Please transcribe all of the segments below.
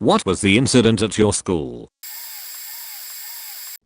What was the incident at your school?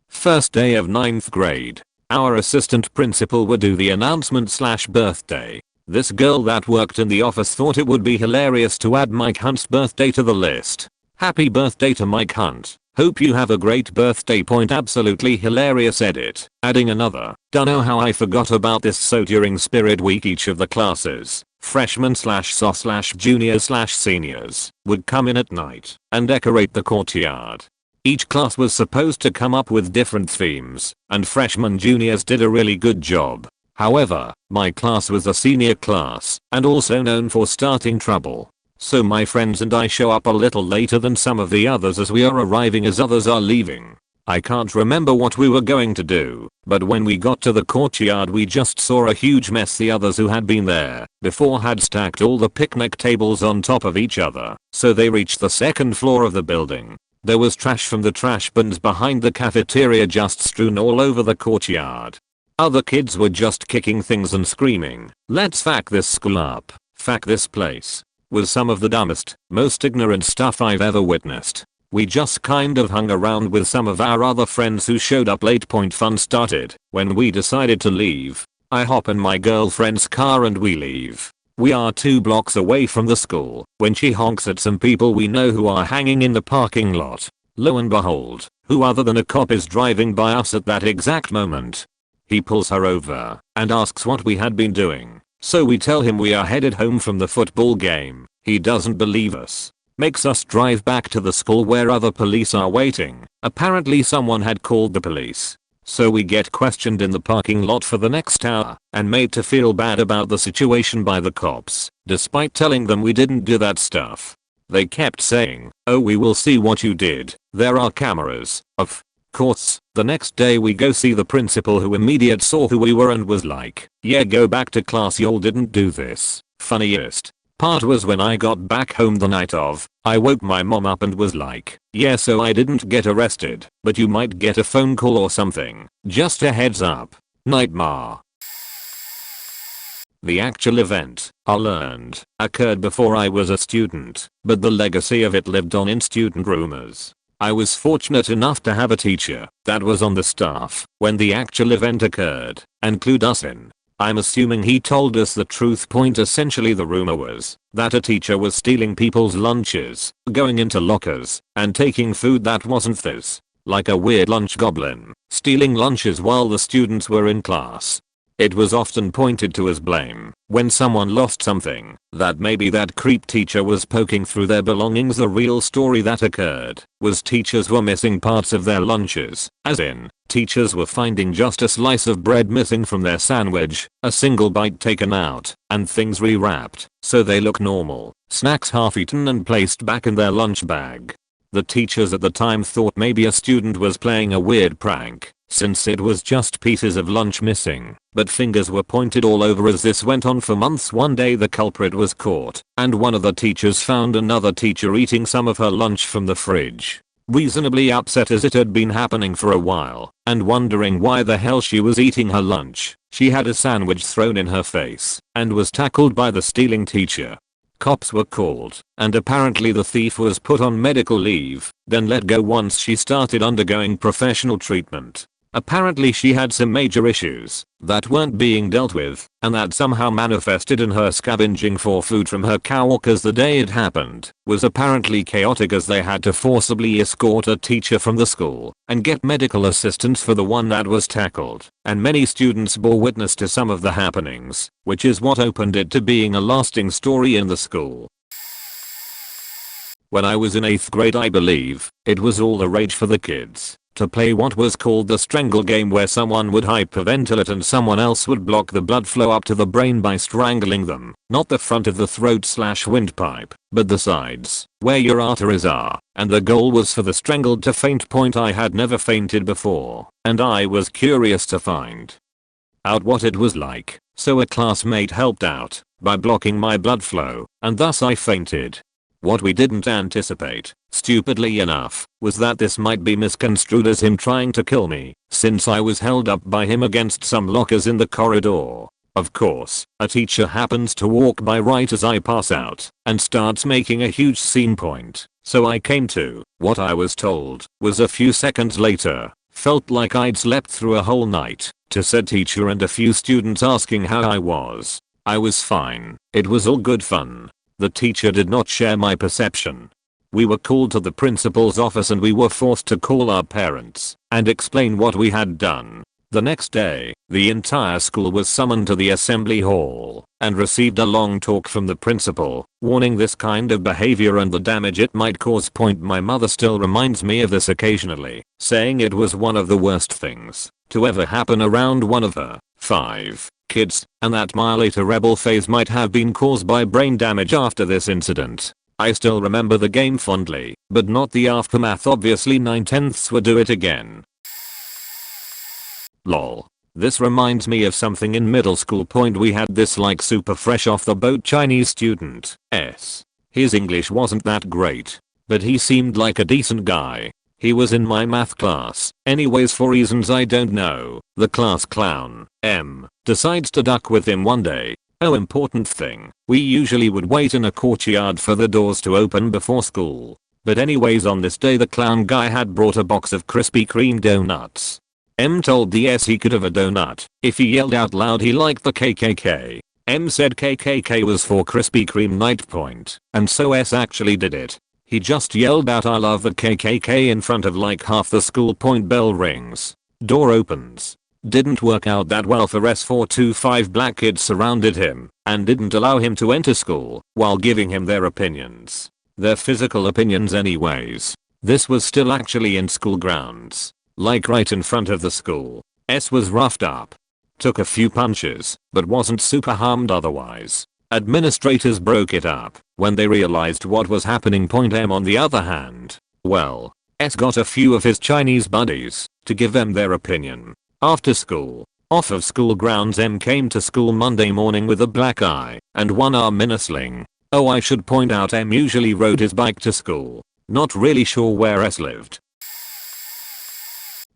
First day of 9th grade. Our assistant principal would do the announcement/birthday. This girl that worked in the office thought it would be hilarious to add Mike Hunt's birthday to the list. Happy birthday to Mike Hunt. Hope you have a great birthday. Absolutely hilarious edit. Adding another. Dunno how I forgot about this. So during Spirit Week each of the classes, freshmen/juniors/seniors, would come in at night and decorate the courtyard. Each class was supposed to come up with different themes, and freshmen juniors did a really good job. However, my class was a senior class and also known for starting trouble. So my friends and I show up a little later than some of the others as we are arriving as others are leaving. I can't remember what we were going to do, but when we got to the courtyard we just saw a huge mess. The others who had been there before had stacked all the picnic tables on top of each other, so they reached the second floor of the building. There was trash from the trash bins behind the cafeteria just strewn all over the courtyard. Other kids were just kicking things and screaming, "Let's fuck this school up, fuck this place." Was some of the dumbest, most ignorant stuff I've ever witnessed. We just kind of hung around with some of our other friends who showed up late. Fun started when we decided to leave. I hop in my girlfriend's car and we leave. We are 2 blocks away from the school when she honks at some people we know who are hanging in the parking lot. Lo and behold, who other than a cop is driving by us at that exact moment. He pulls her over and asks what we had been doing. So we tell him we are headed home from the football game. He doesn't believe us. Makes us drive back to the school where other police are waiting. Apparently someone had called the police. So we get questioned in the parking lot for the next hour and made to feel bad about the situation by the cops, despite telling them we didn't do that stuff. They kept saying, "Oh, we will see what you did. There are cameras." Of course, the next day we go see the principal, who immediately saw who we were and was like, "Yeah, go back to class, y'all didn't do this." Funniest part was when I got back home the night of, I woke my mom up and was like, "Yeah, so I didn't get arrested, but you might get a phone call or something. Just a heads up." Nightmare. The actual event, I learned, occurred before I was a student, but the legacy of it lived on in student rumors. I was fortunate enough to have a teacher that was on the staff when the actual event occurred and clued us in. I'm assuming he told us the truth. Essentially the rumor was that a teacher was stealing people's lunches, going into lockers, and taking food that wasn't theirs. Like a weird lunch goblin, stealing lunches while the students were in class. It was often pointed to as blame when someone lost something, that maybe that creep teacher was poking through their belongings. The real story that occurred was teachers were missing parts of their lunches, as in, teachers were finding just a slice of bread missing from their sandwich, a single bite taken out, and things rewrapped so they look normal, snacks half eaten and placed back in their lunch bag. The teachers at the time thought maybe a student was playing a weird prank, since it was just pieces of lunch missing, but fingers were pointed all over as this went on for months. One day the culprit was caught, and one of the teachers found another teacher eating some of her lunch from the fridge. Reasonably upset as it had been happening for a while, and wondering why the hell she was eating her lunch, she had a sandwich thrown in her face, and was tackled by the stealing teacher. Cops were called, and apparently the thief was put on medical leave, then let go once she started undergoing professional treatment. Apparently she had some major issues that weren't being dealt with, and that somehow manifested in her scavenging for food from her coworkers. The day it happened was apparently chaotic as they had to forcibly escort a teacher from the school and get medical assistance for the one that was tackled, and many students bore witness to some of the happenings, which is what opened it to being a lasting story in the school. When I was in 8th grade, I believe, it was all the rage for the kids to play what was called the strangle game, where someone would hyperventilate and someone else would block the blood flow up to the brain by strangling them. Not the front of the throat/windpipe, but the sides, where your arteries are, and the goal was for the strangled to faint. I had never fainted before, and I was curious to find out what it was like, so a classmate helped out by blocking my blood flow, and thus I fainted. What we didn't anticipate, stupidly enough, was that this might be misconstrued as him trying to kill me, since I was held up by him against some lockers in the corridor. Of course, a teacher happens to walk by right as I pass out and starts making a huge scene point. So I came to. What I was told was a few seconds later. Felt like I'd slept through a whole night. To said teacher and a few students asking how I was. I was fine. It was all good fun. The teacher did not share my perception. We were called to the principal's office and we were forced to call our parents and explain what we had done. The next day, the entire school was summoned to the assembly hall and received a long talk from the principal, warning this kind of behavior and the damage it might cause. My mother still reminds me of this occasionally, saying it was one of the worst things to ever happen around one of her 5 kids, and that my later rebel phase might have been caused by brain damage after this incident. I still remember the game fondly, but not the aftermath. Obviously 9/10ths would do it again. Lol. This reminds me of something in middle school. We had this like super fresh off the boat Chinese student. His English wasn't that great, but he seemed like a decent guy. He was in my math class. Anyways, for reasons I don't know, the class clown, M, decides to duck with him one day. Oh, important thing. We usually would wait in a courtyard for the doors to open before school. But anyways, on this day the clown guy had brought a box of Krispy Kreme donuts. M told the S he could have a donut if he yelled out loud he liked the KKK. M said KKK was for Krispy Kreme night, and so S actually did it. He just yelled out I love the KKK in front of like half the school. Bell rings. Door opens. Didn't work out that well for S. 425 black kids surrounded him and didn't allow him to enter school while giving him their opinions. Their physical opinions anyways. This was still actually in school grounds. Like right in front of the school. S was roughed up. Took a few punches, but wasn't super harmed otherwise. Administrators broke it up when they realized what was happening. M on the other hand, well, S got a few of his Chinese buddies to give them their opinion. After school, off of school grounds, M came to school Monday morning with a black eye and one arm in a sling. Oh, I should point out M usually rode his bike to school. Not really sure where S lived.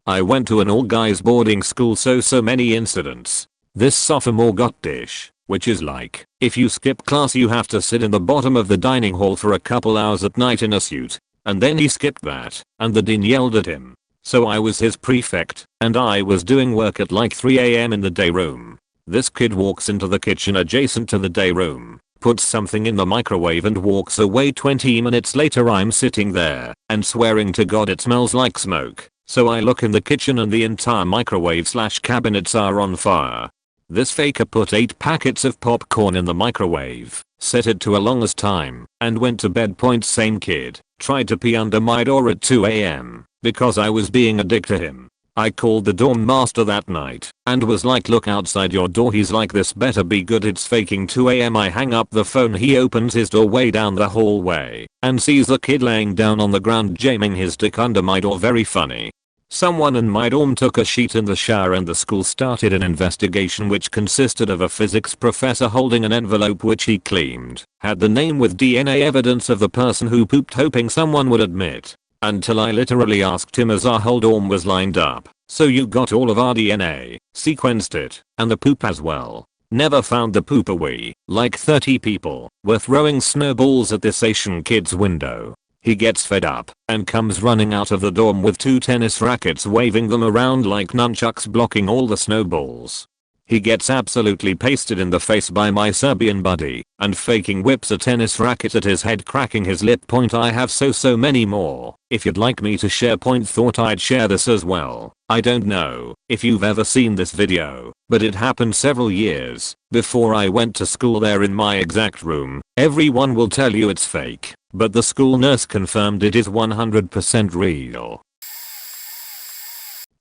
I went to an all-guys boarding school, so many incidents. This sophomore got dish, which is like, if you skip class you have to sit in the bottom of the dining hall for a couple hours at night in a suit. And then he skipped that, and the dean yelled at him. So I was his prefect, and I was doing work at like 3 AM in the day room. This kid walks into the kitchen adjacent to the day room, puts something in the microwave and walks away. 20 minutes later I'm sitting there and swearing to God it smells like smoke. So I look in the kitchen and the entire microwave/cabinets are on fire. This faker put 8 packets of popcorn in the microwave, set it to a longest time, and went to bed. Same kid tried to pee under my door at 2 AM because I was being a dick to him. I called the dorm master that night and was like, look outside your door. He's like, this better be good, it's faking 2 AM. I hang up the phone. He opens his door way down the hallway and sees the kid laying down on the ground jamming his dick under my door. Very funny. Someone in my dorm took a sheet in the shower and the school started an investigation which consisted of a physics professor holding an envelope which he claimed had the name with DNA evidence of the person who pooped, hoping someone would admit. Until I literally asked him as our whole dorm was lined up. So you got all of our DNA, sequenced it, and the poop as well. Never found the pooper. We, like 30 people, were throwing snowballs at this Asian kid's window. He gets fed up and comes running out of the dorm with 2 tennis rackets, waving them around like nunchucks, blocking all the snowballs. He gets absolutely pasted in the face by my Serbian buddy and faking whips a tennis racket at his head, cracking his lip. I have so many more. If you'd like me to share. Thought I'd share this as well. I don't know if you've ever seen this video, but it happened several years before I went to school there in my exact room. Everyone will tell you it's fake, but the school nurse confirmed it is 100% real.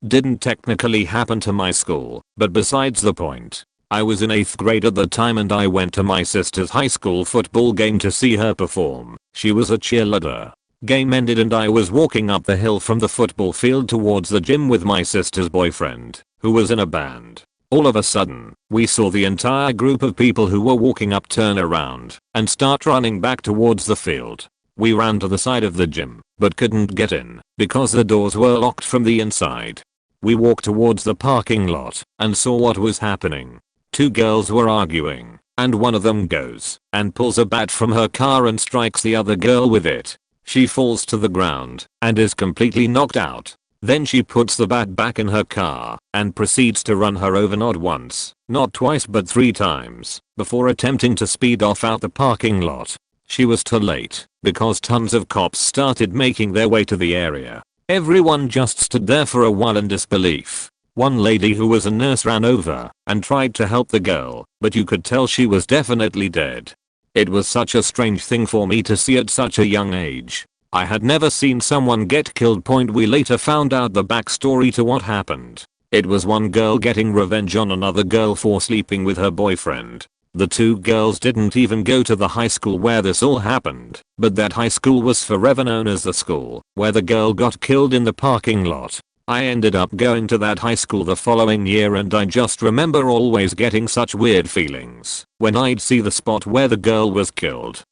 Didn't technically happen to my school, but besides the point. I was in 8th grade at the time and I went to my sister's high school football game to see her perform. She was a cheerleader. Game ended and I was walking up the hill from the football field towards the gym with my sister's boyfriend, who was in a band. All of a sudden, we saw the entire group of people who were walking up turn around and start running back towards the field. We ran to the side of the gym, but couldn't get in because the doors were locked from the inside. We walked towards the parking lot and saw what was happening. Two girls were arguing, and one of them goes and pulls a bat from her car and strikes the other girl with it. She falls to the ground and is completely knocked out. Then she puts the bat back in her car and proceeds to run her over not once, not twice but 3 times, before attempting to speed off out the parking lot. She was too late because tons of cops started making their way to the area. Everyone just stood there for a while in disbelief. One lady who was a nurse ran over and tried to help the girl, but you could tell she was definitely dead. It was such a strange thing for me to see at such a young age. I had never seen someone get killed. We later found out the backstory to what happened. It was one girl getting revenge on another girl for sleeping with her boyfriend. The two girls didn't even go to the high school where this all happened, but that high school was forever known as the school where the girl got killed in the parking lot. I ended up going to that high school the following year, and I just remember always getting such weird feelings when I'd see the spot where the girl was killed.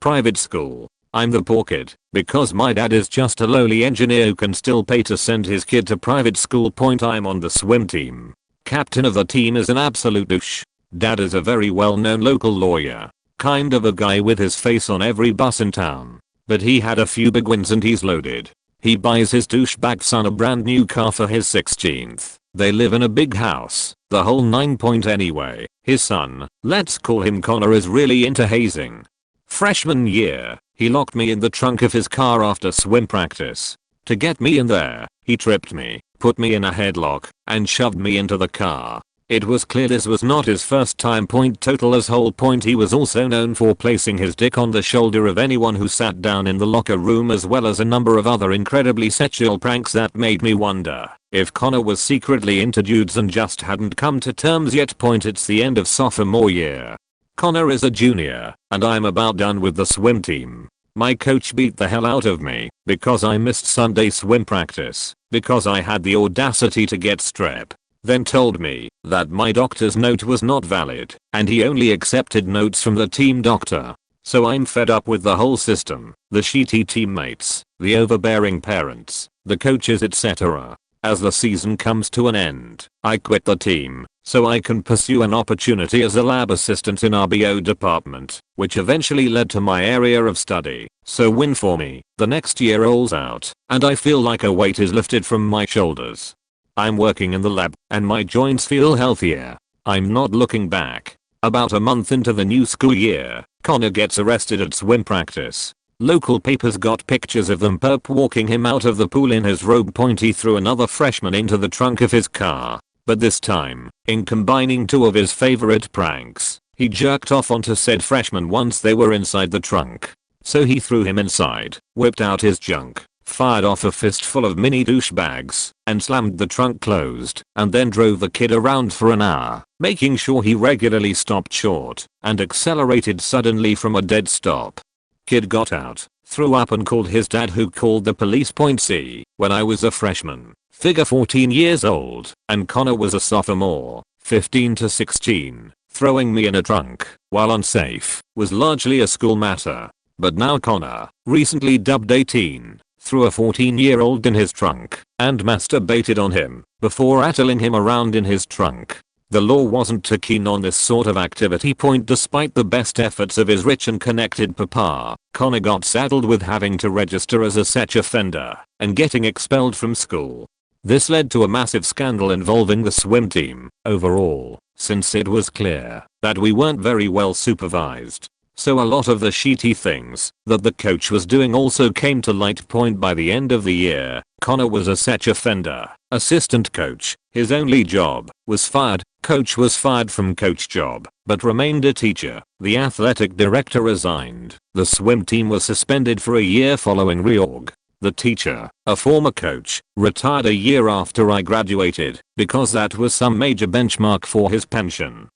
Private school. I'm the poor kid because my dad is just a lowly engineer who can still pay to send his kid to private school. I'm on the swim team. Captain of the team is an absolute douche. Dad is a very well-known local lawyer. Kind of a guy with his face on every bus in town. But he had a few big wins and he's loaded. He buys his douchebag son a brand new car for his 16th. They live in a big house, the whole 9. Anyway, his son, let's call him Connor, is really into hazing. Freshman year, he locked me in the trunk of his car after swim practice. To get me in there, he tripped me, put me in a headlock, and shoved me into the car. It was clear this was not his first time. Total as whole point. He was also known for placing his dick on the shoulder of anyone who sat down in the locker room, as well as a number of other incredibly sexual pranks that made me wonder if Connor was secretly into dudes and just hadn't come to terms yet. It's the end of sophomore year. Connor is a junior, and I'm about done with the swim team. My coach beat the hell out of me because I missed Sunday swim practice because I had the audacity to get strep. Then told me that my doctor's note was not valid and he only accepted notes from the team doctor. So I'm fed up with the whole system, the shitty teammates, the overbearing parents, the coaches, etc. As the season comes to an end, I quit the team so I can pursue an opportunity as a lab assistant in our BO department, which eventually led to my area of study. So win for me. The next year rolls out and I feel like a weight is lifted from my shoulders. I'm working in the lab and my joints feel healthier. I'm not looking back. About a month into the new school year, Connor gets arrested at swim practice. Local papers got pictures of them perp walking him out of the pool in his robe. He threw another freshman into the trunk of his car. But this time, in combining two of his favorite pranks, he jerked off onto said freshman once they were inside the trunk. So he threw him inside, whipped out his junk, fired off a fistful of mini douchebags, and slammed the trunk closed, and then drove the kid around for an hour, making sure he regularly stopped short and accelerated suddenly from a dead stop. Kid got out, threw up and called his dad, who called the police. See, when I was a freshman, figure 14 years old, and Connor was a sophomore, 15 to 16, throwing me in a trunk, while unsafe, was largely a school matter. But now Connor, recently dubbed 18, threw a 14-year-old in his trunk and masturbated on him before rattling him around in his trunk. The law wasn't too keen on this sort of activity. Despite the best efforts of his rich and connected papa, Connor got saddled with having to register as a sex offender and getting expelled from school. This led to a massive scandal involving the swim team overall, since it was clear that we weren't very well supervised. So a lot of the shitty things that the coach was doing also came to light. By the end of the year, Connor was a sex offender. Assistant coach, his only job, was fired. Coach was fired from coach job, but remained a teacher. The athletic director resigned. The swim team was suspended for a year following reorg. The teacher, a former coach, retired a year after I graduated because that was some major benchmark for his pension.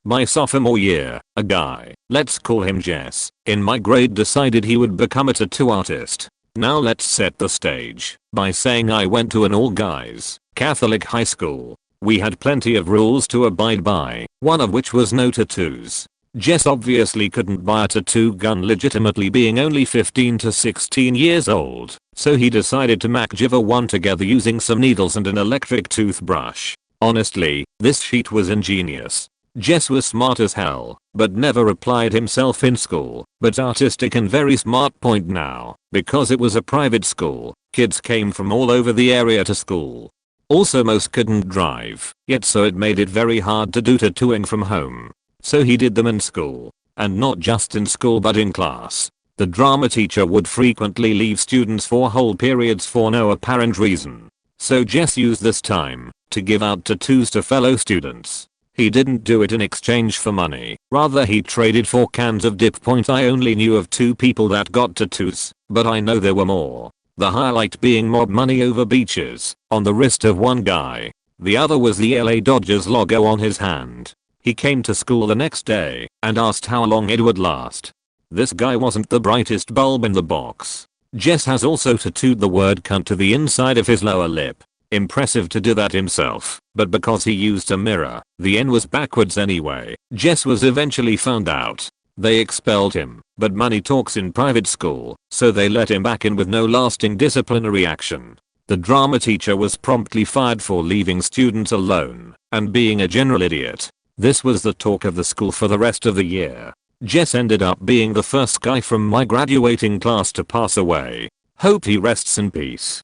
My sophomore year, a guy, let's call him Jess, in my grade decided he would become a tattoo artist. Now let's set the stage by saying I went to an all-guys Catholic high school. We had plenty of rules to abide by, one of which was no tattoos. Jess obviously couldn't buy a tattoo gun legitimately, being only 15 to 16 years old, So he decided to MacGyver one together using some needles and an electric toothbrush. Honestly, this sheet was ingenious. Jess was smart as hell, but never applied himself in school, but artistic and very smart point now, because it was a private school, kids came from all over the area to school. Also most couldn't drive, yet so it made it very hard to do tattooing from home. So he did them in school. And not just in school but in class. The drama teacher would frequently leave students for whole periods for no apparent reason. So Jess used this time to give out tattoos to fellow students. He didn't do it in exchange for money, rather he traded for cans of dip. I only knew of 2 people that got tattoos, but I know there were more. The highlight being mob money over beaches on the wrist of one guy. The other was the LA Dodgers logo on his hand. He came to school the next day and asked how long it would last. This guy wasn't the brightest bulb in the box. Jess has also tattooed the word cunt to the inside of his lower lip. Impressive to do that himself, but because he used a mirror, the N was backwards anyway. Jess was eventually found out. They expelled him, but money talks in private school, so they let him back in with no lasting disciplinary action. The drama teacher was promptly fired for leaving students alone and being a general idiot. This was the talk of the school for the rest of the year. Jess ended up being the first guy from my graduating class to pass away. Hope he rests in peace.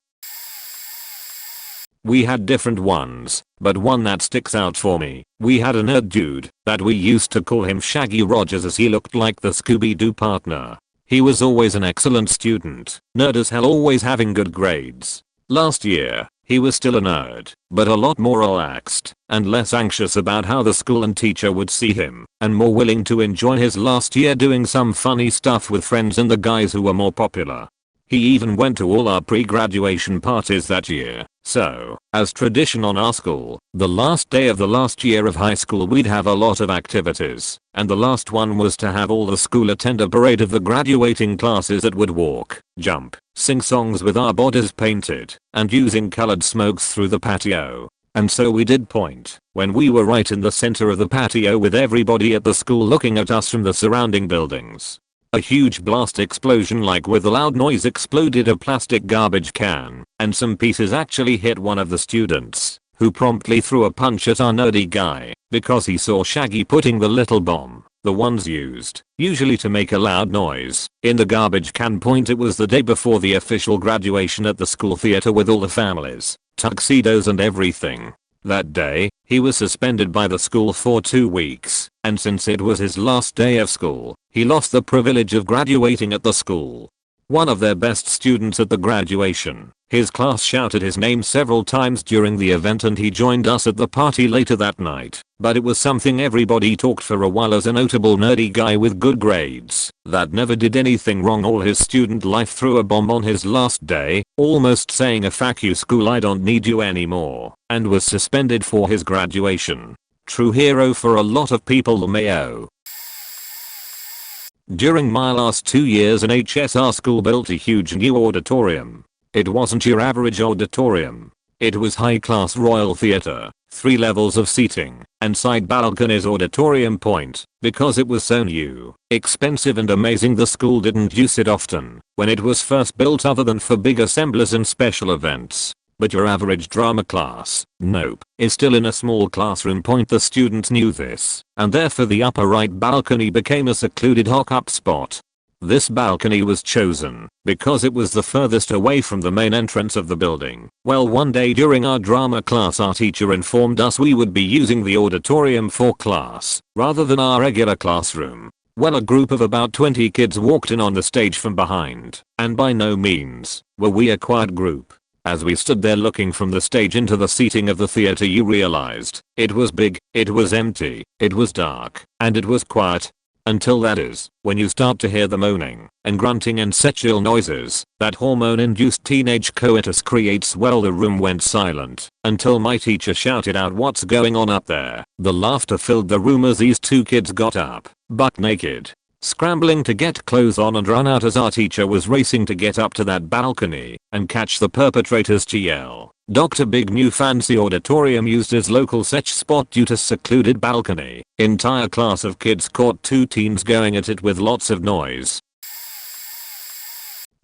We had different ones, but one that sticks out for me. We had a nerd dude that we used to call him Shaggy Rogers as he looked like the Scooby-Doo partner. He was always an excellent student, nerd as hell, always having good grades. Last year, he was still a nerd, but a lot more relaxed and less anxious about how the school and teacher would see him, and more willing to enjoy his last year doing some funny stuff with friends and the guys who were more popular. He even went to all our pre-graduation parties that year. So, as tradition on our school, the last day of the last year of high school we'd have a lot of activities, and the last one was to have all the school attend a parade of the graduating classes that would walk, jump, sing songs with our bodies painted, and using colored smokes through the patio. And so we did point, when we were right in the center of the patio with everybody at the school looking at us from the surrounding buildings. A huge blast explosion like with a loud noise exploded a plastic garbage can, and some pieces actually hit one of the students, who promptly threw a punch at our nerdy guy, because he saw Shaggy putting the little bomb, the ones used, usually to make a loud noise, in the garbage can. It was the day before the official graduation at the school theater with all the families, tuxedos and everything. That day, he was suspended by the school for 2 weeks, and since it was his last day of school, he lost the privilege of graduating at the school. One of their best students at the graduation, his class shouted his name several times during the event and he joined us at the party later that night, but it was something everybody talked for a while as a notable nerdy guy with good grades that never did anything wrong all his student life threw a bomb on his last day, almost saying a "fuck you school, I don't need you anymore," and was suspended for his graduation. True hero for a lot of people. Mayo. During my last 2 years in HS, our school built a huge new auditorium. It wasn't your average auditorium. It was high-class Royal Theatre, 3 levels of seating, and side balconies. Auditorium point, because it was so new, expensive and amazing. The school didn't use it often when it was first built other than for big assemblies and special events. But your average drama class, nope, is still in a small classroom. The students knew this, and therefore the upper right balcony became a secluded hookup spot. This balcony was chosen because it was the furthest away from the main entrance of the building. Well, one day during our drama class, our teacher informed us we would be using the auditorium for class rather than our regular classroom. Well, a group of about 20 kids walked in on the stage from behind, and by no means were we a quiet group. As we stood there looking from the stage into the seating of the theater, you realized it was big, it was empty, it was dark, and it was quiet. Until that is, when you start to hear the moaning and grunting and sexual noises that hormone-induced teenage coitus creates. Well, the room went silent until my teacher shouted out, "What's going on up there?" The laughter filled the room as these 2 kids got up, buck naked, scrambling to get clothes on and run out as our teacher was racing to get up to that balcony and catch the perpetrators to yell, "Dr. Big new fancy auditorium used as local sex spot due to secluded balcony." Entire class of kids caught 2 teens going at it with lots of noise.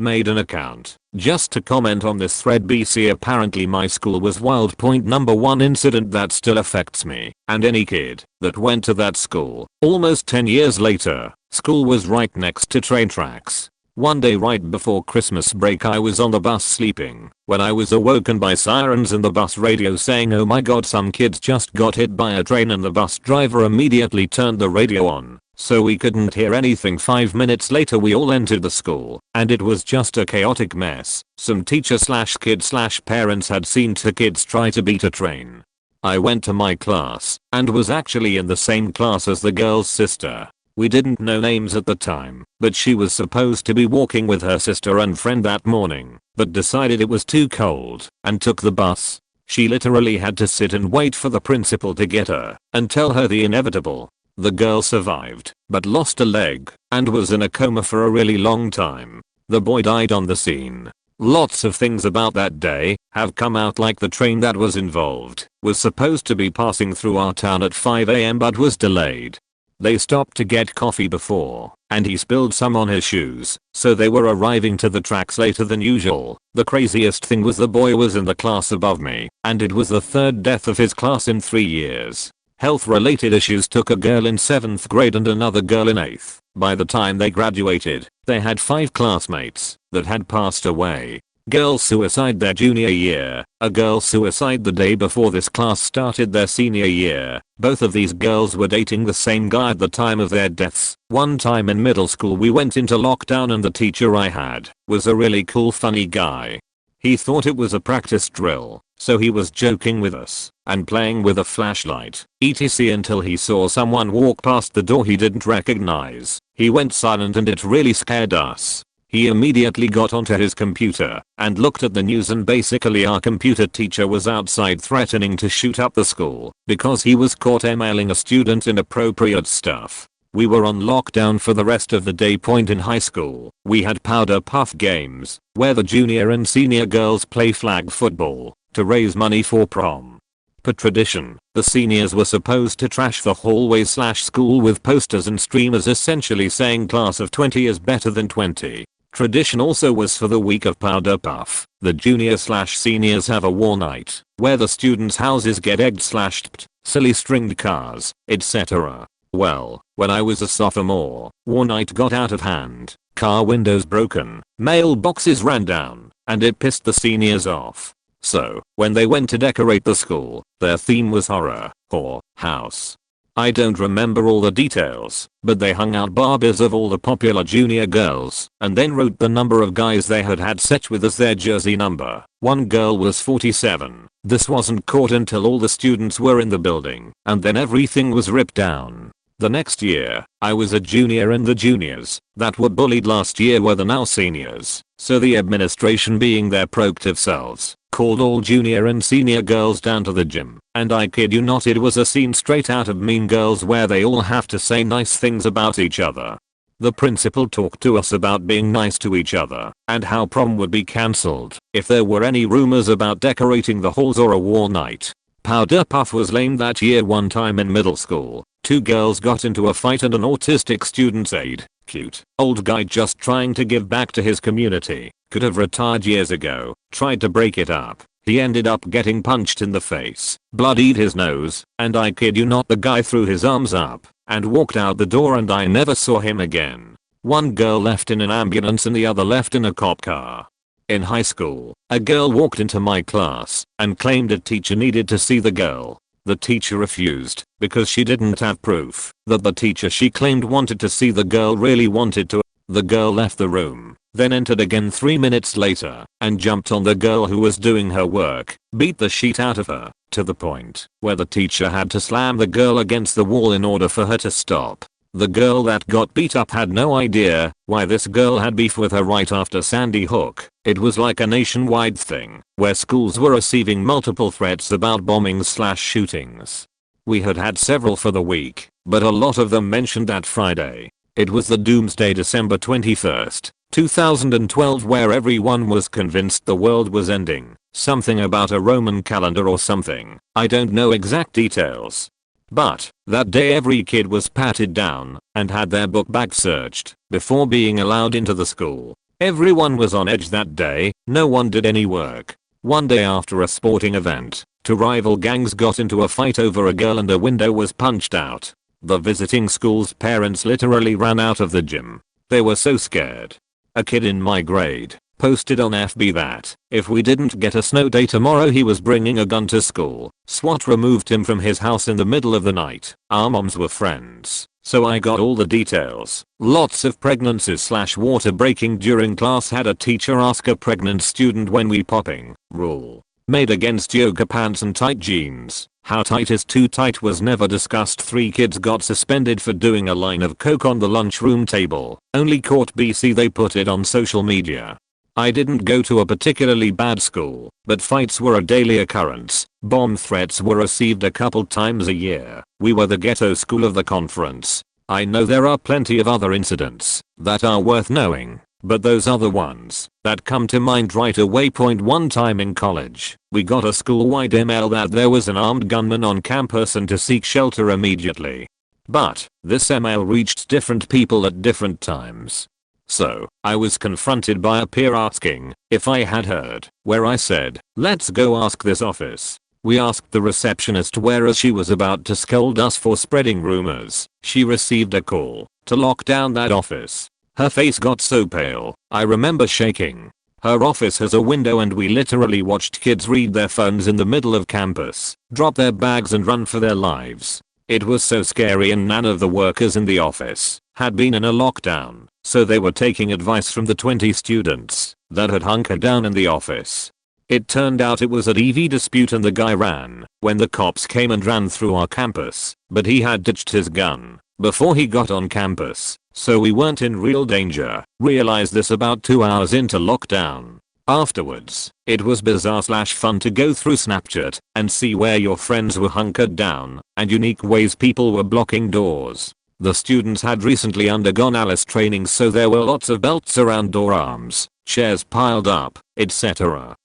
Made an account just to comment on this thread. BC apparently my school was wild. Point number 1 incident that still affects me and any kid that went to that school. Almost 10 years later, school was right next to train tracks. One day right before Christmas break I was on the bus sleeping when I was awoken by sirens in the bus radio saying oh my god some kids just got hit by a train, and the bus driver immediately turned the radio on so we couldn't hear anything. 5 minutes later we all entered the school and it was just a chaotic mess. Some teacher slash kid slash parents had seen 2 kids try to beat a train. I went to my class and was actually in the same class as the girl's sister. We didn't know names at the time, but she was supposed to be walking with her sister and friend that morning, but decided it was too cold and took the bus. She literally had to sit and wait for the principal to get her and tell her the inevitable. The girl survived, but lost a leg and was in a coma for a really long time. The boy died on the scene. Lots of things about that day have come out, like the train that was involved was supposed to be passing through our town at 5 AM but was delayed. They stopped to get coffee before, and he spilled some on his shoes, so they were arriving to the tracks later than usual. The craziest thing was the boy was in the class above me, and it was the 3rd death of his class in 3 years. Health-related issues took a girl in 7th grade and another girl in 8th. By the time they graduated, they had 5 classmates that had passed away. Girl suicide their junior year, a girl suicide the day before this class started their senior year. Both of these girls were dating the same guy at the time of their deaths. One time in middle school we went into lockdown and the teacher I had was a really cool funny guy. He thought it was a practice drill, so he was joking with us and playing with a flashlight, etc. until he saw someone walk past the door he didn't recognize. He went silent and it really scared us. He immediately got onto his computer and looked at the news, and basically our computer teacher was outside threatening to shoot up the school because he was caught emailing a student inappropriate stuff. We were on lockdown for the rest of the day. Point in high school, we had powder puff games where the junior and senior girls play flag football to raise money for prom. Per tradition, the seniors were supposed to trash the hallway slash school with posters and streamers essentially saying class of 20 is better than 20. Tradition also was for the week of powder puff, the junior slash seniors have a war night where the students' houses get egged slashed, silly stringed cars, etc. Well, when I was a sophomore, war night got out of hand, car windows broken, mailboxes ran down, and it pissed the seniors off. So, when they went to decorate the school, their theme was horror, or house. I don't remember all the details, but they hung out Barbies of all the popular junior girls, and then wrote the number of guys they had had sex with as their jersey number. One girl was 47. This wasn't caught until all the students were in the building, and then everything was ripped down. The next year, I was a junior and the juniors that were bullied last year were the now seniors, so the administration, being their proactive selves, called all junior and senior girls down to the gym, and I kid you not, it was a scene straight out of Mean Girls where they all have to say nice things about each other. The principal talked to us about being nice to each other and how prom would be cancelled if there were any rumors about decorating the halls or a war night. Powder puff was lame that year. One time in middle school, 2 girls got into a fight and an autistic student's aide, cute old guy just trying to give back to his community, could have retired years ago, tried to break it up. He ended up getting punched in the face, bloodied his nose, and I kid you not, the guy threw his arms up and walked out the door and I never saw him again. One girl left in an ambulance and the other left in a cop car. In high school, a girl walked into my class and claimed a teacher needed to see the girl. The teacher refused because she didn't have proof that the teacher she claimed wanted to see the girl really wanted to. The girl left the room, then entered again 3 minutes later and jumped on the girl who was doing her work, beat the shit out of her, to the point where the teacher had to slam the girl against the wall in order for her to stop. The girl that got beat up had no idea why this girl had beef with her right after Sandy Hook. It was like a nationwide thing where schools were receiving multiple threats about bombings slash shootings. We had had several for the week, but a lot of them mentioned that Friday. It was the doomsday December 21st, 2012, where everyone was convinced the world was ending. Something about a Roman calendar or something. I don't know exact details. But that day every kid was patted down and had their book bag searched before being allowed into the school. Everyone was on edge that day, no one did any work. One day after a sporting event, two rival gangs got into a fight over a girl and a window was punched out. The visiting school's parents literally ran out of the gym. They were so scared. A kid in my grade posted on FB that if we didn't get a snow day tomorrow he was bringing a gun to school. SWAT removed him from his house in the middle of the night. Our moms were friends, so I got all the details. Lots of pregnancies/water breaking during class. Had a teacher ask a pregnant student when we popping. Rule made against yoga pants and tight jeans. How tight is too tight was never discussed. 3 kids got suspended for doing a line of coke on the lunchroom table. Only caught BC. They put it on social media. I didn't go to a particularly bad school, but fights were a daily occurrence. Bomb threats were received a couple times a year. We were the ghetto school of the conference. I know there are plenty of other incidents that are worth knowing, but those are the ones that come to mind right away. One time in college, we got a school-wide email that there was an armed gunman on campus and to seek shelter immediately. But this email reached different people at different times. So, I was confronted by a peer asking if I had heard, where I said, let's go ask this office. We asked the receptionist where, as she was about to scold us for spreading rumors. She received a call to lock down that office. Her face got so pale, I remember shaking. Her office has a window and we literally watched kids read their phones in the middle of campus, drop their bags and run for their lives. It was so scary, and none of the workers in the office had been in a lockdown, so they were taking advice from the 20 students that had hunkered down in the office. It turned out it was an EV dispute and the guy ran when the cops came and ran through our campus, but he had ditched his gun before he got on campus, so we weren't in real danger. Realized this about 2 hours into lockdown. Afterwards, it was bizarre/fun to go through Snapchat and see where your friends were hunkered down and unique ways people were blocking doors. The students had recently undergone ALICE training, so there were lots of belts around door arms, chairs piled up, etc.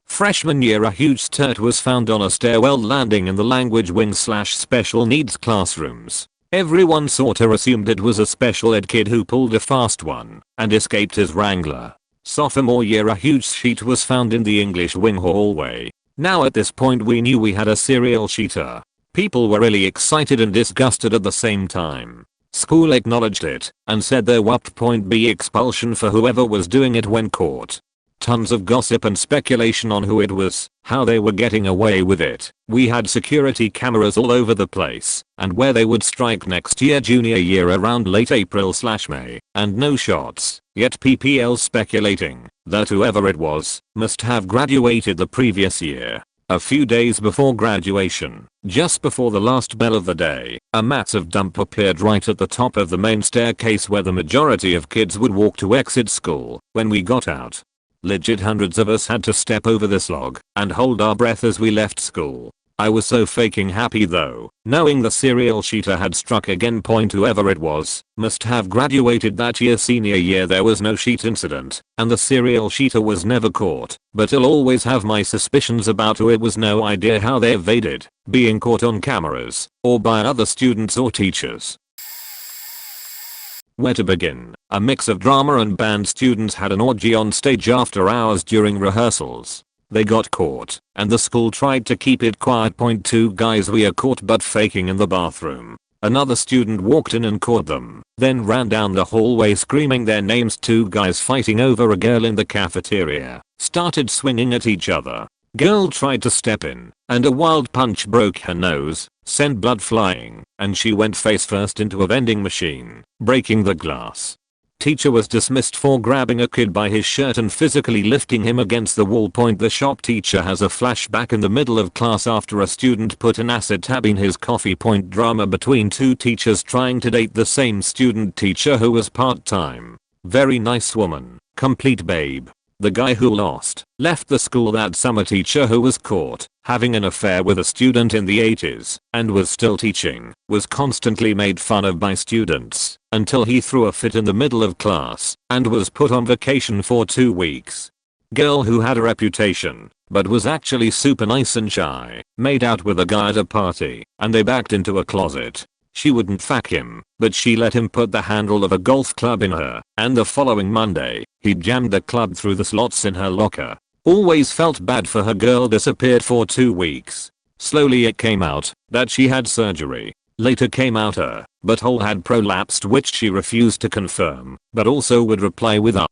Freshman year, a huge sturt was found on a stairwell landing in the language wing/special needs classrooms. Everyone sorta assumed it was a special ed kid who pulled a fast one and escaped his wrangler. Sophomore year, a huge sheet was found in the English wing hallway. Now at this point we knew we had a serial cheater. People were really excited and disgusted at the same time. School acknowledged it and said there would be expulsion for whoever was doing it when caught. Tons of gossip and speculation on who it was, how they were getting away with it. We had security cameras all over the place and where they would strike next year, junior year, around late April/May, and no shots. Yet PPL speculating that whoever it was must have graduated the previous year. A few days before graduation, just before the last bell of the day, a massive dump appeared right at the top of the main staircase where the majority of kids would walk to exit school. When we got out, legit hundreds of us had to step over this log and hold our breath as we left school. I was so faking happy though, knowing the serial cheater had struck again. Whoever it was must have graduated that year. Senior year there was no sheet incident and the serial cheater was never caught, but I'll always have my suspicions about who it was. No idea how they evaded being caught on cameras or by other students or teachers. Where to begin? A mix of drama and band. Students had an orgy on stage after hours during rehearsals. They got caught, and the school tried to keep it quiet. 2 guys were caught but faking in the bathroom. Another student walked in and caught them, then ran down the hallway screaming their names. 2 guys fighting over a girl in the cafeteria started swinging at each other. Girl tried to step in, and a wild punch broke her nose, sent blood flying, and she went face first into a vending machine, breaking the glass. Teacher was dismissed for grabbing a kid by his shirt and physically lifting him against the wall. The shop teacher has a flashback in the middle of class after a student put an acid tab in his coffee. Drama between 2 teachers trying to date the same student teacher who was part-time. Very nice woman, complete babe. The guy who left the school that summer. Teacher who was caught having an affair with a student in the 80s and was still teaching was constantly made fun of by students until he threw a fit in the middle of class and was put on vacation for 2 weeks. Girl who had a reputation but was actually super nice and shy made out with a guy at a party and they backed into a closet. She wouldn't fuck him, but she let him put the handle of a golf club in her, and the following Monday, he jammed the club through the slots in her locker. Always felt bad for her. Girl disappeared for 2 weeks. Slowly it came out that she had surgery. Later came out her butthole had prolapsed, which she refused to confirm, but also would reply with a.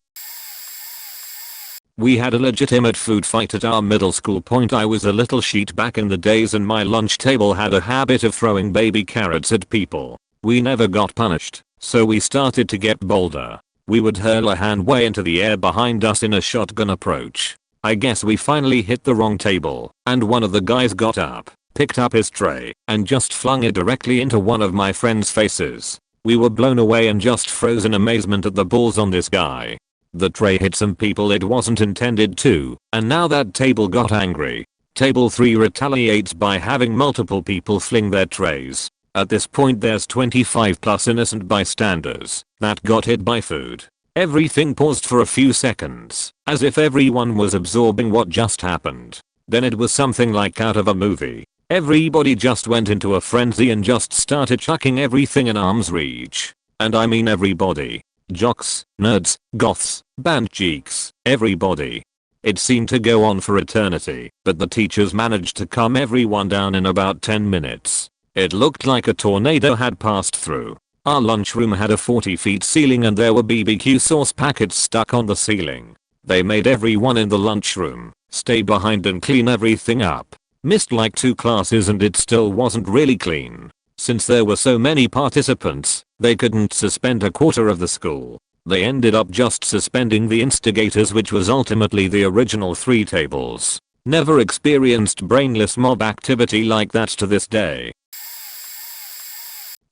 We had a legitimate food fight at our middle school. I was a little shit back in the days and my lunch table had a habit of throwing baby carrots at people. We never got punished, so we started to get bolder. We would hurl a hand way into the air behind us in a shotgun approach. I guess we finally hit the wrong table, and one of the guys got up, picked up his tray, and just flung it directly into one of my friend's faces. We were blown away and just froze in amazement at the balls on this guy. The tray hit some people it wasn't intended to, and now that table got angry. Table 3 retaliates by having multiple people fling their trays. At this point there's 25 plus innocent bystanders that got hit by food. Everything paused for a few seconds, as if everyone was absorbing what just happened. Then it was something like out of a movie. Everybody just went into a frenzy and just started chucking everything in arm's reach. And I mean everybody. Jocks, nerds, goths, band geeks, everybody. It seemed to go on for eternity, but the teachers managed to calm everyone down in about 10 minutes. It looked like a tornado had passed through. Our lunchroom had a 40-foot ceiling and there were BBQ sauce packets stuck on the ceiling. They made everyone in the lunchroom stay behind and clean everything up. Missed like 2 classes and it still wasn't really clean. Since there were so many participants, they couldn't suspend a quarter of the school. They ended up just suspending the instigators, which was ultimately the original 3 tables. Never experienced brainless mob activity like that to this day.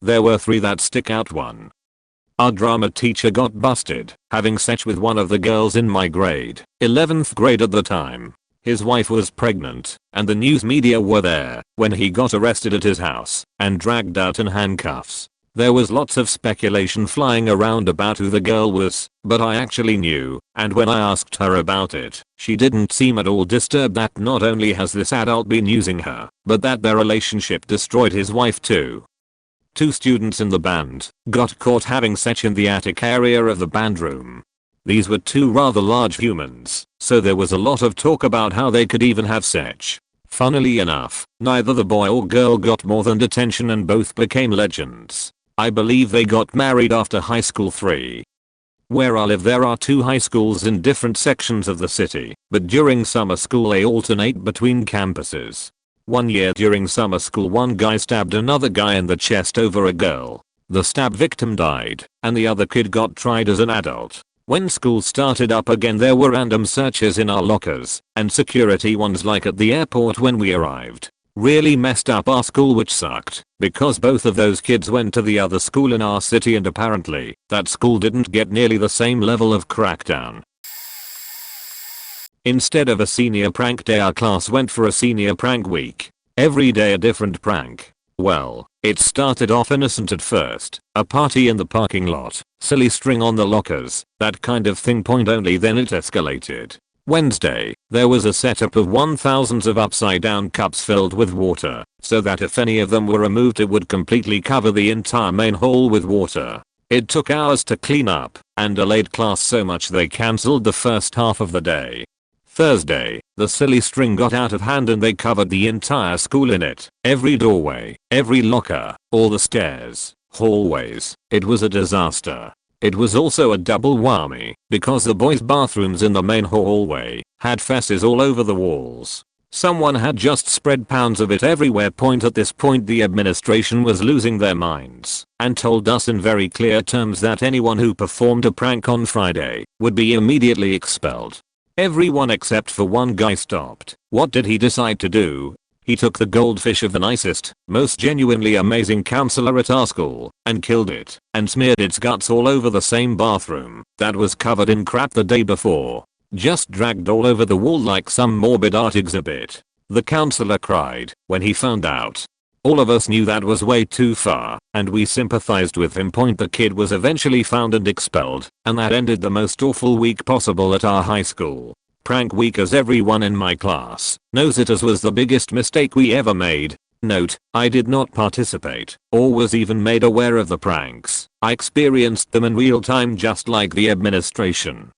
There were 3 that stick out. 1. Our drama teacher got busted having sex with one of the girls in my grade, 11th grade at the time. His wife was pregnant, and the news media were there when he got arrested at his house and dragged out in handcuffs. There was lots of speculation flying around about who the girl was, but I actually knew, and when I asked her about it, she didn't seem at all disturbed that not only has this adult been using her, but that their relationship destroyed his wife too. 2 students in the band got caught having sex in the attic area of the band room. These were 2 rather large humans, so there was a lot of talk about how they could even have sex. Funnily enough, neither the boy or girl got more than detention and both became legends. I believe they got married after high school. 3. Where I live there are 2 high schools in different sections of the city, but during summer school they alternate between campuses. One year during summer school one guy stabbed another guy in the chest over a girl. The stab victim died, and the other kid got tried as an adult. When school started up again there were random searches in our lockers, and security ones like at the airport when we arrived. Really messed up our school, which sucked, because both of those kids went to the other school in our city and apparently, that school didn't get nearly the same level of crackdown. Instead of a senior prank day our class went for a senior prank week. Every day a different prank. Well, it started off innocent at first, a party in the parking lot, silly string on the lockers, that kind of thing. Only then it escalated. Wednesday, there was a setup of 1000s of upside down cups filled with water, so that if any of them were removed it would completely cover the entire main hall with water. It took hours to clean up, and delayed class so much they cancelled the first half of the day. Thursday, the silly string got out of hand and they covered the entire school in it. Every doorway, every locker, all the stairs, hallways. It was a disaster. It was also a double whammy, because the boys' bathrooms in the main hallway had fesses all over the walls. Someone had just spread pounds of it everywhere. At this point the administration was losing their minds and told us in very clear terms that anyone who performed a prank on Friday would be immediately expelled. Everyone except for one guy stopped. What did he decide to do? He took the goldfish of the nicest, most genuinely amazing counselor at our school and killed it and smeared its guts all over the same bathroom that was covered in crap the day before. Just dragged all over the wall like some morbid art exhibit. The counselor cried when he found out. All of us knew that was way too far, and we sympathized with him. The kid was eventually found and expelled, and that ended the most awful week possible at our high school. Prank week, as everyone in my class knows it as, was the biggest mistake we ever made. Note, I did not participate, or was even made aware of the pranks. I experienced them in real time just like the administration.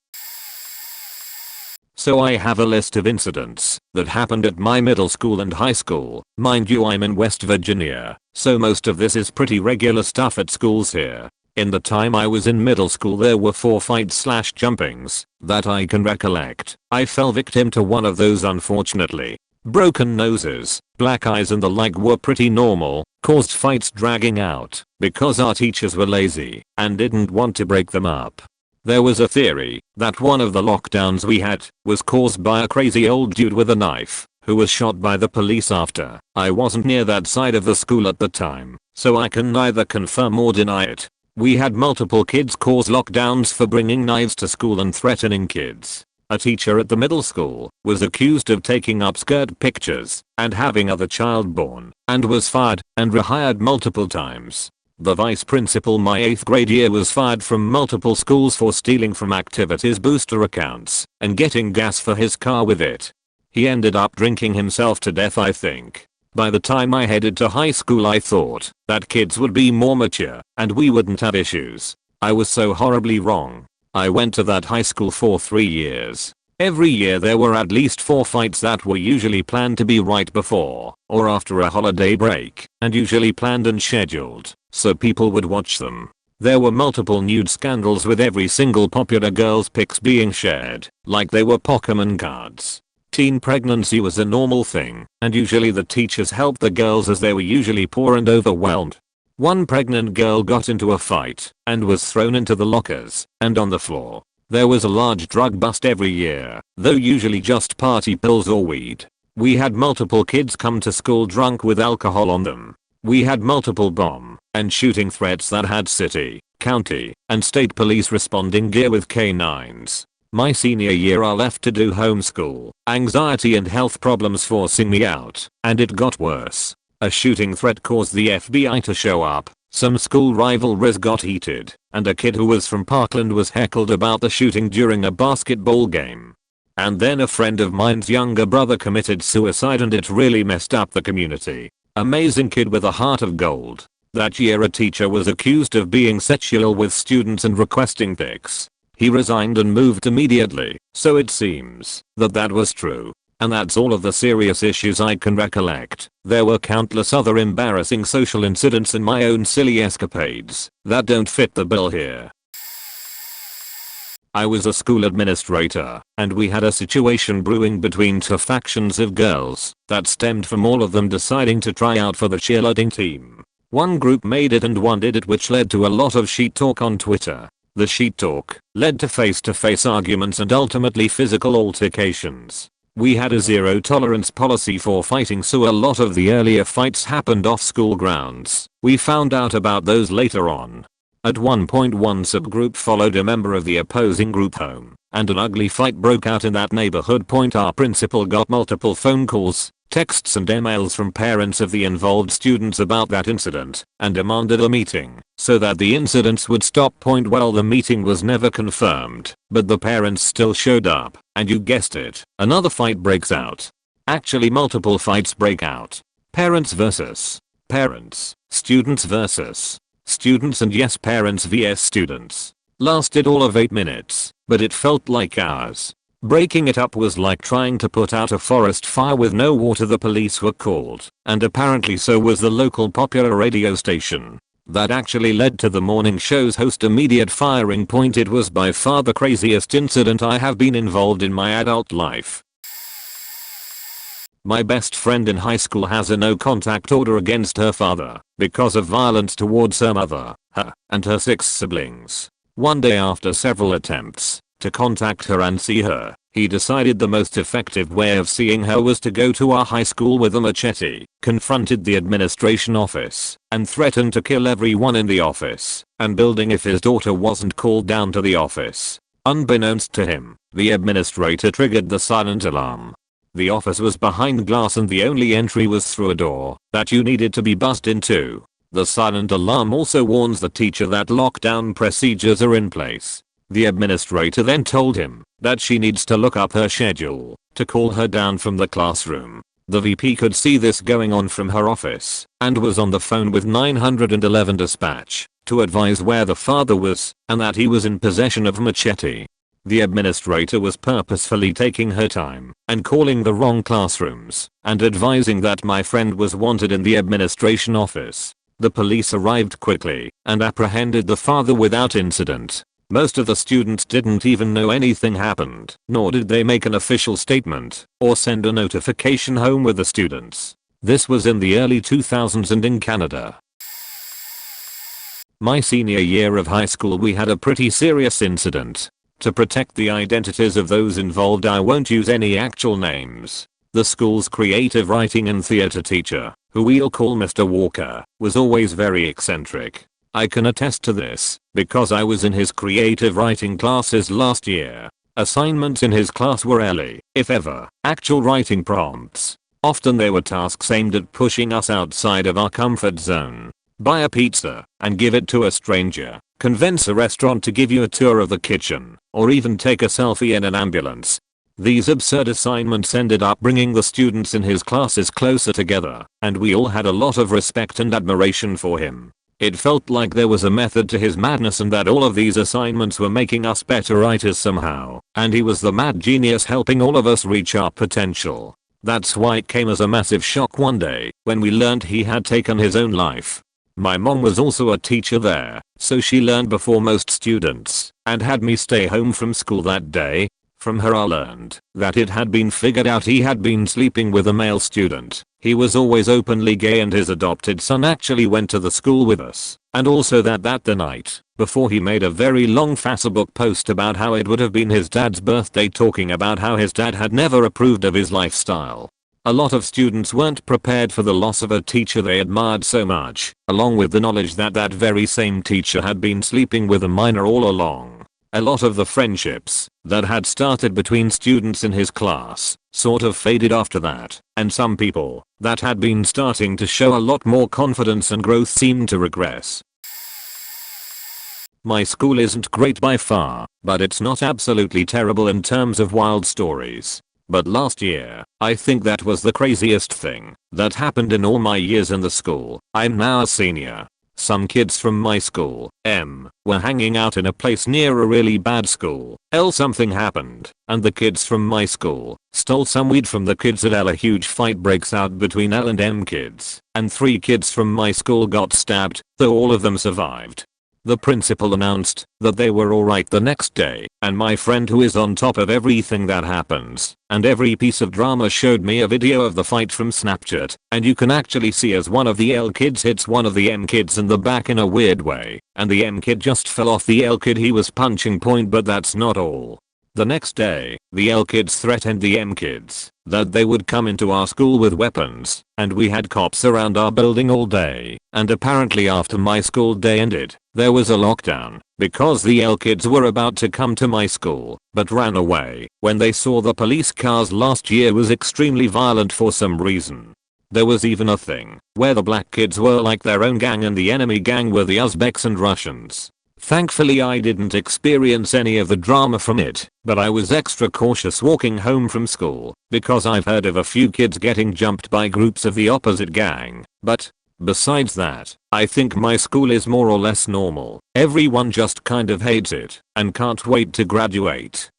So I have a list of incidents that happened at my middle school and high school. Mind you, I'm in West Virginia, so most of this is pretty regular stuff at schools here. In the time I was in middle school there were 4 fights/jumpings that I can recollect. I fell victim to one of those unfortunately. Broken noses, black eyes and the like were pretty normal, caused fights dragging out because our teachers were lazy and didn't want to break them up. There was a theory that one of the lockdowns we had was caused by a crazy old dude with a knife who was shot by the police after. I wasn't near that side of the school at the time, so I can neither confirm or deny it. We had multiple kids cause lockdowns for bringing knives to school and threatening kids. A teacher at the middle school was accused of taking up skirt pictures and having other child born and was fired and rehired multiple times. The vice principal my 8th grade year was fired from multiple schools for stealing from activities booster accounts and getting gas for his car with it. He ended up drinking himself to death, I think. By the time I headed to high school I thought that kids would be more mature and we wouldn't have issues. I was so horribly wrong. I went to that high school for 3 years. Every year there were at least 4 fights that were usually planned to be right before or after a holiday break and usually planned and scheduled so people would watch them. There were multiple nude scandals with every single popular girl's pics being shared like they were Pokemon cards. Teen pregnancy was a normal thing and usually the teachers helped the girls as they were usually poor and overwhelmed. One pregnant girl got into a fight and was thrown into the lockers and on the floor. There was a large drug bust every year, though usually just party pills or weed. We had multiple kids come to school drunk with alcohol on them. We had multiple bomb and shooting threats that had city, county, and state police responding gear with K9s. My senior year I left to do homeschool, anxiety and health problems forcing me out, and it got worse. A shooting threat caused the FBI to show up, some school rivalries got heated, and a kid who was from Parkland was heckled about the shooting during a basketball game. And then a friend of mine's younger brother committed suicide and it really messed up the community. Amazing kid with a heart of gold. That year a teacher was accused of being sexual with students and requesting pics. He resigned and moved immediately, so it seems that was true. And that's all of the serious issues I can recollect. There were countless other embarrassing social incidents and my own silly escapades that don't fit the bill here. I was a school administrator, and we had a situation brewing between 2 factions of girls that stemmed from all of them deciding to try out for the cheerleading team. One group made it and one did it, which led to a lot of sheet talk on Twitter. The sheet talk led to face-to-face arguments and ultimately physical altercations. We had a zero tolerance policy for fighting, so a lot of the earlier fights happened off school grounds. We found out about those later on. At one point one subgroup followed a member of the opposing group home, and an ugly fight broke out in that neighborhood. Our principal got multiple phone calls, texts and emails from parents of the involved students about that incident and demanded a meeting so that the incidents would stop. Well, the meeting was never confirmed, but the parents still showed up, and you guessed it, another fight breaks out. Actually multiple fights break out. Parents versus parents, students versus students, and yes, parents vs students. Lasted all of 8 minutes, but it felt like hours. Breaking it up was like trying to put out a forest fire with no water. The police were called, and apparently so was the local popular radio station. That actually led to the morning show's host immediate firing. It was by far the craziest incident I have been involved in my adult life. My best friend in high school has a no contact order against her father because of violence towards her mother, her, and her 6 siblings. One day, after several attempts to contact her and see her, he decided the most effective way of seeing her was to go to our high school with a machete, confronted the administration office, and threatened to kill everyone in the office and building if his daughter wasn't called down to the office. Unbeknownst to him, the administrator triggered the silent alarm. The office was behind glass and the only entry was through a door that you needed to be buzzed into. The silent alarm also warns the teacher that lockdown procedures are in place. The administrator then told him that she needs to look up her schedule to call her down from the classroom. The VP could see this going on from her office and was on the phone with 911 dispatch to advise where the father was and that he was in possession of machete. The administrator was purposefully taking her time and calling the wrong classrooms and advising that my friend was wanted in the administration office. The police arrived quickly and apprehended the father without incident. Most of the students didn't even know anything happened, nor did they make an official statement or send a notification home with the students. This was in the early 2000s and in Canada. My senior year of high school we had a pretty serious incident. To protect the identities of those involved I won't use any actual names. The school's creative writing and theater teacher, who we'll call Mr. Walker, was always very eccentric. I can attest to this because I was in his creative writing classes last year. Assignments in his class were rarely, if ever, actual writing prompts. Often they were tasks aimed at pushing us outside of our comfort zone. Buy a pizza and give it to a stranger. Convince a restaurant to give you a tour of the kitchen, or even take a selfie in an ambulance. These absurd assignments ended up bringing the students in his classes closer together, and we all had a lot of respect and admiration for him. It felt like there was a method to his madness and that all of these assignments were making us better writers somehow, and he was the mad genius helping all of us reach our potential. That's why it came as a massive shock one day when we learned he had taken his own life. My mom was also a teacher there, so she learned before most students and had me stay home from school that day. From her I learned that it had been figured out he had been sleeping with a male student. He was always openly gay and his adopted son actually went to the school with us. And also that the night before he made a very long Facebook post about how it would have been his dad's birthday, talking about how his dad had never approved of his lifestyle. A lot of students weren't prepared for the loss of a teacher they admired so much, along with the knowledge that that very same teacher had been sleeping with a minor all along. A lot of the friendships that had started between students in his class sort of faded after that, and some people that had been starting to show a lot more confidence and growth seemed to regress. My school isn't great by far, but it's not absolutely terrible in terms of wild stories. But last year, I think that was the craziest thing that happened in all my years in the school. I'm now a senior. Some kids from my school, were hanging out in a place near a really bad school. Something happened, and the kids from my school stole some weed from the kids at L. A huge fight breaks out between L and M kids, and 3 kids from my school got stabbed, though all of them survived. The principal announced that they were alright the next day, and my friend who is on top of everything that happens and every piece of drama showed me a video of the fight from Snapchat, and you can actually see as one of the L kids hits one of the M kids in the back in a weird way, and the M kid just fell off the L kid he was punching point. But that's not all. The next day, the L kids threatened the M kids that they would come into our school with weapons, and we had cops around our building all day. And apparently after my school day ended, there was a lockdown because the L kids were about to come to my school but ran away when they saw the police cars. Last year was extremely violent for some reason. There was even a thing where the black kids were like their own gang and the enemy gang were the Uzbeks and Russians. Thankfully I didn't experience any of the drama from it, but I was extra cautious walking home from school because I've heard of a few kids getting jumped by groups of the opposite gang. But besides that, I think my school is more or less normal. Everyone just kind of hates it and can't wait to graduate.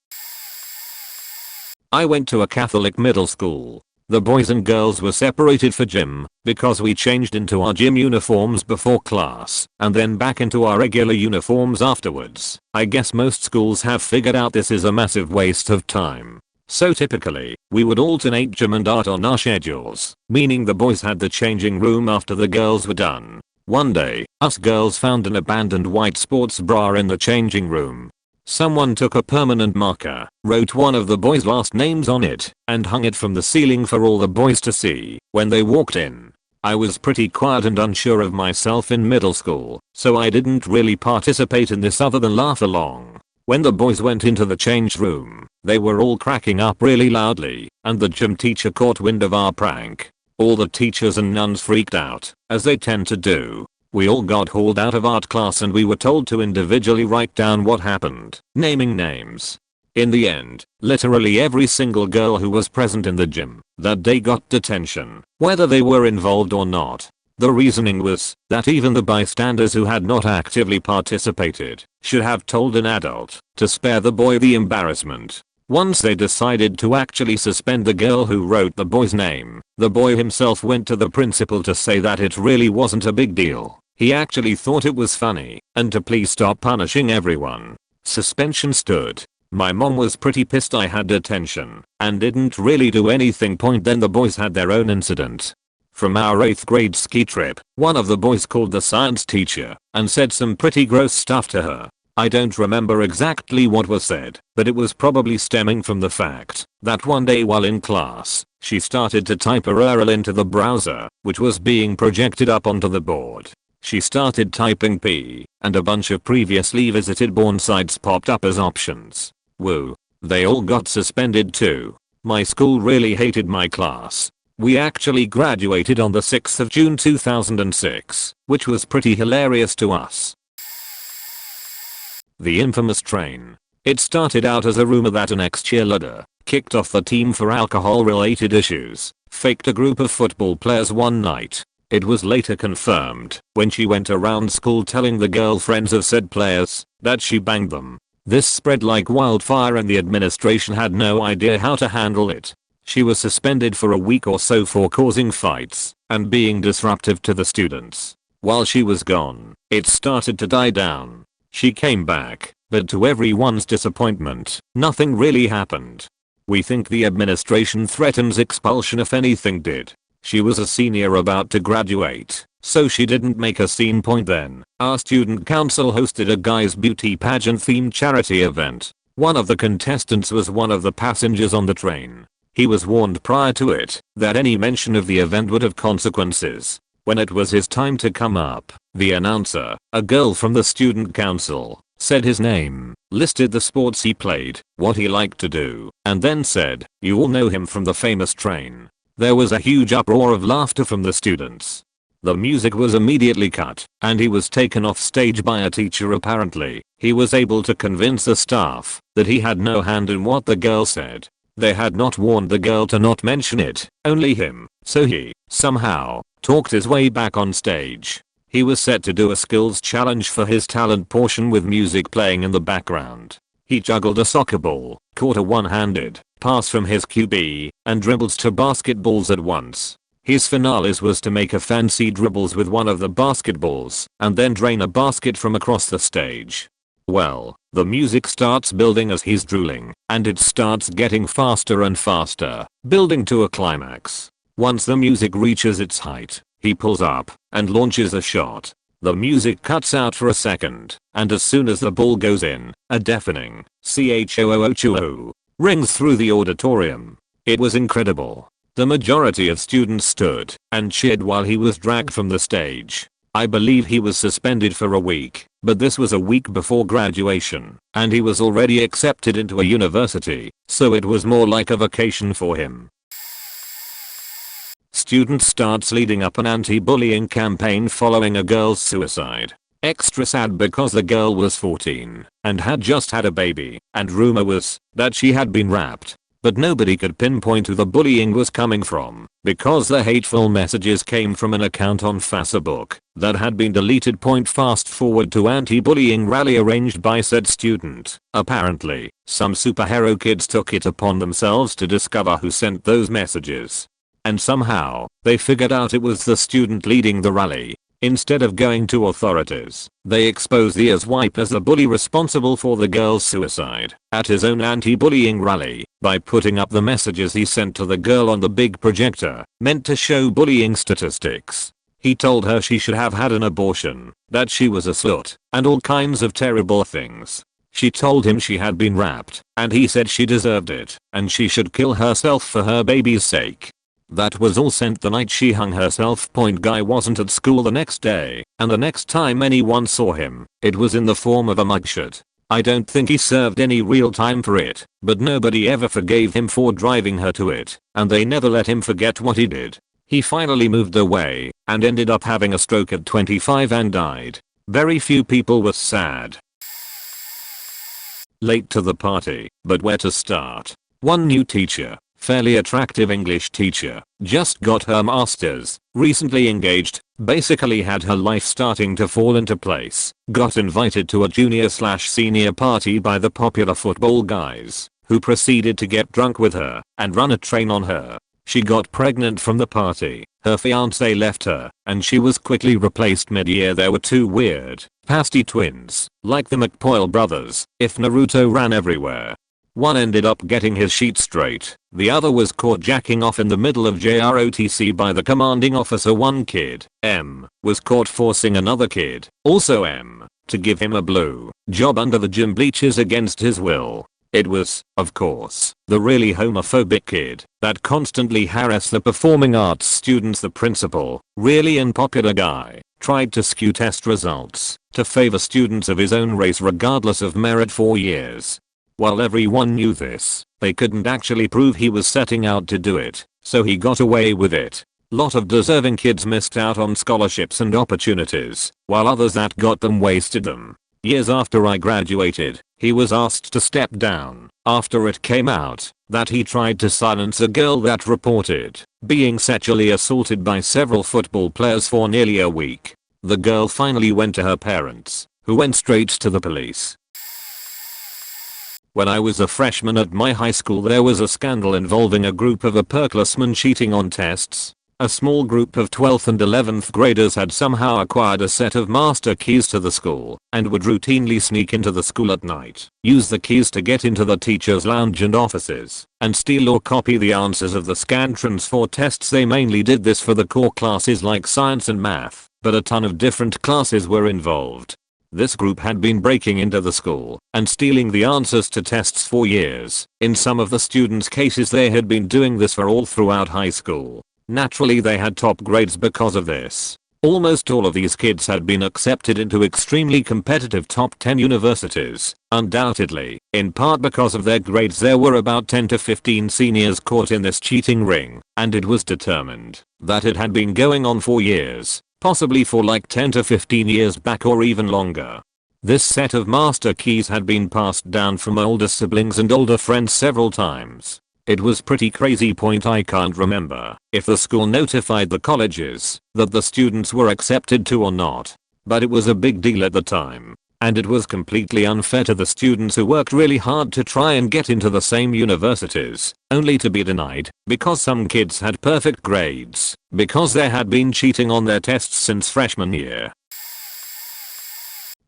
I went to a Catholic middle school. The boys and girls were separated for gym because we changed into our gym uniforms before class and then back into our regular uniforms afterwards. I guess most schools have figured out this is a massive waste of time. So typically, we would alternate gym and art on our schedules, meaning the boys had the changing room after the girls were done. One day, us girls found an abandoned white sports bra in the changing room. Someone took a permanent marker, wrote one of the boys' last names on it, and hung it from the ceiling for all the boys to see when they walked in. I was pretty quiet and unsure of myself in middle school, so I didn't really participate in this other than laugh along. When the boys went into the change room, they were all cracking up really loudly, and the gym teacher caught wind of our prank. All the teachers and nuns freaked out, as they tend to do. We all got hauled out of art class and we were told to individually write down what happened, naming names. In the end, literally every single girl who was present in the gym that day got detention, whether they were involved or not. The reasoning was that even the bystanders who had not actively participated should have told an adult to spare the boy the embarrassment. Once they decided to actually suspend the girl who wrote the boy's name, the boy himself went to the principal to say that it really wasn't a big deal. He actually thought it was funny and to please stop punishing everyone. Suspension stood. My mom was pretty pissed I had detention and didn't really do anything. Then the boys had their own incident. From our 8th grade ski trip, one of the boys called the science teacher and said some pretty gross stuff to her. I don't remember exactly what was said, but it was probably stemming from the fact that one day while in class, she started to type a URL into the browser, which was being projected up onto the board. She started typing P, and a bunch of previously visited porn sites popped up as options. Woo. They all got suspended too. My school really hated my class. We actually graduated on the 6th of June 2006, which was pretty hilarious to us. The infamous train. It started out as a rumor that an ex-cheerleader kicked off the team for alcohol-related issues, faked a group of football players one night. It was later confirmed when she went around school telling the girlfriends of said players that she banged them. This spread like wildfire and the administration had no idea how to handle it. She was suspended for a week or so for causing fights and being disruptive to the students. While she was gone, it started to die down. She came back, but to everyone's disappointment, nothing really happened. We think the administration threatens expulsion if anything did. She was a senior about to graduate, so she didn't make a scene. Then, our student council hosted a guys beauty pageant themed charity event. One of the contestants was one of the passengers on the train. He was warned prior to it that any mention of the event would have consequences. When it was his time to come up, the announcer, a girl from the student council, said his name, listed the sports he played, what he liked to do, and then said, "You all know him from the famous train." There was a huge uproar of laughter from the students. The music was immediately cut, and he was taken off stage by a teacher. Apparently, he was able to convince the staff that he had no hand in what the girl said. They had not warned the girl to not mention it, only him, so he, somehow, talked his way back on stage. He was set to do a skills challenge for his talent portion with music playing in the background. He juggled a soccer ball, caught a one-handed pass from his QB, and dribbles 2 basketballs at once. His finales was to make a fancy dribbles with one of the basketballs and then drain a basket from across the stage. Well, the music starts building as he's drooling, and it starts getting faster and faster, building to a climax. Once the music reaches its height, he pulls up and launches a shot. The music cuts out for a second, and as soon as the ball goes in, a deafening "choo-choo-choo" rings through the auditorium. It was incredible. The majority of students stood and cheered while he was dragged from the stage. I believe he was suspended for a week, but this was a week before graduation, and he was already accepted into a university, so it was more like a vacation for him. Student starts leading up an anti-bullying campaign following a girl's suicide. Extra sad because the girl was 14 and had just had a baby, and rumor was that she had been raped. But nobody could pinpoint who the bullying was coming from, because the hateful messages came from an account on Facebook that had been deleted. Fast forward to anti-bullying rally arranged by said student. Apparently, some superhero kids took it upon themselves to discover who sent those messages. And somehow, they figured out it was the student leading the rally. Instead of going to authorities, they exposed the ex-wipe as the bully responsible for the girl's suicide at his own anti-bullying rally by putting up the messages he sent to the girl on the big projector, meant to show bullying statistics. He told her she should have had an abortion, that she was a slut, and all kinds of terrible things. She told him she had been raped, and he said she deserved it, and she should kill herself for her baby's sake. That was all sent the night she hung herself. Guy wasn't at school the next day, and the next time anyone saw him, it was in the form of a mugshot. I don't think he served any real time for it, but nobody ever forgave him for driving her to it, and they never let him forget what he did. He finally moved away, and ended up having a stroke at 25 and died. Very few people were sad. late to the party, but where to start? One new teacher, fairly attractive English teacher, just got her master's, recently engaged, basically had her life starting to fall into place, got invited to a junior/senior party by the popular football guys, who proceeded to get drunk with her and run a train on her. She got pregnant from the party, her fiancé left her, and she was quickly replaced mid-year. There were two weird, pasty twins, like the McPoyle brothers, if Naruto ran everywhere. One ended up getting his sheet straight, the other was caught jacking off in the middle of JROTC by the commanding officer. One kid, M, was caught forcing another kid, also M, to give him a blue job under the gym bleachers against his will. It was, of course, the really homophobic kid that constantly harassed the performing arts students. The principal, really unpopular guy, tried to skew test results to favor students of his own race regardless of merit for years. While everyone knew this, they couldn't actually prove he was setting out to do it, so he got away with it. Lot of deserving kids missed out on scholarships and opportunities, while others that got them wasted them. Years after I graduated, he was asked to step down after it came out that he tried to silence a girl that reported being sexually assaulted by several football players for nearly a week. The girl finally went to her parents, who went straight to the police. When I was a freshman at my high school, there was a scandal involving a group of upperclassmen cheating on tests. A small group of 12th and 11th graders had somehow acquired a set of master keys to the school and would routinely sneak into the school at night, use the keys to get into the teacher's lounge and offices, and steal or copy the answers of the scantrons for tests. They mainly did this for the core classes like science and math, but a ton of different classes were involved. This group had been breaking into the school and stealing the answers to tests for years. In some of the students' cases, they had been doing this for all throughout high school. Naturally, they had top grades because of this. Almost all of these kids had been accepted into extremely competitive top 10 universities, undoubtedly, in part because of their grades. There were about 10 to 15 seniors caught in this cheating ring, and it was determined that it had been going on for years, possibly for like 10 to 15 years back or even longer. This set of master keys had been passed down from older siblings and older friends several times. It was pretty crazy. I can't remember if the school notified the colleges that the students were accepted to or not, but it was a big deal at the time, and it was completely unfair to the students who worked really hard to try and get into the same universities, only to be denied because some kids had perfect grades because they had been cheating on their tests since freshman year.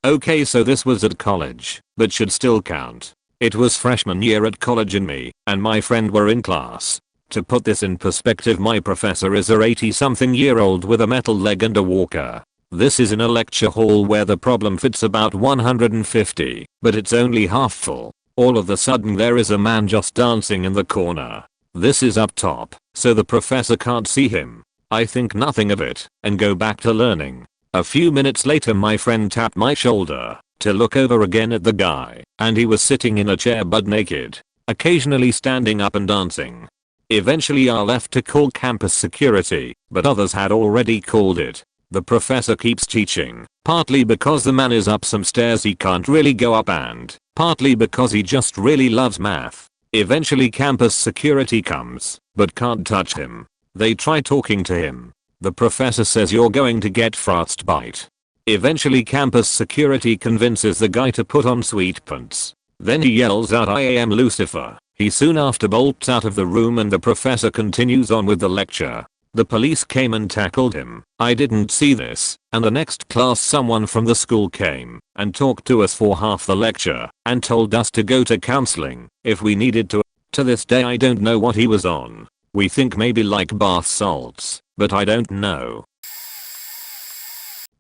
Okay, so this was at college, but should still count. It was freshman year at college and me and my friend were in class. To put this in perspective, my professor is a 80-something-year-old with a metal leg and a walker. This is in a lecture hall where the problem fits about 150, but it's only half full. All of a sudden there is a man just dancing in the corner. This is up top, so the professor can't see him. I think nothing of it and go back to learning. A few minutes later, my friend tapped my shoulder to look over again at the guy, and he was sitting in a chair butt naked, occasionally standing up and dancing. Eventually I left to call campus security, but others had already called it. The professor keeps teaching, partly because the man is up some stairs he can't really go up and partly because he just really loves math. Eventually campus security comes, but can't touch him. They try talking to him. The professor says you're going to get frostbite. Eventually campus security convinces the guy to put on sweet pants. Then he yells out, "I am Lucifer." He soon after bolts out of the room and the professor continues on with the lecture. The police came and tackled him. I didn't see this, and the next class someone from the school came and talked to us for half the lecture and told us to go to counseling if we needed to. To this day I don't know what he was on. We think maybe like bath salts, but I don't know.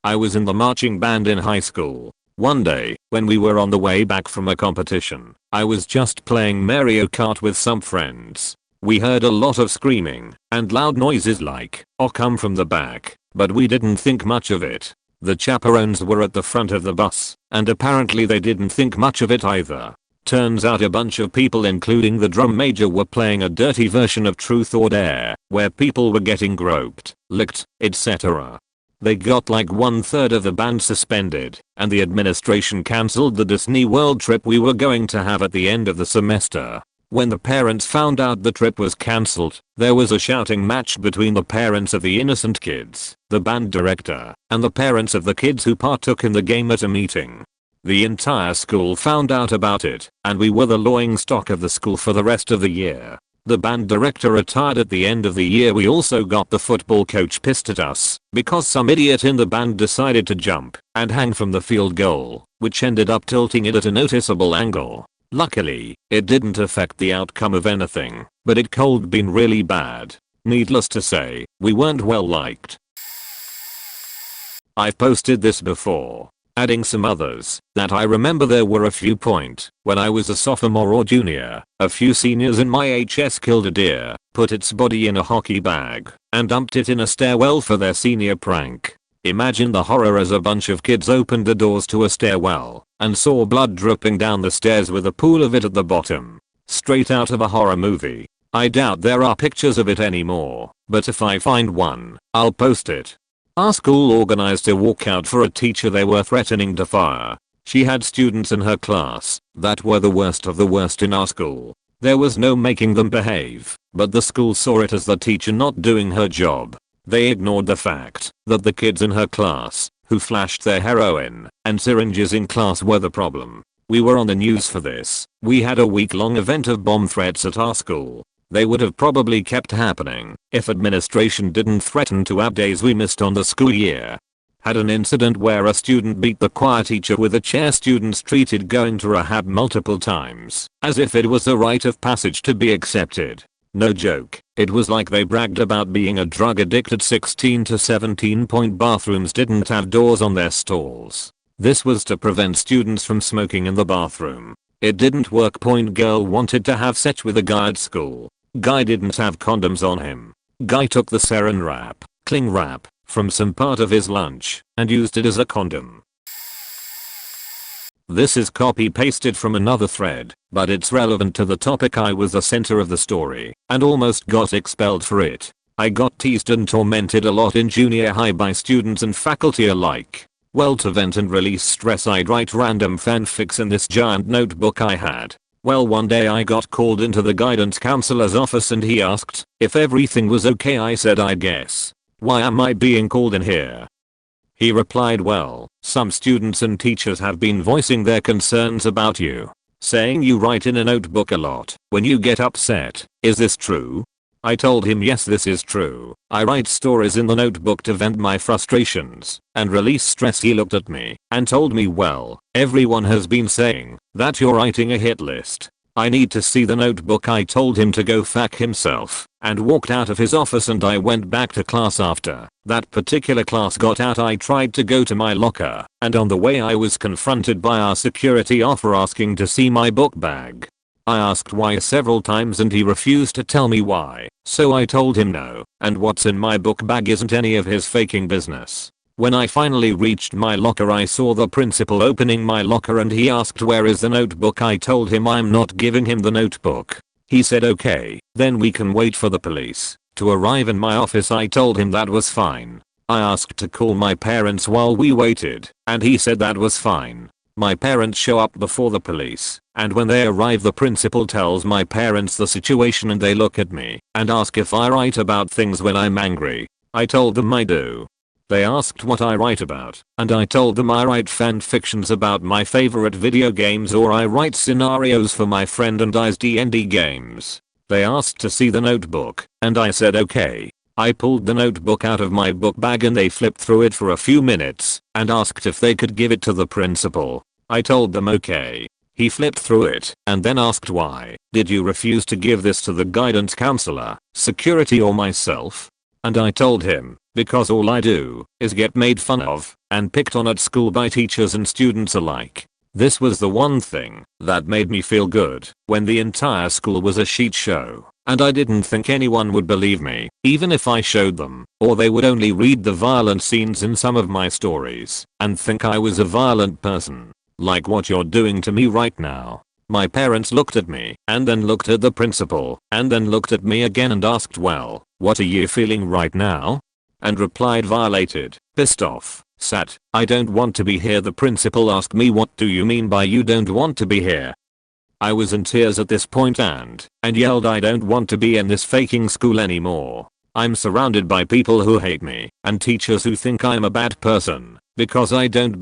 I was in the marching band in high school. One day, when we were on the way back from a competition, I was just playing Mario Kart with some friends. We heard a lot of screaming and loud noises like, "Oh," come from the back, but we didn't think much of it. The chaperones were at the front of the bus, and apparently they didn't think much of it either. Turns out a bunch of people including the drum major were playing a dirty version of Truth or Dare, where people were getting groped, licked, etc. They got like 1/3 of the band suspended, and the administration cancelled the Disney World trip we were going to have at the end of the semester. When the parents found out the trip was cancelled, there was a shouting match between the parents of the innocent kids, the band director, and the parents of the kids who partook in the game at a meeting. The entire school found out about it, and we were the laughingstock of the school for the rest of the year. The band director retired at the end of the year. We also got the football coach pissed at us because some idiot in the band decided to jump and hang from the field goal, which ended up tilting it at a noticeable angle. Luckily, it didn't affect the outcome of anything, but it could been really bad. Needless to say, we weren't well liked. I've posted this before, adding some others that I remember. There were a few point when I was a sophomore or junior, a few seniors in my HS killed a deer, put its body in a hockey bag, and dumped it in a stairwell for their senior prank. Imagine the horror as a bunch of kids opened the doors to a stairwell and saw blood dripping down the stairs with a pool of it at the bottom. Straight out of a horror movie. I doubt there are pictures of it anymore, but if I find one, I'll post it. Our school organized a walkout for a teacher they were threatening to fire. She had students in her class that were the worst of the worst in our school. There was no making them behave, but the school saw it as the teacher not doing her job. They ignored the fact that the kids in her class who flashed their heroin and syringes in class were the problem. We were on the news for this. We had a week-long event of bomb threats at our school. They would have probably kept happening if administration didn't threaten to add days we missed on the school year. Had an incident where a student beat the choir teacher with a chair. Students treated going to rehab multiple times as if it was a rite of passage to be accepted. No joke, it was like they bragged about being a drug addict at 16 to 17. Bathrooms didn't have doors on their stalls. This was to prevent students from smoking in the bathroom. It didn't work. Girl wanted to have sex with a guy at school. Guy didn't have condoms on him. Guy took the saran wrap, cling wrap, from some part of his lunch and used it as a condom. This is copy pasted from another thread, but it's relevant to the topic. I was the center of the story and almost got expelled for it. I got teased and tormented a lot in junior high by students and faculty alike. Well, to vent and release stress, I'd write random fanfics in this giant notebook I had. Well, one day I got called into the guidance counselor's office and he asked if everything was okay. I said, I guess. Why am I being called in here? He replied, well, some students and teachers have been voicing their concerns about you, saying you write in a notebook a lot when you get upset. Is this true? I told him yes, this is true. I write stories in the notebook to vent my frustrations and release stress. He looked at me and told me, well, everyone has been saying that you're writing a hit list. I need to see the notebook. I told him to go fuck himself and walked out of his office, and I went back to class. After that particular class got out, I tried to go to my locker, and on the way I was confronted by our security officer asking to see my book bag. I asked why several times and he refused to tell me why, so I told him no, and what's in my book bag isn't any of his faking business. When I finally reached my locker, I saw the principal opening my locker and he asked where is the notebook. I told him I'm not giving him the notebook. He said okay, then we can wait for the police to arrive in my office. I told him that was fine. I asked to call my parents while we waited, and he said that was fine. My parents show up before the police, and when they arrive the principal tells my parents the situation and they look at me and ask if I write about things when I'm angry. I told them I do. They asked what I write about, and I told them I write fan fictions about my favorite video games, or I write scenarios for my friend and I's D&D games. They asked to see the notebook, and I said okay. I pulled the notebook out of my book bag and they flipped through it for a few minutes and asked if they could give it to the principal. I told them okay. He flipped through it and then asked, why did you refuse to give this to the guidance counselor, security, or myself? And I told him, because all I do is get made fun of and picked on at school by teachers and students alike. This was the one thing that made me feel good when the entire school was a shit show, and I didn't think anyone would believe me, even if I showed them, or they would only read the violent scenes in some of my stories and think I was a violent person, like what you're doing to me right now. My parents looked at me and then looked at the principal and then looked at me again and asked, well, what are you feeling right now? and replied violated, pissed off, sat, I don't want to be here. The principal asked me, what do you mean by you don't want to be here? I was in tears at this point and yelled, I don't want to be in this faking school anymore. I'm surrounded by people who hate me and teachers who think I'm a bad person because I don't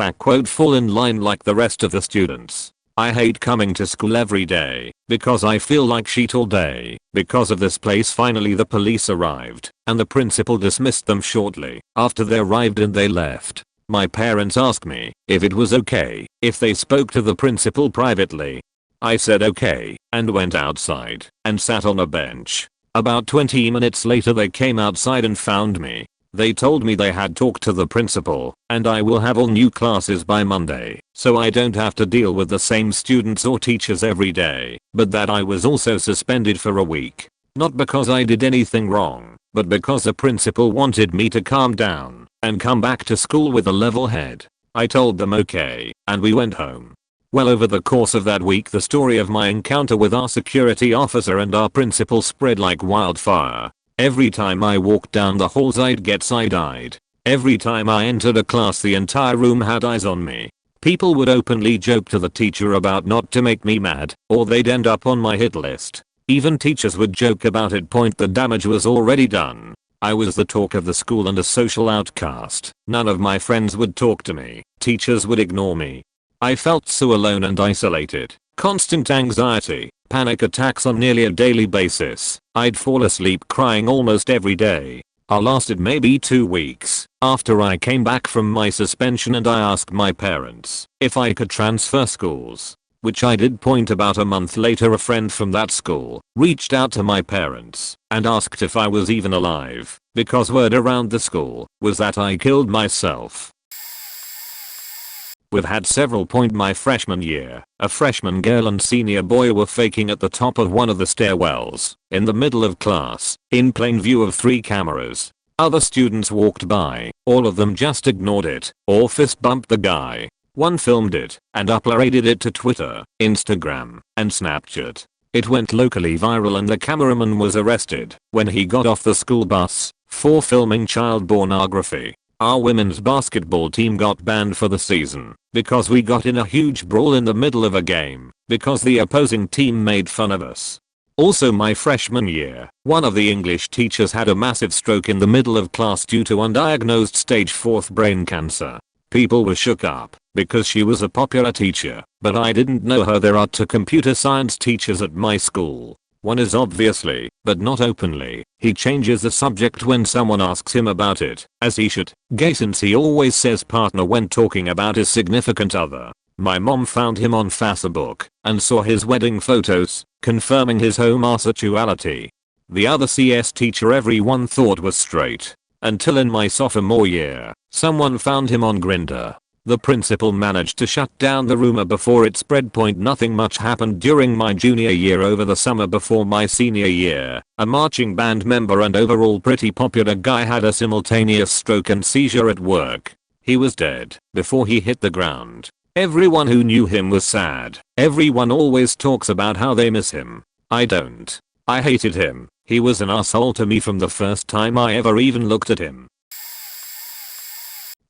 fall in line like the rest of the students. I hate coming to school every day because I feel like shit all day because of this place. Finally the police arrived and the principal dismissed them shortly after they arrived and they left. My parents asked me if it was okay if they spoke to the principal privately. I said okay and went outside and sat on a bench. About 20 minutes later they came outside and found me. They told me they had talked to the principal and I will have all new classes by Monday, so I don't have to deal with the same students or teachers every day, but that I was also suspended for a week. Not because I did anything wrong, but because the principal wanted me to calm down and come back to school with a level head. I told them okay, and we went home. Well, over the course of that week the story of my encounter with our security officer and our principal spread like wildfire. Every time I walked down the halls I'd get side-eyed. Every time I entered a class the entire room had eyes on me. People would openly joke to the teacher about not to make me mad, or they'd end up on my hit list. Even teachers would joke about it, point the damage was already done. I was the talk of the school and a social outcast. None of my friends would talk to me. Teachers would ignore me. I felt so alone and isolated. Constant anxiety, panic attacks on nearly a daily basis. I'd fall asleep crying almost every day. I lasted maybe 2 weeks after I came back from my suspension and I asked my parents if I could transfer schools, which I did. About a month later a friend from that school reached out to my parents and asked if I was even alive because word around the school was that I killed myself. We've had several. My freshman year, a freshman girl and senior boy were faking at the top of one of the stairwells, in the middle of class, in plain view of 3 cameras. Other students walked by, all of them just ignored it, or fist bumped the guy. One filmed it, and uploaded it to Twitter, Instagram, and Snapchat. It went locally viral and the cameraman was arrested when he got off the school bus, for filming child pornography. Our women's basketball team got banned for the season because we got in a huge brawl in the middle of a game because the opposing team made fun of us. Also my freshman year, one of the English teachers had a massive stroke in the middle of class due to undiagnosed stage 4 brain cancer. People were shook up because she was a popular teacher, but I didn't know her. There are 2 computer science teachers at my school. One is obviously, but not openly, he changes the subject when someone asks him about it, as he should, gay, since he always says partner when talking about his significant other. My mom found him on Facebook and saw his wedding photos, confirming his homosexuality. The other CS teacher everyone thought was straight, until in my sophomore year, someone found him on Grindr. The principal managed to shut down the rumor before it spread. Nothing much happened during my junior year. Over the summer before my senior year, a marching band member and overall pretty popular guy had a simultaneous stroke and seizure at work. He was dead before he hit the ground. Everyone who knew him was sad. Everyone always talks about how they miss him. I don't. I hated him. He was an asshole to me from the first time I ever even looked at him.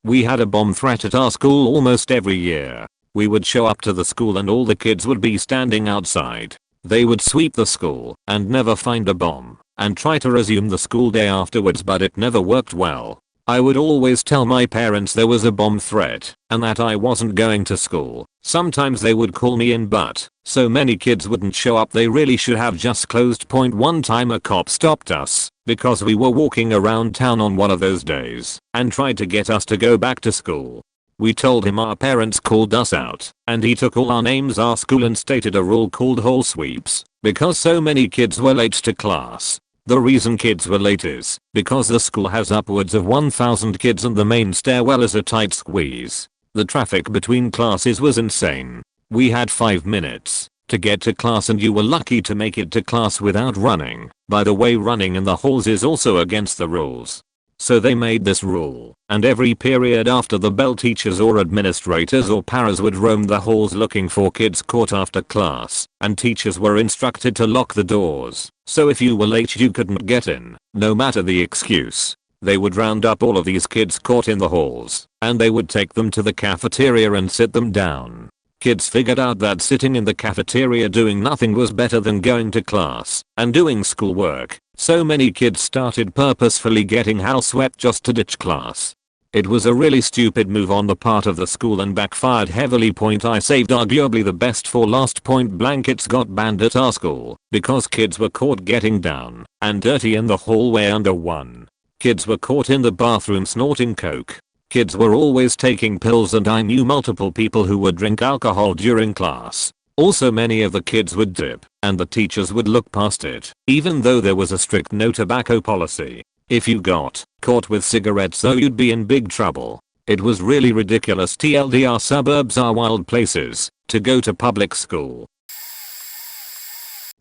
We had a bomb threat at our school almost every year. We would show up to the school and all the kids would be standing outside. They would sweep the school and never find a bomb and try to resume the school day afterwards, but it never worked well. I would always tell my parents there was a bomb threat and that I wasn't going to school. Sometimes they would call me in, but so many kids wouldn't show up they really should have just closed. One time a cop stopped us because we were walking around town on one of those days and tried to get us to go back to school. We told him our parents called us out and he took all our names, our school, and stated a rule called hall sweeps because so many kids were late to class. The reason kids were late is because the school has upwards of 1,000 kids and the main stairwell is a tight squeeze. The traffic between classes was insane. We had 5 minutes to get to class and you were lucky to make it to class without running. By the way, running in the halls is also against the rules. So they made this rule, and every period after the bell teachers or administrators or paras would roam the halls looking for kids caught after class, and teachers were instructed to lock the doors, so if you were late you couldn't get in, no matter the excuse. They would round up all of these kids caught in the halls, and they would take them to the cafeteria and sit them down. Kids figured out that sitting in the cafeteria doing nothing was better than going to class and doing schoolwork, so many kids started purposefully getting house wet just to ditch class. It was a really stupid move on the part of the school and backfired heavily. I saved arguably the best for last. Blankets got banned at our school because kids were caught getting down and dirty in the hallway under one. Kids were caught in the bathroom snorting coke. Kids were always taking pills, and I knew multiple people who would drink alcohol during class. Also, many of the kids would dip, and the teachers would look past it, even though there was a strict no tobacco policy. If you got caught with cigarettes though, you'd be in big trouble. It was really ridiculous. TLDR, suburbs are wild places to go to public school.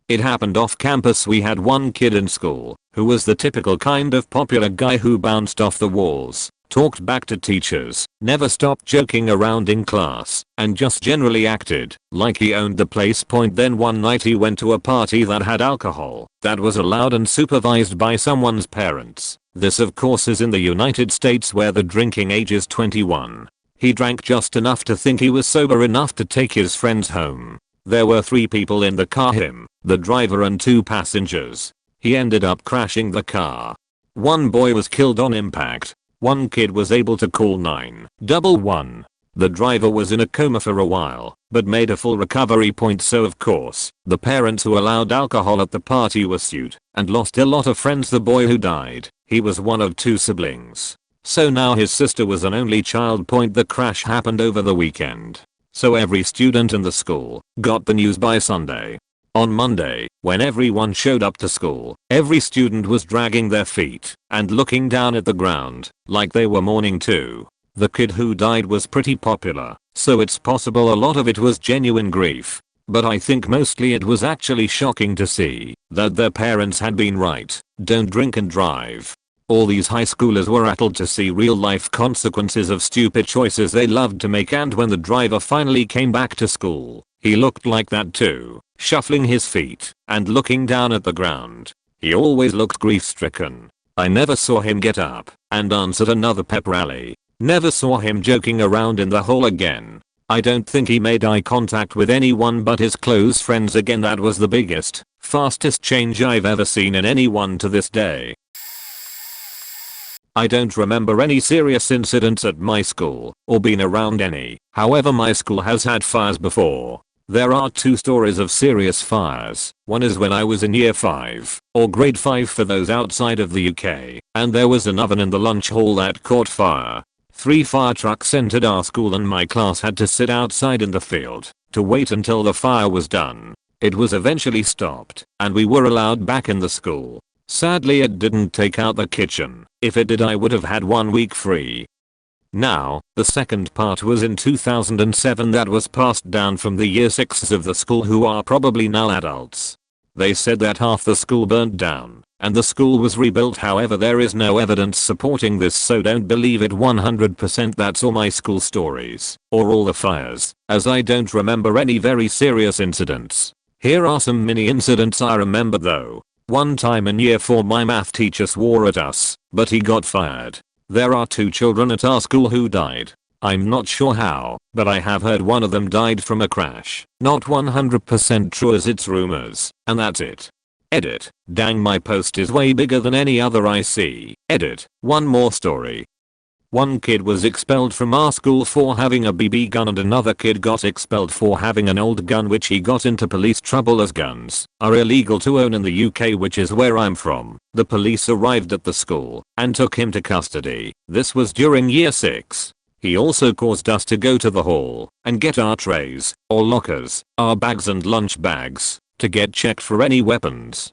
It happened off campus. We had one kid in school who was the typical kind of popular guy who bounced off the walls, talked back to teachers, never stopped joking around in class, and just generally acted like he owned the place. Then one night he went to a party that had alcohol that was allowed and supervised by someone's parents. This of course is in the United States, where the drinking age is 21. He drank just enough to think he was sober enough to take his friends home. There were 3 people in the car: him, the driver, and 2 passengers. He ended up crashing the car. 1 boy was killed on impact. 1 kid was able to call 911. The driver was in a coma for a while, but made a full recovery. So of course, the parents who allowed alcohol at the party were sued and lost a lot of friends. The boy who died, he was one of 2 siblings. So now his sister was an only child. The crash happened over the weekend, so every student in the school got the news by Sunday. On Monday, when everyone showed up to school, every student was dragging their feet and looking down at the ground like they were mourning too. The kid who died was pretty popular, so it's possible a lot of it was genuine grief. But I think mostly it was actually shocking to see that their parents had been right. Don't drink and drive. All these high schoolers were rattled to see real life consequences of stupid choices they loved to make, and when the driver finally came back to school, he looked like that too, shuffling his feet and looking down at the ground. He always looked grief-stricken. I never saw him get up and dance at another pep rally. Never saw him joking around in the hall again. I don't think he made eye contact with anyone but his close friends again. That was the biggest, fastest change I've ever seen in anyone to this day. I don't remember any serious incidents at my school or been around any. However, my school has had fires before. There are 2 stories of serious fires. One is when I was in year 5 or grade 5 for those outside of the UK, and there was an oven in the lunch hall that caught fire. 3 fire trucks entered our school and my class had to sit outside in the field to wait until the fire was done. It was eventually stopped and we were allowed back in the school. Sadly, it didn't take out the kitchen. If it did, I would have had 1 week free. Now, the second part was in 2007 that was passed down from the year 6s of the school, who are probably now adults. They said that half the school burnt down and the school was rebuilt. However, there is no evidence supporting this, so don't believe it 100%. That's all my school stories, or all the fires, as I don't remember any very serious incidents. Here are some mini incidents I remember though. One time in year 4, my math teacher swore at us, but he got fired. There are 2 children at our school who died. I'm not sure how, but I have heard one of them died from a crash. Not 100% true, as it's rumors, and that's it. Edit. Dang, my post is way bigger than any other I see. Edit. One more story. One kid was expelled from our school for having a BB gun, and another kid got expelled for having an old gun which he got into police trouble, as guns are illegal to own in the UK, which is where I'm from. The police arrived at the school and took him to custody. This was during year 6. He also caused us to go to the hall and get our trays, or lockers, our bags and lunch bags, to get checked for any weapons.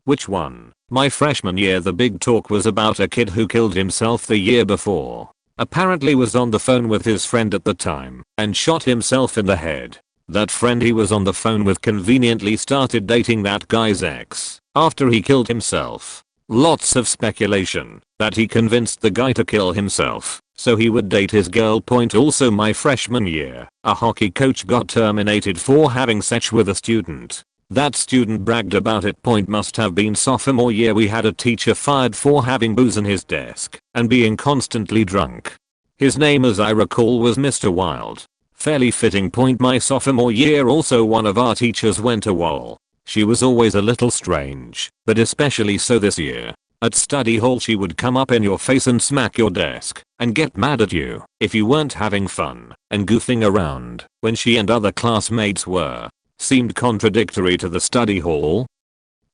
Which one? My freshman year, the big talk was about a kid who killed himself the year before. Apparently was on the phone with his friend at the time and shot himself in the head. That friend he was on the phone with conveniently started dating that guy's ex after he killed himself. Lots of speculation that he convinced the guy to kill himself so he would date his girl. Also, my freshman year, a hockey coach got terminated for having sex with a student. That student bragged about it. Must have been sophomore year. We had a teacher fired for having booze in his desk and being constantly drunk. His name, as I recall, was Mr. Wild. Fairly fitting. My sophomore year also one of our teachers went AWOL. She was always a little strange, but especially so this year. At study hall she would come up in your face and smack your desk and get mad at you if you weren't having fun and goofing around when she and other classmates were. Seemed contradictory to the study hall.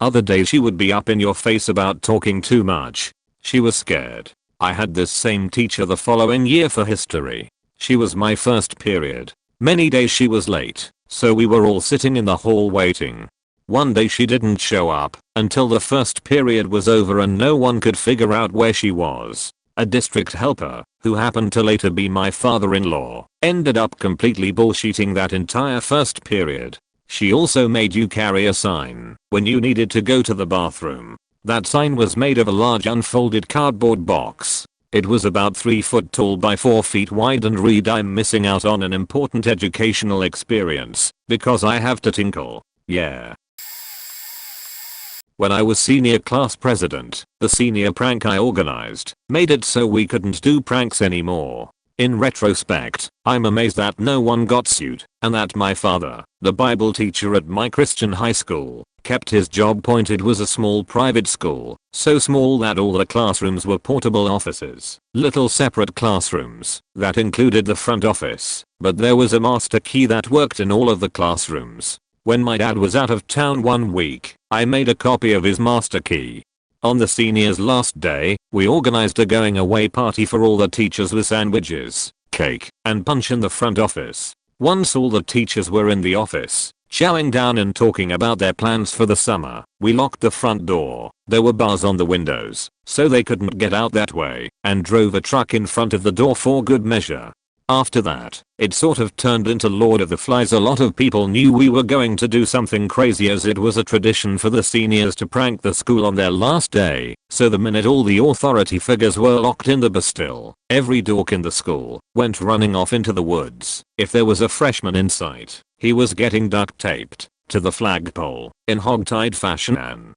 Other days she would be up in your face about talking too much. She was scared. I had this same teacher the following year for history. She was my first period. Many days she was late, so we were all sitting in the hall waiting. One day she didn't show up until the first period was over and no one could figure out where she was. A district helper, who happened to later be my father-in-law, ended up completely bullshitting that entire first period. She also made you carry a sign when you needed to go to the bathroom. That sign was made of a large unfolded cardboard box. It was about 3 foot tall by 4 feet wide and read, "I'm missing out on an important educational experience because I have to tinkle. Yeah." When I was senior class president, the senior prank I organized made it so we couldn't do pranks anymore. In retrospect, I'm amazed that no one got sued and that my father, the Bible teacher at my Christian high school, kept his job. It was a small private school, so small that all the classrooms were portable offices, little separate classrooms that included the front office, but there was a master key that worked in all of the classrooms. When my dad was out of town one week, I made a copy of his master key. On the seniors' last day, we organized a going away party for all the teachers with sandwiches, cake, and punch in the front office. Once all the teachers were in the office, chowing down and talking about their plans for the summer, we locked the front door. There were bars on the windows, so they couldn't get out that way, and drove a truck in front of the door for good measure. After that, it sort of turned into Lord of the Flies. A lot of people knew we were going to do something crazy, as it was a tradition for the seniors to prank the school on their last day. So the minute all the authority figures were locked in the Bastille, every dork in the school went running off into the woods. If there was a freshman in sight, he was getting duct taped to the flagpole in hogtied fashion,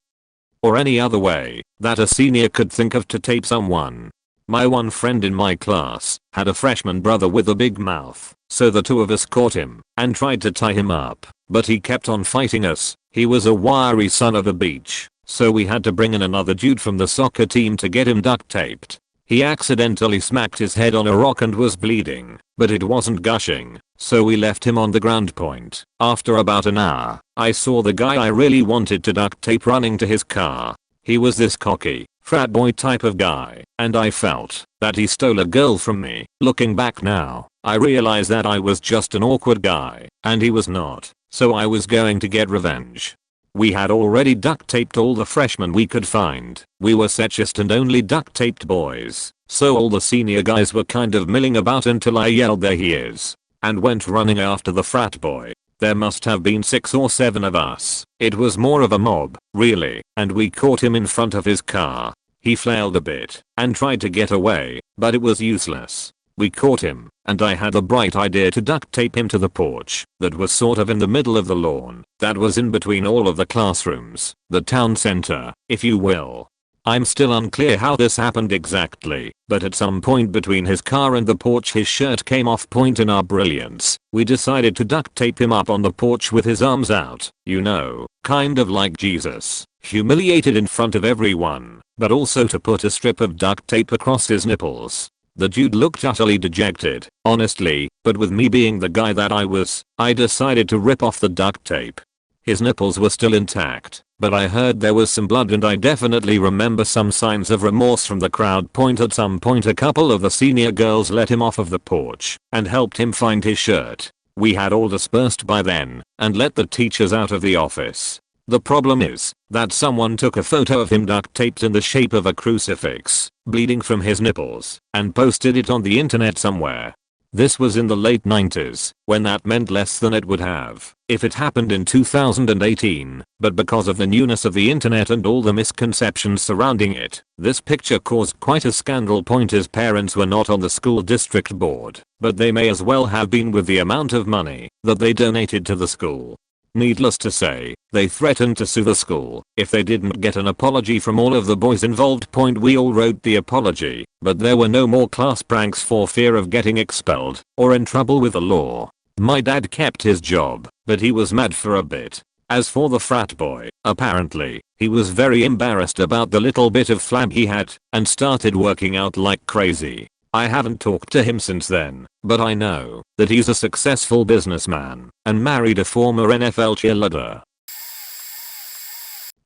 or any other way that a senior could think of to tape someone. My one friend in my class had a freshman brother with a big mouth, so the two of us caught him and tried to tie him up, but he kept on fighting us. He was a wiry son of a beach, so we had to bring in another dude from the soccer team to get him duct taped. He accidentally smacked his head on a rock and was bleeding, but it wasn't gushing, so we left him on the ground point. After about an hour, I saw the guy I really wanted to duct tape running to his car. He was this cocky, frat boy type of guy, and I felt that he stole a girl from me. Looking back now, I realize that I was just an awkward guy, and he was not, so I was going to get revenge. We had already duct taped all the freshmen we could find. We were freshest and only duct taped boys, so all the senior guys were kind of milling about until I yelled, "There he is," and went running after the frat boy. There must have been 6 or 7 of us. It was more of a mob, really, and we caught him in front of his car. He flailed a bit and tried to get away, but it was useless. We caught him, and I had the bright idea to duct tape him to the porch that was sort of in the middle of the lawn that was in between all of the classrooms, the town center, if you will. I'm still unclear how this happened exactly, but at some point between his car and the porch his shirt came off. In our brilliance, we decided to duct tape him up on the porch with his arms out, you know, kind of like Jesus, humiliated in front of everyone, but also to put a strip of duct tape across his nipples. The dude looked utterly dejected, honestly, but with me being the guy that I was, I decided to rip off the duct tape. His nipples were still intact, but I heard there was some blood and I definitely remember some signs of remorse from the crowd. At some point a couple of the senior girls let him off of the porch and helped him find his shirt. We had all dispersed by then and let the teachers out of the office. The problem is that someone took a photo of him duct taped in the shape of a crucifix, bleeding from his nipples, and posted it on the internet somewhere. This was in the late 90s, when that meant less than it would have if it happened in 2018, but because of the newness of the internet and all the misconceptions surrounding it, this picture caused quite a scandal. His parents were not on the school district board, but they may as well have been with the amount of money that they donated to the school. Needless to say, they threatened to sue the school if they didn't get an apology from all of the boys involved. We all wrote the apology, but there were no more class pranks for fear of getting expelled or in trouble with the law. My dad kept his job, but he was mad for a bit. As for the frat boy, apparently, he was very embarrassed about the little bit of flab he had and started working out like crazy. I haven't talked to him since then, but I know that he's a successful businessman and married a former NFL cheerleader.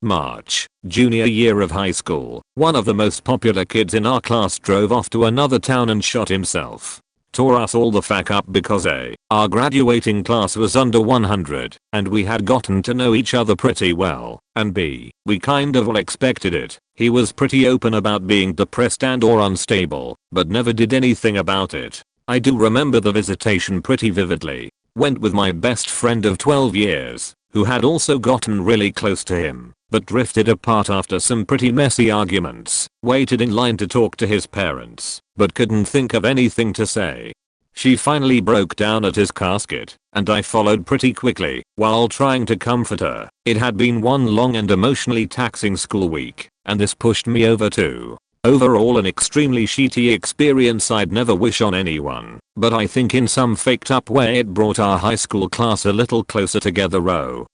March, junior year of high school, one of the most popular kids in our class drove off to another town and shot himself. Tore us all the fuck up because A, our graduating class was under 100 and we had gotten to know each other pretty well, and B, we kind of all expected it. He was pretty open about being depressed and or unstable, but never did anything about it. I do remember the visitation pretty vividly. Went with my best friend of 12 years, who had also gotten really close to him, but drifted apart after some pretty messy arguments. Waited in line to talk to his parents, but couldn't think of anything to say. She finally broke down at his casket, and I followed pretty quickly while trying to comfort her. It had been one long and emotionally taxing school week, and this pushed me over too. Overall an extremely shitty experience I'd never wish on anyone, but I think in some faked up way it brought our high school class a little closer together.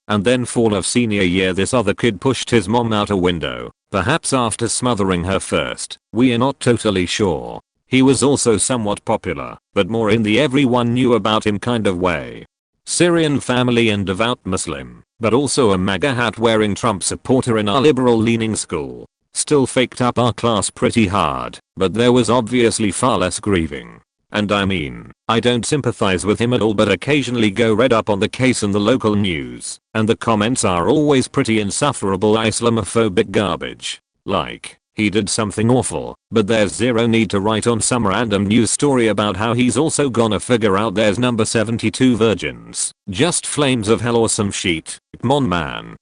And then fall of senior year this other kid pushed his mom out a window, perhaps after smothering her first, we're not totally sure. He was also somewhat popular, but more in the everyone knew about him kind of way. Syrian family and devout Muslim, but also a MAGA hat wearing Trump supporter in our liberal leaning school. Still faked up our class pretty hard, but there was obviously far less grieving. And I mean, I don't sympathize with him at all, but occasionally go read up on the case in the local news, and the comments are always pretty insufferable Islamophobic garbage. Like, he did something awful, but there's zero need to write on some random news story about how he's also gonna figure out there's number 72 virgins. Just flames of hell or some shit. Come on man.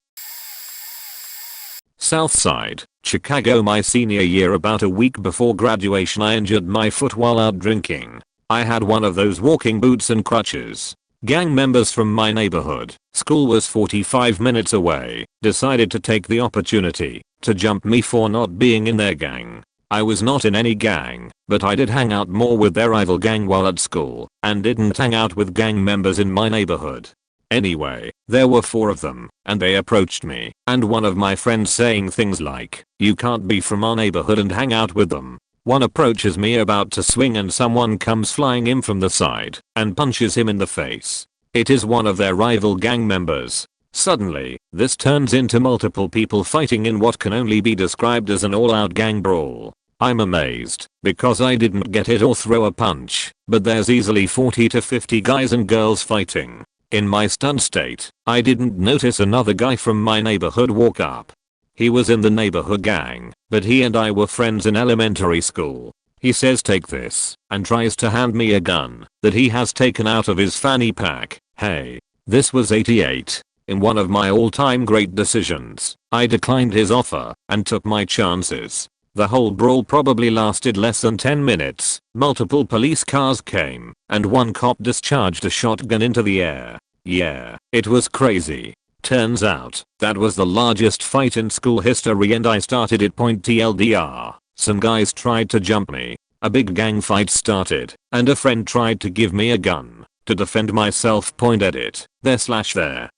Southside, Chicago. My senior year, about a week before graduation, I injured my foot while out drinking. I had one of those walking boots and crutches. Gang members from my neighborhood, school was 45 minutes away, decided to take the opportunity to jump me for not being in their gang. I was not in any gang, but I did hang out more with their rival gang while at school, and didn't hang out with gang members in my neighborhood. Anyway, there were 4 of them, and they approached me, and one of my friends saying things like, "You can't be from our neighborhood and hang out with them." One approaches me about to swing and someone comes flying in from the side and punches him in the face. It is one of their rival gang members. Suddenly, this turns into multiple people fighting in what can only be described as an all-out gang brawl. I'm amazed, because I didn't get hit or throw a punch, but there's easily 40 to 50 guys and girls fighting. In my stunned state, I didn't notice another guy from my neighborhood walk up. He was in the neighborhood gang, but he and I were friends in elementary school. He says, "Take this," and tries to hand me a gun that he has taken out of his fanny pack. Hey, this was 88. In one of my all-time great decisions, I declined his offer and took my chances. The whole brawl probably lasted less than 10 minutes. Multiple police cars came, and one cop discharged a shotgun into the air. Yeah, it was crazy. Turns out, that was the largest fight in school history and I started it. TLDR, some guys tried to jump me. A big gang fight started, and a friend tried to give me a gun to defend myself. Edit, there.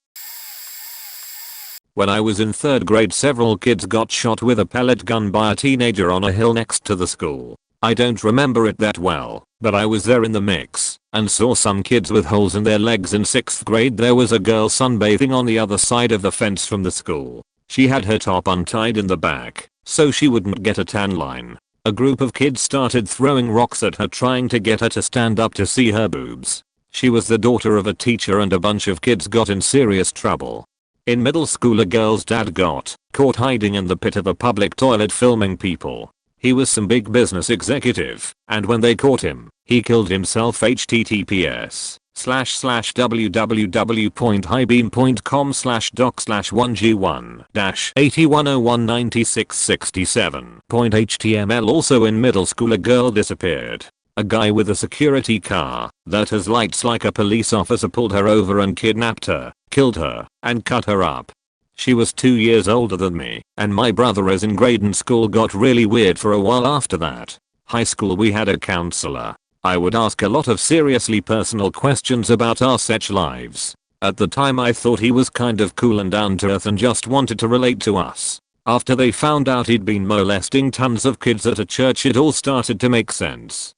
When I was in 3rd grade, several kids got shot with a pellet gun by a teenager on a hill next to the school. I don't remember it that well, but I was there in the mix and saw some kids with holes in their legs. In 6th grade, there was a girl sunbathing on the other side of the fence from the school. She had her top untied in the back, so she wouldn't get a tan line. A group of kids started throwing rocks at her, trying to get her to stand up to see her boobs. She was the daughter of a teacher and a bunch of kids got in serious trouble. In middle school, a girl's dad got caught hiding in the pit of a public toilet filming people. He was some big business executive, and when they caught him, he killed himself. https://www.highbeam.com/doc/1g1-81019667.html. Also in middle school, a girl disappeared A guy with a security car that has lights like a police officer pulled her over and kidnapped her, killed her, and cut her up. She was 2 years older than me, and my brother is in grade and school got really weird for a while after that. High school we had a counselor. I would ask a lot of seriously personal questions about our sex lives. At the time I thought he was kind of cool and down to earth and just wanted to relate to us. After they found out he'd been molesting tons of kids at a church it all started to make sense.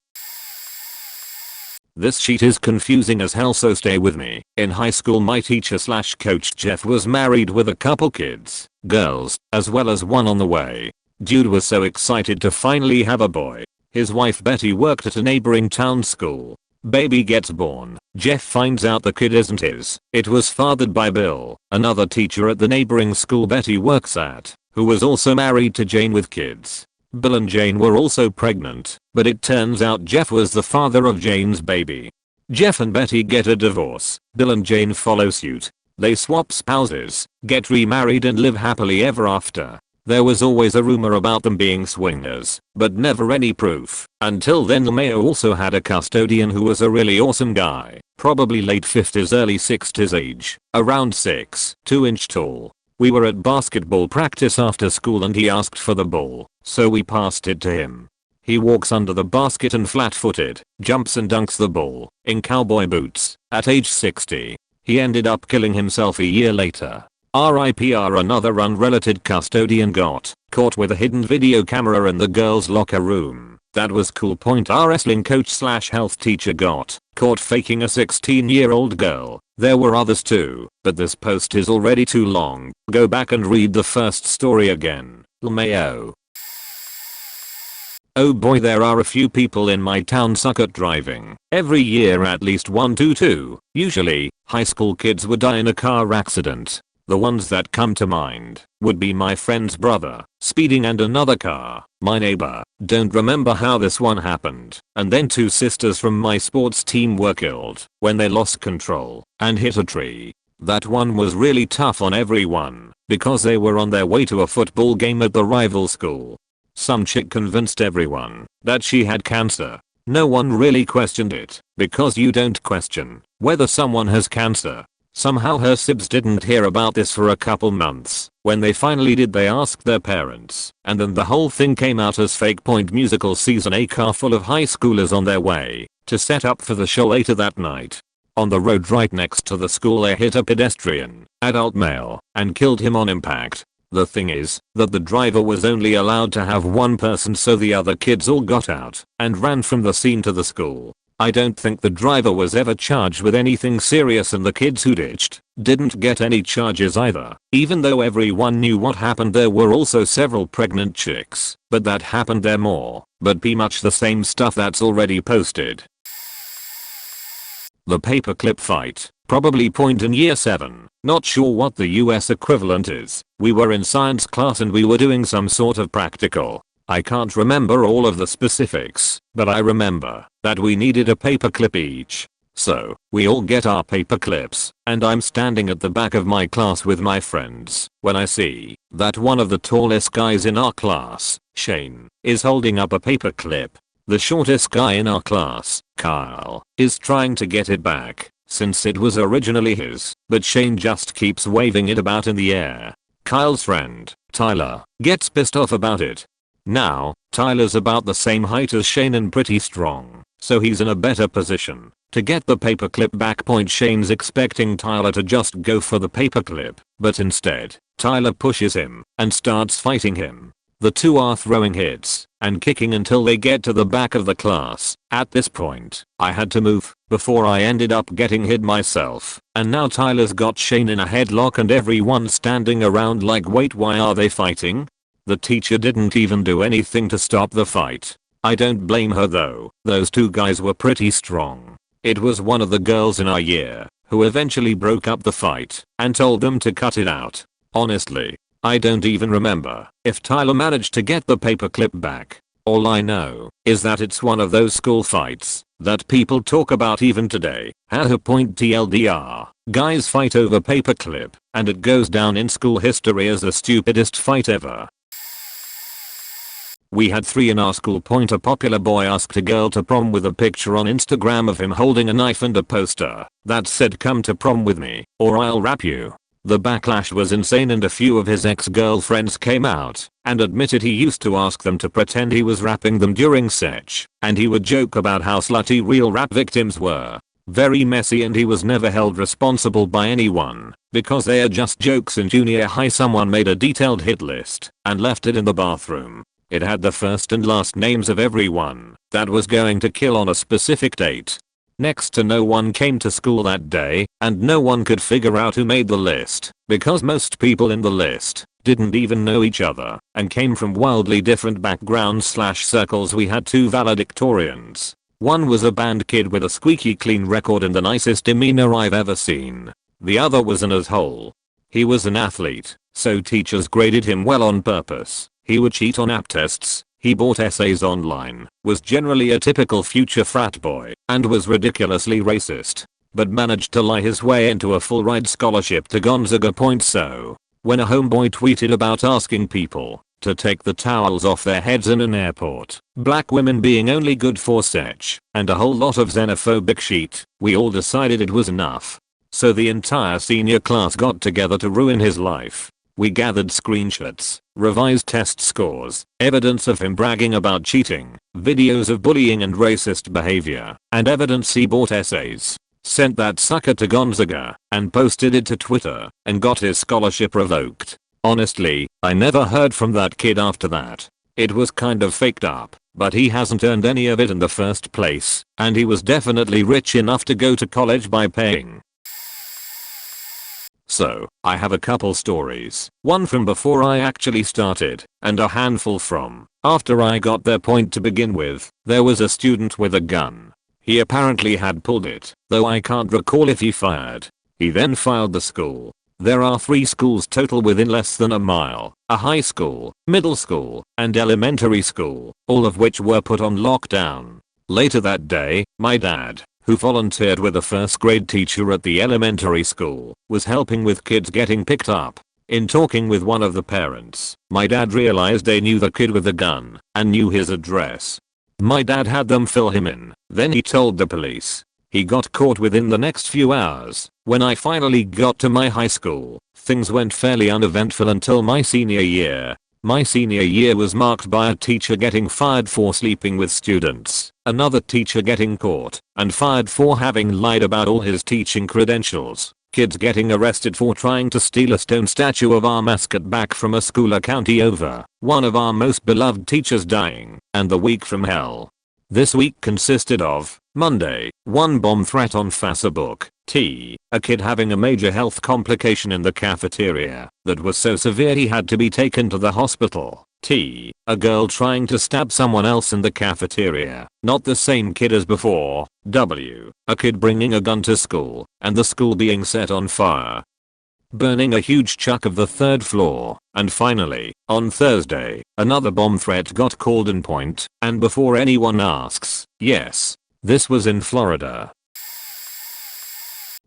This sheet is confusing as hell so stay with me. In high school my teacher / coach Jeff was married with a couple kids, girls, as well as one on the way. Dude was so excited to finally have a boy. His wife Betty worked at a neighboring town school. Baby gets born. Jeff finds out the kid isn't his. It was fathered by Bill, another teacher at the neighboring school Betty works at, who was also married to Jane with kids. Bill and Jane were also pregnant, but it turns out Jeff was the father of Jane's baby. Jeff and Betty get a divorce. Bill and Jane follow suit. They swap spouses, get remarried and live happily ever after. There was always a rumor about them being swingers, but never any proof. Until then the mayor also had a custodian who was a really awesome guy, probably late 50s early 60s age, around 6'2" tall. We were at basketball practice after school and he asked for the ball, so we passed it to him. He walks under the basket and flat-footed, jumps and dunks the ball, in cowboy boots, at age 60. He ended up killing himself a year later. RIPR another unrelated custodian got caught with a hidden video camera in the girls' locker room. That was cool. Our wrestling coach / health teacher got caught faking a 16-year-old girl. There were others too, but this post is already too long. Go back and read the first story again. LMAO. Oh boy, there are a few people in my town suck at driving. Every year at least 1 to 2, usually, high school kids would die in a car accident. The ones that come to mind would be my friend's brother, speeding, and another car, my neighbor. Don't remember how this one happened. And then 2 sisters from my sports team were killed when they lost control and hit a tree. That one was really tough on everyone because they were on their way to a football game at the rival school. Some chick convinced everyone that she had cancer. No one really questioned it because you don't question whether someone has cancer. Somehow her sibs didn't hear about this for a couple months. When they finally did they asked their parents, and then the whole thing came out as fake. Musical season. A car full of high schoolers on their way to set up for the show later that night. On the road right next to the school they hit a pedestrian, adult male, and killed him on impact. The thing is that the driver was only allowed to have one person, so the other kids all got out and ran from the scene to the school. I don't think the driver was ever charged with anything serious, and the kids who ditched didn't get any charges either. Even though everyone knew what happened, there were also several pregnant chicks, but that happened there more, but pretty much the same stuff that's already posted. The paperclip fight, probably point in year 7, not sure what the US equivalent is. We were in science class and we were doing some sort of practical. I can't remember all of the specifics, but I remember that we needed a paperclip each. So, we all get our paper clips, and I'm standing at the back of my class with my friends when I see that one of the tallest guys in our class, Shane, is holding up a paperclip. The shortest guy in our class, Kyle, is trying to get it back since it was originally his, but Shane just keeps waving it about in the air. Kyle's friend, Tyler, gets pissed off about it. Now, Tyler's about the same height as Shane and pretty strong, so he's in a better position to get the paperclip back. Shane's expecting Tyler to just go for the paperclip, but instead, Tyler pushes him and starts fighting him. The two are throwing hits and kicking until they get to the back of the class. At this point, I had to move before I ended up getting hit myself, and now Tyler's got Shane in a headlock and everyone's standing around like, wait, why are they fighting? The teacher didn't even do anything to stop the fight. I don't blame her though, those two guys were pretty strong. It was one of the girls in our year who eventually broke up the fight and told them to cut it out. Honestly, I don't even remember if Tyler managed to get the paperclip back. All I know is that it's one of those school fights that people talk about even today. TLDR, guys fight over paperclip, and it goes down in school history as the stupidest fight ever. We had 3 in our school. A popular boy asked a girl to prom with a picture on Instagram of him holding a knife and a poster that said come to prom with me or I'll rap you. The backlash was insane and a few of his ex-girlfriends came out and admitted he used to ask them to pretend he was rapping them during sex, and he would joke about how slutty real rap victims were. Very messy, and he was never held responsible by anyone because they are just jokes. In junior high someone made a detailed hit list and left it in the bathroom. It had the first and last names of everyone that was going to kill on a specific date. Next to no one came to school that day, and no one could figure out who made the list because most people in the list didn't even know each other and came from wildly different backgrounds/circles. We had 2 valedictorians. One was a band kid with a squeaky clean record and the nicest demeanor I've ever seen. The other was an asshole. He was an athlete, so teachers graded him well on purpose. He would cheat on app tests. He bought essays online, was generally a typical future frat boy, and was ridiculously racist, but managed to lie his way into a full ride scholarship to Gonzaga. So, when a homeboy tweeted about asking people to take the towels off their heads in an airport, black women being only good for sex, and a whole lot of xenophobic shit, we all decided it was enough. So the entire senior class got together to ruin his life. We gathered screenshots, revised test scores, evidence of him bragging about cheating, videos of bullying and racist behavior, and evidence he bought essays. Sent that sucker to Gonzaga and posted it to Twitter and got his scholarship revoked. Honestly, I never heard from that kid after that. It was kind of faked up, but he hasn't earned any of it in the first place, and he was definitely rich enough to go to college by paying. So, I have a couple stories, one from before I actually started, and a handful from after I got there. Point to begin with, there was a student with a gun. He apparently had pulled it, though I can't recall if he fired. He then filed the school. There are 3 schools total within less than a mile, a high school, middle school, and elementary school, all of which were put on lockdown. Later that day, my dad, who volunteered with a first grade teacher at the elementary school, was helping with kids getting picked up. In talking with one of the parents, my dad realized they knew the kid with the gun and knew his address. My dad had them fill him in, then he told the police. He got caught within the next few hours. When I finally got to my high school, things went fairly uneventful until my senior year. My senior year was marked by a teacher getting fired for sleeping with students, another teacher getting caught and fired for having lied about all his teaching credentials, kids getting arrested for trying to steal a stone statue of our mascot back from a school a county over, one of our most beloved teachers dying, and the week from hell. This week consisted of Monday, 1 bomb threat on Facebook, a kid having a major health complication in the cafeteria that was so severe he had to be taken to the hospital, a girl trying to stab someone else in the cafeteria, not the same kid as before, a kid bringing a gun to school and the school being set on fire, burning a huge chunk of the 3rd floor, and finally, on Thursday, another bomb threat got called in Point, and before anyone asks, yes, this was in Florida.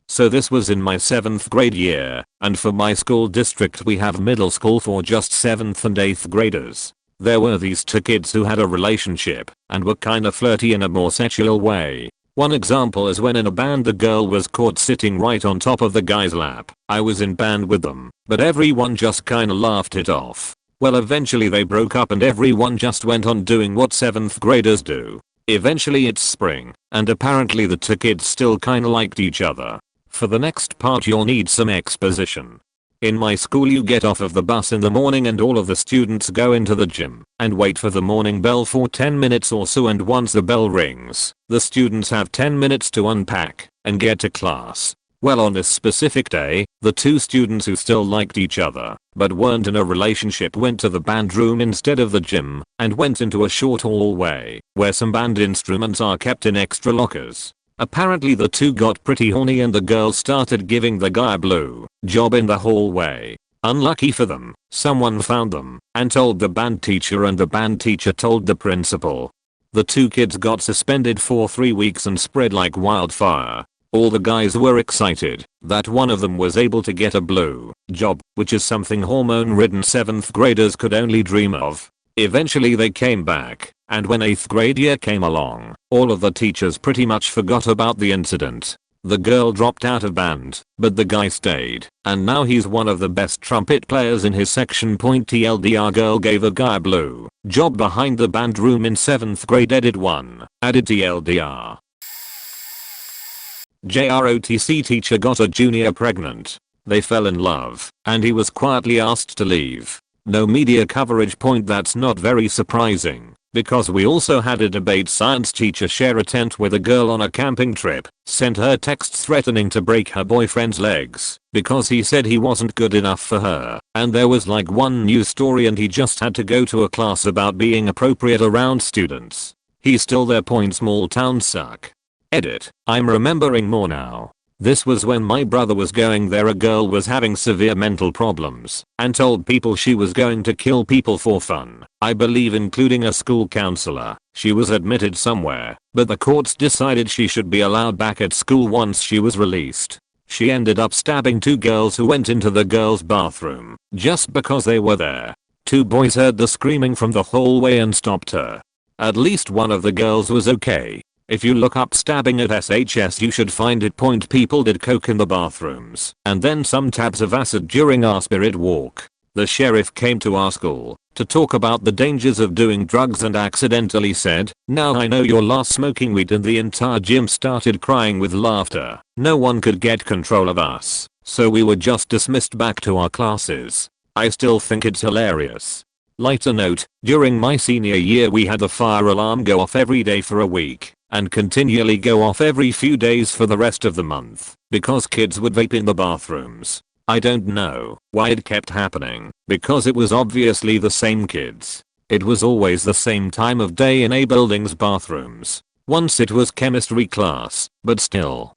So this was in my 7th grade year, and for my school district we have middle school for just 7th and 8th graders. There were these 2 kids who had a relationship and were kinda flirty in a more sexual way. One example is when in a band the girl was caught sitting right on top of the guy's lap. I was in band with them, but everyone just kinda laughed it off. Well, eventually they broke up and everyone just went on doing what 7th graders do. Eventually it's spring, and apparently the 2 kids still kinda liked each other. For the next part you'll need some exposition. In my school you get off of the bus in the morning and all of the students go into the gym and wait for the morning bell for 10 minutes or so, and once the bell rings, the students have 10 minutes to unpack and get to class. Well, on this specific day, the 2 students who still liked each other but weren't in a relationship went to the band room instead of the gym and went into a short hallway where some band instruments are kept in extra lockers. Apparently the 2 got pretty horny and the girl started giving the guy a blue job in the hallway. Unlucky for them, someone found them and told the band teacher, and the band teacher told the principal. The 2 kids got suspended for 3 weeks and spread like wildfire. All the guys were excited that one of them was able to get a blue job, which is something hormone-ridden 7th graders could only dream of. Eventually they came back, and when 8th grade year came along, all of the teachers pretty much forgot about the incident. The girl dropped out of band, but the guy stayed, and now he's one of the best trumpet players in his section. TLDR girl gave a guy a blue job behind the band room in 7th grade. Edit 1. Added TLDR. JROTC teacher got a junior pregnant. They fell in love, and he was quietly asked to leave. No media coverage. That's not very surprising, because we also had a debate science teacher share a tent with a girl on a camping trip, sent her texts threatening to break her boyfriend's legs because he said he wasn't good enough for her, and there was like one news story and he just had to go to a class about being appropriate around students. He's still there. Small towns suck. Edit. I'm remembering more now. This was when my brother was going there. A girl was having severe mental problems and told people she was going to kill people for fun, I believe including a school counselor. She was admitted somewhere, but the courts decided she should be allowed back at school once she was released. She ended up stabbing 2 girls who went into the girls' bathroom just because they were there. 2 boys heard the screaming from the hallway and stopped her. At least one of the girls was okay. If you look up stabbing at SHS you should find it. People did coke in the bathrooms and then some tabs of acid during our spirit walk. The sheriff came to our school to talk about the dangers of doing drugs and accidentally said, "Now I know you're last smoking weed," and the entire gym started crying with laughter. No one could get control of us, so we were just dismissed back to our classes. I still think it's hilarious. Lighter note, during my senior year we had the fire alarm go off every day for a week and continually go off every few days for the rest of the month because kids would vape in the bathrooms. I don't know why it kept happening, because it was obviously the same kids. It was always the same time of day in a building's bathrooms. Once it was chemistry class, but still.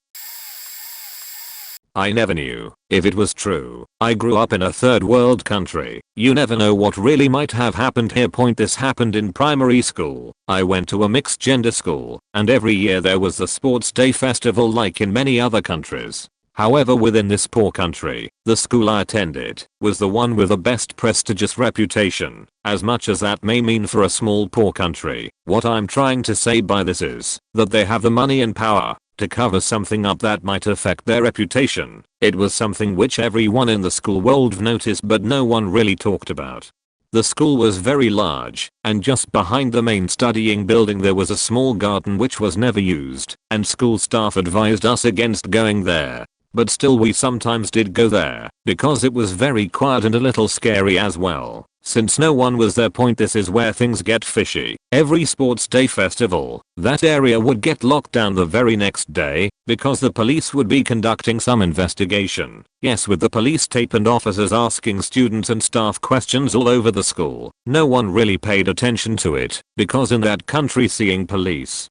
I never knew if it was true. I grew up in a third world country. You never know what really might have happened here. This happened in primary school. I went to a mixed gender school, and every year there was the sports day festival like in many other countries. However, within this poor country, the school I attended was the one with the best prestigious reputation, as much as that may mean for a small poor country. What I'm trying to say by this is that they have the money and power to cover something up that might affect their reputation. It was something which everyone in the school world noticed but no one really talked about. The school was very large, and just behind the main studying building there was a small garden which was never used, and school staff advised us against going there. But still we sometimes did go there, because it was very quiet and a little scary as well, since no one was there. This is where things get fishy. Every sports day festival, that area would get locked down the very next day, because the police would be conducting some investigation. Yes, with the police tape and officers asking students and staff questions all over the school. No one really paid attention to it, because in that country seeing police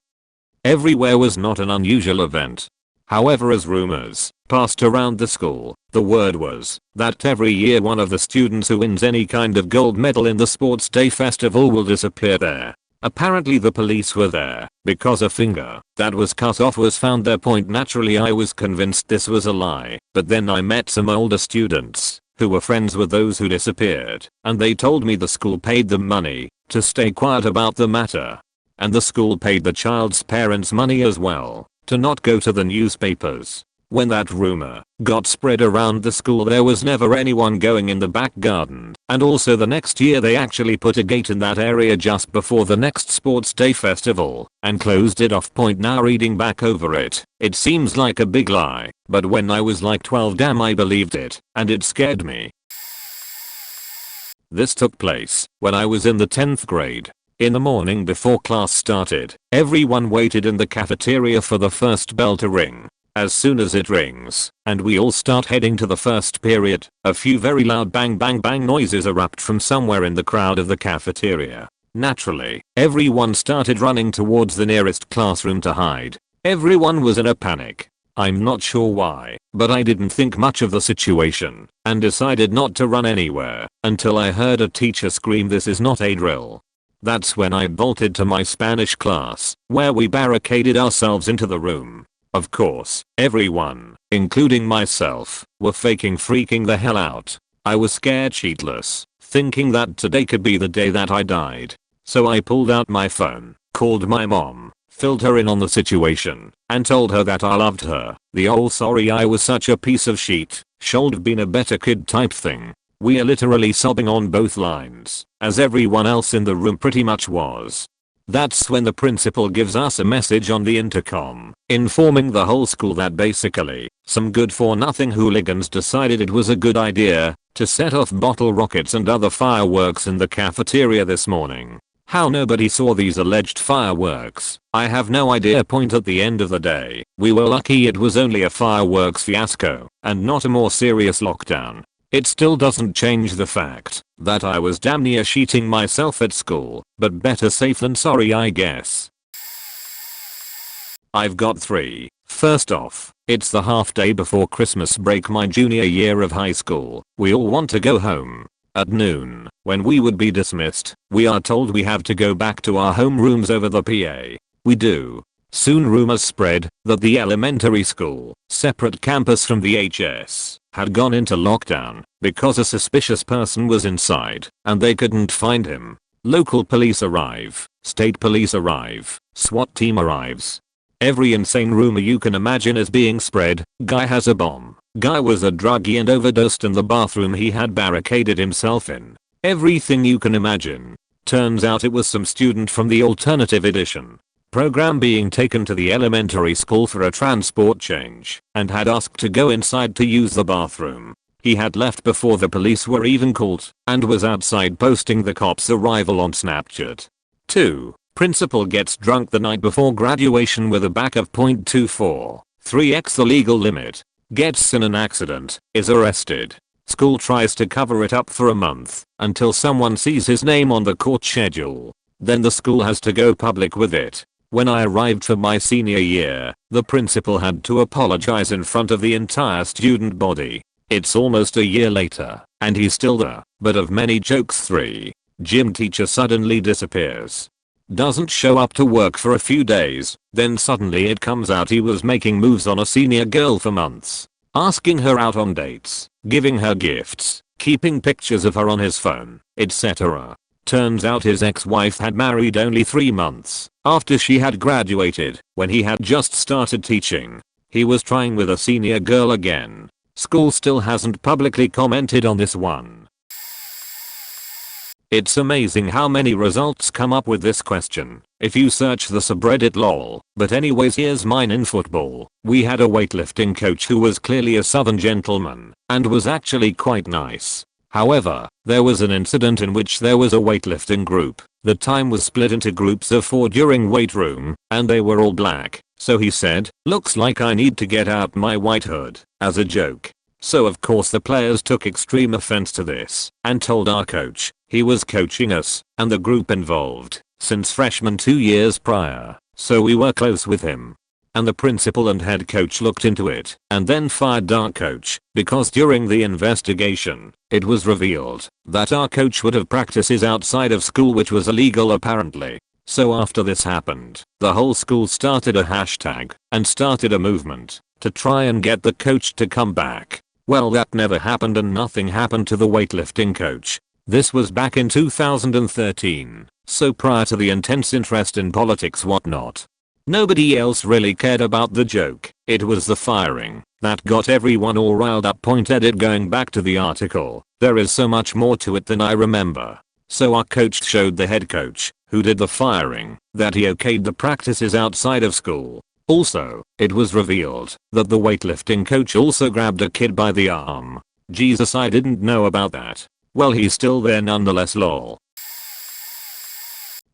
everywhere was not an unusual event. However, as rumors passed around the school, the word was that every year one of the students who wins any kind of gold medal in the sports day festival will disappear there. Apparently the police were there because a finger that was cut off was found there. Naturally I was convinced this was a lie, but then I met some older students who were friends with those who disappeared, and they told me the school paid them money to stay quiet about the matter. And the school paid the child's parents money as well to not go to the newspapers. When that rumor got spread around the school, there was never anyone going in the back garden, and also the next year they actually put a gate in that area just before the next sports day festival and closed it off. Now reading back over it, it seems like a big lie, but when I was like 12, damn, I believed it, and it scared me. This took place when I was in the 10th grade. In the morning before class started, everyone waited in the cafeteria for the first bell to ring. As soon as it rings, and we all start heading to the first period, a few very loud bang bang bang noises erupt from somewhere in the crowd of the cafeteria. Naturally, everyone started running towards the nearest classroom to hide. Everyone was in a panic. I'm not sure why, but I didn't think much of the situation, and decided not to run anywhere, until I heard a teacher scream, "This is not a drill." That's when I bolted to my Spanish class, where we barricaded ourselves into the room. Of course, everyone, including myself, were faking freaking the hell out. I was scared shitless, thinking that today could be the day that I died. So I pulled out my phone, called my mom, filled her in on the situation, and told her that I loved her. The "oh sorry I was such a piece of shit, should've been a better kid" type thing. We are literally sobbing on both lines, as everyone else in the room pretty much was. That's when the principal gives us a message on the intercom, informing the whole school that basically, some good-for-nothing hooligans decided it was a good idea to set off bottle rockets and other fireworks in the cafeteria this morning. How nobody saw these alleged fireworks, I have no idea. Point at the end of the day, we were lucky it was only a fireworks fiasco, and not a more serious lockdown. It still doesn't change the fact that I was damn near sheeting myself at school, but better safe than sorry, I guess. I've got 3. First off, it's the half day before Christmas break my junior year of high school. We all want to go home. At noon, when we would be dismissed, we are told we have to go back to our homerooms over the PA. We do. Soon rumors spread that the elementary school, separate campus from the HS, had gone into lockdown because a suspicious person was inside and they couldn't find him. Local police arrive, state police arrive, SWAT team arrives. Every insane rumor you can imagine is being spread. Guy has a bomb. Guy was a druggie and overdosed in the bathroom he had barricaded himself in. Everything you can imagine. Turns out it was some student from the alternative edition program being taken to the elementary school for a transport change and had asked to go inside to use the bathroom. He had left before the police were even called and was outside posting the cops' arrival on Snapchat. 2. Principal gets drunk the night before graduation with a back of .24, 3x the legal limit. Gets in an accident, is arrested. School tries to cover it up for a month until someone sees his name on the court schedule. Then the school has to go public with it. When I arrived for my senior year, the principal had to apologize in front of the entire student body. It's almost a year later, and he's still there. But of many jokes, 3. Gym teacher suddenly disappears. Doesn't show up to work for a few days, then suddenly it comes out he was making moves on a senior girl for months. Asking her out on dates, giving her gifts, keeping pictures of her on his phone, etc. Turns out his ex-wife had married only 3 months after she had graduated, when he had just started teaching. He was trying with a senior girl again. School still hasn't publicly commented on this one. It's amazing how many results come up with this question if you search the subreddit lol. But anyways, here's mine. In football, we had a weightlifting coach who was clearly a southern gentleman and was actually quite nice. However, there was an incident in which there was a weightlifting group. The time was split into groups of 4 during weight room, and they were all black. So he said, "Looks like I need to get out my white hood," as a joke. So of course the players took extreme offense to this and told our coach he was coaching us and the group involved since freshman 2 years prior, so we were close with him. And the principal and head coach looked into it and then fired our coach because during the investigation, it was revealed that our coach would have practices outside of school, which was illegal apparently. So after this happened, the whole school started a hashtag and started a movement to try and get the coach to come back. Well, that never happened and nothing happened to the weightlifting coach. This was back in 2013, so prior to the intense interest in politics whatnot. Nobody else really cared about the joke. It was the firing that got everyone all riled up. Edit. Going back to the article, there is so much more to it than I remember. So our coach showed the head coach, who did the firing, that he okayed the practices outside of school. Also, it was revealed that the weightlifting coach also grabbed a kid by the arm. Jesus, I didn't know about that. Well, he's still there nonetheless, lol.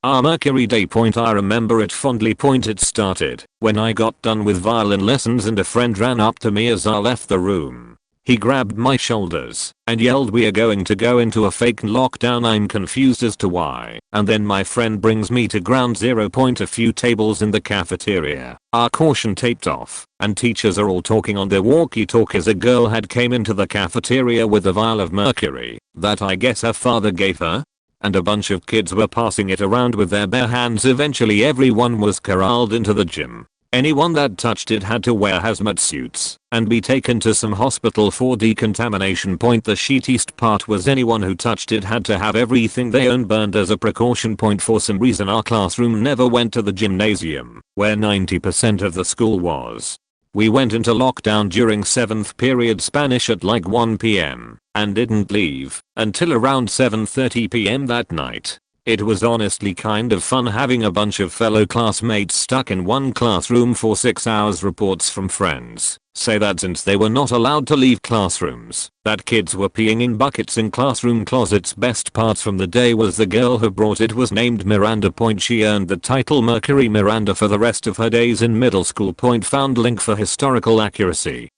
Our Mercury Day. I remember it fondly. It started when I got done with violin lessons and a friend ran up to me as I left the room. He grabbed my shoulders and yelled, "We are going to go into a fake lockdown." I'm confused as to why. And then my friend brings me to ground zero. A few tables in the cafeteria are caution taped off and teachers are all talking on their walkie-talkies. A girl had came into the cafeteria with a vial of mercury that I guess her father gave her. And a bunch of kids were passing it around with their bare hands. Eventually everyone was corralled into the gym. Anyone that touched it had to wear hazmat suits and be taken to some hospital for decontamination. The shittiest part was anyone who touched it had to have everything they owned burned as a precaution. For some reason our classroom never went to the gymnasium, where 90% of the school was. We went into lockdown during 7th period Spanish at like 1 PM and didn't leave until around 7:30 PM that night. It was honestly kind of fun having a bunch of fellow classmates stuck in one classroom for 6 hours. Reports from friends say that since they were not allowed to leave classrooms, that kids were peeing in buckets in classroom closets. Best parts from the day was the girl who brought it was named Miranda. She earned the title Mercury Miranda for the rest of her days in middle school. Found link for historical accuracy.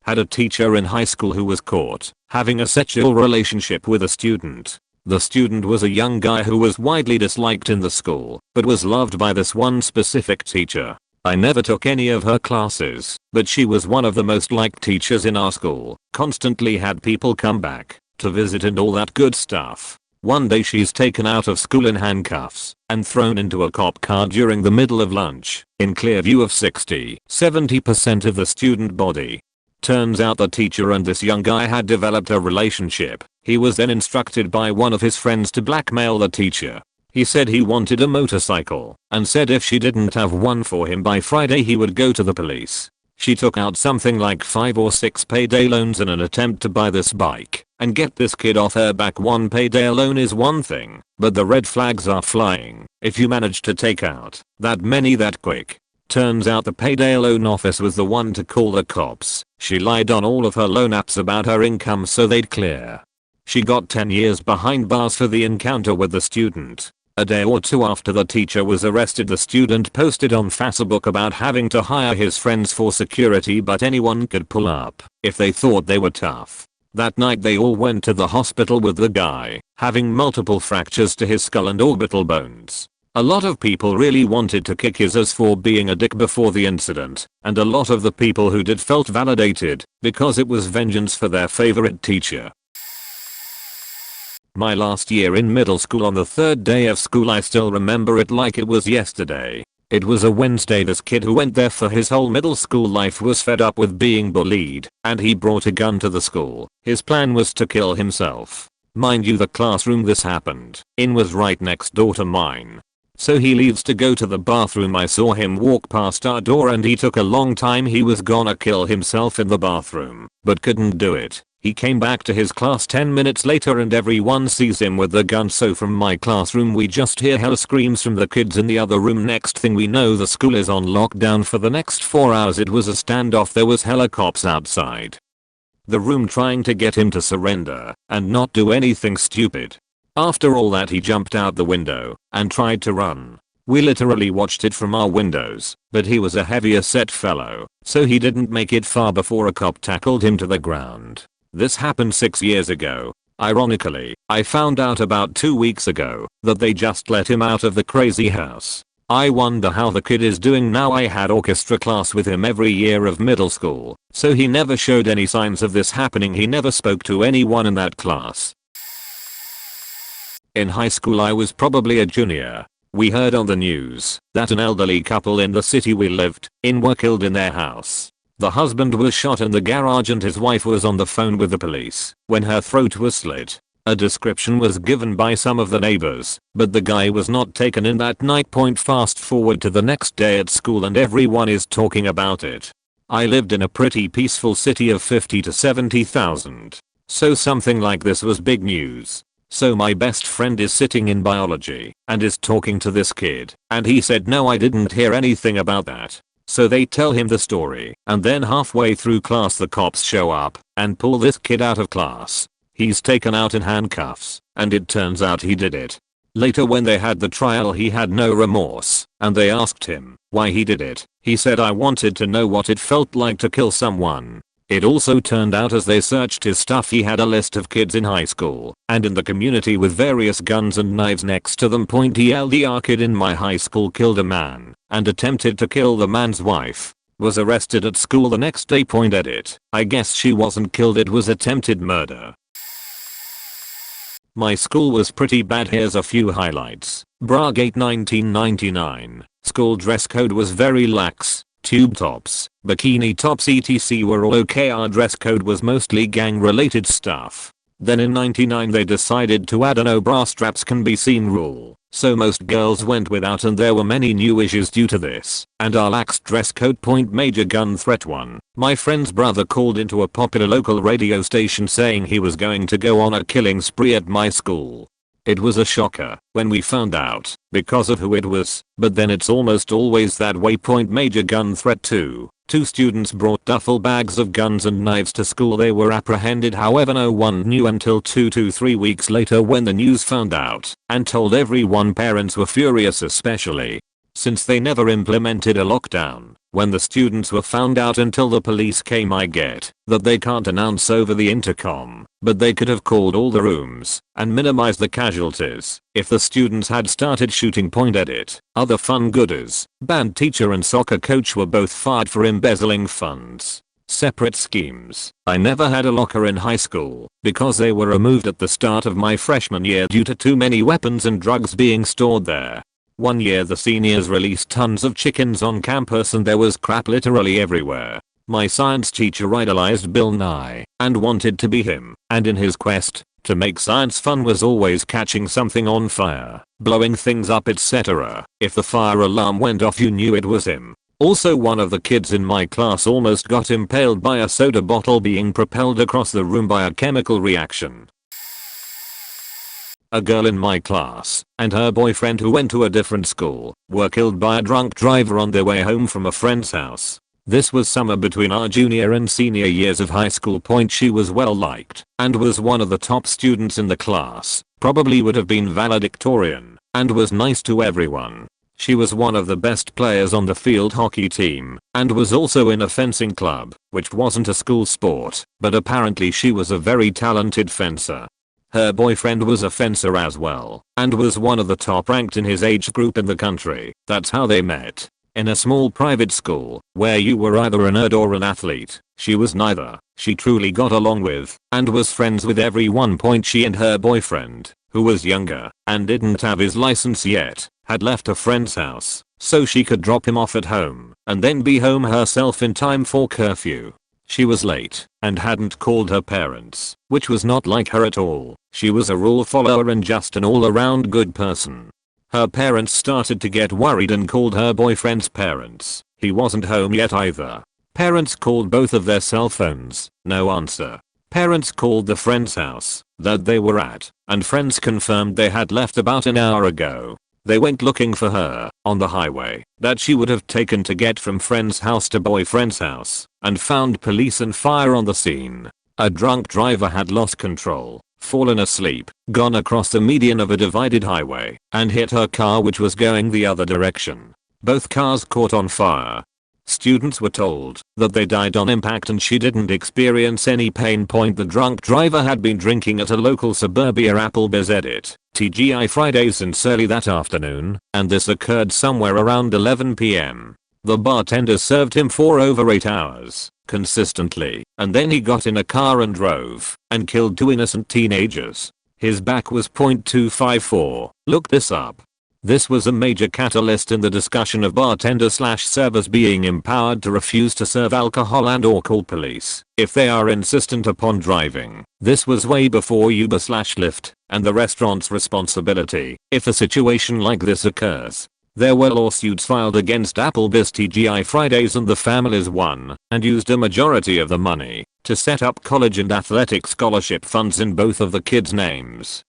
Had a teacher in high school who was caught having a sexual relationship with a student. The student was a young guy who was widely disliked in the school, but was loved by this one specific teacher. I never took any of her classes, but she was one of the most liked teachers in our school, constantly had people come back to visit and all that good stuff. One day she's taken out of school in handcuffs and thrown into a cop car during the middle of lunch, in clear view of 60-70% of the student body. Turns out the teacher and this young guy had developed a relationship. He was then instructed by one of his friends to blackmail the teacher. He said he wanted a motorcycle and said if she didn't have one for him by Friday he would go to the police. She took out something like 5 or 6 payday loans in an attempt to buy this bike and get this kid off her back. One payday loan is one thing, but the red flags are flying if you manage to take out that many that quick. Turns out the payday loan office was the one to call the cops. She lied on all of her loan apps about her income so they'd clear. She got 10 years behind bars for the encounter with the student. A day or two after the teacher was arrested, the student posted on Facebook about having to hire his friends for security, but anyone could pull up if they thought they were tough. That night they all went to the hospital with the guy having multiple fractures to his skull and orbital bones. A lot of people really wanted to kick his ass for being a dick before the incident, and a lot of the people who did felt validated because it was vengeance for their favorite teacher. My last year in middle school, on the 3rd day of school, I still remember it like it was yesterday. It was a Wednesday. This kid who went there for his whole middle school life was fed up with being bullied, and he brought a gun to the school. His plan was to kill himself. Mind you, the classroom this happened in was right next door to mine. So he leaves to go to the bathroom. I saw him walk past our door and he took a long time. He was gonna kill himself in the bathroom, but couldn't do it. He came back to his class 10 minutes later and everyone sees him with the gun. So from my classroom we just hear hell screams from the kids in the other room. Next thing we know, the school is on lockdown for the next 4 hours. It was a standoff. There was hella cops outside the room trying to get him to surrender and not do anything stupid. After all that, he jumped out the window and tried to run. We literally watched it from our windows, but he was a heavier set fellow, so he didn't make it far before a cop tackled him to the ground. This happened 6 years ago. Ironically, I found out about 2 weeks ago that they just let him out of the crazy house. I wonder how the kid is doing now. I had orchestra class with him every year of middle school, so he never showed any signs of this happening. He never spoke to anyone in that class. In high school, I was probably a junior. We heard on the news that an elderly couple in the city we lived in were killed in their house. The husband was shot in the garage and his wife was on the phone with the police when her throat was slit. A description was given by some of the neighbors, but the guy was not taken in that night. Fast forward to the next day at school and everyone is talking about it. I lived in a pretty peaceful city of 50 to 70,000, so something like this was big news. So my best friend is sitting in biology and is talking to this kid, and he said, no, I didn't hear anything about that. So they tell him the story, and then halfway through class the cops show up and pull this kid out of class. He's taken out in handcuffs, and it turns out he did it. Later when they had the trial, he had no remorse, and they asked him why he did it. He said, I wanted to know what it felt like to kill someone. It also turned out as they searched his stuff, he had a list of kids in high school and in the community with various guns and knives next to them. TLDR, kid in my high school killed a man and attempted to kill the man's wife. Was arrested at school the next day. Edit. I guess she wasn't killed, it was attempted murder. My school was pretty bad. Here's a few highlights. Bragate 1999. School dress code was very lax. Tube tops, bikini tops etc were all okay. Our dress code was mostly gang related stuff. Then in 99 they decided to add a no bra straps can be seen rule. So most girls went without and there were many new issues due to this. And our lax dress code. Major gun threat 1. My friend's brother called into a popular local radio station saying he was going to go on a killing spree at my school. It was a shocker when we found out because of who it was, but then it's almost always that way. Major gun threat 2. 2 students brought duffel bags of guns and knives to school. They were apprehended, however no one knew until 2 to 3 weeks later when the news found out and told everyone. Parents were furious, especially since they never implemented a lockdown when the students were found out until the police came. I get that they can't announce over the intercom, but they could have called all the rooms and minimized the casualties if the students had started shooting. Edit. Other fun gooders. Band teacher and soccer coach were both fired for embezzling funds. Separate schemes. I never had a locker in high school because they were removed at the start of my freshman year due to too many weapons and drugs being stored there. One year the seniors released tons of chickens on campus and there was crap literally everywhere. My science teacher idolized Bill Nye and wanted to be him, and in his quest to make science fun was always catching something on fire, blowing things up etc. If the fire alarm went off you knew it was him. Also one of the kids in my class almost got impaled by a soda bottle being propelled across the room by a chemical reaction. A girl in my class and her boyfriend who went to a different school were killed by a drunk driver on their way home from a friend's house. This was summer between our junior and senior years of high school. She was well liked and was one of the top students in the class, probably would have been valedictorian, and was nice to everyone. She was one of the best players on the field hockey team and was also in a fencing club, which wasn't a school sport, but apparently she was a very talented fencer. Her boyfriend was a fencer as well and was one of the top ranked in his age group in the country. That's how they met. In a small private school where you were either a nerd or an athlete. She was neither. She truly got along with and was friends with everyone. She and her boyfriend, who was younger and didn't have his license yet, had left a friend's house so she could drop him off at home and then be home herself in time for curfew. She was late and hadn't called her parents, which was not like her at all. She was a rule follower and just an all-around good person. Her parents started to get worried and called her boyfriend's parents. He wasn't home yet either. Parents called both of their cell phones, no answer. Parents called the friend's house that they were at, and friends confirmed they had left about an hour ago. They went looking for her on the highway that she would have taken to get from friend's house to boyfriend's house and found police and fire on the scene. A drunk driver had lost control, fallen asleep, gone across the median of a divided highway and hit her car which was going the other direction. Both cars caught on fire. Students were told that they died on impact and she didn't experience any pain. The drunk driver had been drinking at a local suburbia Applebee's. Edit. TGI Fridays since early that afternoon, and this occurred somewhere around 11 p.m. The bartender served him for over 8 hours, consistently, and then he got in a car and drove, and killed 2 innocent teenagers. His back was .254, look this up. This was a major catalyst in the discussion of bartender/servers being empowered to refuse to serve alcohol and or call police if they are insistent upon driving. This was way before Uber/Lyft and the restaurant's responsibility if a situation like this occurs. There were lawsuits filed against Applebee's, TGI Fridays, and the families won and used a majority of the money to set up college and athletic scholarship funds in both of the kids' names.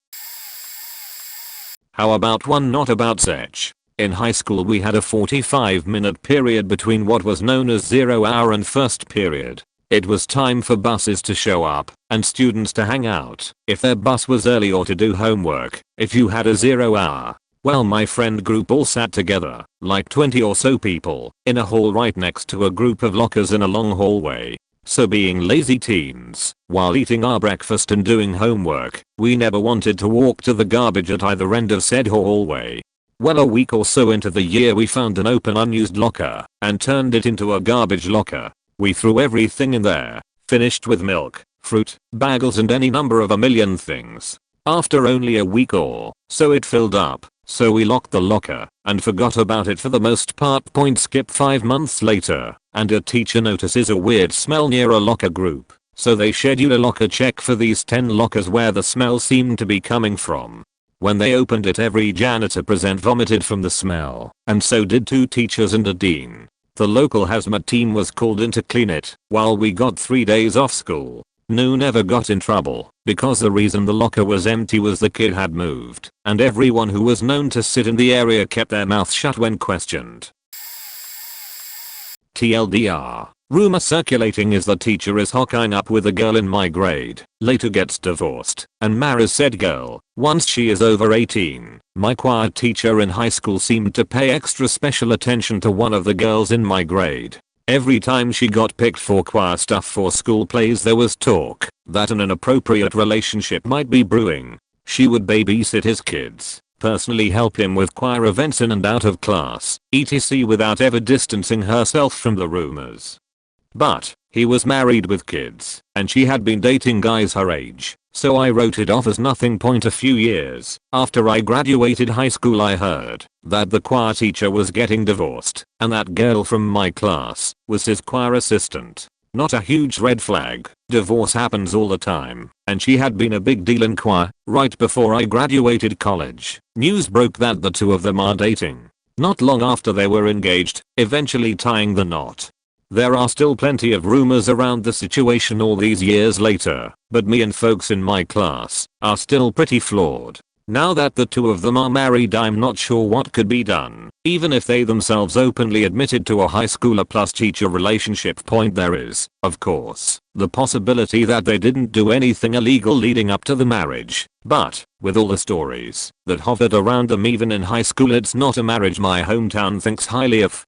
How about one not about such? In high school we had a 45-minute period between what was known as 0 hour and first period. It was time for buses to show up and students to hang out if their bus was early or to do homework if you had a 0 hour. Well, my friend group all sat together, like 20 or so people, in a hall right next to a group of lockers in a long hallway. So being lazy teens, while eating our breakfast and doing homework, we never wanted to walk to the garbage at either end of said hallway. Well, a week or so into the year we found an open unused locker and turned it into a garbage locker. We threw everything in there, finished with milk, fruit, bagels and any number of a million things. After only a week or so it filled up, so we locked the locker and forgot about it for the most part. Skip 5 months later, and a teacher notices a weird smell near a locker group, so they schedule a locker check for these 10 lockers where the smell seemed to be coming from. When they opened it, every janitor present vomited from the smell, and so did 2 teachers and a dean. The local hazmat team was called in to clean it, while we got 3 days off school. No never got in trouble, because the reason the locker was empty was the kid had moved, and everyone who was known to sit in the area kept their mouth shut when questioned. TLDR. Rumor circulating is the teacher is hooking up with a girl in my grade, later gets divorced, and marries said girl, once she is over 18. My choir teacher in high school seemed to pay extra special attention to one of the girls in my grade. Every time she got picked for choir stuff for school plays, there was talk that an inappropriate relationship might be brewing. She would babysit his kids, personally help him with choir events in and out of class, etc. without ever distancing herself from the rumors. But he was married with kids, and she had been dating guys her age, so I wrote it off as nothing. A few years after I graduated high school, I heard that the choir teacher was getting divorced, and that girl from my class was his choir assistant. Not a huge red flag, divorce happens all the time, and she had been a big deal in choir. Right before I graduated college, news broke that the 2 of them are dating. Not long after, they were engaged, eventually tying the knot. There are still plenty of rumors around the situation all these years later, but me and folks in my class are still pretty flawed. Now that the 2 of them are married, I'm not sure what could be done, even if they themselves openly admitted to a high schooler plus teacher relationship. There is, of course, the possibility that they didn't do anything illegal leading up to the marriage, but with all the stories that hovered around them even in high school, it's not a marriage my hometown thinks highly of.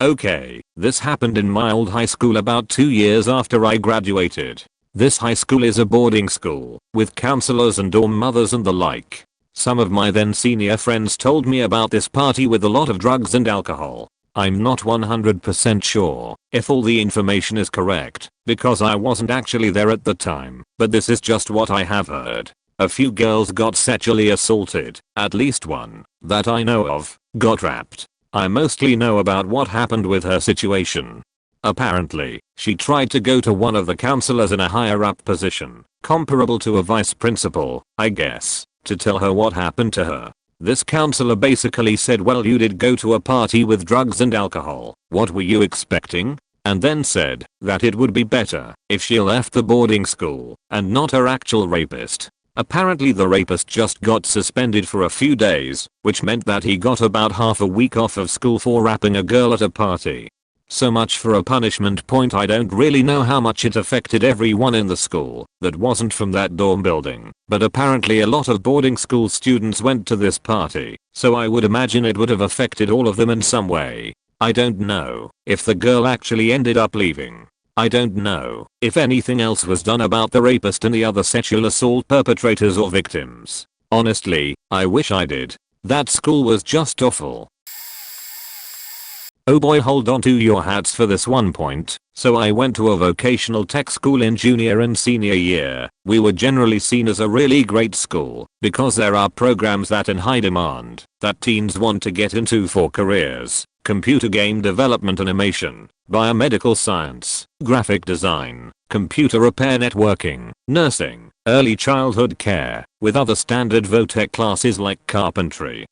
Okay, this happened in my old high school about 2 years after I graduated. This high school is a boarding school, with counselors and dorm mothers and the like. Some of my then senior friends told me about this party with a lot of drugs and alcohol. I'm not 100% sure if all the information is correct, because I wasn't actually there at the time, but this is just what I have heard. A few girls got sexually assaulted, at least one, that I know of, got raped. I mostly know about what happened with her situation. Apparently, she tried to go to one of the counselors in a higher up position, comparable to a vice principal, I guess, to tell her what happened to her. This counselor basically said, well, you did go to a party with drugs and alcohol, what were you expecting? And then said that it would be better if she left the boarding school and not her actual rapist. Apparently the rapist just got suspended for a few days, which meant that he got about half a week off of school for rapping a girl at a party. So much for a punishment. I don't really know how much it affected everyone in the school that wasn't from that dorm building, but apparently a lot of boarding school students went to this party, so I would imagine it would have affected all of them in some way. I don't know if the girl actually ended up leaving. I don't know if anything else was done about the rapist and the other sexual assault perpetrators or victims. Honestly, I wish I did. That school was just awful. Oh boy, hold on to your hats for this one point. So I went to a vocational tech school in junior and senior year. We were generally seen as a really great school because there are programs that in high demand that teens want to get into for careers: computer game development, animation, biomedical science, graphic design, computer repair, networking, nursing, early childhood care, with other standard vo-tech classes like carpentry,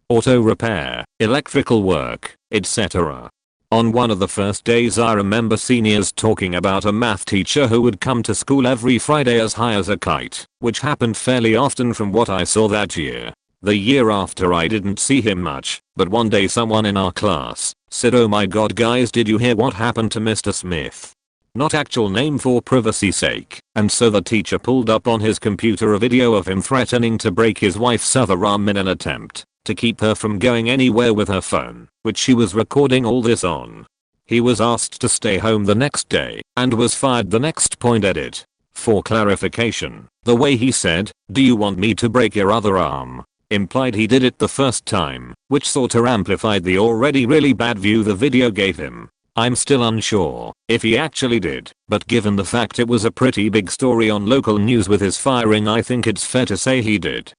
auto repair, electrical work, etc. On one of the first days, I remember seniors talking about a math teacher who would come to school every Friday as high as a kite, which happened fairly often from what I saw that year. The year after I didn't see him much, but one day someone in our class said, "Oh my god guys, did you hear what happened to Mr. Smith?" Not actual name for privacy's sake, and so the teacher pulled up on his computer a video of him threatening to break his wife's other arm in an attempt to keep her from going anywhere with her phone, which she was recording all this on. He was asked to stay home the next day and was fired the next. Edit. For clarification, the way he said, "Do you want me to break your other arm?" implied he did it the first time, which sorta amplified the already really bad view the video gave him. I'm still unsure if he actually did, but given the fact it was a pretty big story on local news with his firing, I think it's fair to say he did.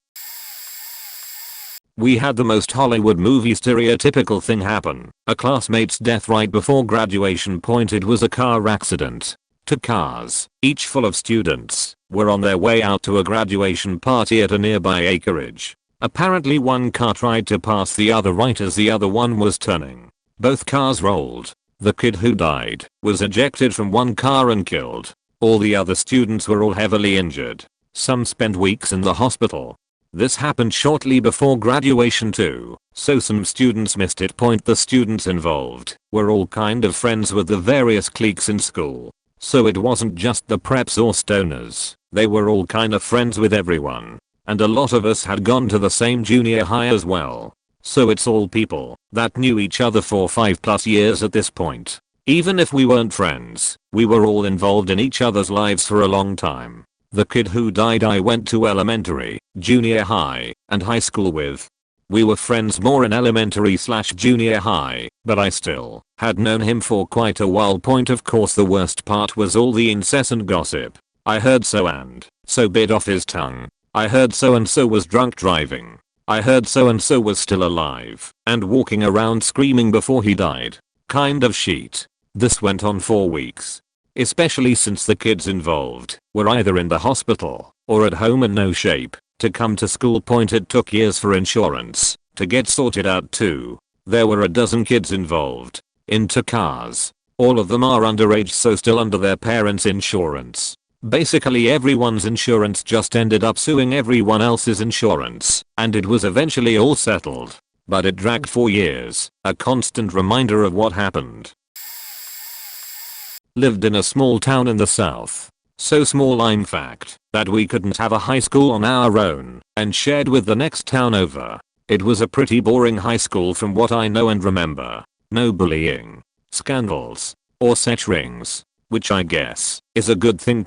We had the most Hollywood movie stereotypical thing happen. A classmate's death right before graduation. It was a car accident. Two cars, each full of students, were on their way out to a graduation party at a nearby acreage. Apparently one car tried to pass the other right as the other one was turning. Both cars rolled. The kid who died was ejected from one car and killed. All the other students were all heavily injured. Some spent weeks in the hospital. This happened shortly before graduation too, so some students missed it. The students involved were all kind of friends with the various cliques in school. So it wasn't just the preps or stoners, they were all kind of friends with everyone. And a lot of us had gone to the same junior high as well. So it's all people that knew each other for 5+ years at this point. Even if we weren't friends, we were all involved in each other's lives for a long time. The kid who died I went to elementary, junior high, and high school with. We were friends more in elementary/junior high, but I still had known him for quite a while. Of course the worst part was all the incessant gossip. I heard so and so bit off his tongue. I heard so and so was drunk driving. I heard so and so was still alive and walking around screaming before he died. Kind of shit. This went on for weeks. Especially since the kids involved were either in the hospital or at home in no shape to come to school. It took years for insurance to get sorted out too. There were a dozen kids involved in 2 cars. All of them are underage, so still under their parents' insurance. Basically everyone's insurance just ended up suing everyone else's insurance, and it was eventually all settled. But it dragged for years, a constant reminder of what happened. Lived in a small town in the south. So small in fact that we couldn't have a high school on our own and shared with the next town over. It was a pretty boring high school from what I know and remember. No bullying, scandals, or sex rings, which I guess is a good thing.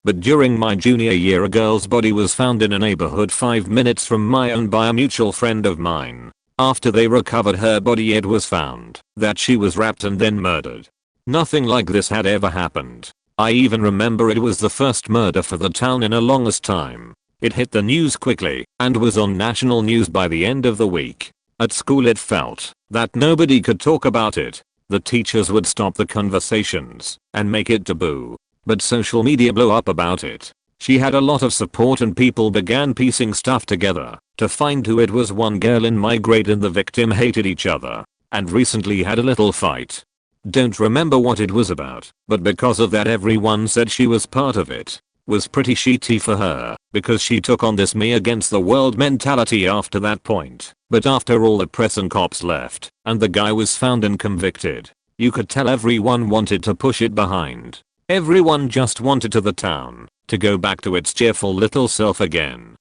But during my junior year a girl's body was found in a neighborhood 5 minutes from my own by a mutual friend of mine. After they recovered her body it was found that she was wrapped and then murdered. Nothing like this had ever happened. I even remember it was the first murder for the town in a longest time. It hit the news quickly and was on national news by the end of the week. At school it felt that nobody could talk about it. The teachers would stop the conversations and make it taboo. But social media blew up about it. She had a lot of support and people began piecing stuff together to find who it was. One girl in my grade and the victim hated each other and recently had a little fight. Don't remember what it was about, but because of that everyone said she was part of it. Was pretty shitty for her, because she took on this me against the world mentality after that point. But after all the press and cops left, and the guy was found and convicted, you could tell everyone wanted to push it behind. Everyone just wanted to the town to go back to its cheerful little self again.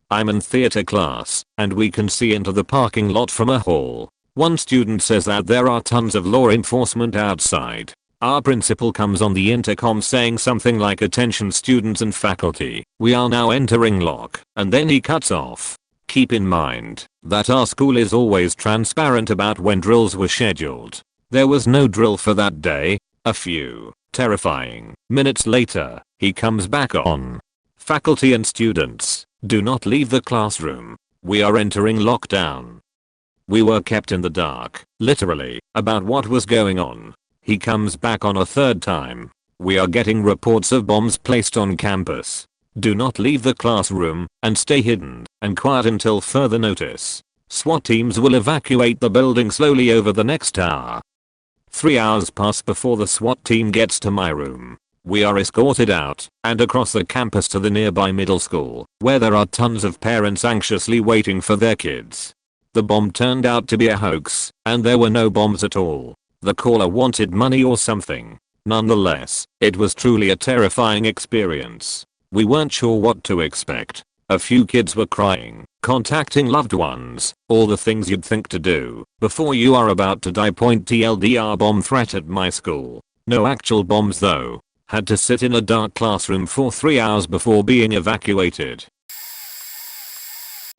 I'm in theater class, and we can see into the parking lot from a hall. One student says that there are tons of law enforcement outside. Our principal comes on the intercom saying something like "Attention students and faculty, we are now entering lock," and then he cuts off. Keep in mind that our school is always transparent about when drills were scheduled. There was no drill for that day. A few terrifying minutes later, he comes back on. Faculty and students, do not leave the classroom. We are entering lockdown. We were kept in the dark, literally, about what was going on. He comes back on a third time. We are getting reports of bombs placed on campus. Do not leave the classroom and stay hidden and quiet until further notice. SWAT teams will evacuate the building slowly over the next hour. 3 hours pass before the SWAT team gets to my room. We are escorted out and across the campus to the nearby middle school, where there are tons of parents anxiously waiting for their kids. The bomb turned out to be a hoax, and there were no bombs at all. The caller wanted money or something. Nonetheless, it was truly a terrifying experience. We weren't sure what to expect. A few kids were crying, contacting loved ones, all the things you'd think to do before you are about to die. TLDR bomb threat at my school. No actual bombs though. Had to sit in a dark classroom for 3 hours before being evacuated.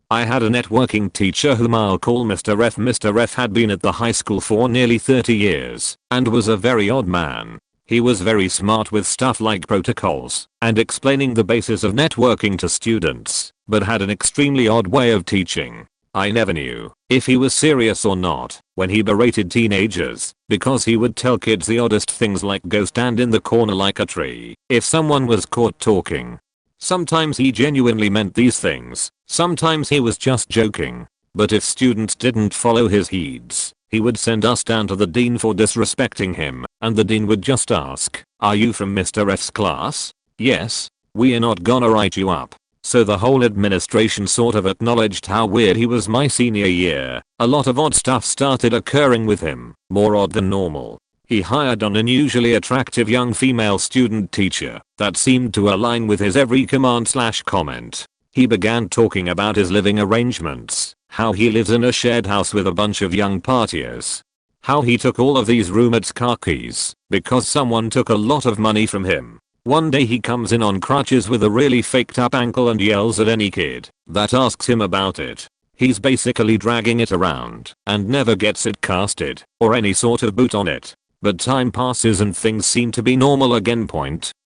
I had a networking teacher whom I'll call Mr. F. Mr. F had been at the high school for nearly 30 years and was a very odd man. He was very smart with stuff like protocols and explaining the basis of networking to students, but had an extremely odd way of teaching. I never knew if he was serious or not when he berated teenagers, because he would tell kids the oddest things like go stand in the corner like a tree if someone was caught talking. Sometimes he genuinely meant these things, sometimes he was just joking. But if students didn't follow his heeds, he would send us down to the dean for disrespecting him, and the dean would just ask, "Are you from Mr. F's class?" "Yes." "We're not gonna write you up." So the whole administration sort of acknowledged how weird he was my senior year. A lot of odd stuff started occurring with him, more odd than normal. He hired an unusually attractive young female student teacher that seemed to align with his every command/comment. He began talking about his living arrangements, how he lives in a shared house with a bunch of young partiers, how he took all of these roommates' car keys because someone took a lot of money from him. One day he comes in on crutches with a really faked up ankle and yells at any kid that asks him about it. He's basically dragging it around and never gets it casted or any sort of boot on it. But time passes and things seem to be normal again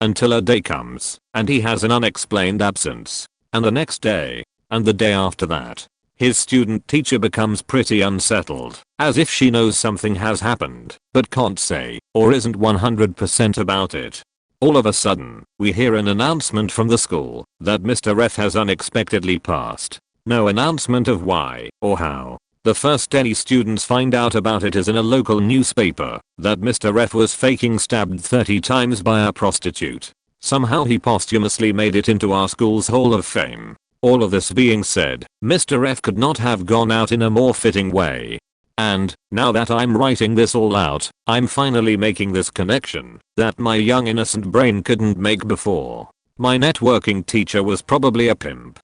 until a day comes and he has an unexplained absence. And the next day, and the day after that, his student teacher becomes pretty unsettled, as if she knows something has happened, but can't say, or isn't 100% about it. All of a sudden, we hear an announcement from the school that Mr. F has unexpectedly passed. No announcement of why or how. The first any students find out about it is in a local newspaper that Mr. F was faking stabbed 30 times by a prostitute. Somehow he posthumously made it into our school's Hall of Fame. All of this being said, Mr. F could not have gone out in a more fitting way. And, now that I'm writing this all out, I'm finally making this connection that my young innocent brain couldn't make before. My networking teacher was probably a pimp.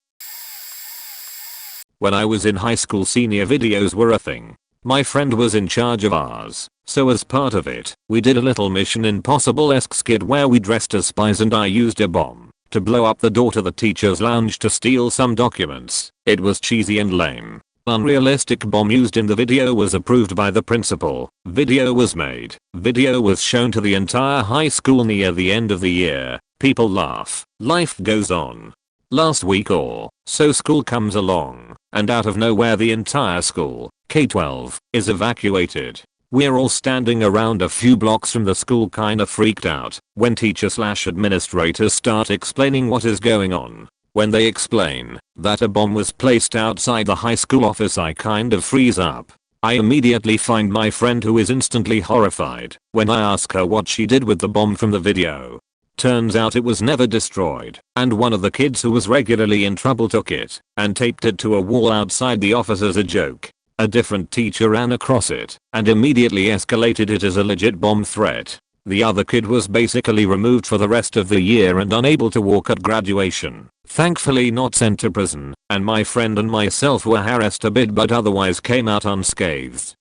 When I was in high school, senior videos were a thing. My friend was in charge of ours, so as part of it, we did a little Mission Impossible-esque skit where we dressed as spies and I used a bomb to blow up the door to the teacher's lounge to steal some documents. It was cheesy and lame. Unrealistic bomb used in the video was approved by the principal. Video was made. Video was shown to the entire high school near the end of the year. People laugh. Life goes on. Last week or so school comes along, and out of nowhere the entire school, K-12, is evacuated. We're all standing around a few blocks from the school kinda freaked out when teacher/administrators start explaining what is going on. When they explain that a bomb was placed outside the high school office, I kind of freeze up. I immediately find my friend, who is instantly horrified when I ask her what she did with the bomb from the video. Turns out it was never destroyed, and one of the kids who was regularly in trouble took it and taped it to a wall outside the office as a joke. A different teacher ran across it and immediately escalated it as a legit bomb threat. The other kid was basically removed for the rest of the year and unable to walk at graduation. Thankfully not sent to prison, and my friend and myself were harassed a bit but otherwise came out unscathed.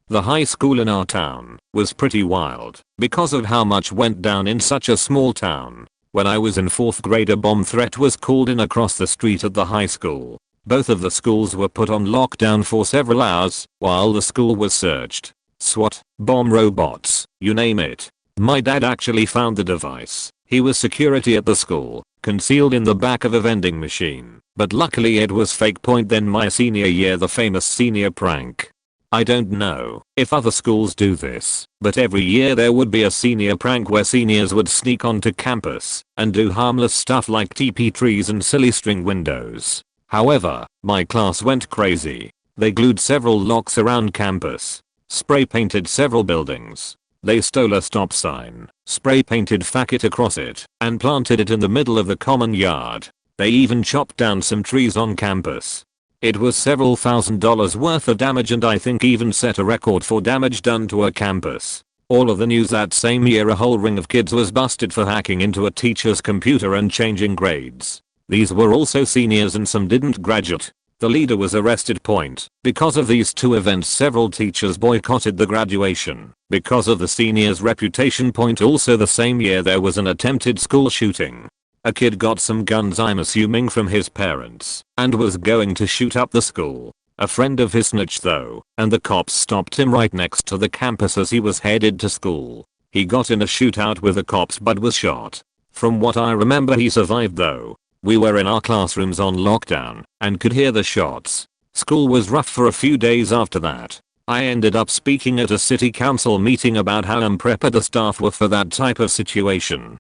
The high school in our town was pretty wild because of how much went down in such a small town. When I was in 4th grade, a bomb threat was called in across the street at the high school. Both of the schools were put on lockdown for several hours while the school was searched. SWAT, bomb robots, you name it. My dad actually found the device. He was security at the school, concealed in the back of a vending machine, but luckily it was fake. Then my senior year, the famous senior prank. I don't know if other schools do this, but every year there would be a senior prank where seniors would sneak onto campus and do harmless stuff like TP trees and silly string windows. However, my class went crazy. They glued several locks around campus, spray painted several buildings. They stole a stop sign, spray painted "fuck it" across it, and planted it in the middle of the common yard. They even chopped down some trees on campus. It was several $1,000s worth of damage, and I think even set a record for damage done to a campus. All of the news that same year, a whole ring of kids was busted for hacking into a teacher's computer and changing grades. These were also seniors and some didn't graduate. The leader was arrested. Because of these two events, several teachers boycotted the graduation because of the seniors' reputation. Also the same year there was an attempted school shooting. A kid got some guns, I'm assuming from his parents, and was going to shoot up the school. A friend of his snitched though, and the cops stopped him right next to the campus as he was headed to school. He got in a shootout with the cops but was shot. From what I remember he survived though. We were in our classrooms on lockdown and could hear the shots. School was rough for a few days after that. I ended up speaking at a city council meeting about how unprepared the staff were for that type of situation.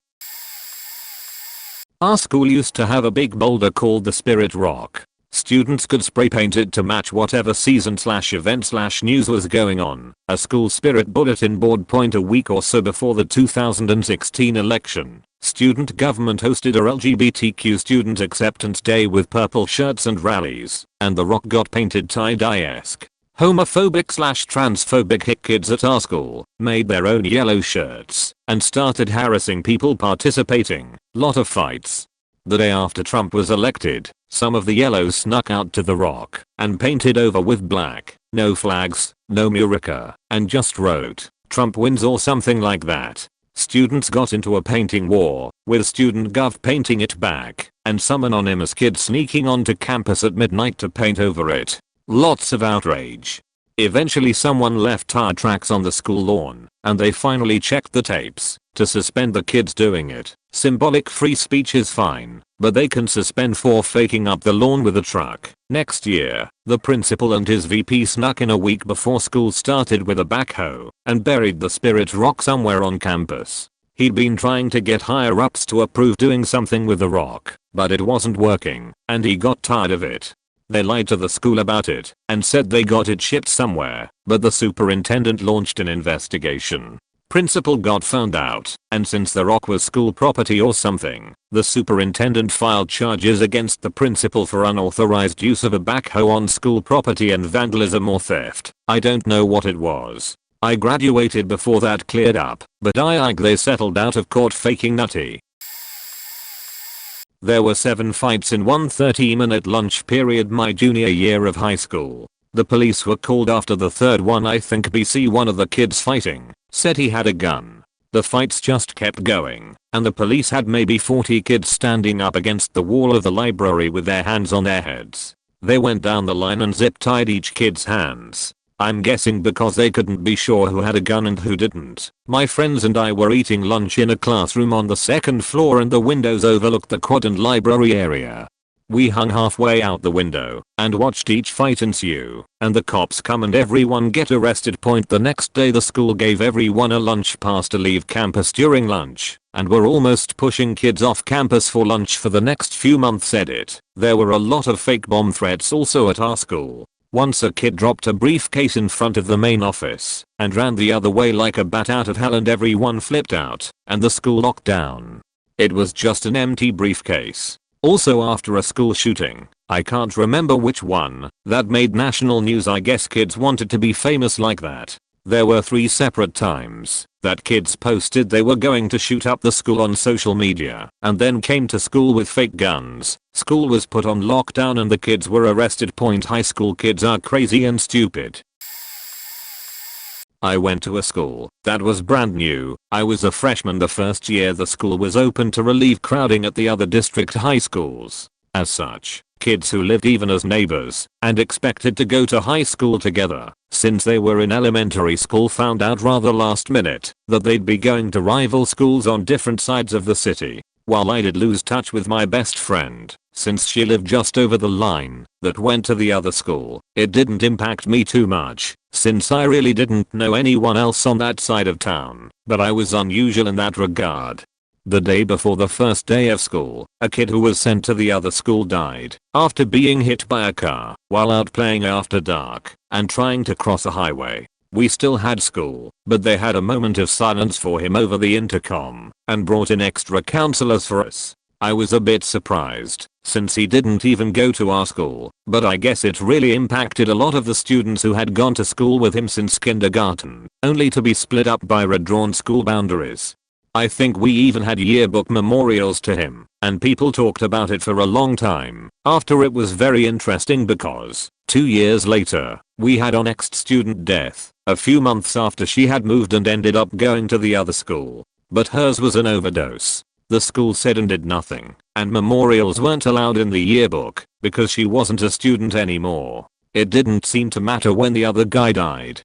Our school used to have a big boulder called the Spirit Rock. Students could spray paint it to match whatever season/event/news was going on. A school spirit bulletin board point a week or so before the 2016 election. Student government hosted a LGBTQ student acceptance day with purple shirts and rallies, and the rock got painted tie-dye-esque. Homophobic/transphobic hick kids at our school made their own yellow shirts and started harassing people participating. Lot of fights. The day after Trump was elected, some of the yellows snuck out to the rock and painted over with black, no flags, no Murica, and just wrote, "Trump wins" or something like that. Students got into a painting war, with student gov painting it back, and some anonymous kid sneaking onto campus at midnight to paint over it. Lots of outrage. Eventually someone left tire tracks on the school lawn, and they finally checked the tapes to suspend the kids doing it. Symbolic free speech is fine, but they can suspend for faking up the lawn with a truck. Next year, the principal and his VP snuck in a week before school started with a backhoe and buried the Spirit Rock somewhere on campus. He'd been trying to get higher ups to approve doing something with the rock, but it wasn't working, and he got tired of it. They lied to the school about it and said they got it shipped somewhere, but the superintendent launched an investigation. Principal got found out, and since the rock was school property or something, the superintendent filed charges against the principal for unauthorized use of a backhoe on school property and vandalism or theft. I don't know what it was. I graduated before that cleared up, but they settled out of court faking nutty. There were 7 fights in one 30-minute lunch period my junior year of high school. The police were called after the third one. I think one of the kids fighting said he had a gun. The fights just kept going, and the police had maybe 40 kids standing up against the wall of the library with their hands on their heads. They went down the line and zip-tied each kid's hands. I'm guessing because they couldn't be sure who had a gun and who didn't. My friends and I were eating lunch in a classroom on the second floor and the windows overlooked the quad and library area. We hung halfway out the window and watched each fight ensue, and the cops come and everyone get arrested. The next day the school gave everyone a lunch pass to leave campus during lunch, and were almost pushing kids off campus for lunch for the next few months. There were a lot of fake bomb threats also at our school. Once a kid dropped a briefcase in front of the main office and ran the other way like a bat out of hell, and everyone flipped out and the school locked down. It was just an empty briefcase. Also after a school shooting, I can't remember which one, that made national news. I guess kids wanted to be famous like that. There were 3 separate times that kids posted they were going to shoot up the school on social media and then came to school with fake guns. School was put on lockdown and the kids were arrested. High school kids are crazy and stupid. I went to a school that was brand new. I was a freshman the first year the school was open to relieve crowding at the other district high schools. As such, kids who lived even as neighbors and expected to go to high school together since they were in elementary school found out rather last minute that they'd be going to rival schools on different sides of the city. While I did lose touch with my best friend, since she lived just over the line that went to the other school, it didn't impact me too much, since I really didn't know anyone else on that side of town, but I was unusual in that regard. The day before the first day of school, a kid who was sent to the other school died after being hit by a car while out playing after dark and trying to cross a highway. We still had school, but they had a moment of silence for him over the intercom and brought in extra counselors for us. I was a bit surprised, since he didn't even go to our school, but I guess it really impacted a lot of the students who had gone to school with him since kindergarten, only to be split up by redrawn school boundaries. I think we even had yearbook memorials to him, and people talked about it for a long time. After it was very interesting because 2 years later, we had our next student death, a few months after she had moved and ended up going to the other school. But hers was an overdose. The school said and did nothing, and memorials weren't allowed in the yearbook because she wasn't a student anymore. It didn't seem to matter when the other guy died.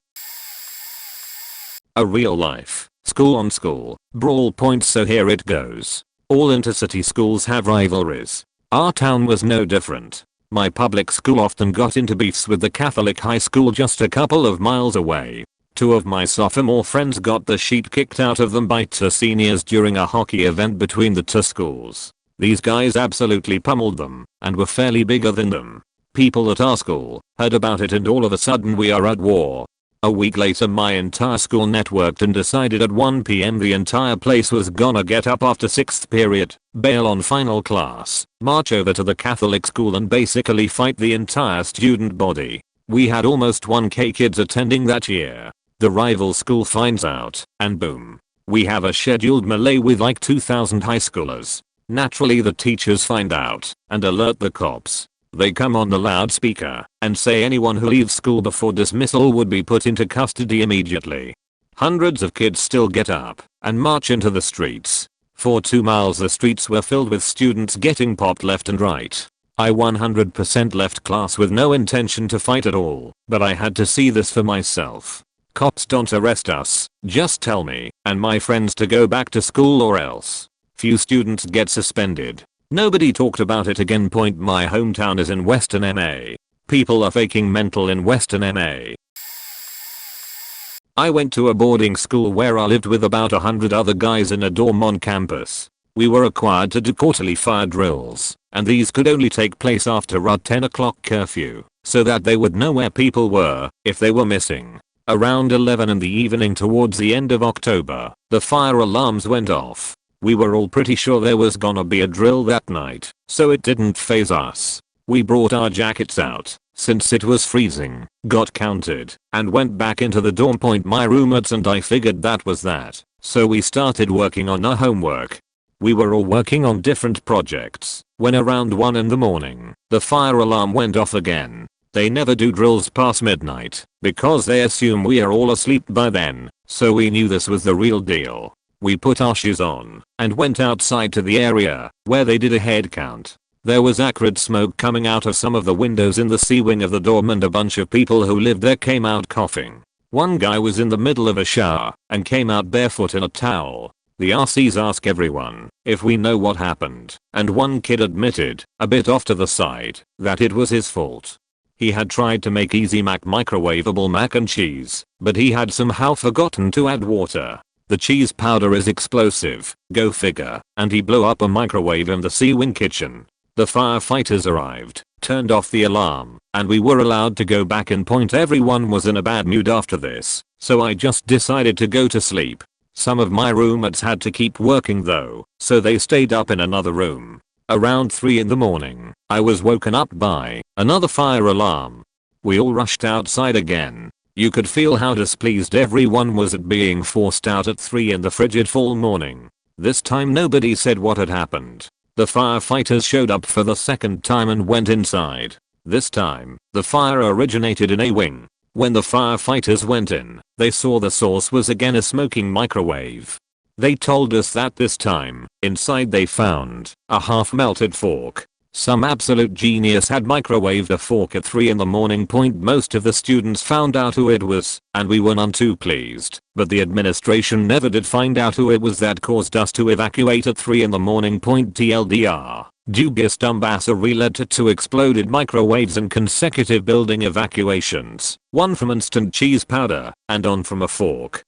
A real life, school on school, brawl point, so here it goes. All intercity schools have rivalries. Our town was no different. My public school often got into beefs with the Catholic high school just a couple of miles away. Two of my sophomore friends got the sheet kicked out of them by two seniors during a hockey event between the two schools. These guys absolutely pummeled them and were fairly bigger than them. People at our school heard about it and all of a sudden we are at war. A week later my entire school networked and decided at 1 PM the entire place was gonna get up after 6th period, bail on final class, march over to the Catholic school and basically fight the entire student body. We had almost 1k kids attending that year. The rival school finds out, and boom. We have a scheduled melee with like 2,000 high schoolers. Naturally the teachers find out and alert the cops. They come on the loudspeaker and say anyone who leaves school before dismissal would be put into custody immediately. Hundreds of kids still get up and march into the streets. For 2 miles the streets were filled with students getting popped left and right. I 100% left class with no intention to fight at all, but I had to see this for myself. Cops don't arrest us, just tell me and my friends to go back to school or else. Few students get suspended. Nobody talked about it again. My hometown is in Western MA. People are faking mental in Western MA. I went to a boarding school where I lived with about 100 other guys in a dorm on campus. We were required to do quarterly fire drills, and these could only take place after our 10 o'clock curfew, so that they would know where people were if they were missing. Around 11 in the evening towards the end of October, the fire alarms went off. We were all pretty sure there was gonna be a drill that night, so it didn't faze us. We brought our jackets out, since it was freezing, got counted, and went back into the dorm. My roommates and I figured that was that, so we started working on our homework. We were all working on different projects, when around 1 in the morning, the fire alarm went off again. They never do drills past midnight, because they assume we are all asleep by then, so we knew this was the real deal. We put our shoes on and went outside to the area where they did a head count. There was acrid smoke coming out of some of the windows in the C wing of the dorm and a bunch of people who lived there came out coughing. One guy was in the middle of a shower and came out barefoot in a towel. The RCs ask everyone if we know what happened, and one kid admitted, a bit off to the side, that it was his fault. He had tried to make easy microwavable mac and cheese, but he had somehow forgotten to add water. The cheese powder is explosive, go figure, and he blew up a microwave in the C-wing kitchen. The firefighters arrived, turned off the alarm, and we were allowed to go back in. Everyone was in a bad mood after this, so I just decided to go to sleep. Some of my roommates had to keep working though, so they stayed up in another room. Around 3 in the morning, I was woken up by another fire alarm. We all rushed outside again. You could feel how displeased everyone was at being forced out at 3 in the frigid fall morning. This time nobody said what had happened. The firefighters showed up for the second time and went inside. This time, the fire originated in a wing. When the firefighters went in, they saw the source was again a smoking microwave. They told us that this time, inside they found a half-melted fork. Some absolute genius had microwaved a fork at 3 in the morning. Most of the students found out who it was, and we were none too pleased, but the administration never did find out who it was that caused us to evacuate at 3 in the morning. TLDR, dubious dumbassery led to 2 exploded microwaves and consecutive building evacuations, one from instant cheese powder, and on from a fork.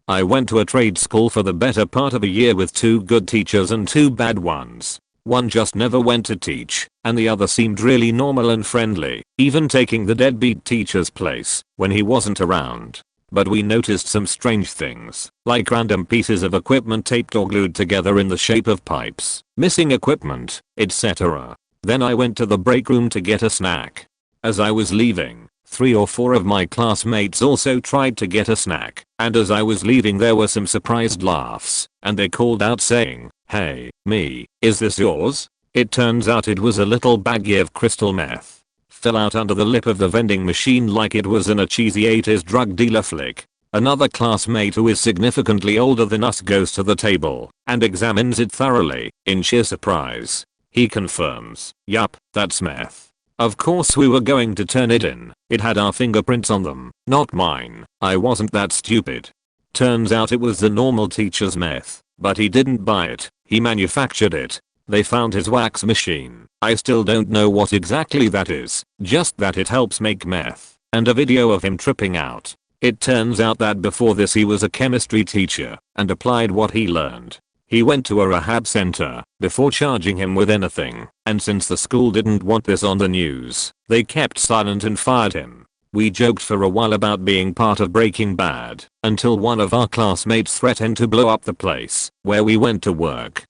I went to a trade school for the better part of a year with 2 good teachers and 2 bad ones. One just never went to teach, and the other seemed really normal and friendly, even taking the deadbeat teacher's place when he wasn't around. But we noticed some strange things, like random pieces of equipment taped or glued together in the shape of pipes, missing equipment, etc. Then I went to the break room to get a snack. As I was leaving, 3 or 4 of my classmates also tried to get a snack, and as I was leaving there were some surprised laughs, and they called out saying, "Hey, me, is this yours?" It turns out it was a little baggie of crystal meth. Fell out under the lip of the vending machine like it was in a cheesy 80s drug dealer flick. Another classmate who is significantly older than us goes to the table and examines it thoroughly, in sheer surprise. He confirms, "Yup, that's meth." Of course we were going to turn it in. It had our fingerprints on them, not mine. I wasn't that stupid. Turns out it was the normal teacher's meth, but he didn't buy it, he manufactured it. They found his wax machine. I still don't know what exactly that is, just that it helps make meth, and a video of him tripping out. It turns out that before this he was a chemistry teacher and applied what he learned. He went to a rehab center before charging him with anything, and since the school didn't want this on the news, they kept silent and fired him. We joked for a while about being part of Breaking Bad, until one of our classmates threatened to blow up the place where we went to work.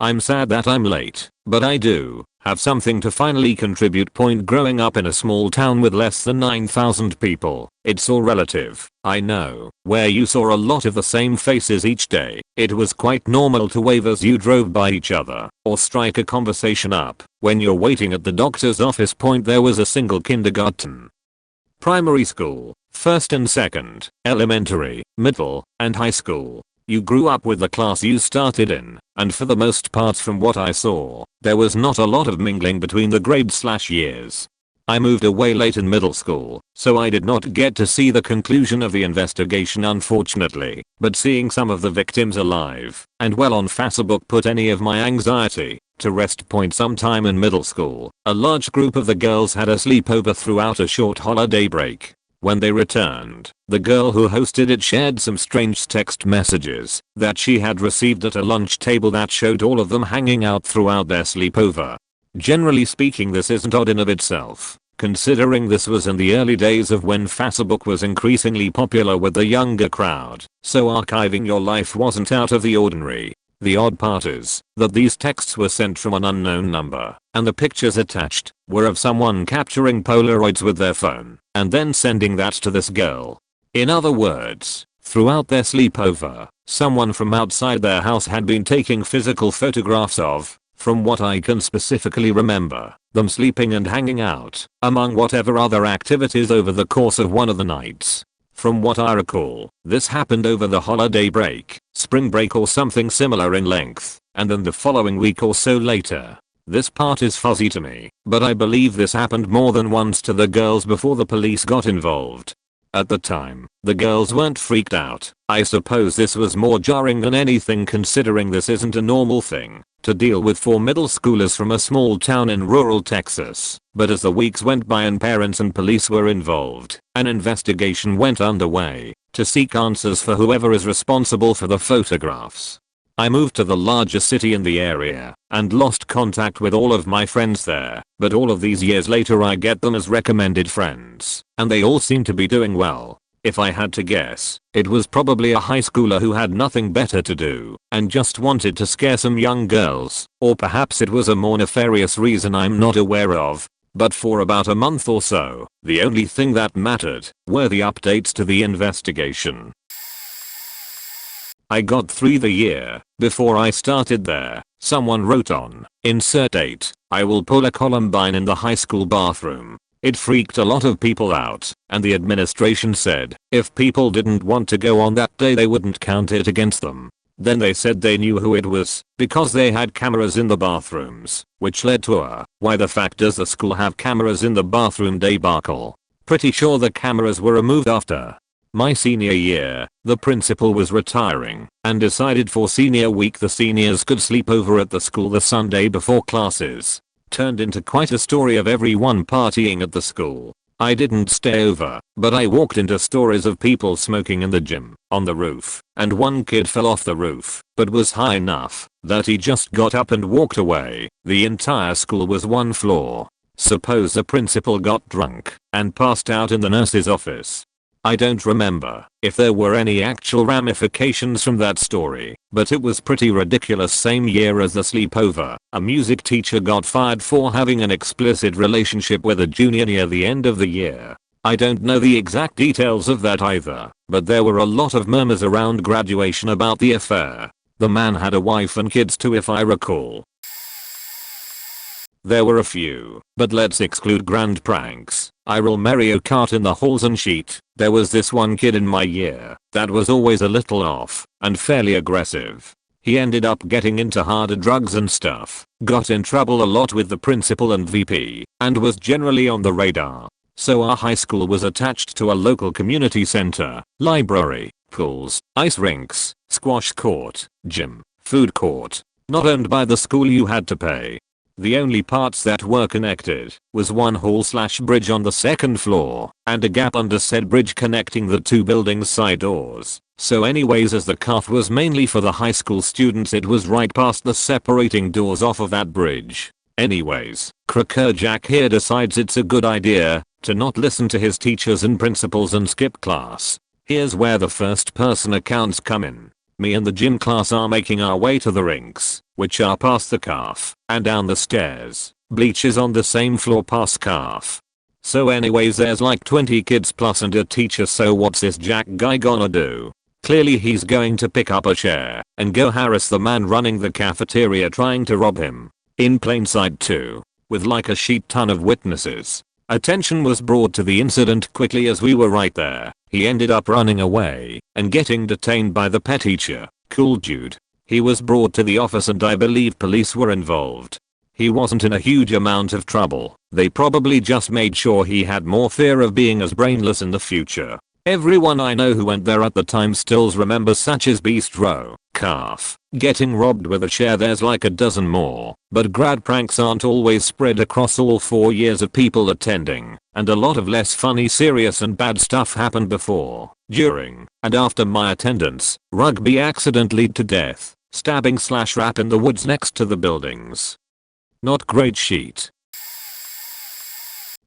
I'm sad that I'm late, but I do have something to finally contribute. Growing up in a small town with less than 9,000 people, it's all relative, I know, where you saw a lot of the same faces each day. It was quite normal to wave as you drove by each other, or strike a conversation up when you're waiting at the doctor's office. There was a single kindergarten, primary school, first and second, elementary, middle, and high school. You grew up with the class you started in, and for the most part from what I saw, there was not a lot of mingling between the grades/years. I moved away late in middle school, so I did not get to see the conclusion of the investigation unfortunately, but seeing some of the victims alive and well on Facebook put any of my anxiety to rest. Sometime in middle school, a large group of the girls had a sleepover throughout a short holiday break. When they returned, the girl who hosted it shared some strange text messages that she had received at a lunch table that showed all of them hanging out throughout their sleepover. Generally speaking, this isn't odd in of itself, considering this was in the early days of when Facebook was increasingly popular with the younger crowd, so archiving your life wasn't out of the ordinary. The odd part is that these texts were sent from an unknown number, and the pictures attached were of someone capturing Polaroids with their phone and then sending that to this girl. In other words, throughout their sleepover, someone from outside their house had been taking physical photographs of, from what I can specifically remember, them sleeping and hanging out, among whatever other activities over the course of one of the nights. From what I recall, this happened over the holiday break, spring break or something similar in length, and then the following week or so later. This part is fuzzy to me, but I believe this happened more than once to the girls before the police got involved. At the time, the girls weren't freaked out. I suppose this was more jarring than anything, considering this isn't a normal thing to deal with for middle schoolers from a small town in rural Texas. But as the weeks went by and parents and police were involved, an investigation went underway to seek answers for whoever is responsible for the photographs. I moved to the larger city in the area and lost contact with all of my friends there, but all of these years later I get them as recommended friends, and they all seem to be doing well. If I had to guess, it was probably a high schooler who had nothing better to do and just wanted to scare some young girls, or perhaps it was a more nefarious reason I'm not aware of. But for about a month or so, the only thing that mattered were the updates to the investigation. I got through the year before I started there. Someone wrote on insert date, I will pull a Columbine in the high school bathroom. It freaked a lot of people out, and the administration said if people didn't want to go on that day they wouldn't count it against them. Then they said they knew who it was because they had cameras in the bathrooms, which led to a why the fuck does the school have cameras in the bathroom debacle. Pretty sure the cameras were removed after my senior year. The principal was retiring and decided for senior week the seniors could sleep over at the school the Sunday before classes. Turned into quite a story of everyone partying at the school. I didn't stay over, but I walked into stories of people smoking in the gym, on the roof, and one kid fell off the roof, but was high enough that he just got up and walked away. The entire school was one floor. Suppose the principal got drunk and passed out in the nurse's office. I don't remember if there were any actual ramifications from that story, but it was pretty ridiculous. Same year as the sleepover, a music teacher got fired for having an explicit relationship with a junior near the end of the year. I don't know the exact details of that either, but there were a lot of murmurs around graduation about the affair. The man had a wife and kids too, if I recall. There were a few, but let's exclude grand pranks. I roll Mario Kart in the halls and cheat. There was this one kid in my year that was always a little off and fairly aggressive. He ended up getting into harder drugs and stuff, got in trouble a lot with the principal and VP, and was generally on the radar. So our high school was attached to a local community center, library, pools, ice rinks, squash court, gym, food court. Not owned by the school, you had to pay. The only parts that were connected was one hall/bridge on the second floor and a gap under said bridge connecting the two buildings' side doors. So anyways, as the cart was mainly for the high school students, it was right past the separating doors off of that bridge. Anyways, Cracker Jack here decides it's a good idea to not listen to his teachers and principals and skip class. Here's where the first person accounts come in. Me and the gym class are making our way to the rinks, which are past the calf, and down the stairs. Bleachers on the same floor past calf. So anyways, there's like 20 kids plus and a teacher, so what's this Jack guy gonna do? Clearly he's going to pick up a chair and go harass the man running the cafeteria trying to rob him. In plain sight too, with like a shit ton of witnesses. Attention was brought to the incident quickly as we were right there. He ended up running away and getting detained by the pet teacher. Cool dude. He was brought to the office and I believe police were involved. He wasn't in a huge amount of trouble. They probably just made sure he had more fear of being as brainless in the future. Everyone I know who went there at the time still remembers such as Bistro, calf, getting robbed with a chair. There's like a dozen more, but grad pranks aren't always spread across all 4 years of people attending, and a lot of less funny, serious and bad stuff happened before, during, and after my attendance. Rugby accident lead to death, stabbing/rap in the woods next to the buildings. Not great sheet.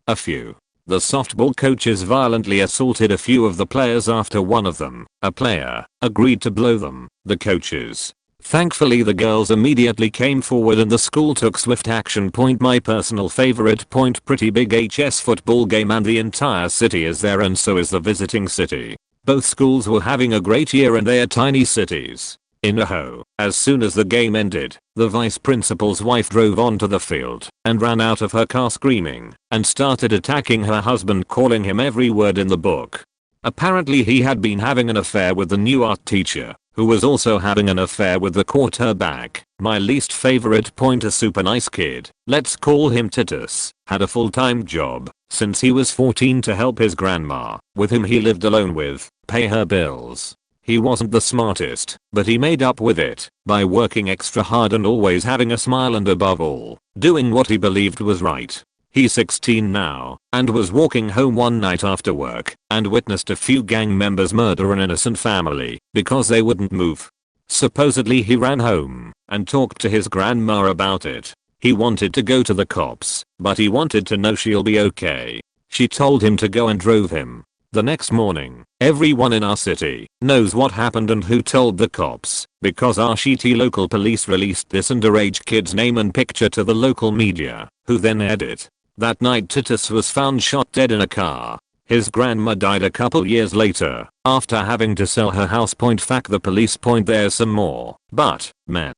A few. The softball coaches violently assaulted a few of the players after one of them, a player, agreed to blow them, the coaches. Thankfully the girls immediately came forward and the school took swift action. My personal favorite. Pretty big HS football game and the entire city is there and so is the visiting city. Both schools were having a great year in their tiny cities. In Aho, as soon as the game ended, the vice principal's wife drove onto the field and ran out of her car screaming and started attacking her husband, calling him every word in the book. Apparently he had been having an affair with the new art teacher, who was also having an affair with the quarterback. My least favorite. A super nice kid, let's call him Titus, had a full-time job since he was 14 to help his grandma, with whom he lived alone with, pay her bills. He wasn't the smartest, but he made up with it by working extra hard and always having a smile and above all, doing what he believed was right. He's 16 now and was walking home one night after work and witnessed a few gang members murder an innocent family because they wouldn't move. Supposedly he ran home and talked to his grandma about it. He wanted to go to the cops, but he wanted to know she'll be okay. She told him to go and drove him. The next morning, everyone in our city knows what happened and who told the cops, because our shitty local police released this underage kid's name and picture to the local media, who then aired it. That night Titus was found shot dead in a car. His grandma died a couple years later, after having to sell her house. Fact the police. There's some more, but, man.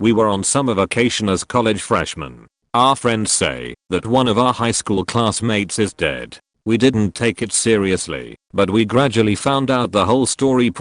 We were on summer vacation as college freshmen. Our friends say that one of our high school classmates is dead. We didn't take it seriously, but we gradually found out the whole story.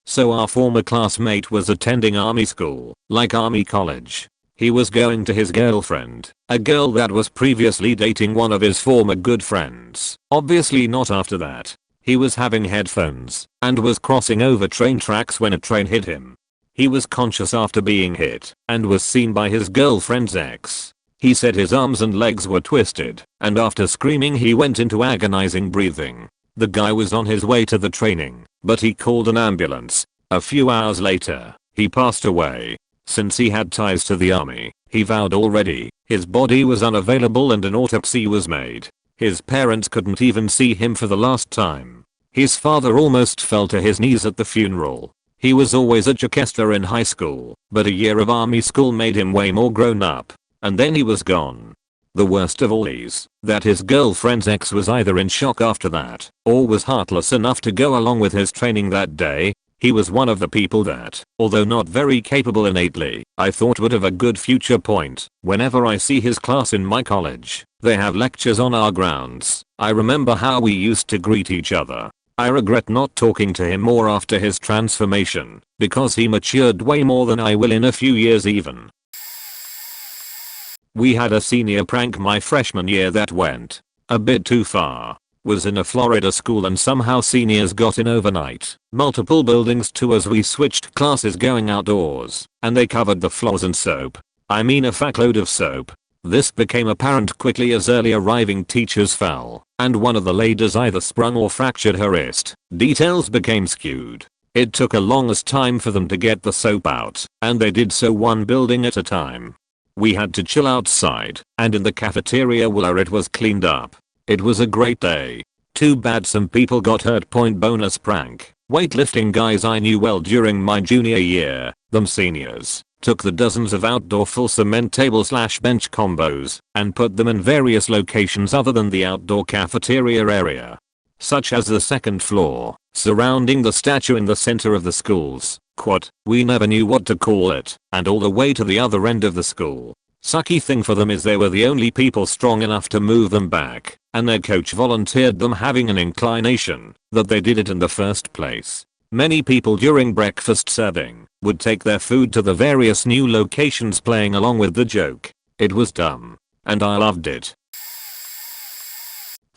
So our former classmate was attending army school, like army college. He was going to his girlfriend, a girl that was previously dating one of his former good friends. Obviously not after that. He was having headphones and was crossing over train tracks when a train hit him. He was conscious after being hit and was seen by his girlfriend's ex. He said his arms and legs were twisted, and after screaming he went into agonizing breathing. The guy was on his way to the training, but he called an ambulance. A few hours later, he passed away. Since he had ties to the army, he vowed already, his body was unavailable and an autopsy was made. His parents couldn't even see him for the last time. His father almost fell to his knees at the funeral. He was always a jokester in high school, but a year of army school made him way more grown up. And then he was gone. The worst of all is that his girlfriend's ex was either in shock after that, or was heartless enough to go along with his training that day. He was one of the people that, although not very capable innately, I thought would have a good future point. Whenever I see his class in my college, they have lectures on our grounds. I remember how we used to greet each other. I regret not talking to him more after his transformation, because he matured way more than I will in a few years even. We had a senior prank my freshman year that went a bit too far. Was in a Florida school and somehow seniors got in overnight. Multiple buildings too as we switched classes going outdoors, and they covered the floors in soap. I mean a fuckload of soap. This became apparent quickly as early arriving teachers fell, and one of the ladies either sprung or fractured her wrist. Details became skewed. It took a longest time for them to get the soap out, and they did so one building at a time. We had to chill outside, and in the cafeteria where it was cleaned up. It was a great day. Too bad some people got hurt. Bonus prank. Weightlifting guys I knew well during my junior year, them seniors, took the dozens of outdoor full cement table/bench combos and put them in various locations other than the outdoor cafeteria area, such as the second floor, surrounding the statue in the center of the school's quad. We never knew what to call it, and all the way to the other end of the school. Sucky thing for them is they were the only people strong enough to move them back, and their coach volunteered them having an inclination that they did it in the first place. Many people during breakfast serving would take their food to the various new locations playing along with the joke. It was dumb, and I loved it.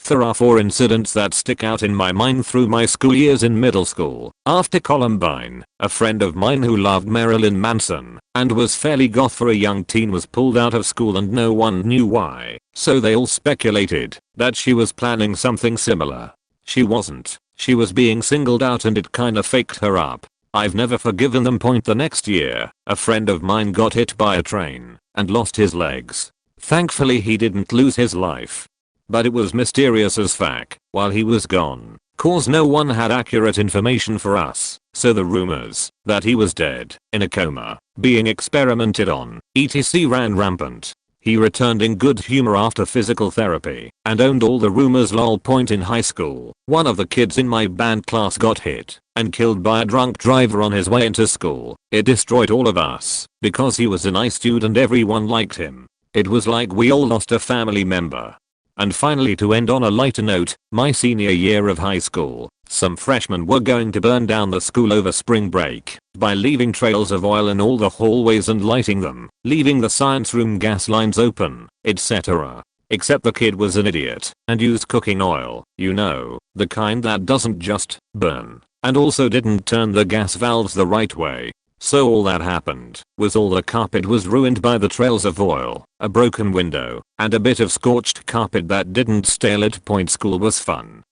There are 4 incidents that stick out in my mind through my school years. In middle school, after Columbine, a friend of mine who loved Marilyn Manson and was fairly goth for a young teen was pulled out of school and no one knew why, so they all speculated that she was planning something similar. She wasn't. She was being singled out and it kinda faked her up. I've never forgiven them. The next year, a friend of mine got hit by a train and lost his legs. Thankfully he didn't lose his life, but it was mysterious as fuck while he was gone, cause no one had accurate information for us, so the rumors that he was dead, in a coma, being experimented on, etc. ran rampant. He returned in good humor after physical therapy and owned all the rumors. Lol. In high school, one of the kids in my band class got hit and killed by a drunk driver on his way into school. It destroyed all of us because he was a nice dude and everyone liked him. It was like we all lost a family member. And finally, to end on a lighter note, my senior year of high school, some freshmen were going to burn down the school over spring break by leaving trails of oil in all the hallways and lighting them, leaving the science room gas lines open, etc. Except the kid was an idiot and used cooking oil, you know, the kind that doesn't just burn, and also didn't turn the gas valves the right way. So all that happened was all the carpet was ruined by the trails of oil, a broken window, and a bit of scorched carpet that didn't stay lit. School was fun.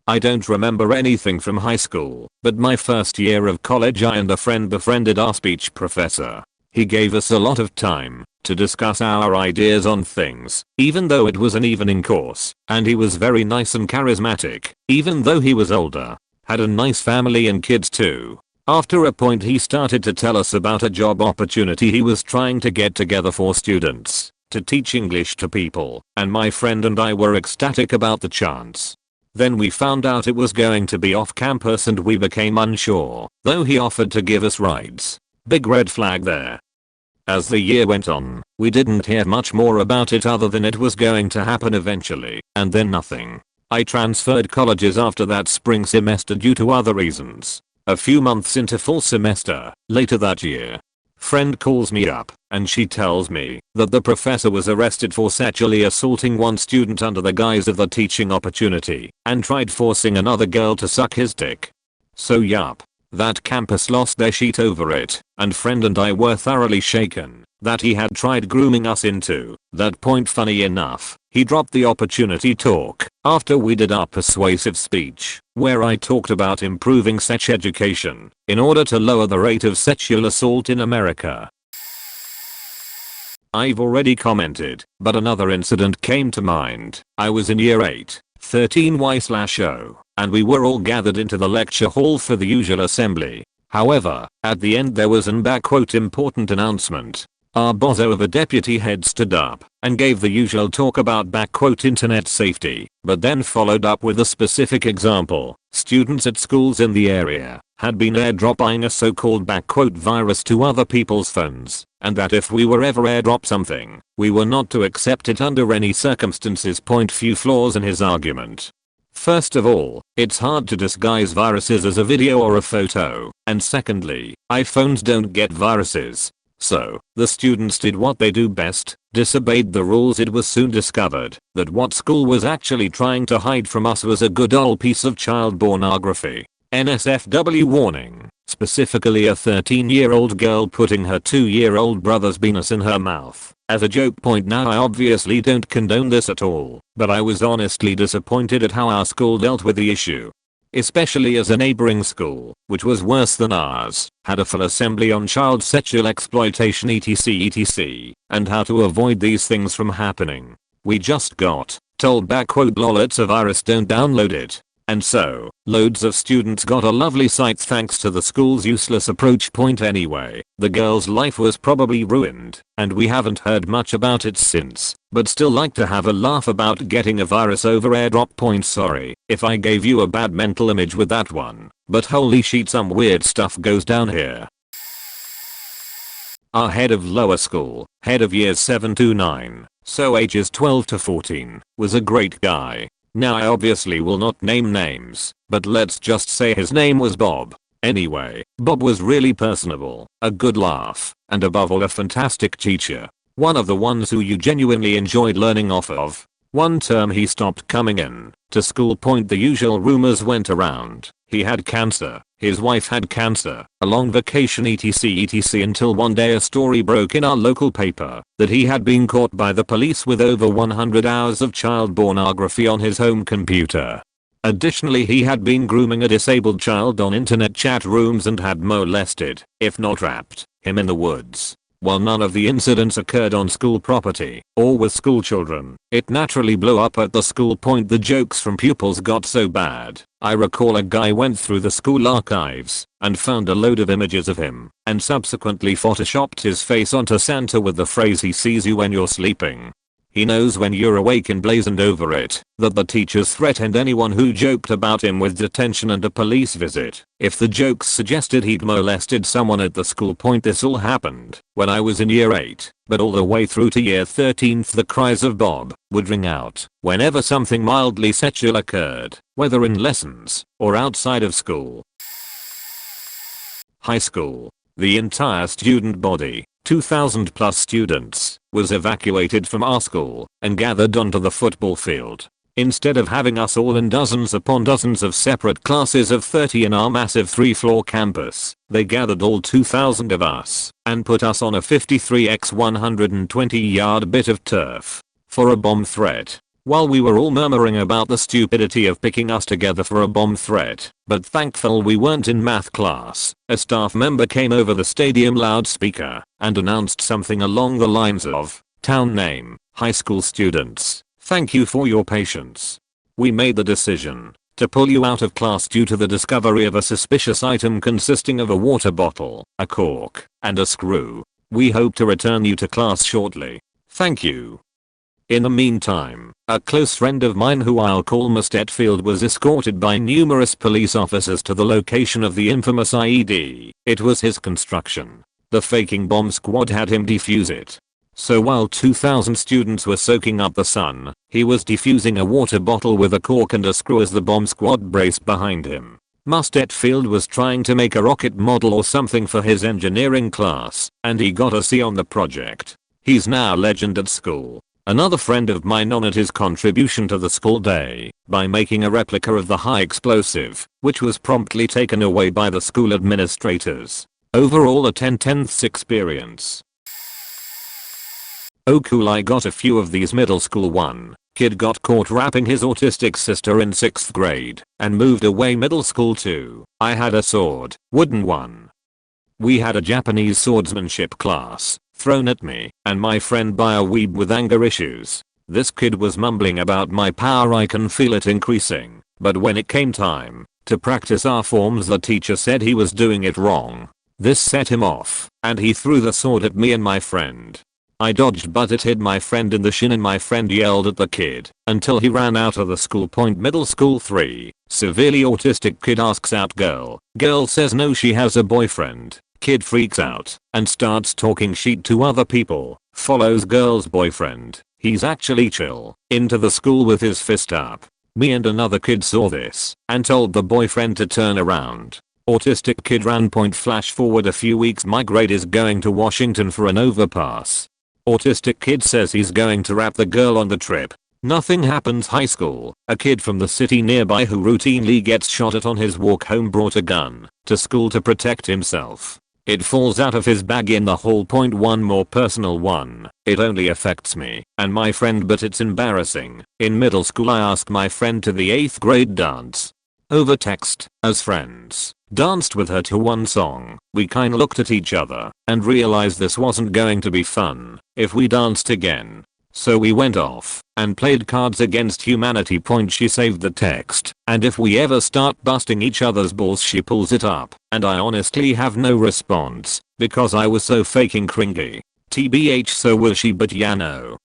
I don't remember anything from high school, but my first year of college I and a friend befriended our speech professor. He gave us a lot of time to discuss our ideas on things, even though it was an evening course, and he was very nice and charismatic, even though he was older. Had a nice family and kids too. After a point he started to tell us about a job opportunity he was trying to get together for students to teach English to people, and my friend and I were ecstatic about the chance. Then we found out it was going to be off campus and we became unsure, though he offered to give us rides. Big red flag there. As the year went on, we didn't hear much more about it other than it was going to happen eventually, and then nothing. I transferred colleges after that spring semester due to other reasons. A few months into fall semester, later that year, friend calls me up, and she tells me that the professor was arrested for sexually assaulting one student under the guise of the teaching opportunity, and tried forcing another girl to suck his dick. So yup, that campus lost their shit over it, and friend and I were thoroughly shaken that he had tried grooming us into that point. Funny enough, he dropped the opportunity talk after we did our persuasive speech, where I talked about improving sex education in order to lower the rate of sexual assault in America. I've already commented, but another incident came to mind. I was in year 8, 13Y/O, and we were all gathered into the lecture hall for the usual assembly. However, at the end there was an important announcement. Our bozo of a deputy head stood up and gave the usual talk about "internet safety," but then followed up with a specific example. Students at schools in the area had been airdropping a so-called "virus" to other people's phones, and that if we were ever airdrop something, we were not to accept it under any circumstances. Few flaws in his argument. First of all, it's hard to disguise viruses as a video or a photo, and secondly, iPhones don't get viruses. So, the students did what they do best, disobeyed the rules. It was soon discovered that what school was actually trying to hide from us was a good old piece of child pornography. NSFW warning, specifically a 13-year-old girl putting her 2-year-old brother's penis in her mouth. As a joke. Now I obviously don't condone this at all, but I was honestly disappointed at how our school dealt with the issue. Especially as a neighboring school, which was worse than ours, had a full assembly on child sexual exploitation etc, and how to avoid these things from happening. We just got told "lol, it's a virus, don't download it." And so, loads of students got a lovely sight thanks to the school's useless approach. Anyway, the girl's life was probably ruined, and we haven't heard much about it since, but still like to have a laugh about getting a virus over airdrop. Sorry if I gave you a bad mental image with that one, but holy shit, some weird stuff goes down here. Our head of lower school, head of years 7 to 9, so ages 12 to 14, was a great guy. Now I obviously will not name names, but let's just say his name was Bob. Anyway, Bob was really personable, a good laugh, and above all a fantastic teacher. One of the ones who you genuinely enjoyed learning off of. One term he stopped coming in to school. The usual rumors went around. He had cancer, his wife had cancer, a long vacation etc until one day a story broke in our local paper that he had been caught by the police with over 100 hours of child pornography on his home computer. Additionally, he had been grooming a disabled child on internet chat rooms and had molested, if not raped, him in the woods. While none of the incidents occurred on school property or with school children, it naturally blew up at the school. The jokes from pupils got so bad, I recall a guy went through the school archives and found a load of images of him and subsequently photoshopped his face onto Santa with the phrase "he sees you when you're sleeping. He knows when you're awake," and blazoned over it that the teachers threatened anyone who joked about him with detention and a police visit if the jokes suggested he'd molested someone at the school. This all happened when I was in year 8, but all the way through to year 13 the cries of Bob would ring out whenever something mildly sexual occurred, whether in lessons or outside of school. High school. The entire student body, 2,000 plus students, was evacuated from our school and gathered onto the football field. Instead of having us all in dozens upon dozens of separate classes of 30 in our massive 3-floor campus, they gathered all 2,000 of us and put us on a 53x 120-yard bit of turf for a bomb threat. While we were all murmuring about the stupidity of picking us together for a bomb threat, but thankful we weren't in math class, a staff member came over the stadium loudspeaker and announced something along the lines of, "Town name, high school students, thank you for your patience. We made the decision to pull you out of class due to the discovery of a suspicious item consisting of a water bottle, a cork, and a screw. We hope to return you to class shortly. Thank you." In the meantime, a close friend of mine who I'll call Mr. Hetfield was escorted by numerous police officers to the location of the infamous IED. It was his construction. The faking bomb squad had him defuse it. So while 2,000 students were soaking up the sun, he was defusing a water bottle with a cork and a screw as the bomb squad braced behind him. Mr. Hetfield was trying to make a rocket model or something for his engineering class, and he got a C on the project. He's now a legend at school. Another friend of mine honored his contribution to the school day by making a replica of the high explosive, which was promptly taken away by the school administrators. Overall a 10/10ths experience. Oh cool, I got a few of these middle school. One kid got caught rapping his autistic sister in 6th grade and moved away middle school. 2. I had a sword, wooden one. We had a Japanese swordsmanship class thrown at me and my friend by a weeb with anger issues. This kid was mumbling about my power, I can feel it increasing, but when it came time to practice our forms the teacher said he was doing it wrong. This set him off, and he threw the sword at me and my friend. I dodged but it hit my friend in the shin and my friend yelled at the kid until he ran out of the school. Middle school 3. Severely autistic kid asks out girl. Girl says no, she has a boyfriend. Kid freaks out and starts talking shit to other people. Follows girl's boyfriend. He's actually chill into the school with his fist up. Me and another kid saw this and told the boyfriend to turn around. Autistic kid ran. Flash forward a few weeks. My grade is going to Washington for an overpass. Autistic kid says he's going to rap the girl on the trip. Nothing happens. High school. A kid from the city nearby who routinely gets shot at on his walk home brought a gun to school to protect himself. It falls out of his bag in the hall. One more personal one. It only affects me and my friend but it's embarrassing. In middle school I asked my friend to the 8th grade dance. Over text, as friends. Danced with her to one song. We kinda looked at each other and realized this wasn't going to be fun if we danced again. So we went off and played Cards Against Humanity. She saved the text and if we ever start busting each other's balls she pulls it up and I honestly have no response because I was so faking cringy. TBH so will she but yeah no.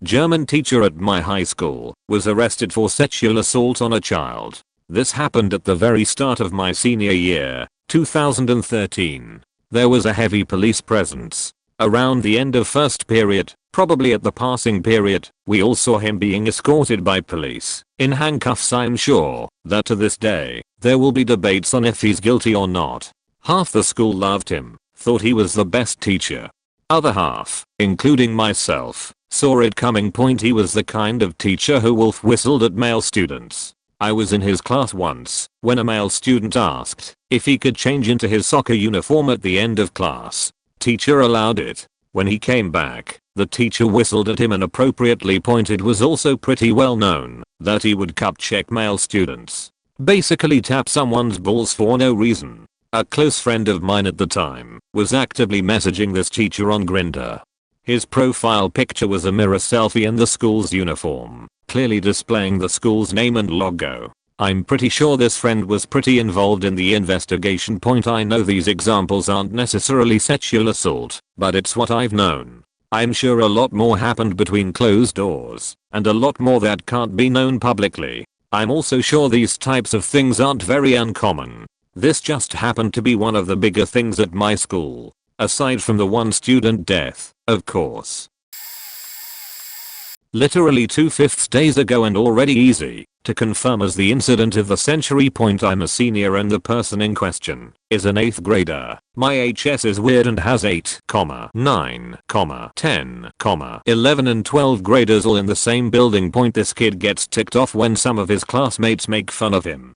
German teacher at my high school was arrested for sexual assault on a child. This happened at the very start of my senior year, 2013. There was a heavy police presence. Around the end of first period, probably at the passing period, we all saw him being escorted by police, in handcuffs. I'm sure that to this day, there will be debates on if he's guilty or not. Half the school loved him, thought he was the best teacher. Other half, including myself, saw it coming. He was the kind of teacher who wolf whistled at male students. I was in his class once when a male student asked if he could change into his soccer uniform at the end of class. Teacher allowed it. When he came back, the teacher whistled at him and appropriately pointed. Was also pretty well known that he would cup check male students. Basically tap someone's balls for no reason. A close friend of mine at the time was actively messaging this teacher on Grindr. His profile picture was a mirror selfie in the school's uniform, clearly displaying the school's name and logo. I'm pretty sure this friend was pretty involved in the investigation. I know these examples aren't necessarily sexual assault, but it's what I've known. I'm sure a lot more happened between closed doors, and a lot more that can't be known publicly. I'm also sure these types of things aren't very uncommon. This just happened to be one of the bigger things at my school. Aside from the one student death, of course. Literally 2/5 days ago and already easy to confirm as the incident of the century. I'm a senior and the person in question is an 8th grader. My HS is weird and has 8, 9, 10, 11 and 12 graders all in the same building. This kid gets ticked off when some of his classmates make fun of him.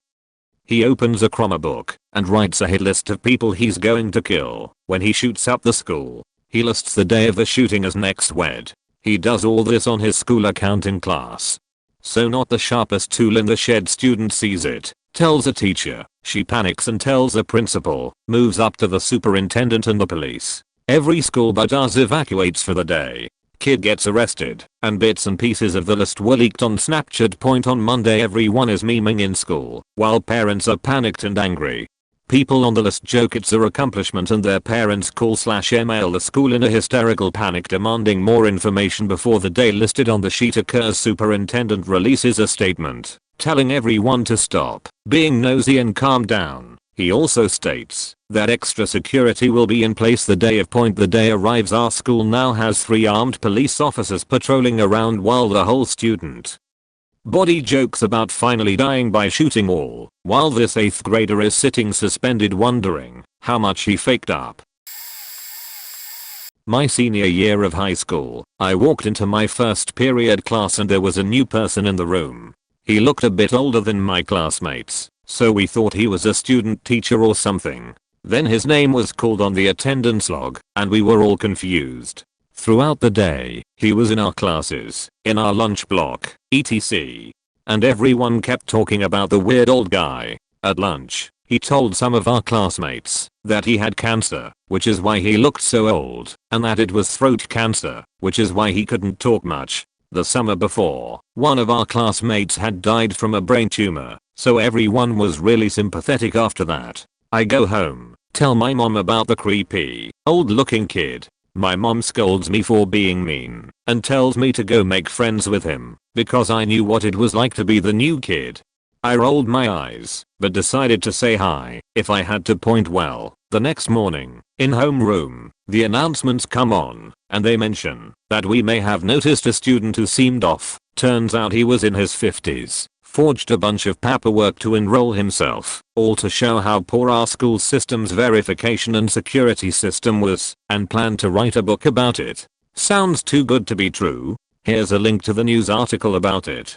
He opens a chroma book and writes a hit list of people he's going to kill when he shoots up the school. He lists the day of the shooting as next wed. He does all this on his school account in class. So not the sharpest tool in the shed. Student sees it, tells a teacher, she panics and tells a principal, moves up to the superintendent and the police. Every school but ours evacuates for the day. Kid gets arrested, and bits and pieces of the list were leaked on Snapchat. On Monday everyone is memeing in school, while parents are panicked and angry. People on the list joke it's their accomplishment and their parents call/email the school in a hysterical panic demanding more information before the day listed on the sheet occurs. Superintendent releases a statement, telling everyone to stop being nosy and calm down. He also states that extra security will be in place the day of the day arrives. Our school now has 3 armed police officers patrolling around while the whole student body jokes about finally dying by shooting all, while this 8th grader is sitting suspended wondering how much he faked up. My senior year of high school, I walked into my first period class and there was a new person in the room. He looked a bit older than my classmates, so we thought he was a student teacher or something. Then his name was called on the attendance log, and we were all confused. Throughout the day, he was in our classes, in our lunch block, etc. And everyone kept talking about the weird old guy. At lunch, he told some of our classmates that he had cancer, which is why he looked so old, and that it was throat cancer, which is why he couldn't talk much. The summer before, one of our classmates had died from a brain tumor, so everyone was really sympathetic after that. I go home, tell my mom about the creepy, old looking kid. My mom scolds me for being mean and tells me to go make friends with him because I knew what it was like to be the new kid. I rolled my eyes, but decided to say hi if I had to point. Well, the next morning, in homeroom, the announcements come on, and they mention that we may have noticed a student who seemed off. Turns out he was in his 50s, forged a bunch of paperwork to enroll himself, all to show how poor our school system's verification and security system was, and planned to write a book about it. Sounds too good to be true. Here's a link to the news article about it.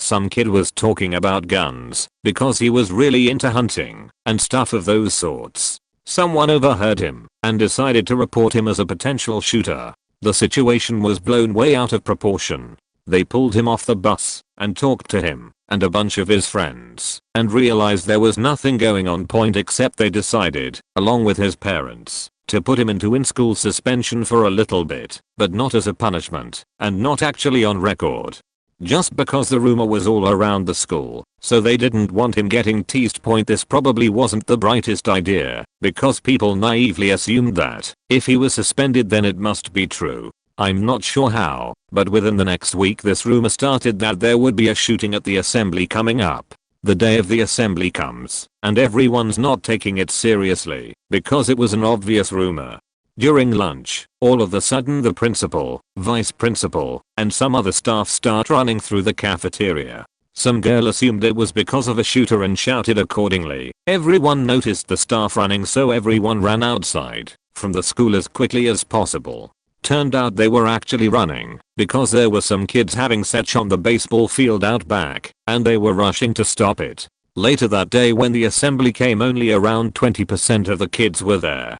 Some kid was talking about guns because he was really into hunting and stuff of those sorts. Someone overheard him and decided to report him as a potential shooter. The situation was blown way out of proportion. They pulled him off the bus and talked to him and a bunch of his friends and realized there was nothing going on point except they decided, along with his parents, to put him into in-school suspension for a little bit, but not as a punishment and not actually on record. Just because the rumor was all around the school, so they didn't want him getting teased. This probably wasn't the brightest idea, because people naively assumed that if he was suspended then it must be true. I'm not sure how, but within the next week this rumor started that there would be a shooting at the assembly coming up. The day of the assembly comes, and everyone's not taking it seriously, because it was an obvious rumor. During lunch, all of a sudden the principal, vice principal, and some other staff start running through the cafeteria. Some girl assumed it was because of a shooter and shouted accordingly. Everyone noticed the staff running, so everyone ran outside from the school as quickly as possible. Turned out they were actually running because there were some kids having sex on the baseball field out back, and they were rushing to stop it. Later that day when the assembly came, only around 20% of the kids were there.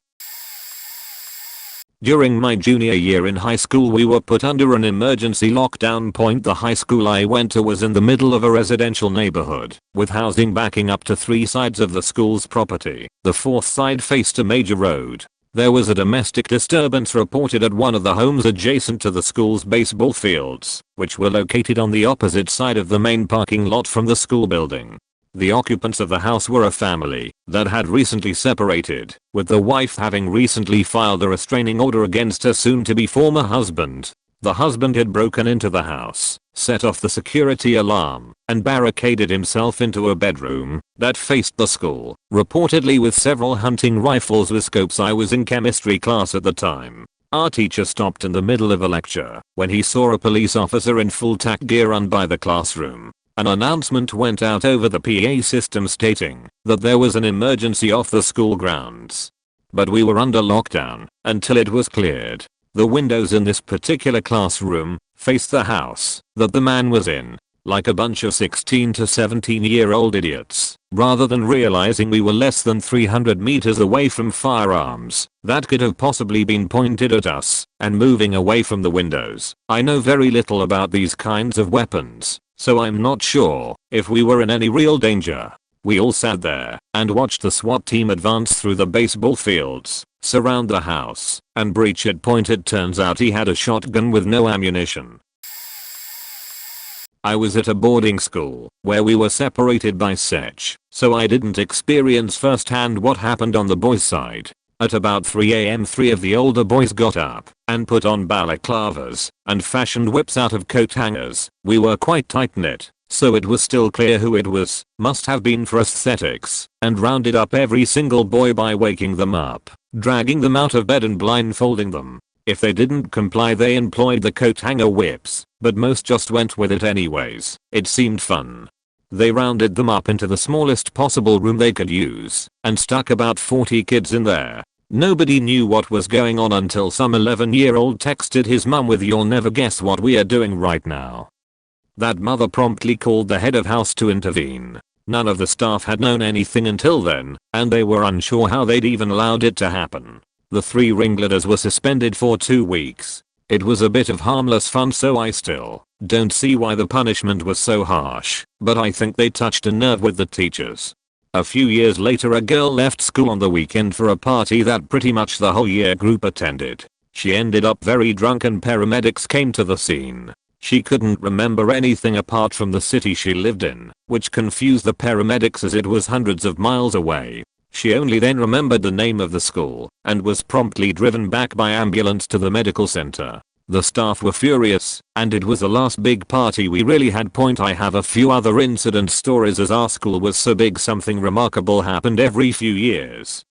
During my junior year in high school we were put under an emergency lockdown. The high school I went to was in the middle of a residential neighborhood, with housing backing up to 3 sides of the school's property. The 4th side faced a major road. There was a domestic disturbance reported at one of the homes adjacent to the school's baseball fields, which were located on the opposite side of the main parking lot from the school building. The occupants of the house were a family that had recently separated, with the wife having recently filed a restraining order against her soon-to-be former husband. The husband had broken into the house, set off the security alarm, and barricaded himself into a bedroom that faced the school, reportedly with several hunting rifles with scopes. I was in chemistry class at the time. Our teacher stopped in the middle of a lecture when he saw a police officer in full tack gear run by the classroom. An announcement went out over the PA system stating that there was an emergency off the school grounds. But we were under lockdown until it was cleared. The windows in this particular classroom faced the house that the man was in, like a bunch of 16 to 17-year-old idiots. Rather than realizing we were less than 300 meters away from firearms that could have possibly been pointed at us, and moving away from the windows. I know very little about these kinds of weapons, so I'm not sure if we were in any real danger. We all sat there and watched the SWAT team advance through the baseball fields, surround the house, and breach it. It turns out he had a shotgun with no ammunition. I was at a boarding school where we were separated by sex, so I didn't experience firsthand what happened on the boys' side. At about 3 AM 3 of the older boys got up and put on balaclavas and fashioned whips out of coat hangers. We were quite tight-knit, so it was still clear who it was, must have been for aesthetics, and rounded up every single boy by waking them up, dragging them out of bed and blindfolding them. If they didn't comply they employed the coat hanger whips, but most just went with it anyways. It seemed fun. They rounded them up into the smallest possible room they could use and stuck about 40 kids in there. Nobody knew what was going on until some 11-year-old texted his mum with "You'll never guess what we are doing right now." That mother promptly called the head of house to intervene. None of the staff had known anything until then, and they were unsure how they'd even allowed it to happen. The 3 ringleaders were suspended for 2 weeks. It was a bit of harmless fun, so I still don't see why the punishment was so harsh, but I think they touched a nerve with the teachers. A few years later a girl left school on the weekend for a party that pretty much the whole year group attended. She ended up very drunk and paramedics came to the scene. She couldn't remember anything apart from the city she lived in, which confused the paramedics as it was hundreds of miles away. She only then remembered the name of the school and was promptly driven back by ambulance to the medical center. The staff were furious, and it was the last big party we really had. I have a few other incident stories as our school was so big something remarkable happened every few years.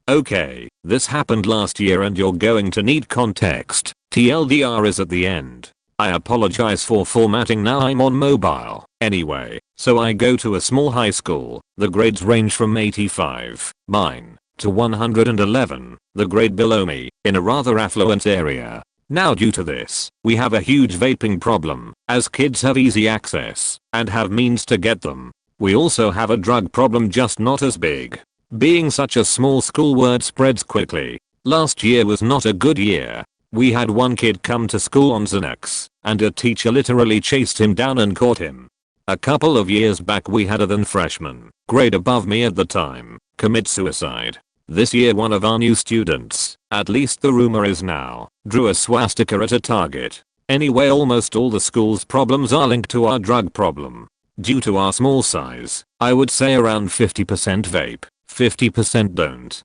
Okay, this happened last year and you're going to need context. TLDR is at the end. I apologize for formatting, now I'm on mobile. Anyway, so I go to a small high school. The grades range from 85, mine, to 111, the grade below me, in a rather affluent area. Now due to this, we have a huge vaping problem, as kids have easy access and have means to get them. We also have a drug problem, just not as big. Being such a small school, word spreads quickly. Last year was not a good year. We had one kid come to school on Xanax, and a teacher literally chased him down and caught him. A couple of years back we had a then freshman, grade above me at the time, commit suicide. This year one of our new students, at least the rumor is now, drew a swastika at a target. Anyway, almost all the school's problems are linked to our drug problem. Due to our small size, I would say around 50% vape, 50% don't.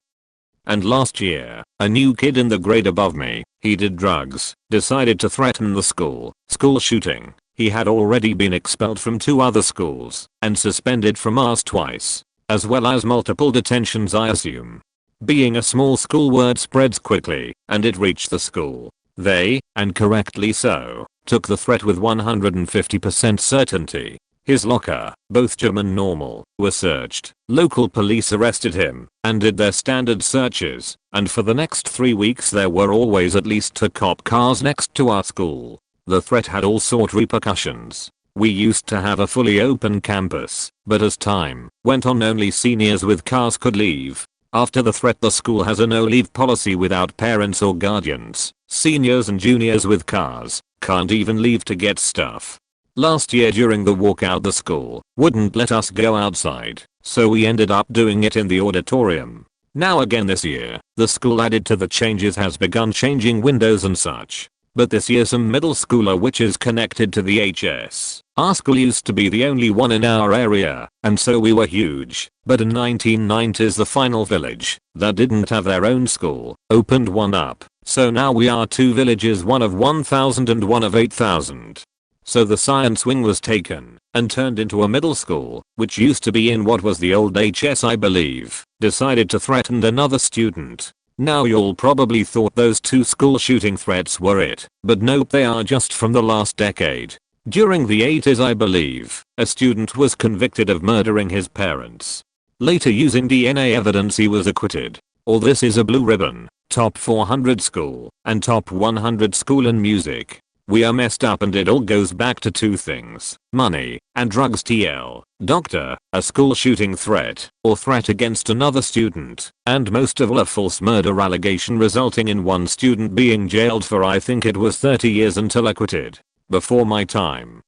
And last year, a new kid in the grade above me, he did drugs, decided to threaten the school shooting. He had already been expelled from 2 other schools and suspended from ours twice, as well as multiple detentions I assume. Being a small school, word spreads quickly, and it reached the school. They, and correctly so, took the threat with 150% certainty. His locker, both gym and normal, were searched. Local police arrested him and did their standard searches, and for the next 3 weeks there were always at least 2 cop cars next to our school. The threat had all sort repercussions. We used to have a fully open campus, but as time went on only seniors with cars could leave. After the threat the school has a no-leave policy without parents or guardians. Seniors and juniors with cars can't even leave to get stuff. Last year during the walkout the school wouldn't let us go outside, so we ended up doing it in the auditorium. Now again this year, the school added to the changes has begun changing windows and such. But this year some middle schooler which is connected to the HS. Our school used to be the only one in our area, and so we were huge. But in 1990s the final village that didn't have their own school opened one up. So now we are 2 villages, one of 1,000 and one of 8,000. So the science wing was taken and turned into a middle school, which used to be in what was the old HS I believe, decided to threaten another student. Now y'all probably thought those 2 school shooting threats were it, but nope, they are just from the last decade. During the 80s I believe, a student was convicted of murdering his parents. Later using DNA evidence he was acquitted. All this is a blue ribbon, top 400 school, and top 100 school in music. We are messed up and it all goes back to 2 things, money and drugs. TL, doctor, a school shooting threat or threat against another student, and most of all a false murder allegation resulting in one student being jailed for I think it was 30 years until acquitted. Before my time.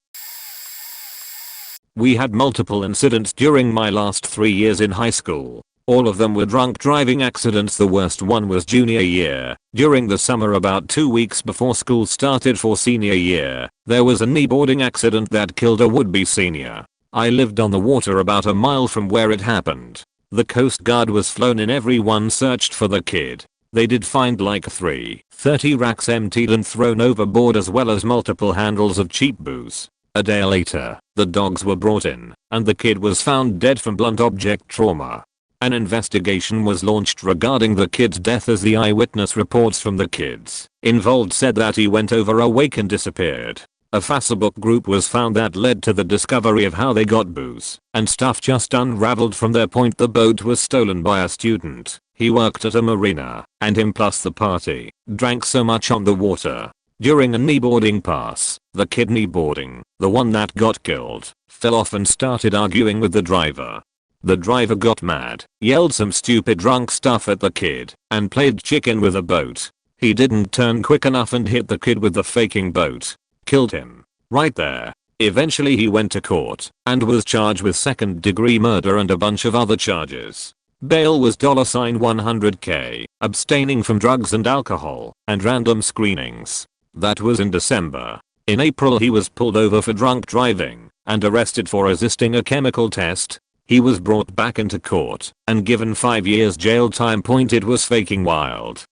We had multiple incidents during my last 3 years in high school. All of them were drunk driving accidents. The worst one was junior year. During the summer about 2 weeks before school started for senior year, there was a kneeboarding accident that killed a would-be senior. I lived on the water about a mile from where it happened. The Coast Guard was flown in, everyone searched for the kid. They did find like 330 racks emptied and thrown overboard as well as multiple handles of cheap booze. A day later, the dogs were brought in, and the kid was found dead from blunt object trauma. An investigation was launched regarding the kid's death as the eyewitness reports from the kids involved said that he went over awake and disappeared. A Facebook group was found that led to the discovery of how they got booze, and stuff just unraveled from their point. The boat was stolen by a student. He worked at a marina, and him plus the party drank so much on the water. During a kneeboarding pass, the kid kneeboarding, the one that got killed, fell off and started arguing with the driver. The driver got mad, yelled some stupid drunk stuff at the kid, and played chicken with the boat. He didn't turn quick enough and hit the kid with the faking boat. Killed him. Right there. Eventually he went to court and was charged with second-degree murder and a bunch of other charges. Bail was $100K, abstaining from drugs and alcohol, and random screenings. That was in December. In April he was pulled over for drunk driving and arrested for resisting a chemical test. He was brought back into court and given 5 years jail time. It was faking wild.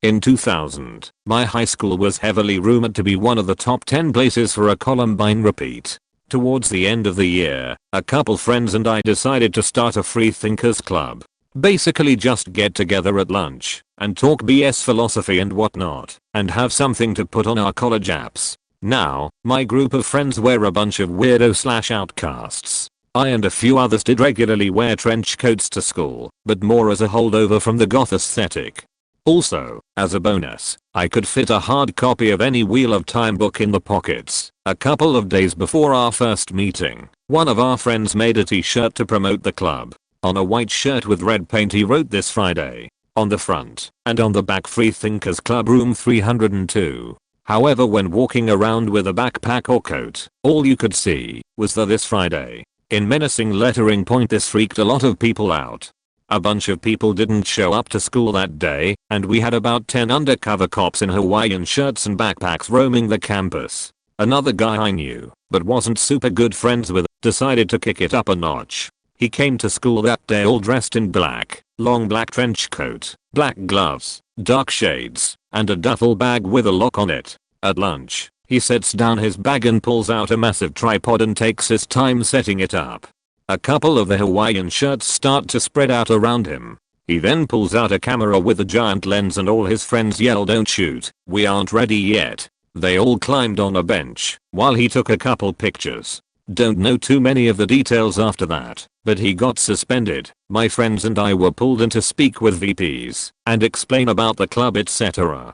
In 2000, my high school was heavily rumored to be one of the top 10 places for a Columbine repeat. Towards the end of the year, a couple friends and I decided to start a free thinkers club. Basically just get together at lunch and talk BS philosophy and whatnot and have something to put on our college apps. Now, my group of friends were a bunch of weirdo/outcasts. I and a few others did regularly wear trench coats to school, but more as a holdover from the goth aesthetic. Also, as a bonus, I could fit a hard copy of any Wheel of Time book in the pockets. A couple of days before our first meeting, one of our friends made a t-shirt to promote the club. On a white shirt with red paint he wrote "This Friday" on the front, and on the back "Free Thinkers Club Room 302. However, when walking around with a backpack or coat, all you could see was the "This Friday" in menacing lettering. This freaked a lot of people out. A bunch of people didn't show up to school that day, and we had about 10 undercover cops in Hawaiian shirts and backpacks roaming the campus. Another guy I knew, but wasn't super good friends with, decided to kick it up a notch. He came to school that day all dressed in black, long black trench coat, black gloves, dark shades, and a duffel bag with a lock on it. At lunch, he sets down his bag and pulls out a massive tripod and takes his time setting it up. A couple of the Hawaiian shirts start to spread out around him. He then pulls out a camera with a giant lens and all his friends yell, "Don't shoot, we aren't ready yet." They all climbed on a bench while he took a couple pictures. Don't know too many of the details after that, but he got suspended. My friends and I were pulled in to speak with VPs and explain about the club, etc.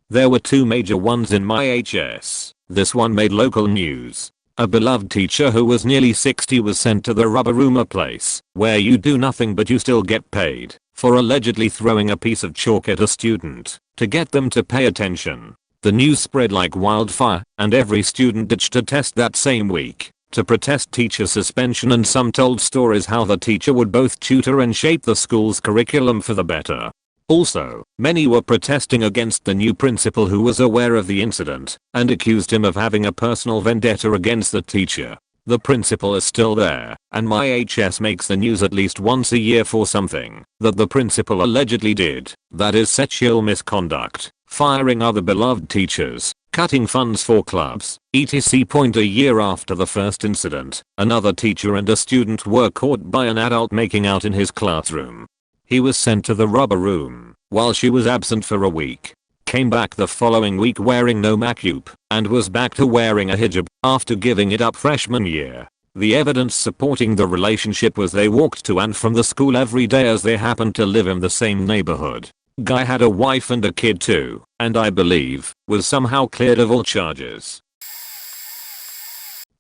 There were two major ones in my HS. This one made local news. A beloved teacher who was nearly 60 was sent to the rubber room, a place where you do nothing but you still get paid, for allegedly throwing a piece of chalk at a student to get them to pay attention. The news spread like wildfire, and every student ditched a test that same week to protest teacher suspension, and some told stories how the teacher would both tutor and shape the school's curriculum for the better. Also, many were protesting against the new principal, who was aware of the incident and accused him of having a personal vendetta against the teacher. The principal is still there, and my HS makes the news at least once a year for something that the principal allegedly did, that is sexual misconduct, firing other beloved teachers, cutting funds for clubs, etc. A year after the first incident, another teacher and a student were caught by an adult making out in his classroom. He was sent to the rubber room while she was absent for a week. Came back the following week wearing no makeup and was back to wearing a hijab after giving it up freshman year. The evidence supporting the relationship was they walked to and from the school every day as they happened to live in the same neighborhood. Guy had a wife and a kid too, and I believe was somehow cleared of all charges.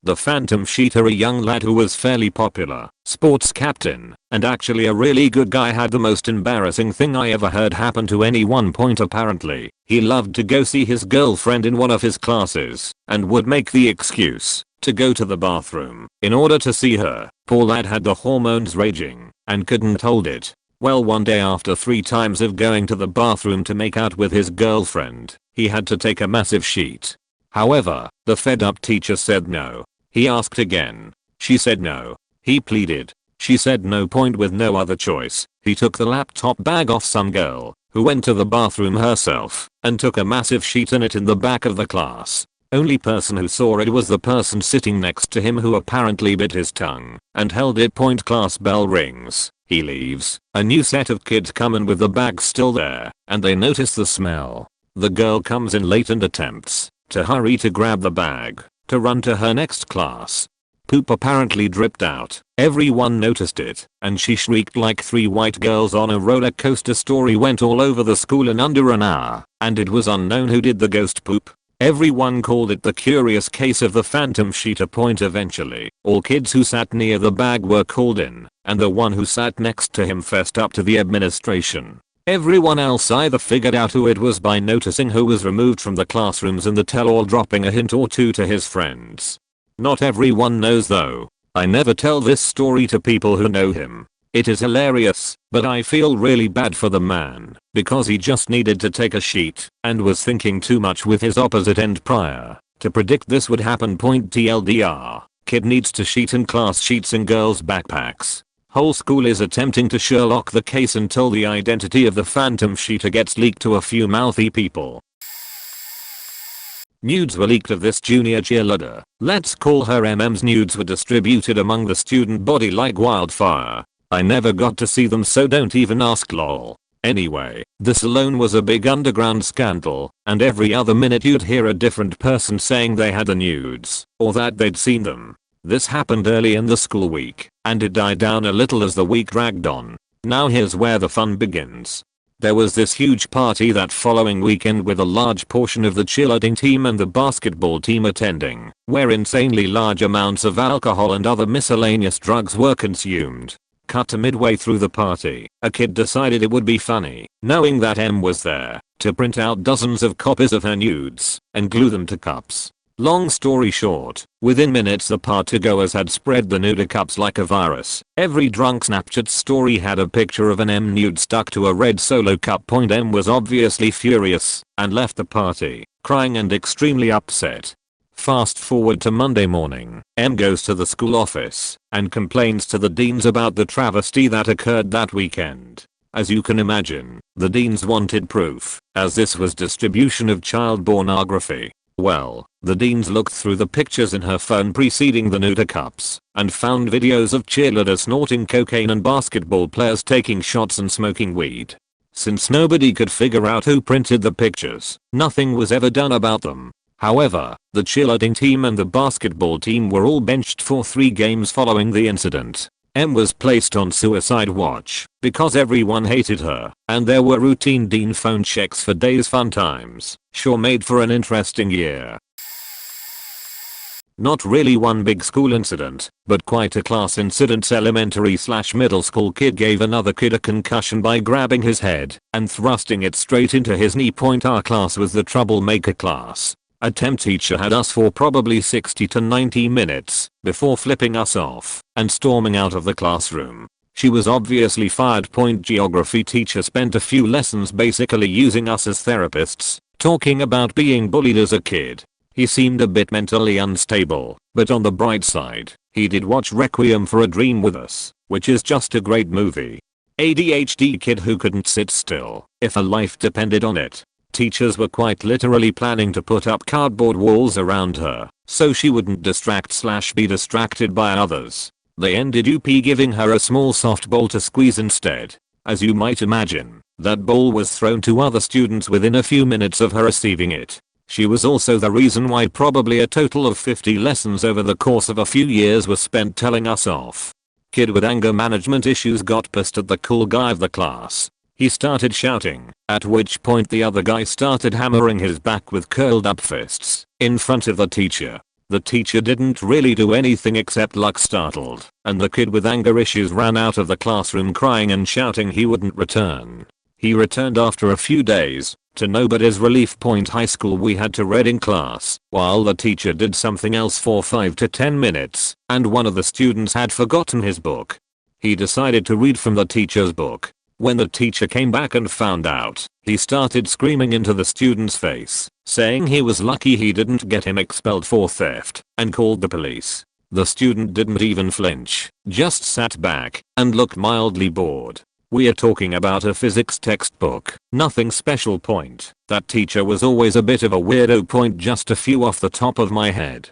The Phantom Cheater, a young lad who was fairly popular, sports captain, and actually a really good guy, had the most embarrassing thing I ever heard happen to anyone. Apparently, he loved to go see his girlfriend in one of his classes and would make the excuse to go to the bathroom in order to see her. Poor lad had the hormones raging and couldn't hold it. Well, one day after 3 times of going to the bathroom to make out with his girlfriend, he had to take a massive sheet. However, the fed up teacher said no. He asked again. She said no. He pleaded. She said no. With no other choice, he took the laptop bag off some girl who went to the bathroom herself and took a massive sheet in it in the back of the class. Only person who saw it was the person sitting next to him, who apparently bit his tongue and held it. Class bell rings. He leaves. A new set of kids come in with the bag still there, and they notice the smell. The girl comes in late and attempts to hurry to grab the bag to run to her next class. Poop apparently dripped out. Everyone noticed it, and she shrieked like 3 white girls on a roller coaster. Story went all over the school in under an hour, and it was unknown who did the ghost poop. Everyone called it the curious case of the Phantom Cheater. Eventually, all kids who sat near the bag were called in, and the one who sat next to him fessed up to the administration. Everyone else either figured out who it was by noticing who was removed from the classrooms and the tell-all dropping a hint or two to his friends. Not everyone knows though. I never tell this story to people who know him. It is hilarious, but I feel really bad for the man, because he just needed to take a sheet, and was thinking too much with his opposite end prior to predict this would happen. TLDR, kid needs to sheet in class, sheets in girls' backpacks. Whole school is attempting to Sherlock the case until the identity of the phantom sheeter gets leaked to a few mouthy people. Nudes were leaked of this junior cheerleader. Let's call her MM's nudes were distributed among the student body like wildfire. I never got to see them, so don't even ask, lol. Anyway, this alone was a big underground scandal, and every other minute you'd hear a different person saying they had the nudes, or that they'd seen them. This happened early in the school week, and it died down a little as the week dragged on. Now here's where the fun begins. There was this huge party that following weekend with a large portion of the cheerleading team and the basketball team attending, where insanely large amounts of alcohol and other miscellaneous drugs were consumed. Cut to midway through the party, a kid decided it would be funny, knowing that M was there, to print out dozens of copies of her nudes and glue them to cups. Long story short, within minutes the partygoers had spread the nude cups like a virus. Every drunk Snapchat story had a picture of an M nude stuck to a red Solo cup. M was obviously furious and left the party, crying and extremely upset. Fast forward to Monday morning, M goes to the school office and complains to the deans about the travesty that occurred that weekend. As you can imagine, the deans wanted proof, as this was distribution of child pornography. Well, the deans looked through the pictures in her phone preceding the nude cups and found videos of cheerleaders snorting cocaine and basketball players taking shots and smoking weed. Since nobody could figure out who printed the pictures, nothing was ever done about them. However, the cheerleading team and the basketball team were all benched for 3 games following the incident. M was placed on suicide watch because everyone hated her, and there were routine dean phone checks for days. Fun times. Sure made for an interesting year. Not really one big school incident, but quite a class incident. Elementary/middle school kid gave another kid a concussion by grabbing his head and thrusting it straight into his knee. Our class was the troublemaker class. A temp teacher had us for probably 60 to 90 minutes before flipping us off and storming out of the classroom. She was obviously fired. Geography teacher spent a few lessons basically using us as therapists, talking about being bullied as a kid. He seemed a bit mentally unstable, but on the bright side, he did watch Requiem for a Dream with us, which is just a great movie. ADHD kid who couldn't sit still if her life depended on it. Teachers were quite literally planning to put up cardboard walls around her so she wouldn't distract/be distracted by others. They ended up giving her a small softball to squeeze instead. As you might imagine, that ball was thrown to other students within a few minutes of her receiving it. She was also the reason why probably a total of 50 lessons over the course of a few years were spent telling us off. Kid with anger management issues got pissed at the cool guy of the class. He started shouting, at which point the other guy started hammering his back with curled up fists in front of the teacher. The teacher didn't really do anything except look startled, and the kid with anger issues ran out of the classroom crying and shouting he wouldn't return. He returned after a few days, to nobody's relief. High school we had to read in class, while the teacher did something else for 5 to 10 minutes, and one of the students had forgotten his book. He decided to read from the teacher's book. When the teacher came back and found out, he started screaming into the student's face, saying he was lucky he didn't get him expelled for theft, and called the police. The student didn't even flinch, just sat back and looked mildly bored. We are talking about a physics textbook, nothing special. That teacher was always a bit of a weirdo. Just a few off the top of my head.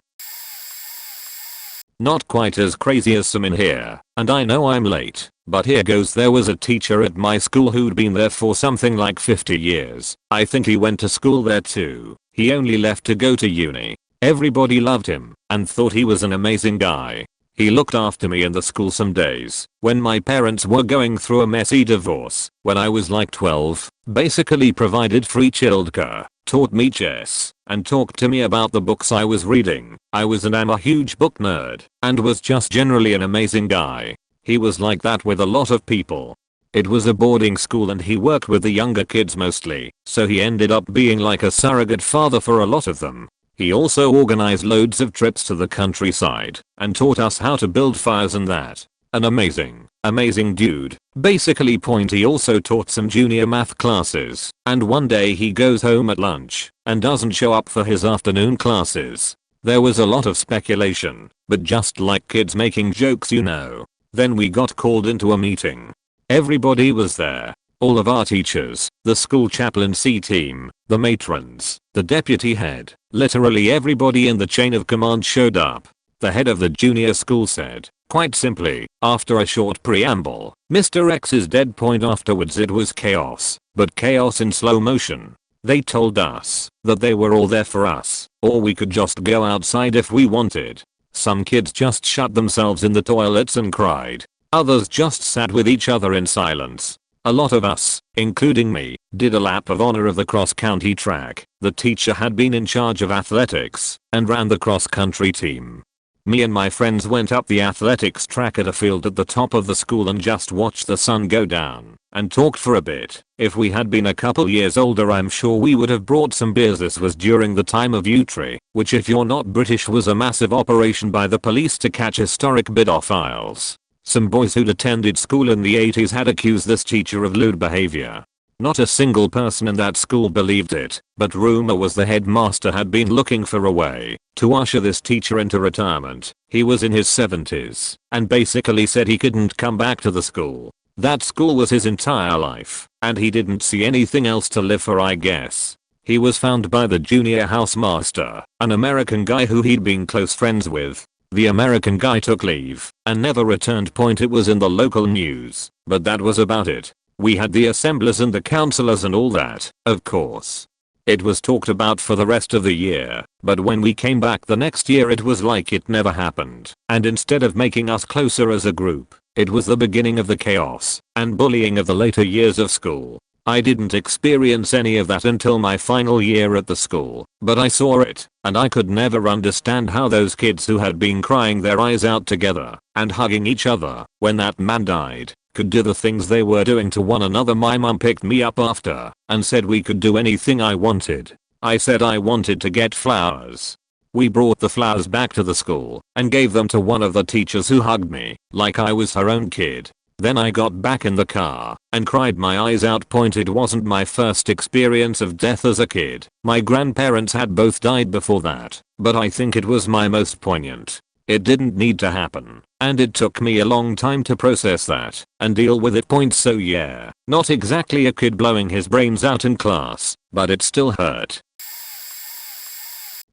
Not quite as crazy as some in here, and I know I'm late, but here goes. There was a teacher at my school who'd been there for something like 50 years. I think he went to school there too. He only left to go to uni. Everybody loved him and thought he was an amazing guy. He looked after me and the school some days when my parents were going through a messy divorce. When I was like 12, basically provided free childcare, taught me chess, and talked to me about the books I was reading. I was and am a huge book nerd, and was just generally an amazing guy. He was like that with a lot of people. It was a boarding school and he worked with the younger kids mostly, so he ended up being like a surrogate father for a lot of them. He also organized loads of trips to the countryside and taught us how to build fires and that. An amazing dude. Basically point he also taught some junior math classes, and one day he goes home at lunch and doesn't show up for his afternoon classes. There was a lot of speculation, but just like kids making jokes, you know. Then we got called into a meeting. Everybody was there. All of our teachers, the school chaplaincy team, the matrons, the deputy head, literally everybody in the chain of command showed up. The head of the junior school said, quite simply, after a short preamble, Mr. X is dead. Afterwards it was chaos, but chaos in slow motion. They told us that they were all there for us, or we could just go outside if we wanted. Some kids just shut themselves in the toilets and cried. Others just sat with each other in silence. A lot of us, including me, did a lap of honor of the cross-county track. The teacher had been in charge of athletics and ran the cross-country team. Me and my friends went up the athletics track at a field at the top of the school and just watched the sun go down and talked for a bit. If we had been a couple years older, I'm sure we would have brought some beers. This was during the time of Utri, which if you're not British was a massive operation by the police to catch historic pedophiles. Some boys who'd attended school in the 80s had accused this teacher of lewd behavior. Not a single person in that school believed it, but rumor was the headmaster had been looking for a way to usher this teacher into retirement. He was in his 70s and basically said he couldn't come back to the school. That school was his entire life, and he didn't see anything else to live for, I guess. He was found by the junior housemaster, an American guy who he'd been close friends with. The American guy took leave and never returned. It was in the local news, but that was about it. We had the assemblies and the counselors and all that, of course. It was talked about for the rest of the year, but when we came back the next year it was like it never happened, and instead of making us closer as a group, it was the beginning of the chaos and bullying of the later years of school. I didn't experience any of that until my final year at the school, but I saw it, and I could never understand how those kids who had been crying their eyes out together and hugging each other when that man died could do the things they were doing to one another. My mum picked me up after and said we could do anything I wanted. I said I wanted to get flowers. We brought the flowers back to the school and gave them to one of the teachers, who hugged me like I was her own kid. Then I got back in the car and cried my eyes out. It wasn't my first experience of death as a kid. My grandparents had both died before that, but I think it was my most poignant. It didn't need to happen, and it took me a long time to process that and deal with it. So yeah, not exactly a kid blowing his brains out in class, but it still hurt.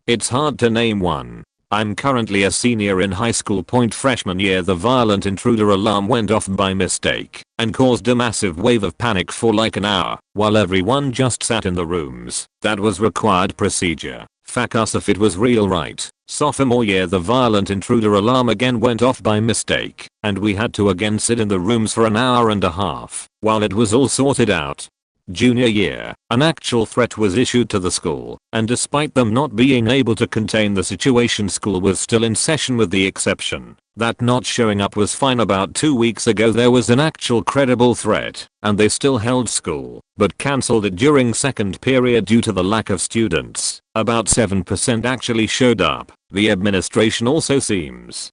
It's hard to name one. I'm currently a senior in high school. Freshman year, the violent intruder alarm went off by mistake and caused a massive wave of panic for like an hour while everyone just sat in the rooms. That was required procedure. Fuck us if it was real, right? Sophomore year, the violent intruder alarm again went off by mistake and we had to again sit in the rooms for an hour and a half while it was all sorted out. Junior year, an actual threat was issued to the school, and despite them not being able to contain the situation, school was still in session with the exception that not showing up was fine. About 2 weeks ago there was an actual credible threat, and they still held school, but cancelled it during second period due to the lack of students. About 7% actually showed up. The administration also seems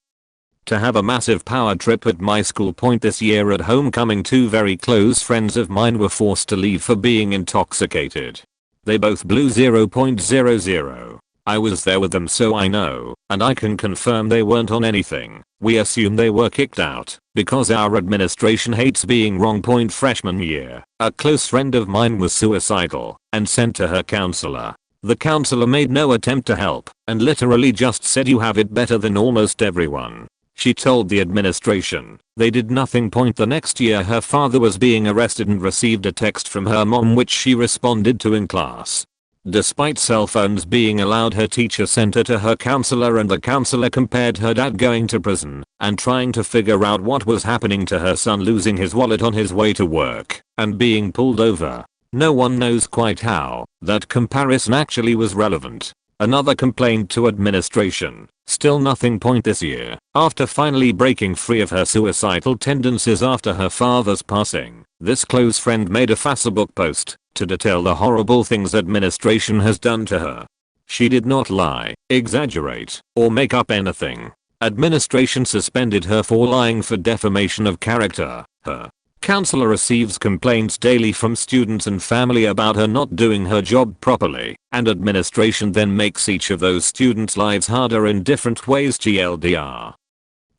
to have a massive power trip at my school. This year at homecoming, 2 very close friends of mine were forced to leave for being intoxicated. They both blew 0.00. I was there with them, so I know, and I can confirm they weren't on anything. We assume they were kicked out because our administration hates being wrong. Freshman year, a close friend of mine was suicidal and sent to her counselor. The counselor made no attempt to help and literally just said, "You have it better than almost everyone." She told the administration. They did nothing. The next year her father was being arrested and received a text from her mom which she responded to in class. Despite cell phones being allowed, her teacher sent her to her counselor, and the counselor compared her dad going to prison and trying to figure out what was happening to her son losing his wallet on his way to work and being pulled over. No one knows quite how that comparison actually was relevant. Another complaint to administration. Still nothing. This year, after finally breaking free of her suicidal tendencies after her father's passing, this close friend made a Facebook post to detail the horrible things administration has done to her. She did not lie, exaggerate, or make up anything. Administration suspended her for lying for defamation of character. Her counselor receives complaints daily from students and family about her not doing her job properly, and administration then makes each of those students' lives harder in different ways. TLDR.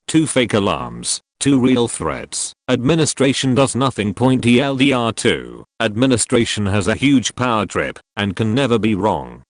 2 fake alarms, 2 real threats. Administration does nothing. TLDR 2. Administration has a huge power trip and can never be wrong.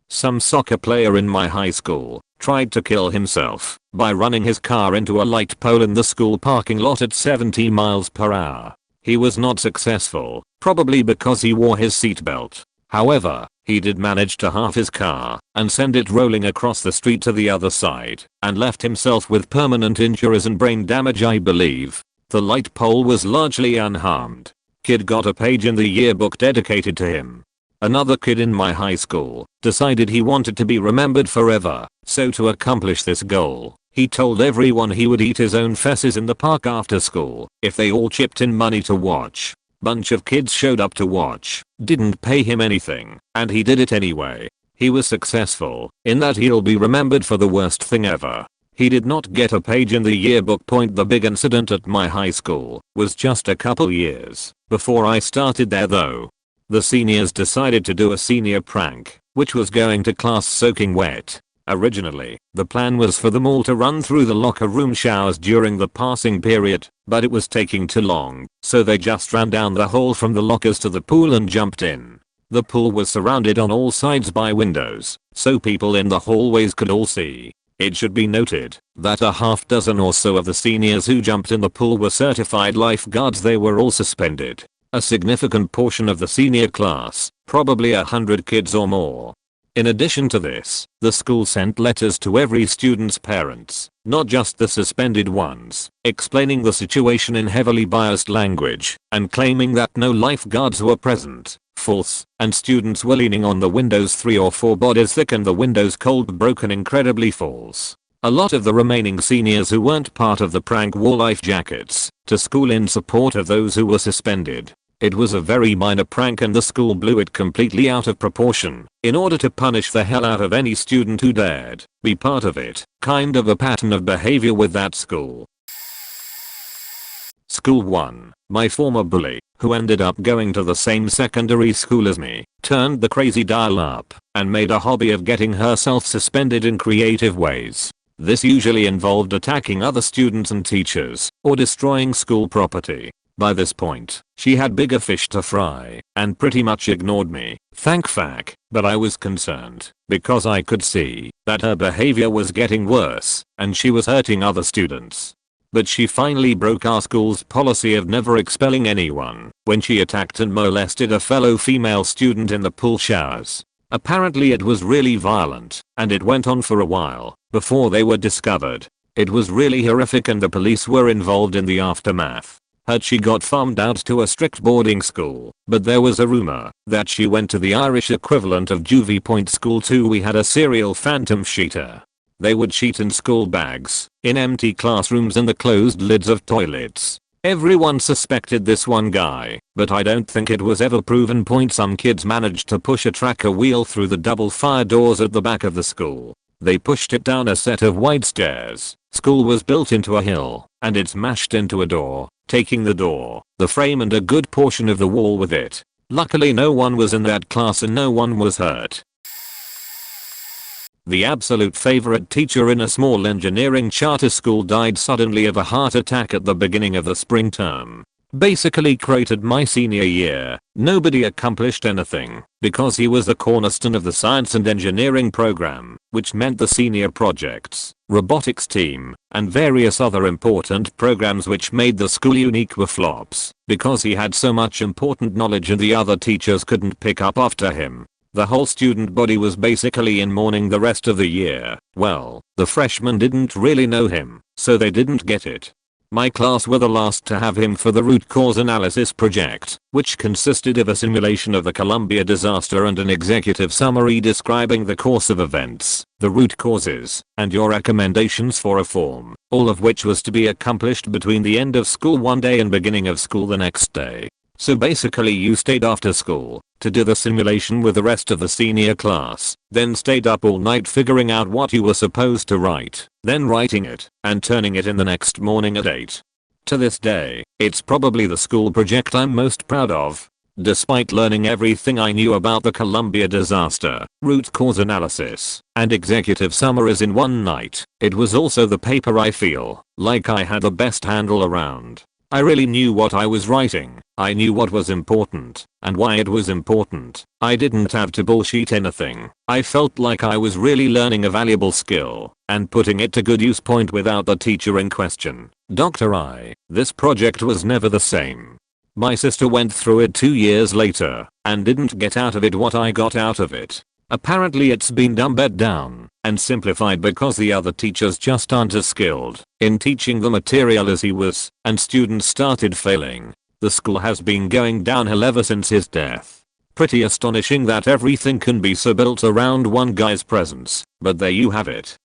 Some soccer player in my high school tried to kill himself by running his car into a light pole in the school parking lot at 70 miles per hour. He was not successful, probably because he wore his seatbelt. However, he did manage to halve his car and send it rolling across the street to the other side and left himself with permanent injuries and brain damage, I believe. The light pole was largely unharmed. Kid got a page in the yearbook dedicated to him. Another kid in my high school decided he wanted to be remembered forever, so to accomplish this goal, he told everyone he would eat his own feces in the park after school if they all chipped in money to watch. Bunch of kids showed up to watch, didn't pay him anything, and he did it anyway. He was successful in that he'll be remembered for the worst thing ever. He did not get a page in the yearbook. The big incident at my high school was just a couple years before I started there though. The seniors decided to do a senior prank, which was going to class soaking wet. Originally, the plan was for them all to run through the locker room showers during the passing period, but it was taking too long, so they just ran down the hall from the lockers to the pool and jumped in. The pool was surrounded on all sides by windows, so people in the hallways could all see. It should be noted that a half dozen or so of the seniors who jumped in the pool were certified lifeguards. They were all suspended. A significant portion of the senior class, probably 100 kids or more. In addition to this, the school sent letters to every student's parents, not just the suspended ones, explaining the situation in heavily biased language and claiming that no lifeguards were present. False, and students were leaning on the windows 3 or 4 bodies thick and the windows cold broken. Incredibly false. A lot of the remaining seniors who weren't part of the prank wore life jackets to school in support of those who were suspended. It was a very minor prank and the school blew it completely out of proportion in order to punish the hell out of any student who dared be part of it. Kind of a pattern of behavior with that school. School 1. My former bully, who ended up going to the same secondary school as me, turned the crazy dial up and made a hobby of getting herself suspended in creative ways. This usually involved attacking other students and teachers or destroying school property. By this point, she had bigger fish to fry and pretty much ignored me. Thank fuck, but I was concerned because I could see that her behavior was getting worse and she was hurting other students. But she finally broke our school's policy of never expelling anyone when she attacked and molested a fellow female student in the pool showers. Apparently it was really violent, and it went on for a while before they were discovered. It was really horrific and the police were involved in the aftermath. She got farmed out to a strict boarding school, but there was a rumor that she went to the Irish equivalent of Juvie Point School too. We had a serial phantom cheater. They would cheat in school bags, in empty classrooms and the closed lids of toilets. Everyone suspected this one guy, but I don't think it was ever proven. Some kids managed to push a tracker wheel through the double fire doors at the back of the school. They pushed it down a set of wide stairs. School was built into a hill, and it smashed into a door, taking the door, the frame and a good portion of the wall with it. Luckily no one was in that class and no one was hurt. The absolute favorite teacher in a small engineering charter school died suddenly of a heart attack at the beginning of the spring term. Basically created my senior year. Nobody accomplished anything because he was the cornerstone of the science and engineering program, which meant the senior projects, robotics team, and various other important programs which made the school unique were flops because he had so much important knowledge and the other teachers couldn't pick up after him. The whole student body was basically in mourning the rest of the year. Well, the freshmen didn't really know him, so they didn't get it. My class were the last to have him for the root cause analysis project, which consisted of a simulation of the Columbia disaster and an executive summary describing the course of events, the root causes, and your recommendations for reform, all of which was to be accomplished between the end of school one day and beginning of school the next day. So basically you stayed after school to do the simulation with the rest of the senior class, then stayed up all night figuring out what you were supposed to write, then writing it and turning it in the next morning at 8. To this day, it's probably the school project I'm most proud of. Despite learning everything I knew about the Columbia disaster, root cause analysis, and executive summaries in one night, it was also the paper I feel like I had the best handle around. I really knew what I was writing, I knew what was important, and why it was important. I didn't have to bullshit anything. I felt like I was really learning a valuable skill, and putting it to good use point without the teacher in question. Dr. I. This project was never the same. My sister went through it 2 years later, and didn't get out of it what I got out of it. Apparently it's been dumbed down and simplified because the other teachers just aren't as skilled in teaching the material as he was, and students started failing. The school has been going downhill ever since his death. Pretty astonishing that everything can be so built around one guy's presence, but there you have it.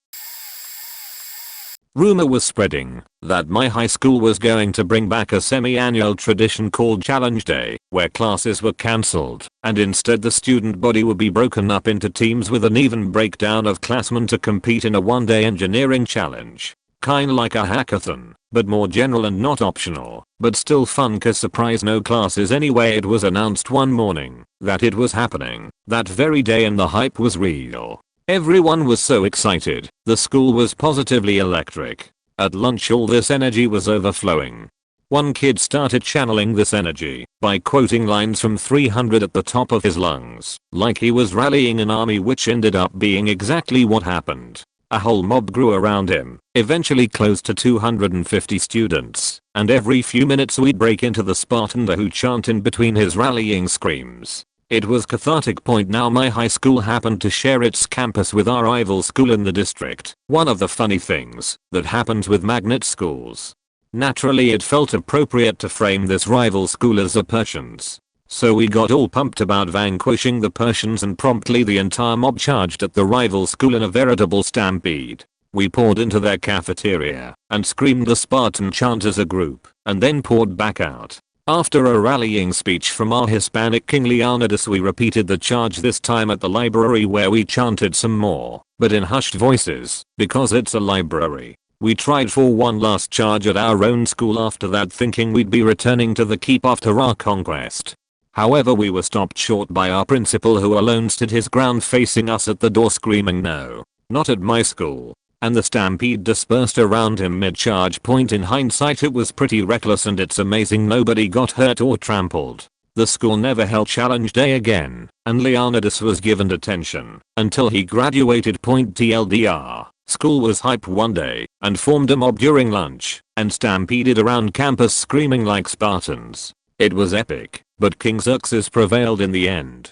Rumor was spreading that my high school was going to bring back a semi-annual tradition called Challenge Day, where classes were cancelled, and instead the student body would be broken up into teams with an even breakdown of classmen to compete in a one-day engineering challenge. Kinda like a hackathon, but more general and not optional, but still fun cause surprise no classes anyway. It was announced one morning that it was happening that very day and the hype was real. Everyone was so excited, the school was positively electric. At lunch all this energy was overflowing. One kid started channeling this energy by quoting lines from 300 at the top of his lungs, like he was rallying an army, which ended up being exactly what happened. A whole mob grew around him, eventually close to 250 students, and every few minutes we'd break into the Spartan who chant in between his rallying screams. It was cathartic. Point now my high school happened to share its campus with our rival school in the district, one of the funny things that happens with magnet schools. Naturally it felt appropriate to frame this rival school as the Persians. So we got all pumped about vanquishing the Persians, and promptly the entire mob charged at the rival school in a veritable stampede. We poured into their cafeteria and screamed the Spartan chant as a group, and then poured back out. After a rallying speech from our Hispanic king Leonidas, we repeated the charge, this time at the library, where we chanted some more, but in hushed voices, because it's a library. We tried for one last charge at our own school after that, thinking we'd be returning to the keep after our conquest. However, we were stopped short by our principal, who alone stood his ground facing us at the door screaming, "No, not at my school." And the stampede dispersed around him mid-charge. Point in hindsight it was pretty reckless, and it's amazing nobody got hurt or trampled. The school never held Challenge Day again, and Leonidas was given detention until he graduated. Point TLDR, school was hype one day and formed a mob during lunch and stampeded around campus screaming like Spartans. It was epic, but King Xerxes prevailed in the end.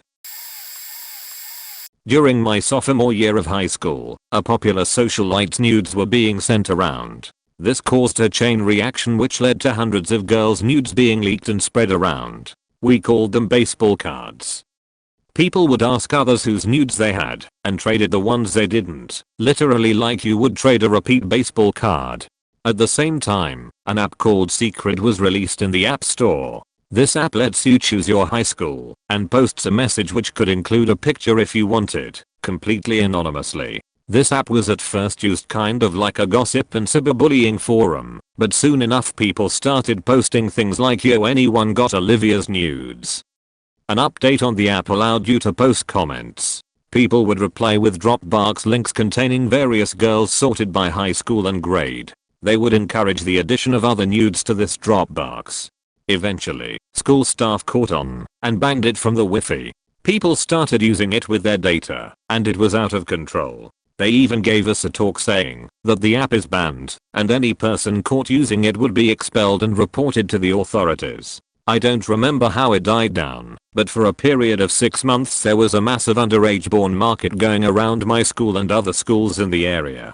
During my sophomore year of high school, a popular socialite's nudes were being sent around. This caused a chain reaction which led to hundreds of girls' nudes being leaked and spread around. We called them baseball cards. People would ask others whose nudes they had and traded the ones they didn't, literally like you would trade a repeat baseball card. At the same time, an app called Secret was released in the App Store. This app lets you choose your high school and posts a message which could include a picture if you wanted, completely anonymously. This app was at first used kind of like a gossip and cyberbullying forum, but soon enough people started posting things like, "Yo, anyone got Olivia's nudes?" An update on the app allowed you to post comments. People would reply with Dropbox links containing various girls sorted by high school and grade. They would encourage the addition of other nudes to this Dropbox. Eventually, school staff caught on and banned it from the Wi-Fi. People started using it with their data, and it was out of control. They even gave us a talk saying that the app is banned, and any person caught using it would be expelled and reported to the authorities. I don't remember how it died down, but for a period of 6 months there was a massive underage porn market going around my school and other schools in the area.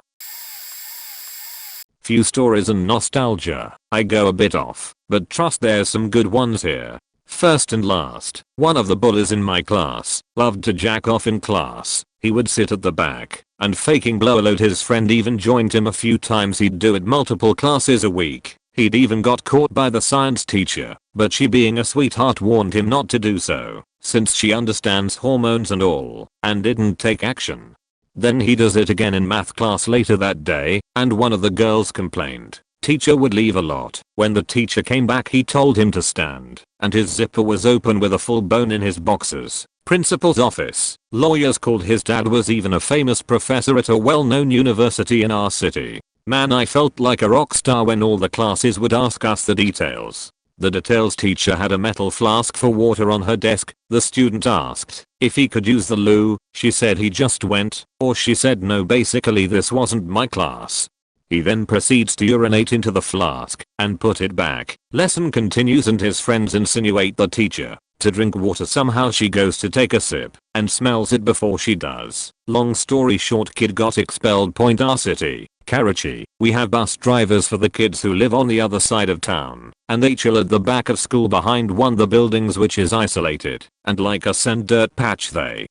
Few stories and nostalgia. I go a bit off, but trust there's some good ones here. First and last, one of the bullies in my class loved to jack off in class. He would sit at the back and faking blow load his friend even joined him a few times. He'd do it multiple classes a week. He'd even got caught by the science teacher, but she being a sweetheart warned him not to do so, since she understands hormones and all, and didn't take action. Then he does it again in math class later that day, and one of the girls complained. Teacher would leave a lot. When the teacher came back he told him to stand, and his zipper was open with a full bone in his boxers. Principal's office. Lawyers called his dad was even a famous professor at a well-known university in our city. Man, I felt like a rock star when all the classes would ask us the details. The details teacher had a metal flask for water on her desk. The student asked if he could use the loo. She said he just went, or she said no, basically this wasn't my class. He then proceeds to urinate into the flask and put it back. Lesson continues and his friends insinuate the teacher to drink water. Somehow she goes to take a sip and smells it before she does. Long story short, kid got expelled. Point our city, Karachi. We have bus drivers for the kids who live on the other side of town, and they chill at the back of school behind one of the buildings which is isolated, and like a sand dirt patch they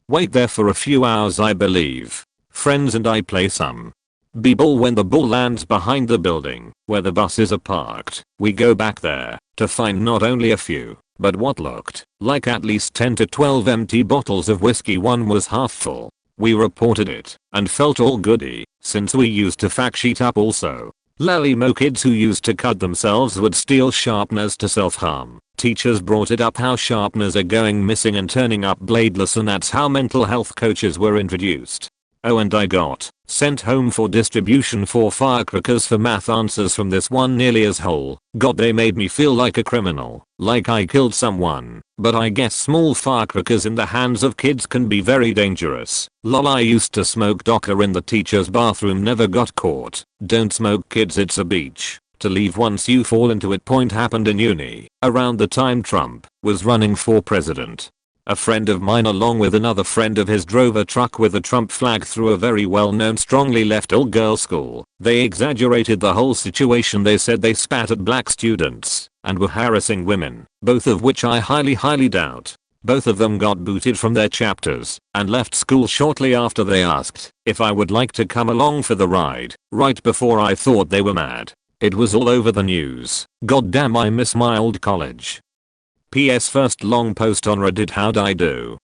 wait there for a few hours I believe. Friends and I play some b-ball. When the ball lands behind the building where the buses are parked, we go back there to find not only a few, but what looked like at least 10 to 12 empty bottles of whiskey. One was half full. We reported it and felt all goody, since we used to fact sheet up also. Lally-mo kids who used to cut themselves would steal sharpeners to self-harm. Teachers brought it up how sharpeners are going missing and turning up bladeless, and that's how mental health coaches were introduced. Oh, and I got sent home for distribution 4 firecrackers for math answers from this one nearly as whole. God, they made me feel like a criminal, like I killed someone. But I guess small firecrackers in the hands of kids can be very dangerous. Lol, I used to smoke docker in the teacher's bathroom, never got caught. Don't smoke kids, it's a beach to leave once you fall into it. Point happened in uni around the time Trump was running for president. A friend of mine along with another friend of his drove a truck with a Trump flag through a very well-known strongly left all-girls school. They exaggerated the whole situation. They said they spat at black students and were harassing women, both of which I highly doubt. Both of them got booted from their chapters and left school shortly after. They asked if I would like to come along for the ride. Right before I thought they were mad. It was all over the news. Goddamn, I miss my old college. PS first long post on Reddit. How'd I do?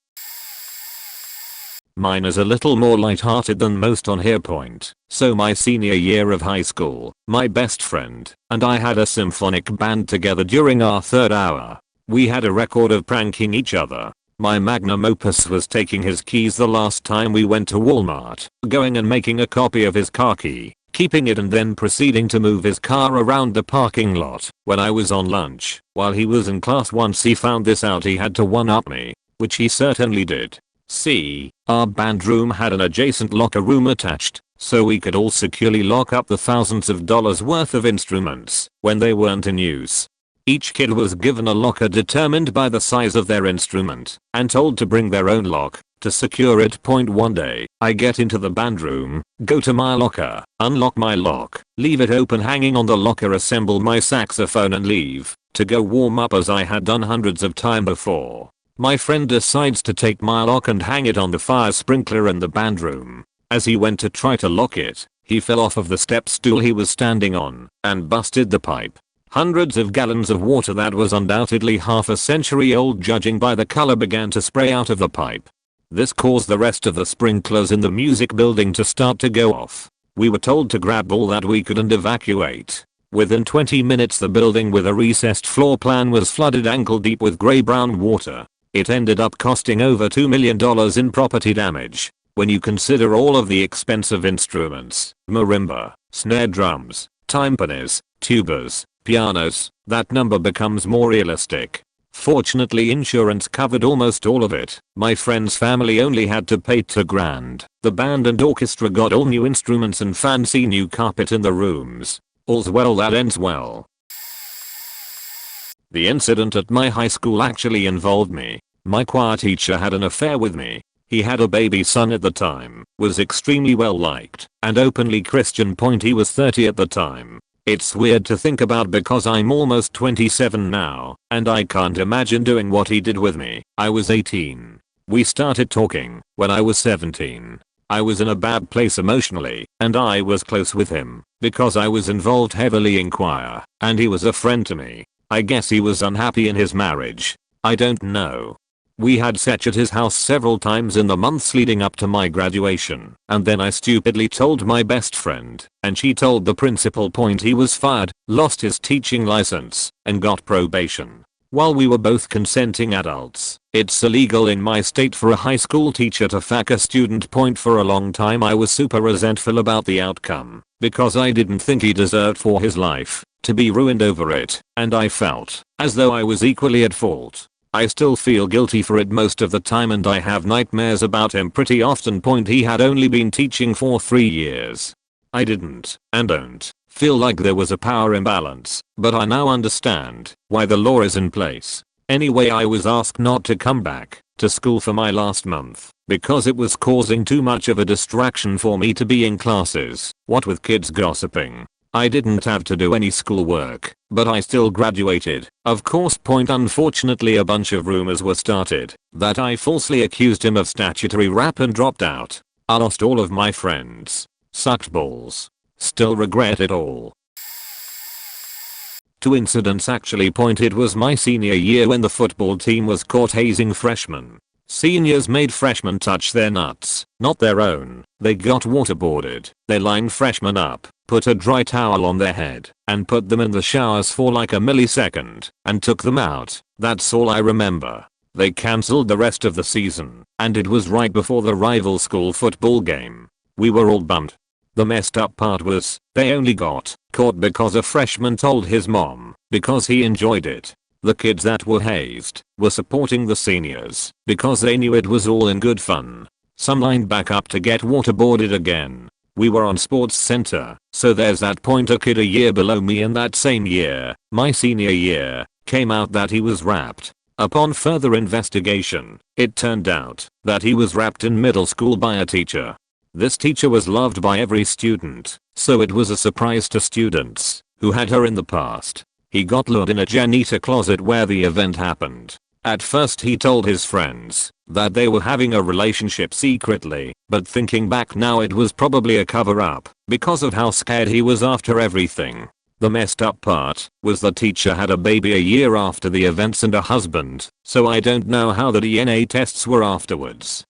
Mine is a little more lighthearted than most on here. Point. So my senior year of high school, my best friend and I had a symphonic band together. During our third hour, we had a record of pranking each other. My magnum opus was taking his keys the last time we went to Walmart, going and making a copy of his car key, keeping it, and then proceeding to move his car around the parking lot. When I was on lunch, while he was in class, once he found this out he had to one-up me, which he certainly did. See, our band room had an adjacent locker room attached, so we could all securely lock up the thousands of dollars worth of instruments when they weren't in use. Each kid was given a locker determined by the size of their instrument and told to bring their own lock to secure it. Point. One day, I get into the band room, go to my locker, unlock my lock, leave it open hanging on the locker, assemble my saxophone and leave to go warm up as I had done hundreds of times before. My friend decides to take my lock and hang it on the fire sprinkler in the band room. As he went to try to lock it, he fell off of the step stool he was standing on and busted the pipe. Hundreds of gallons of water that was undoubtedly half a century old judging by the color began to spray out of the pipe. This caused the rest of the sprinklers in the music building to start to go off. We were told to grab all that we could and evacuate. Within 20 minutes the building with a recessed floor plan was flooded ankle deep with gray-brown water. It ended up costing over $2 million in property damage. When you consider all of the expensive instruments, marimba, snare drums, timpanis, tubas, pianos, that number becomes more realistic. Fortunately insurance covered almost all of it. My friend's family only had to pay $2,000. The band and orchestra got all new instruments and fancy new carpet in the rooms. All's well that ends well. The incident at my high school actually involved me. My choir teacher had an affair with me. He had a baby son at the time, was extremely well liked, and openly Christian. Point. He was 30 at the time. It's weird to think about because I'm almost 27 now, and I can't imagine doing what he did with me. I was 18. We started talking when I was 17. I was in a bad place emotionally, and I was close with him because I was involved heavily in choir, and he was a friend to me. I guess he was unhappy in his marriage. I don't know. We had sex at his house several times in the months leading up to my graduation, and then I stupidly told my best friend, and she told the principal. He was fired, lost his teaching license, and got probation. While we were both consenting adults, it's illegal in my state for a high school teacher to fuck a student. For a long time I was super resentful about the outcome, because I didn't think he deserved for his life to be ruined over it, and I felt as though I was equally at fault. I still feel guilty for it most of the time, and I have nightmares about him pretty often. He had only been teaching for 3 years. I didn't, and don't, feel like there was a power imbalance, but I now understand why the law is in place. Anyway, I was asked not to come back to school for my last month because it was causing too much of a distraction for me to be in classes, what with kids gossiping. I didn't have to do any schoolwork, but I still graduated, of course. Unfortunately, a bunch of rumors were started that I falsely accused him of statutory rape and dropped out. I lost all of my friends. Sucked balls. Still regret it all. 2 incidents actually. It was my senior year when the football team was caught hazing freshmen. Seniors made freshmen touch their nuts, not their own. They got waterboarded. They lined freshmen up, put a dry towel on their head, and put them in the showers for like a millisecond, and took them out. That's all I remember. They cancelled the rest of the season, and it was right before the rival school football game. We were all bummed. The messed up part was, they only got caught because a freshman told his mom, because he enjoyed it. The kids that were hazed were supporting the seniors because they knew it was all in good fun. Some lined back up to get waterboarded again. We were on sports center, so there's that point. A kid a year below me in that same year, my senior year, came out that he was raped. Upon further investigation, it turned out that he was raped in middle school by a teacher. This teacher was loved by every student, so it was a surprise to students who had her in the past. He got lured in a janitor closet where the event happened. At first he told his friends that they were having a relationship secretly, but thinking back now, it was probably a cover-up because of how scared he was after everything. The messed up part was the teacher had a baby a year after the events and a husband, so I don't know how the DNA tests were afterwards.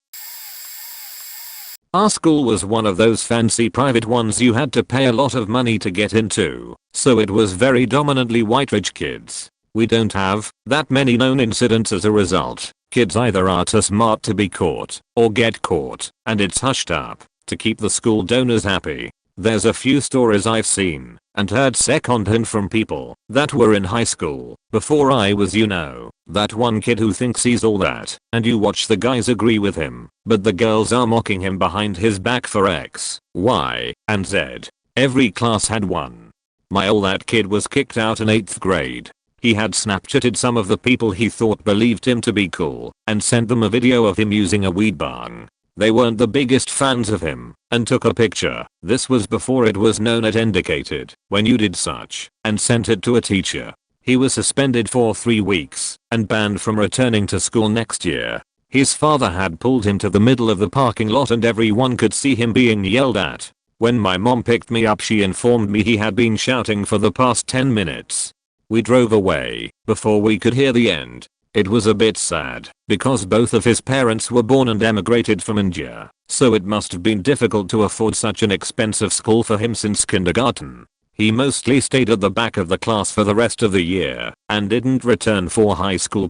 Our school was one of those fancy private ones you had to pay a lot of money to get into, so it was very dominantly white rich kids. We don't have that many known incidents as a result. Kids either are too smart to be caught or get caught, and it's hushed up to keep the school donors happy. There's a few stories I've seen and heard secondhand from people that were in high school before I was, that one kid who thinks he's all that, and you watch the guys agree with him, but the girls are mocking him behind his back for X, Y, and Z. Every class had one. My all that kid was kicked out in 8th grade. He had Snapchatted some of the people he thought believed him to be cool and sent them a video of him using a weed bong. They weren't the biggest fans of him and took a picture. This was before it was known it indicated when you did such, and sent it to a teacher. He was suspended for 3 weeks and banned from returning to school next year. His father had pulled him to the middle of the parking lot and everyone could see him being yelled at. When my mom picked me up, she informed me he had been shouting for the past 10 minutes. We drove away before we could hear the end. It was a bit sad because both of his parents were born and emigrated from India, so it must have been difficult to afford such an expensive school for him since kindergarten. He mostly stayed at the back of the class for the rest of the year and didn't return for high school.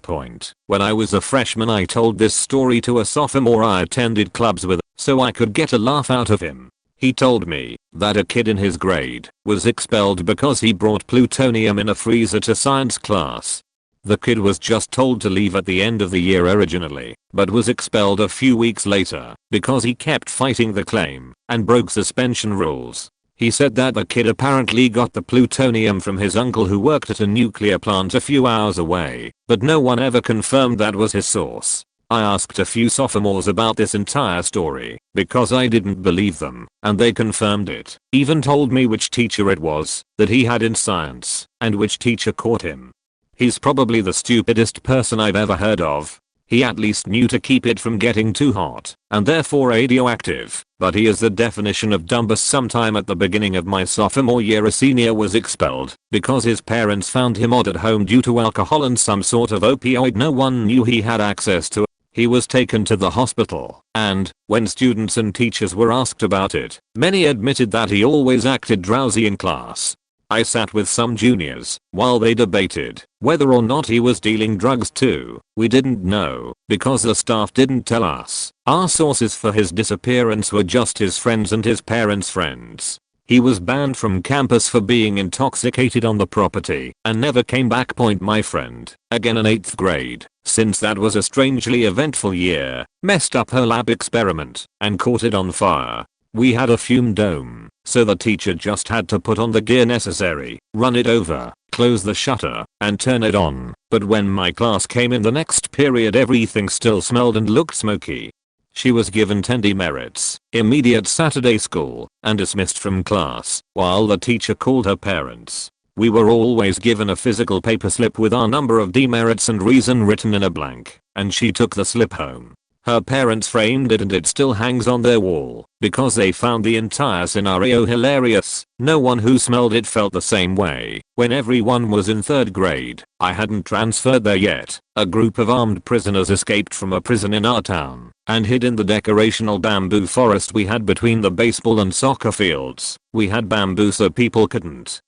When I was a freshman, I told this story to a sophomore I attended clubs with so I could get a laugh out of him. He told me that a kid in his grade was expelled because he brought plutonium in a freezer to science class. The kid was just told to leave at the end of the year originally, but was expelled a few weeks later because he kept fighting the claim and broke suspension rules. He said that the kid apparently got the plutonium from his uncle who worked at a nuclear plant a few hours away, but no one ever confirmed that was his source. I asked a few sophomores about this entire story because I didn't believe them, and they confirmed it. Even told me which teacher it was that he had in science and which teacher caught him. He's probably the stupidest person I've ever heard of. He at least knew to keep it from getting too hot, and therefore radioactive, but he is the definition of dumbass. Sometime at the beginning of my sophomore year a senior was expelled because his parents found him odd at home due to alcohol and some sort of opioid no one knew he had access to. He was taken to the hospital, and, when students and teachers were asked about it, many admitted that he always acted drowsy in class. I sat with some juniors while they debated whether or not he was dealing drugs too. We didn't know because the staff didn't tell us. Our sources for his disappearance were just his friends and his parents' friends. He was banned from campus for being intoxicated on the property and never came back. My friend, again in 8th grade, since that was a strangely eventful year, messed up her lab experiment and caught it on fire. We had a fume dome, so the teacher just had to put on the gear necessary, run it over, close the shutter, and turn it on. But when my class came in the next period everything still smelled and looked smoky. She was given 10 demerits, immediate Saturday school, and dismissed from class, while the teacher called her parents. We were always given a physical paper slip with our number of demerits and reason written in a blank, and she took the slip home. Her parents framed it and it still hangs on their wall because they found the entire scenario hilarious. No one who smelled it felt the same way. When everyone was in 3rd grade, I hadn't transferred there yet. A group of armed prisoners escaped from a prison in our town and hid in the decorational bamboo forest we had between the baseball and soccer fields. We had bamboo so people couldn't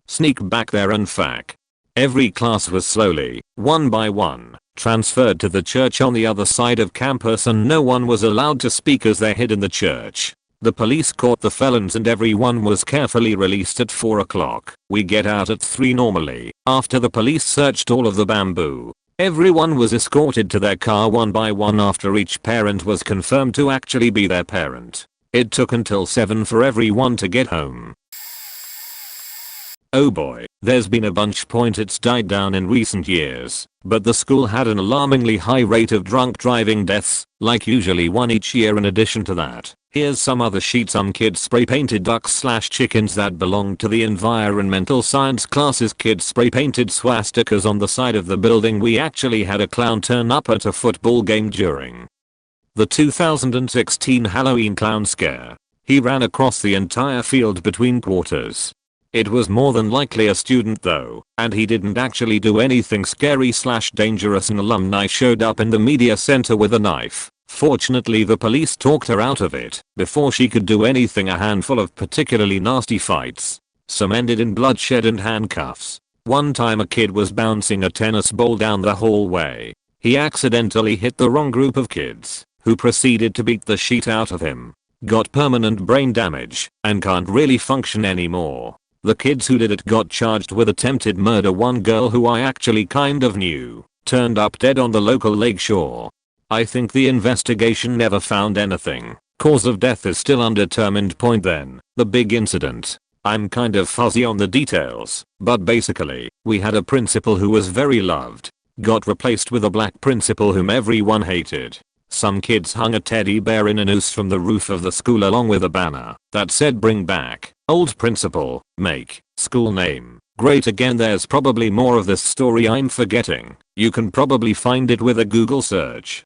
sneak back there and fact. Every class was slowly, one by one, transferred to the church on the other side of campus and no one was allowed to speak as they hid in the church. The police caught the felons and everyone was carefully released at 4 o'clock. We get out at 3 normally. After the police searched all of the bamboo, everyone was escorted to their car one by one after each parent was confirmed to actually be their parent. It took until 7 for everyone to get home. Oh boy, there's been a bunch. It's died down in recent years, but the school had an alarmingly high rate of drunk driving deaths, like usually one each year. In addition to that, here's some other sheet. Some kids spray painted ducks/chickens that belonged to the environmental science classes. Kids spray painted swastikas on the side of the building. We actually had a clown turn up at a football game during the 2016 Halloween clown scare. He ran across the entire field between quarters. It was more than likely a student though, and he didn't actually do anything scary/dangerous. An alumni showed up in the media center with a knife. Fortunately the police talked her out of it before she could do anything. A handful of particularly nasty fights. Some ended in bloodshed and handcuffs. One time a kid was bouncing a tennis ball down the hallway. He accidentally hit the wrong group of kids, who proceeded to beat the shit out of him. Got permanent brain damage, and can't really function anymore. The kids who did it got charged with attempted murder. One girl who I actually kind of knew turned up dead on the local lake shore. I think the investigation never found anything. Cause of death is still undetermined. Then, the big incident. I'm kind of fuzzy on the details, but basically, we had a principal who was very loved. Got replaced with a black principal whom everyone hated. Some kids hung a teddy bear in a noose from the roof of the school along with a banner that said "Bring back old principal, make school name great again." There's probably more of this story I'm forgetting. You can probably find it with a Google search.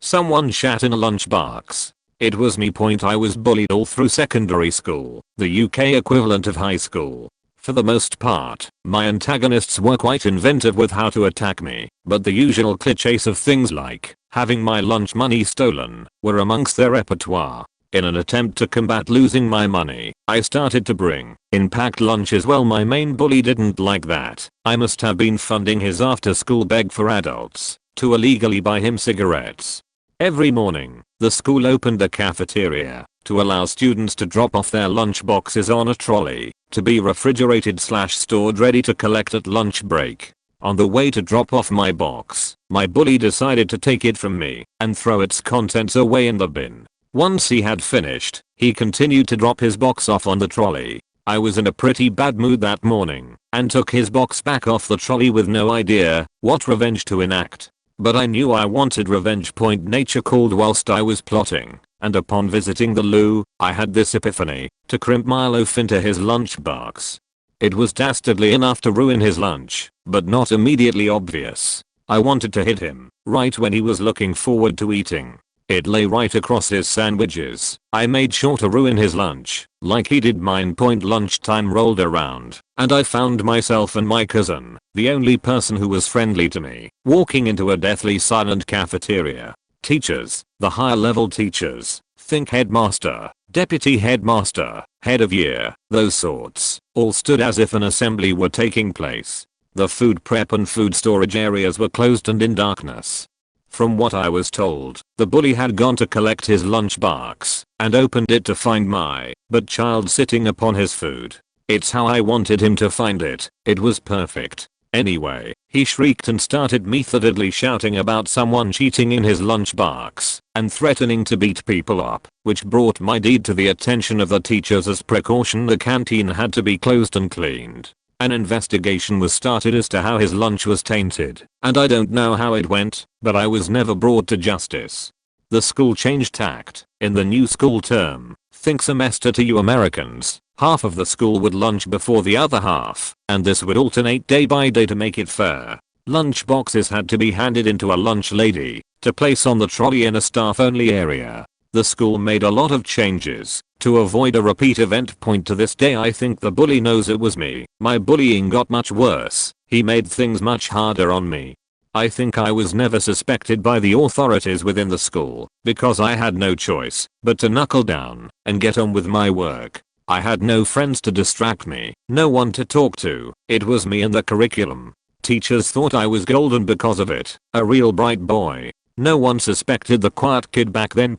Someone shat in a lunchbox. It was me. I was bullied all through secondary school, the UK equivalent of high school. For the most part, my antagonists were quite inventive with how to attack me, but the usual clichés of things like having my lunch money stolen were amongst their repertoire. In an attempt to combat losing my money, I started to bring in packed lunches. Well, my main bully didn't like that. I must have been funding his after-school beg for adults to illegally buy him cigarettes. Every morning, the school opened a cafeteria to allow students to drop off their lunch boxes on a trolley to be refrigerated/stored ready to collect at lunch break. On the way to drop off my box, my bully decided to take it from me and throw its contents away in the bin. Once he had finished, he continued to drop his box off on the trolley. I was in a pretty bad mood that morning and took his box back off the trolley with no idea what revenge to enact. But I knew I wanted revenge. Nature called whilst I was plotting, and upon visiting the loo, I had this epiphany to crimp my loaf into his lunchbox. It was dastardly enough to ruin his lunch, but not immediately obvious. I wanted to hit him right when he was looking forward to eating. It lay right across his sandwiches. I made sure to ruin his lunch, like he did mine. Lunchtime rolled around, and I found myself and my cousin, the only person who was friendly to me, walking into a deathly silent cafeteria. Teachers, the higher level teachers, think headmaster, deputy headmaster, head of year, those sorts, all stood as if an assembly were taking place. The food prep and food storage areas were closed and in darkness. From what I was told, the bully had gone to collect his lunchbox and opened it to find my child sitting upon his food. It's how I wanted him to find it. It was perfect. Anyway, he shrieked and started methodically shouting about someone cheating in his lunchbox and threatening to beat people up, which brought my deed to the attention of the teachers. As precaution, the canteen had to be closed and cleaned. An investigation was started as to how his lunch was tainted, and I don't know how it went, but I was never brought to justice. The school changed tact. In the new school term, think semester to you Americans, half of the school would lunch before the other half, and this would alternate day by day to make it fair. Lunch boxes had to be handed into a lunch lady to place on the trolley in a staff-only area. The school made a lot of changes to avoid a repeat event. To this day I think the bully knows it was me. My bullying got much worse. He made things much harder on me. I think I was never suspected by the authorities within the school because I had no choice but to knuckle down and get on with my work. I had no friends to distract me, no one to talk to. It was me and the curriculum. Teachers thought I was golden because of it, a real bright boy. No one suspected the quiet kid back then.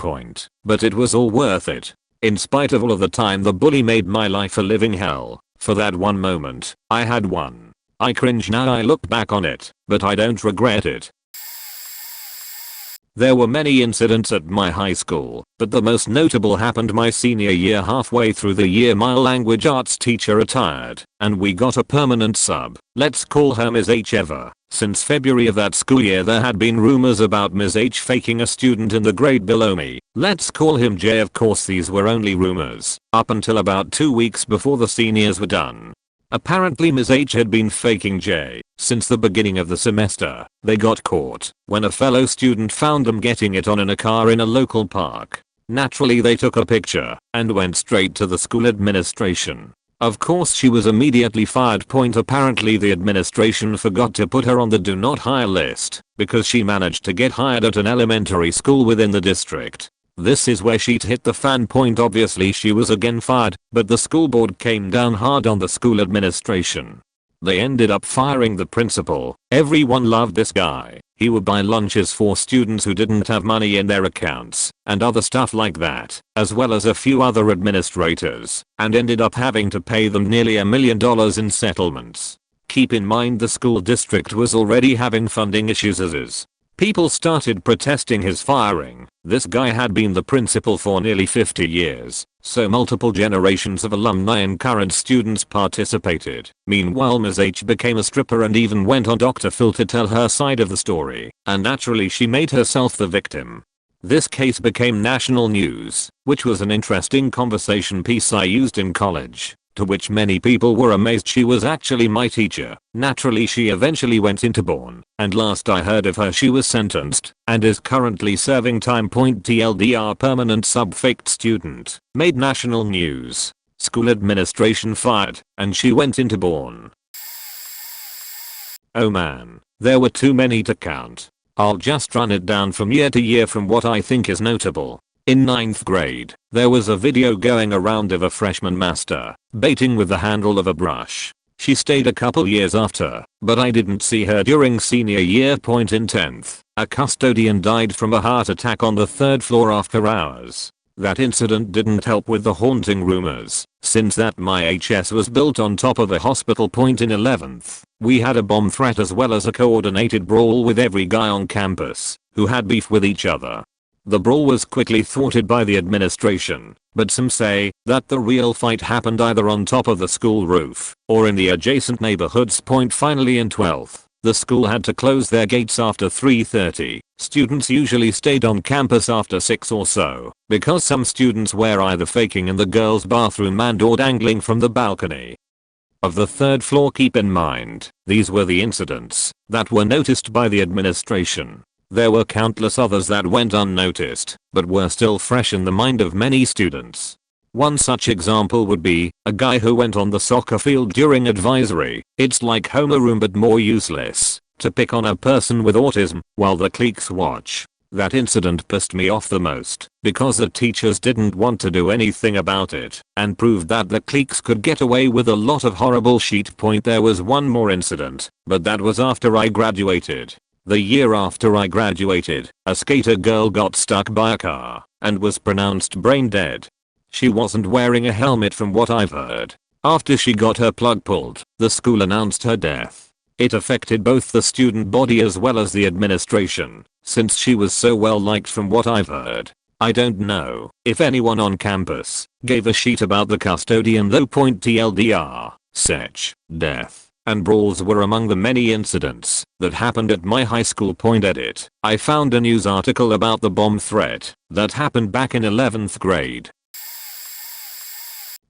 But it was all worth it. In spite of all of the time the bully made my life a living hell. For that one moment, I had won. I cringe now I look back on it, but I don't regret it. There were many incidents at my high school, but the most notable happened my senior year. Halfway through the year my language arts teacher retired, and we got a permanent sub. Let's call her Ms. H. Since February of that school year there had been rumors about Ms. H faking a student in the grade below me. Let's call him J. Of course these were only rumors, up until about 2 weeks before the seniors were done. Apparently Ms. H had been faking J since the beginning of the semester. They got caught when a fellow student found them getting it on in a car in a local park. Naturally they took a picture and went straight to the school administration. Of course she was immediately fired. Apparently the administration forgot to put her on the do not hire list because she managed to get hired at an elementary school within the district. This is where shit hit the fan. Obviously she was again fired, but the school board came down hard on the school administration. They ended up firing the principal. Everyone loved this guy. He would buy lunches for students who didn't have money in their accounts and other stuff like that, as well as a few other administrators, and ended up having to pay them nearly $1 million in settlements. Keep in mind the school district was already having funding issues as is. People started protesting his firing. This guy had been the principal for nearly 50 years, so multiple generations of alumni and current students participated. Meanwhile Ms. H became a stripper and even went on Dr. Phil to tell her side of the story, and naturally she made herself the victim. This case became national news, which was an interesting conversation piece I used in college, to which many people were amazed she was actually my teacher. Naturally she eventually went into Bourne, and last I heard of her she was sentenced, and is currently serving time. TLDR permanent sub faked student, made national news. School administration fired, and she went into Bourne. Oh man, there were too many to count. I'll just run it down from year to year from what I think is notable. In 9th grade, there was a video going around of a freshman master baiting with the handle of a brush. She stayed a couple years after, but I didn't see her during senior year. In 10th, a custodian died from a heart attack on the 3rd floor after hours. That incident didn't help with the haunting rumors, since that my HS was built on top of a hospital. In 11th, we had a bomb threat as well as a coordinated brawl with every guy on campus who had beef with each other. The brawl was quickly thwarted by the administration, but some say that the real fight happened either on top of the school roof or in the adjacent neighborhoods. Finally in 12th, the school had to close their gates after 3:30. Students usually stayed on campus after 6 or so, because some students were either faking in the girls' bathroom and or dangling from the balcony. of the third floor. Keep in mind, these were the incidents that were noticed by the administration. There were countless others that went unnoticed, but were still fresh in the mind of many students. One such example would be a guy who went on the soccer field during advisory. It's like homeroom but more useless, to pick on a person with autism while the cliques watch. That incident pissed me off the most because the teachers didn't want to do anything about it and proved that the cliques could get away with a lot of horrible shit. There was one more incident, but that was after I graduated. The year after I graduated, a skater girl got stuck by a car and was pronounced brain dead. She wasn't wearing a helmet from what I've heard. After she got her plug pulled, the school announced her death. It affected both the student body as well as the administration, since she was so well liked from what I've heard. I don't know if anyone on campus gave a shit about the custodian though. TLDR, such death and brawls were among the many incidents that happened at my high school. Edit. I found a news article about the bomb threat that happened back in 11th grade.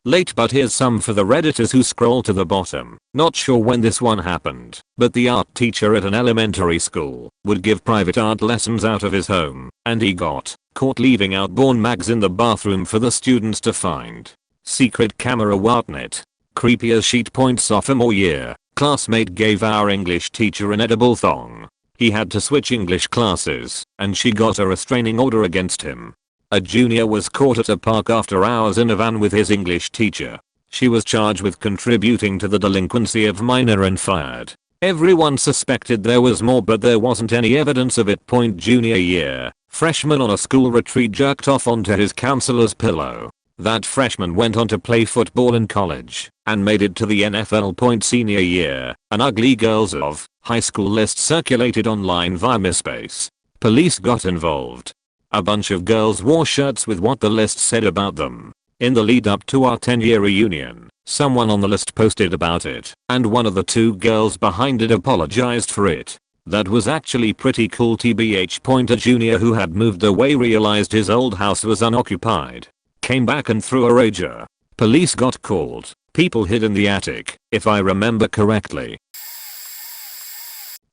Late, but here's some for the redditors who scroll to the bottom. Not sure when this one happened, but the art teacher at an elementary school would give private art lessons out of his home, and he got caught leaving out porn mags in the bathroom for the students to find. Secret camera Wartnet. Creepy as shit. Sophomore year, classmate gave our English teacher an edible thong. He had to switch English classes, and she got a restraining order against him. A junior was caught at a park after hours in a van with his English teacher. She was charged with contributing to the delinquency of minor and fired. Everyone suspected there was more, but there wasn't any evidence of it. Junior year, freshman on a school retreat jerked off onto his counselor's pillow. That freshman went on to play football in college and made it to the NFL. Senior year, an ugly girls of high school list circulated online via MySpace. Police got involved. A bunch of girls wore shirts with what the list said about them. In the lead up to our 10-year reunion, someone on the list posted about it, and one of the two girls behind it apologized for it. That was actually pretty cool. TBH. A junior who had moved away realized his old house was unoccupied. Came back and threw a rager. Police got called. People hid in the attic, if I remember correctly.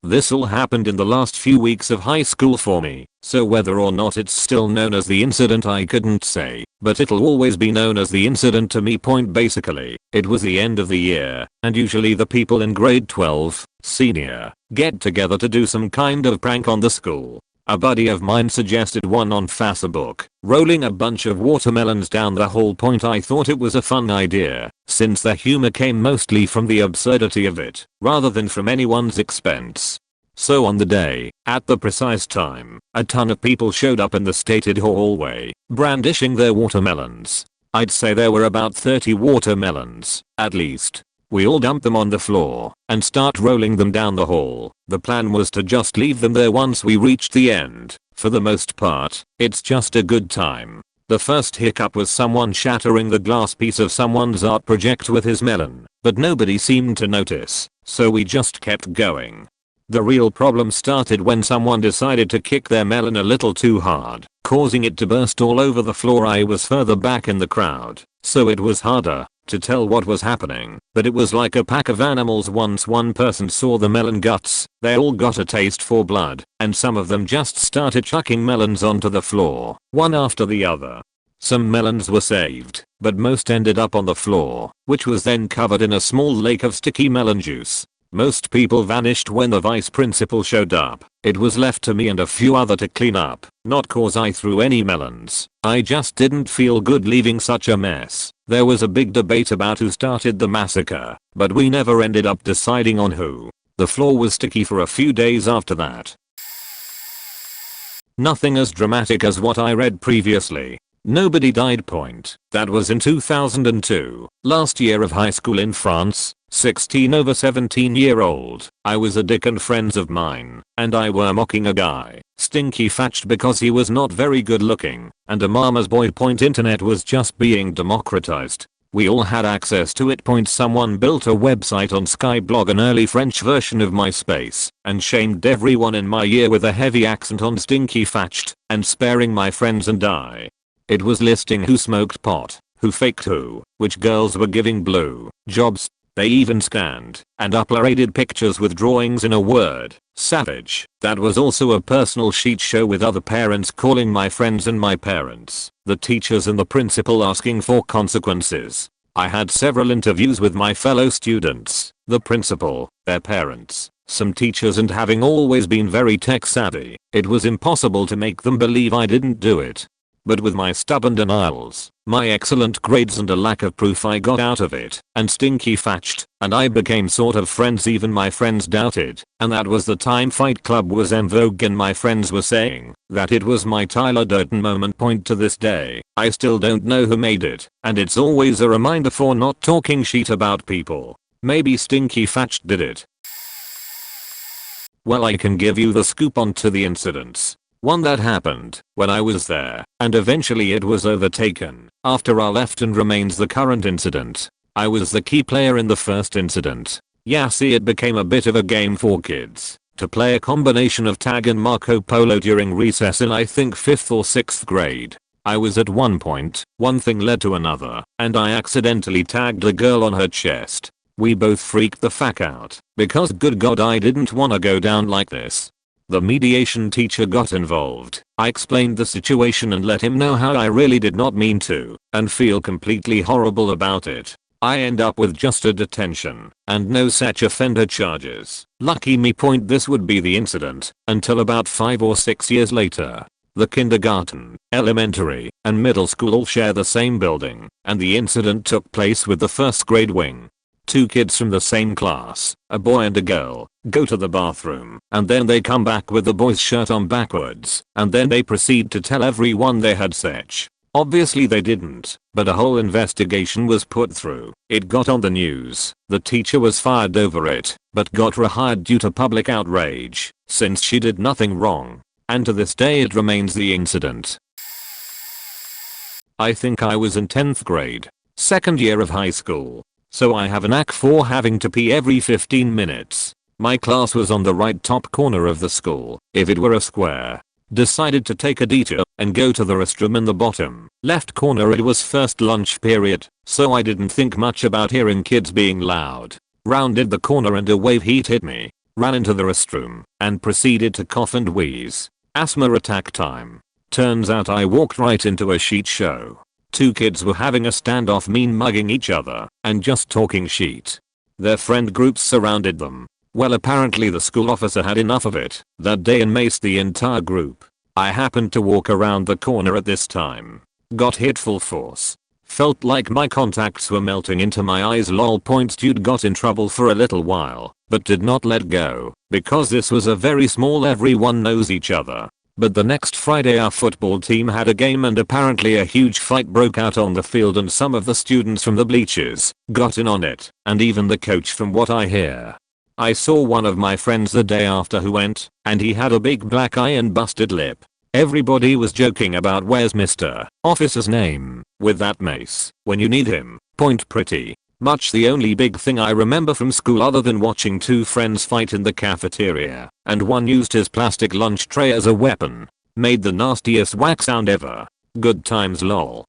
This all happened in the last few weeks of high school for me, so whether or not it's still known as the incident I couldn't say, but it'll always be known as the incident to me. Basically, it was the end of the year, and usually the people in grade 12, senior, get together to do some kind of prank on the school. A buddy of mine suggested one on Facebook, rolling a bunch of watermelons down the hall. I thought it was a fun idea, since the humor came mostly from the absurdity of it, rather than from anyone's expense. So on the day, at the precise time, a ton of people showed up in the stated hallway, brandishing their watermelons. I'd say there were about 30 watermelons, at least. We all dumped them on the floor and start rolling them down the hall. The plan was to just leave them there once we reached the end. For the most part, it's just a good time. The first hiccup was someone shattering the glass piece of someone's art project with his melon, but nobody seemed to notice, so we just kept going. The real problem started when someone decided to kick their melon a little too hard, causing it to burst all over the floor. I was further back in the crowd, so it was harder to tell what was happening, but it was like a pack of animals. Once one person saw the melon guts, they all got a taste for blood, and some of them just started chucking melons onto the floor, one after the other. Some melons were saved, but most ended up on the floor, which was then covered in a small lake of sticky melon juice. Most people vanished when the vice principal showed up. It was left to me and a few other to clean up, not cause I threw any melons. I just didn't feel good leaving such a mess. There was a big debate about who started the massacre, but we never ended up deciding on who. The floor was sticky for a few days after that. Nothing as dramatic as what I read previously. Nobody died. That was in 2002, last year of high school in France. 16 over 17-year-old. I was a dick and friends of mine and I were mocking a guy, stinky fatched, because he was not very good looking and a mama's boy. Internet was just being democratized. We all had access to it. Someone built a website on Skyblog, an early French version of MySpace, and shamed everyone in my year with a heavy accent on stinky fatched and sparing my friends and I. It was listing who smoked pot, who faked who, which girls were giving blue jobs. They even scanned and uploaded pictures with drawings in a word. Savage. That was also a personal sheet show with other parents calling my friends and my parents, the teachers and the principal asking for consequences. I had several interviews with my fellow students, the principal, their parents, some teachers, and having always been very tech savvy, it was impossible to make them believe I didn't do it. But with my stubborn denials, my excellent grades and a lack of proof, I got out of it and stinky fatched, and I became sort of friends even my friends doubted, and that was the time Fight Club was en vogue and my friends were saying that it was my Tyler Durden moment. Point to this day, I still don't know who made it, and it's always a reminder for not talking shit about people. Maybe Stinky Fatched did it. Well, I can give you the scoop onto the incidents. One that happened when I was there, and eventually it was overtaken after I left and remains the current incident. I was the key player in the first incident. Yeah, see, it became a bit of a game for kids to play a combination of tag and Marco Polo during recess in I think 5th or 6th grade. I was at one point, one thing led to another, and I accidentally tagged a girl on her chest. We both freaked the fuck out because good god I didn't wanna go down like this. The mediation teacher got involved. I explained the situation and let him know how I really did not mean to and feel completely horrible about it. I end up with just a detention and no such offender charges. Lucky me. Point, this would be the incident until about 5 or 6 years later. The kindergarten, elementary, and middle school all share the same building, and the incident took place with the first grade wing. 2 kids from the same class, a boy and a girl, go to the bathroom, and then they come back with the boy's shirt on backwards, and then they proceed to tell everyone they had sex. Obviously they didn't, but a whole investigation was put through. It got on the news. The teacher was fired over it, but got rehired due to public outrage, since she did nothing wrong. And to this day it remains the incident. I think I was in 10th grade, second year of high school. So I have a knack for having to pee every 15 minutes. My class was on the right top corner of the school. If it were a square, decided to take a detour and go to the restroom in the bottom left corner. It was first lunch period, so I didn't think much about hearing kids being loud. Rounded the corner and a wave heat hit me. Ran into the restroom and proceeded to cough and wheeze. Asthma attack time. Turns out I walked right into a shit show. 2 kids were having a standoff, mean mugging each other and just talking shit. Their friend groups surrounded them. Well, apparently the school officer had enough of it that day and maced the entire group. I happened to walk around the corner at this time. Got hit full force. Felt like my contacts were melting into my eyes. Lol. Point, dude got in trouble for a little while, but did not let go because this was a very small, everyone knows each other. But the next Friday our football team had a game and apparently a huge fight broke out on the field and some of the students from the bleachers got in on it, and even the coach from what I hear. I saw one of my friends the day after who went, and he had a big black eye and busted lip. Everybody was joking about where's Mr. Officer's name with that mace when you need him. Point, pretty much the only big thing I remember from school other than watching 2 friends fight in the cafeteria, and one used his plastic lunch tray as a weapon. Made the nastiest whack sound ever. Good times, lol.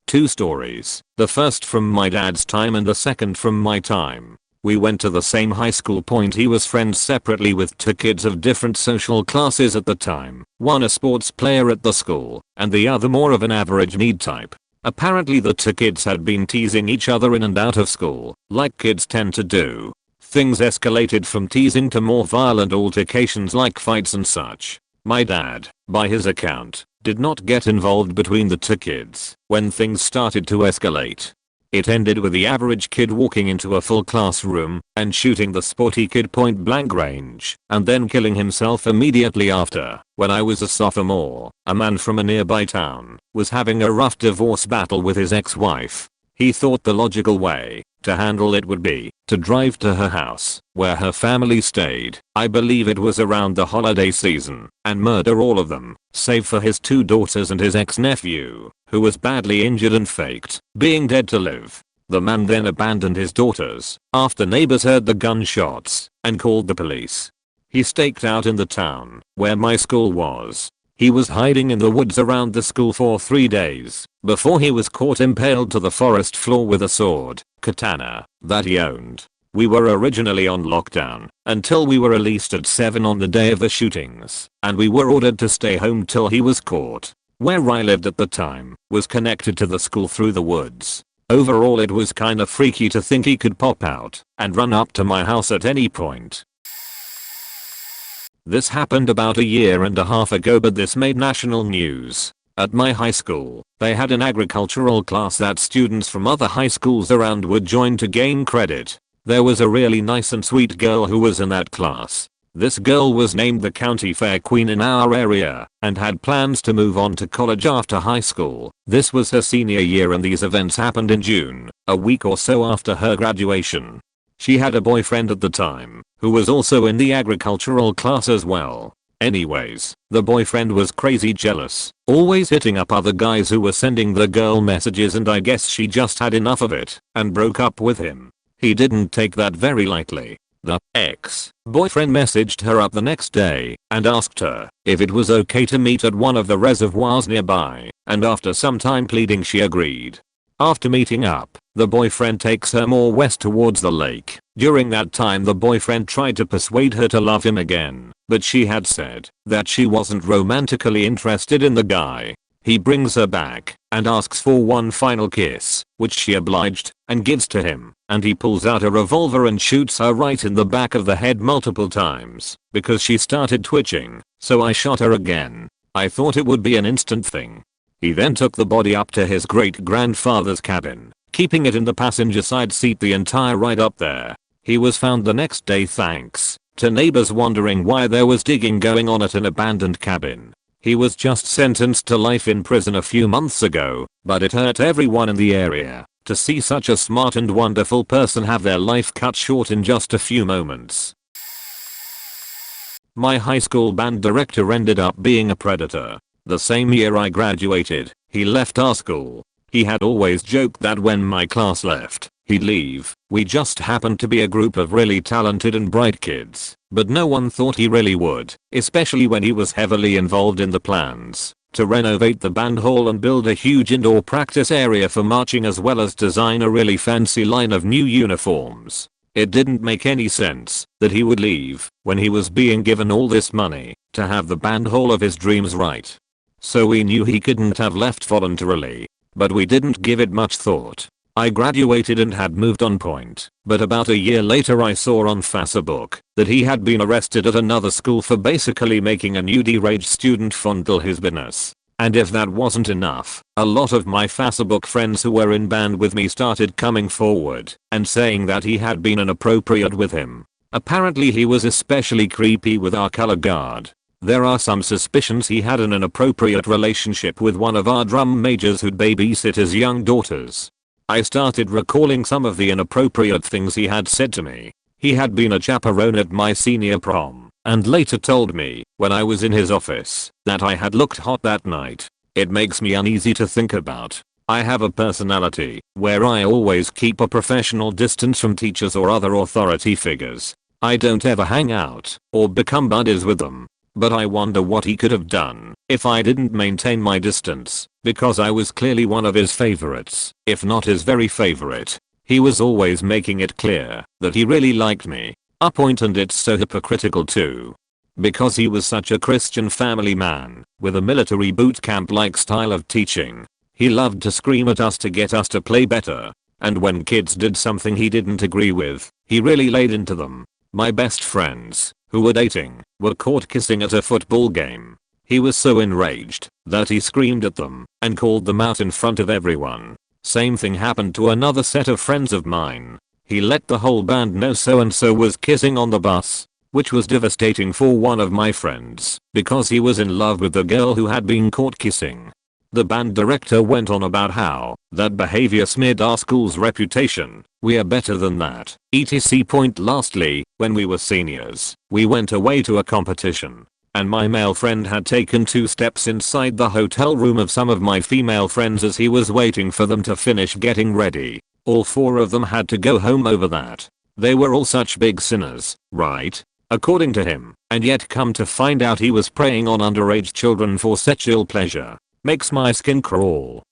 2 stories. The first from my dad's time and the second from my time. We went to the same high school. Point, he was friends separately with 2 kids of different social classes at the time. One a sports player at the school, and the other more of an average need type. Apparently the 2 kids had been teasing each other in and out of school, like kids tend to do. Things escalated from teasing to more violent altercations like fights and such. My dad, by his account, did not get involved between the 2 kids when things started to escalate. It ended with the average kid walking into a full classroom and shooting the sporty kid point blank range and then killing himself immediately after. When I was a sophomore, a man from a nearby town was having a rough divorce battle with his ex-wife. He thought the logical way to handle it would be to drive to her house where her family stayed, I believe it was around the holiday season, and murder all of them, save for his 2 daughters and his ex-nephew, who was badly injured and faked being dead to live. The man then abandoned his daughters after neighbors heard the gunshots and called the police. He staked out in the town where my school was. He was hiding in the woods around the school for 3 days before he was caught impaled to the forest floor with a sword, katana, that he owned. We were originally on lockdown until we were released at 7 on the day of the shootings, and we were ordered to stay home till he was caught. Where I lived at the time was connected to the school through the woods. Overall, it was kinda freaky to think he could pop out and run up to my house at any point. This happened about a year and a half ago, but this made national news. At my high school, they had an agricultural class that students from other high schools around would join to gain credit. There was a really nice and sweet girl who was in that class. This girl was named the county fair queen in our area and had plans to move on to college after high school. This was her senior year and these events happened in June, a week or so after her graduation. She had a boyfriend at the time, who was also in the agricultural class as well. Anyways, the boyfriend was crazy jealous, always hitting up other guys who were sending the girl messages, and I guess she just had enough of it and broke up with him. He didn't take that very lightly. The ex-boyfriend messaged her up the next day and asked her if it was okay to meet at one of the reservoirs nearby, and after some time pleading she agreed. After meeting up, the boyfriend takes her more west towards the lake. During that time the boyfriend tried to persuade her to love him again, but she had said that she wasn't romantically interested in the guy. He brings her back and asks for one final kiss, which she obliged and gives to him, and he pulls out a revolver and shoots her right in the back of the head multiple times because she started twitching, so I shot her again. I thought it would be an instant thing. He then took the body up to his great-grandfather's cabin, keeping it in the passenger side seat the entire ride up there. He was found the next day thanks to neighbors wondering why there was digging going on at an abandoned cabin. He was just sentenced to life in prison a few months ago, but it hurt everyone in the area to see such a smart and wonderful person have their life cut short in just a few moments. My high school band director ended up being a predator. The same year I graduated, he left our school. He had always joked that when my class left, he'd leave. We just happened to be a group of really talented and bright kids, but no one thought he really would, especially when he was heavily involved in the plans to renovate the band hall and build a huge indoor practice area for marching, as well as design a really fancy line of new uniforms. It didn't make any sense that he would leave when he was being given all this money to have the band hall of his dreams right. So we knew he couldn't have left voluntarily, but we didn't give it much thought. I graduated and had moved on point, but about a year later I saw on Facebook that he had been arrested at another school for basically making a new deranged student fondle his business. And if that wasn't enough, a lot of my Facebook friends who were in band with me started coming forward and saying that he had been inappropriate with him. Apparently he was especially creepy with our color guard. There are some suspicions he had an inappropriate relationship with one of our drum majors who'd babysit his young daughters. I started recalling some of the inappropriate things he had said to me. He had been a chaperone at my senior prom, and later told me, when I was in his office, that I had looked hot that night. It makes me uneasy to think about. I have a personality where I always keep a professional distance from teachers or other authority figures. I don't ever hang out or become buddies with them. But I wonder what he could have done if I didn't maintain my distance, because I was clearly one of his favorites, if not his very favorite. He was always making it clear that he really liked me. And it's so hypocritical too. Because he was such a Christian family man, with a military boot camp like style of teaching. He loved to scream at us to get us to play better. And when kids did something he didn't agree with, he really laid into them. My best friends, who were dating, were caught kissing at a football game. He was so enraged that he screamed at them and called them out in front of everyone. Same thing happened to another set of friends of mine. He let the whole band know so and so was kissing on the bus, which was devastating for one of my friends because he was in love with the girl who had been caught kissing. The band director went on about how that behavior smeared our school's reputation. We are better than that, etc. Lastly, when we were seniors, we went away to a competition, and my male friend had taken 2 steps inside the hotel room of some of my female friends as he was waiting for them to finish getting ready. All 4 of them had to go home over that. They were all such big sinners, right? according to him, and yet come to find out he was preying on underage children for sexual pleasure. Makes my skin crawl.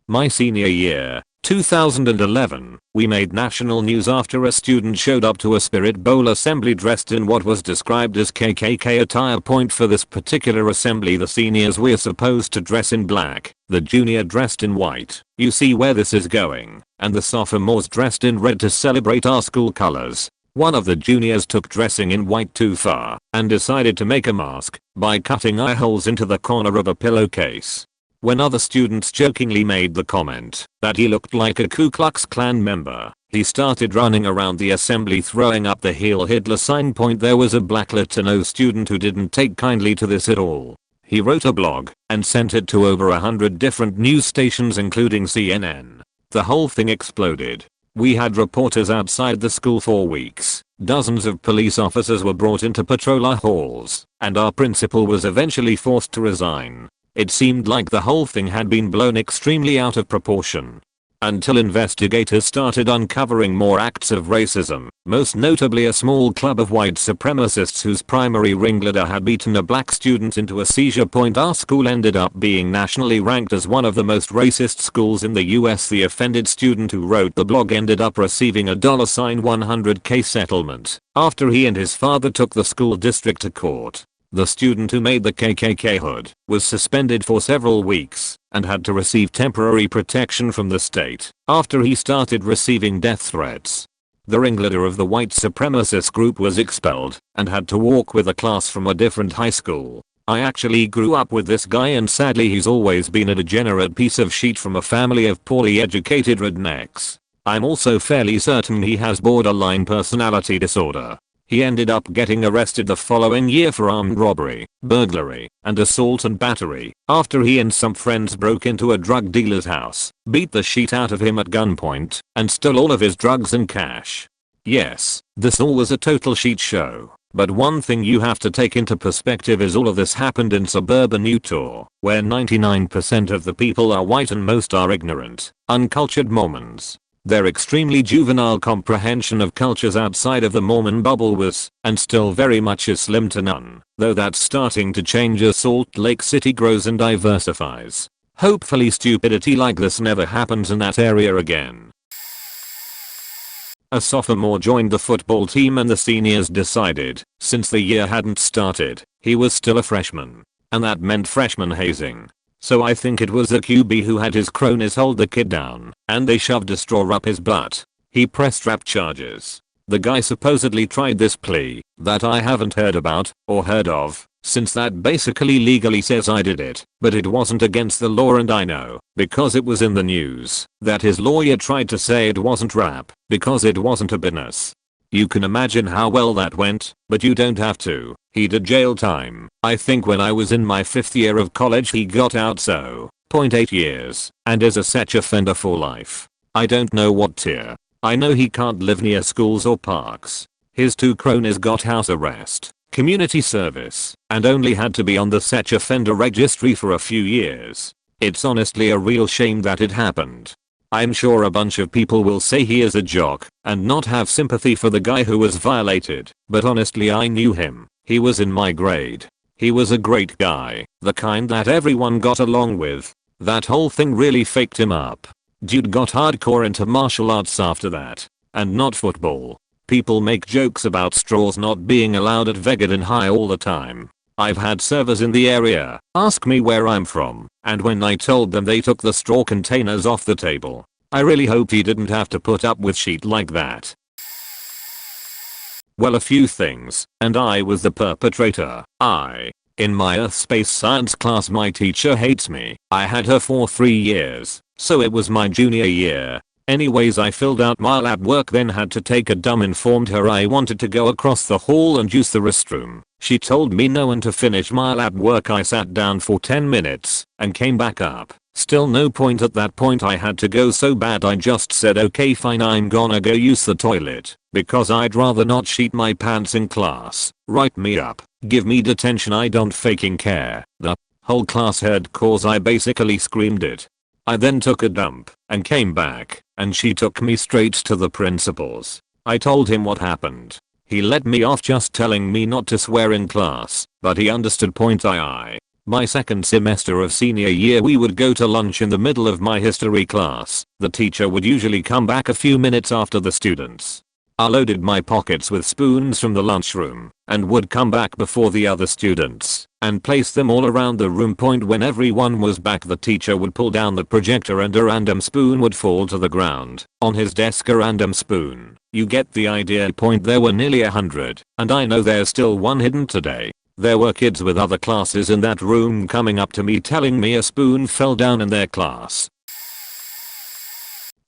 My senior year, 2011, we made national news after a student showed up to a Spirit Bowl assembly dressed in what was described as KKK attire. Point for this particular assembly, the seniors were supposed to dress in black, the junior dressed in white. You see where this is going, and the sophomores dressed in red to celebrate our school colors. One of the juniors took dressing in white too far and decided to make a mask by cutting eye holes into the corner of a pillowcase. When other students jokingly made the comment that he looked like a Ku Klux Klan member, he started running around the assembly throwing up the Heil Hitler sign. Point there was a black Latino student who didn't take kindly to this at all. He wrote a blog and sent it to over 100 different news stations including CNN. The whole thing exploded. We had reporters outside the school for weeks. Dozens of police officers were brought in to patrol our halls, and our principal was eventually forced to resign. It seemed like the whole thing had been blown extremely out of proportion. Until investigators started uncovering more acts of racism, most notably a small club of white supremacists whose primary ringleader had beaten a black student into a seizure. Point our school ended up being nationally ranked as one of the most racist schools in the US. The offended student who wrote the blog ended up receiving a $100K settlement after he and his father took the school district to court. The student who made the KKK hood was suspended for several weeks and had to receive temporary protection from the state after he started receiving death threats. The ringleader of the white supremacist group was expelled and had to walk with a class from a different high school. I actually grew up with this guy, and sadly he's always been a degenerate piece of shit from a family of poorly educated rednecks. I'm also fairly certain he has borderline personality disorder. He ended up getting arrested the following year for armed robbery, burglary, and assault and battery after he and some friends broke into a drug dealer's house, beat the shit out of him at gunpoint, and stole all of his drugs and cash. Yes, this all was a total shit show, but one thing you have to take into perspective is all of this happened in suburban Utah, where 99% of the people are white and most are ignorant, uncultured Mormons. Their extremely juvenile comprehension of cultures outside of the Mormon bubble was, and still very much is, slim to none, though that's starting to change as Salt Lake City grows and diversifies. Hopefully stupidity like this never happens in that area again. A sophomore joined the football team and the seniors decided, since the year hadn't started, he was still a freshman. And that meant freshman hazing. So I think it was the QB who had his cronies hold the kid down, and they shoved a straw up his butt. He pressed rap charges. The guy supposedly tried this plea that I haven't heard about or heard of, since that basically legally says I did it, but it wasn't against the law, and I know, because it was in the news, that his lawyer tried to say it wasn't rap, because it wasn't a business. You can imagine how well that went, but you don't have to. He did jail time. I think when I was in my 5th year of college he got out, so 0.8 years, and is a sex offender for life. I don't know what tier. I know he can't live near schools or parks. His 2 cronies got house arrest, community service, and only had to be on the sex offender registry for a few years. It's honestly a real shame that it happened. I'm sure a bunch of people will say he is a jock and not have sympathy for the guy who was violated, but honestly I knew him. He was in my grade. He was a great guy, the kind that everyone got along with. That whole thing really faked him up. Dude got hardcore into martial arts after that. And not football. People make jokes about straws not being allowed at Vegadon High all the time. I've had servers in the area ask me where I'm from, and when I told them they took the straw containers off the table. I really hope he didn't have to put up with shit like that. Well, a few things, and I was the perpetrator. In my Earth Space Science class my teacher hates me. I had her for 3 years, so it was my junior year. Anyways, I filled out my lab work, then had to take a dump, informed her I wanted to go across the hall and use the restroom. She told me no, and to finish my lab work I sat down for 10 minutes and came back up. Still no point. At that point I had to go so bad I just said okay fine, I'm gonna go use the toilet, because I'd rather not shit my pants in class. Write me up, give me detention, I don't faking care. The whole class heard cause I basically screamed it. I then took a dump and came back, and she took me straight to the principal's. I told him what happened. He let me off just telling me not to swear in class, but he understood. I. My second semester of senior year, we would go to lunch in the middle of my history class. The teacher would usually come back a few minutes after the students. I loaded my pockets with spoons from the lunchroom and would come back before the other students and place them all around the room. When everyone was back, the teacher would pull down the projector and a random spoon would fall to the ground. On his desk, a random spoon. You get the idea. There were nearly 100, and I know there's still one hidden today. There were kids with other classes in that room coming up to me telling me a spoon fell down in their class.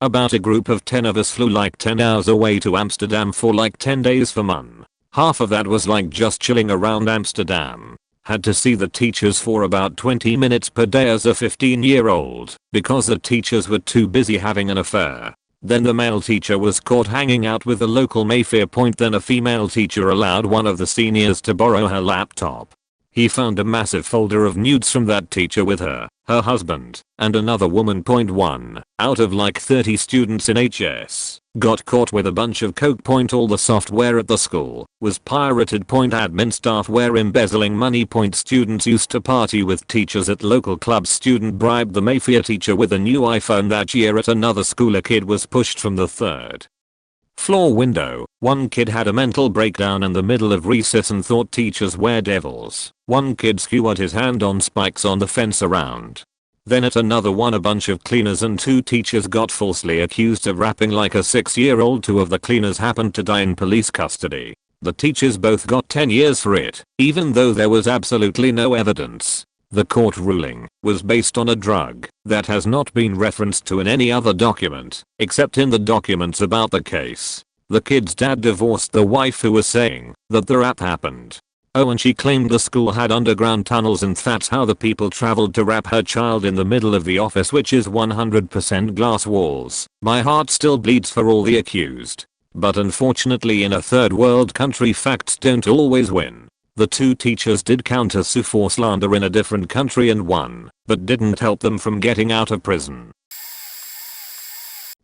About a group of 10 of us flew like 10 hours away to Amsterdam for like 10 days for fun. Half of that was like just chilling around Amsterdam. Had to see the teachers for about 20 minutes per day as a 15-year-old because the teachers were too busy having an affair. Then the male teacher was caught hanging out with the local Mayfair. Then a female teacher allowed one of the seniors to borrow her laptop. He found a massive folder of nudes from that teacher with her husband, and another woman. 1 out of like 30 students in HS got caught with a bunch of coke. All the software at the school was pirated. Admin staff were embezzling money. Students used to party with teachers at local clubs. Student bribed the Mayfair teacher with a new iPhone. That year at another school, a kid was pushed from the 3rd floor window. One kid had a mental breakdown in the middle of recess and thought teachers were devils. One kid skewered his hand on spikes on the fence around. Then at another one, a bunch of cleaners and 2 teachers got falsely accused of rapping like a 6-year-old. 2 of the cleaners happened to die in police custody. The teachers both got 10 years for it, even though there was absolutely no evidence. The court ruling was based on a drug that has not been referenced to in any other document, except in the documents about the case. The kid's dad divorced the wife who was saying that the rap happened. Oh, and she claimed the school had underground tunnels and that's how the people traveled to rap her child in the middle of the office, which is 100% glass walls. My heart still bleeds for all the accused. But unfortunately, in a third world country, facts don't always win. The 2 teachers did counter-sue for slander in a different country and won, but didn't help them from getting out of prison.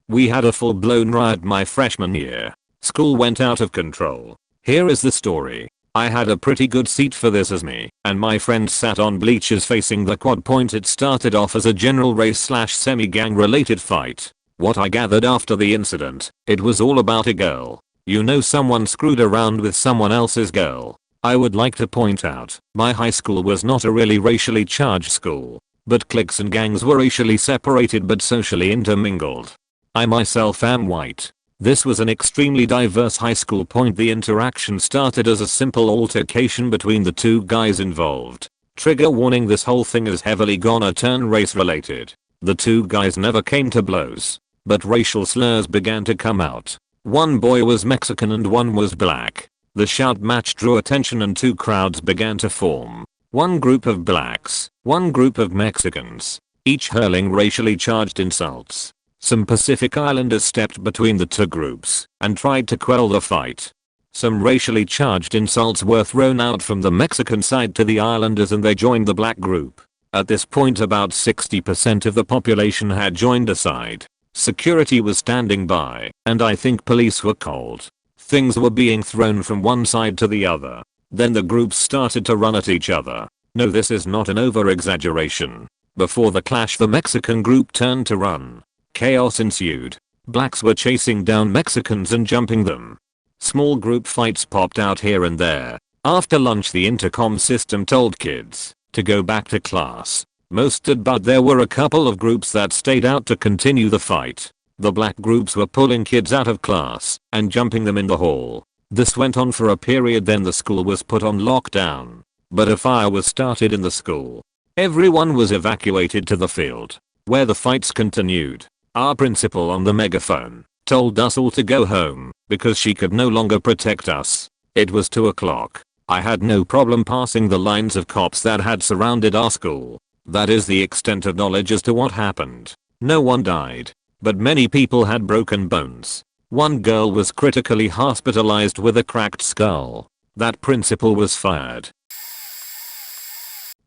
We had a full-blown riot my freshman year. School went out of control. Here is the story. I had a pretty good seat for this as me and my friends sat on bleachers facing the quad. It started off as a general race/semi-gang related fight. What I gathered after the incident, it was all about a girl. You know, someone screwed around with someone else's girl. I would like to point out, my high school was not a really racially charged school, but cliques and gangs were racially separated but socially intermingled. I myself am white. This was an extremely diverse high school. The interaction started as a simple altercation between the 2 guys involved. Trigger warning: this whole thing is heavily gonna turn race related. The 2 guys never came to blows, but racial slurs began to come out. One boy was Mexican and one was black. The shout match drew attention and 2 crowds began to form. One group of blacks, one group of Mexicans, each hurling racially charged insults. Some Pacific Islanders stepped between the 2 groups and tried to quell the fight. Some racially charged insults were thrown out from the Mexican side to the Islanders and they joined the black group. At this point, about 60% of the population had joined a side. Security was standing by, and I think police were called. Things were being thrown from one side to the other. Then the groups started to run at each other. No, this is not an over-exaggeration. Before the clash, the Mexican group turned to run. Chaos ensued. Blacks were chasing down Mexicans and jumping them. Small group fights popped out here and there. After lunch, the intercom system told kids to go back to class. Most did, but there were a couple of groups that stayed out to continue the fight. The black groups were pulling kids out of class and jumping them in the hall. This went on for a period, then the school was put on lockdown. But a fire was started in the school. Everyone was evacuated to the field, where the fights continued. Our principal on the megaphone told us all to go home because she could no longer protect us. It was 2 o'clock. I had no problem passing the lines of cops that had surrounded our school. That is the extent of knowledge as to what happened. No one died, but many people had broken bones. One girl was critically hospitalized with a cracked skull. That principal was fired.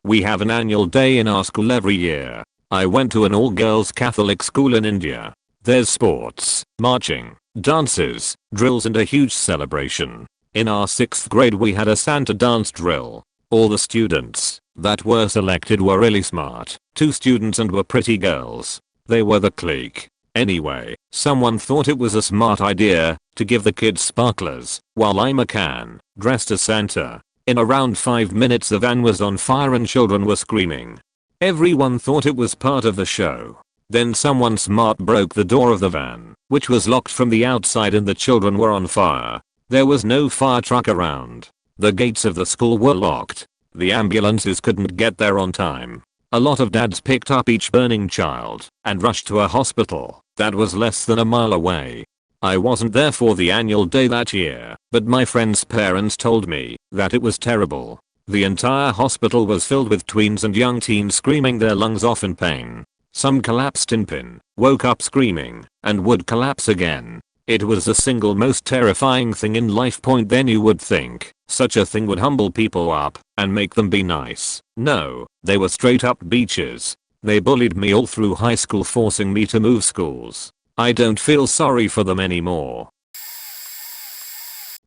We have an annual day in our school every year. I went to an all-girls Catholic school in India. There's sports, marching, dances, drills and a huge celebration. In our 6th grade we had a Santa dance drill. All the students that were selected were really smart. 2 students and were pretty girls. They were the clique. Anyway, someone thought it was a smart idea to give the kids sparklers while I'm a can, dressed as Santa. In around 5 minutes the van was on fire and children were screaming. Everyone thought it was part of the show. Then someone smart broke the door of the van, which was locked from the outside, and the children were on fire. There was no fire truck around. The gates of the school were locked. The ambulances couldn't get there on time. A lot of dads picked up each burning child and rushed to a hospital that was less than a mile away. I wasn't there for the annual day that year, but my friend's parents told me that it was terrible. The entire hospital was filled with tweens and young teens screaming their lungs off in pain. Some collapsed in pain, woke up screaming, and would collapse again. It was the single most terrifying thing in life. Then you would think such a thing would humble people up and make them be nice. No, they were straight up beaches. They bullied me all through high school, forcing me to move schools. I don't feel sorry for them anymore.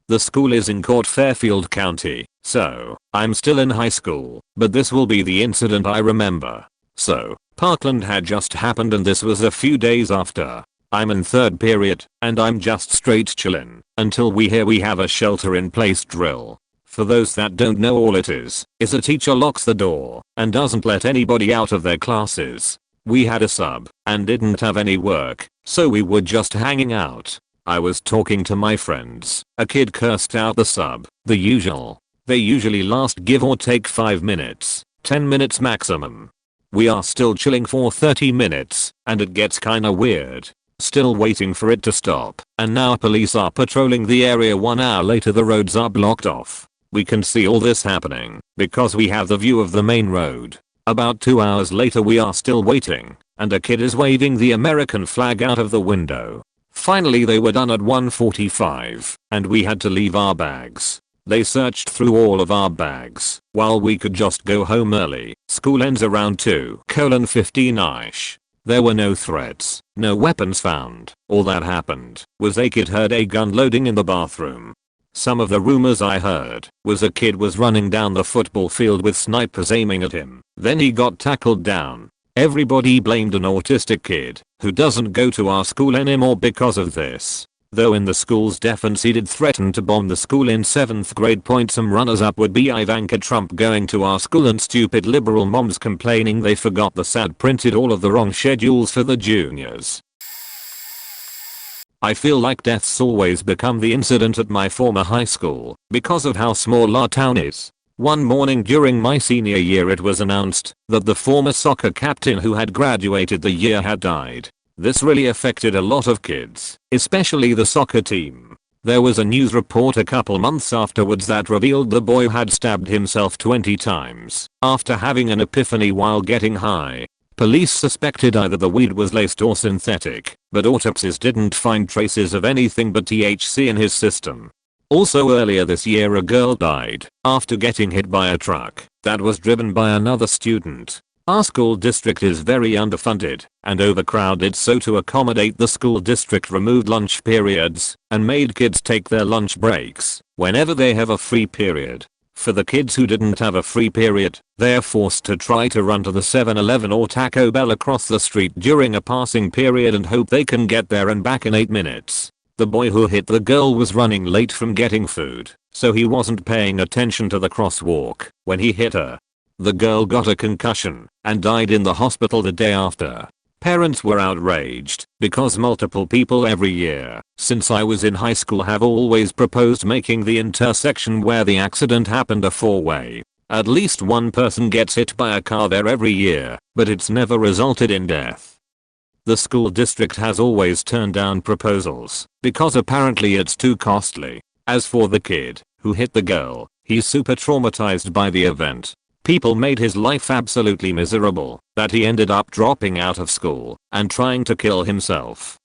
The school is in Court Fairfield County, so I'm still in high school, but this will be the incident I remember. So, Parkland had just happened and this was a few days after. I'm in 3rd period, and I'm just straight chillin' until we hear we have a shelter in place drill. For those that don't know, all it is a teacher locks the door and doesn't let anybody out of their classes. We had a sub and didn't have any work, so we were just hanging out. I was talking to my friends. A kid cursed out the sub, the usual. They usually last give or take 5 minutes, 10 minutes maximum. We are still chilling for 30 minutes, and it gets kinda weird. Still waiting for it to stop, and now police are patrolling the area. 1 hour later the roads are blocked off. We can see all this happening because we have the view of the main road. About 2 hours later we are still waiting, and a kid is waving the American flag out of the window. Finally they were done at 1:45, and we had to leave our bags. They searched through all of our bags while we could just go home early. School ends around 2:15ish. There were no threats, no weapons found. All that happened was a kid heard a gun loading in the bathroom. Some of the rumors I heard was a kid was running down the football field with snipers aiming at him. Then he got tackled down. Everybody blamed an autistic kid who doesn't go to our school anymore because of this. Though in the school's defense he did threaten to bomb the school in 7th grade. Some runners-up would be Ivanka Trump going to our school and stupid liberal moms complaining they forgot the SAD printed all of the wrong schedules for the juniors. I feel like deaths always become the incident at my former high school because of how small our town is. One morning during my senior year it was announced that the former soccer captain who had graduated the year had died. This really affected a lot of kids, especially the soccer team. There was a news report a couple months afterwards that revealed the boy had stabbed himself 20 times after having an epiphany while getting high. Police suspected either the weed was laced or synthetic, but autopsies didn't find traces of anything but THC in his system. Also earlier this year a girl died after getting hit by a truck that was driven by another student. Our school district is very underfunded and overcrowded, so to accommodate the school district removed lunch periods and made kids take their lunch breaks whenever they have a free period. For the kids who didn't have a free period, they are forced to try to run to the 7-Eleven or Taco Bell across the street during a passing period and hope they can get there and back in 8 minutes. The boy who hit the girl was running late from getting food, so he wasn't paying attention to the crosswalk when he hit her. The girl got a concussion and died in the hospital the day after. Parents were outraged because multiple people every year since I was in high school have always proposed making the intersection where the accident happened a 4-way. At least one person gets hit by a car there every year, but it's never resulted in death. The school district has always turned down proposals because apparently it's too costly. As for the kid who hit the girl, he's super traumatized by the event. People made his life absolutely miserable that he ended up dropping out of school and trying to kill himself.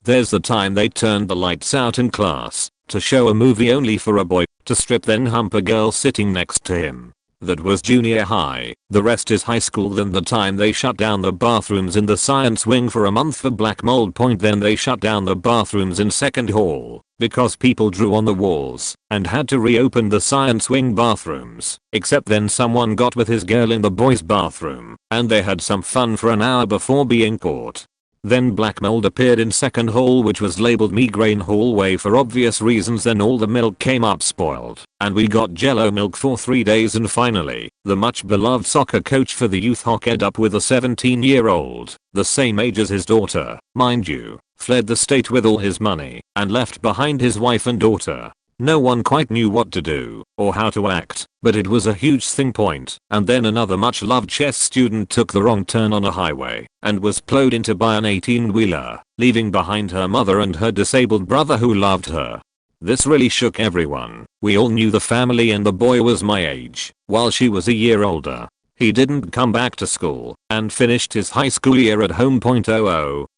There's the time they turned the lights out in class to show a movie only for a boy to strip then hump a girl sitting next to him. That was junior high. The rest is high school. Then the time they shut down the bathrooms in the science wing for a month for black mold point. Then they shut down the bathrooms in second hall because people drew on the walls and had to reopen the science wing bathrooms. Except then someone got with his girl in the boys bathroom and they had some fun for an hour before being caught. Then black mold appeared in second hall, which was labeled migraine hallway for obvious reasons. Then all the milk came up spoiled and we got jello milk for 3 days. And finally, the much beloved soccer coach for the youth hockey ended up with a 17-year-old, the same age as his daughter, mind you, fled the state with all his money and left behind his wife and daughter. No one quite knew what to do or how to act, but it was a huge thing point. And then another much loved chess student took the wrong turn on a highway and was plowed into by an 18-wheeler, leaving behind her mother and her disabled brother who loved her. This really shook everyone. We all knew the family and the boy was my age, while she was a year older. He didn't come back to school and finished his high school year at home.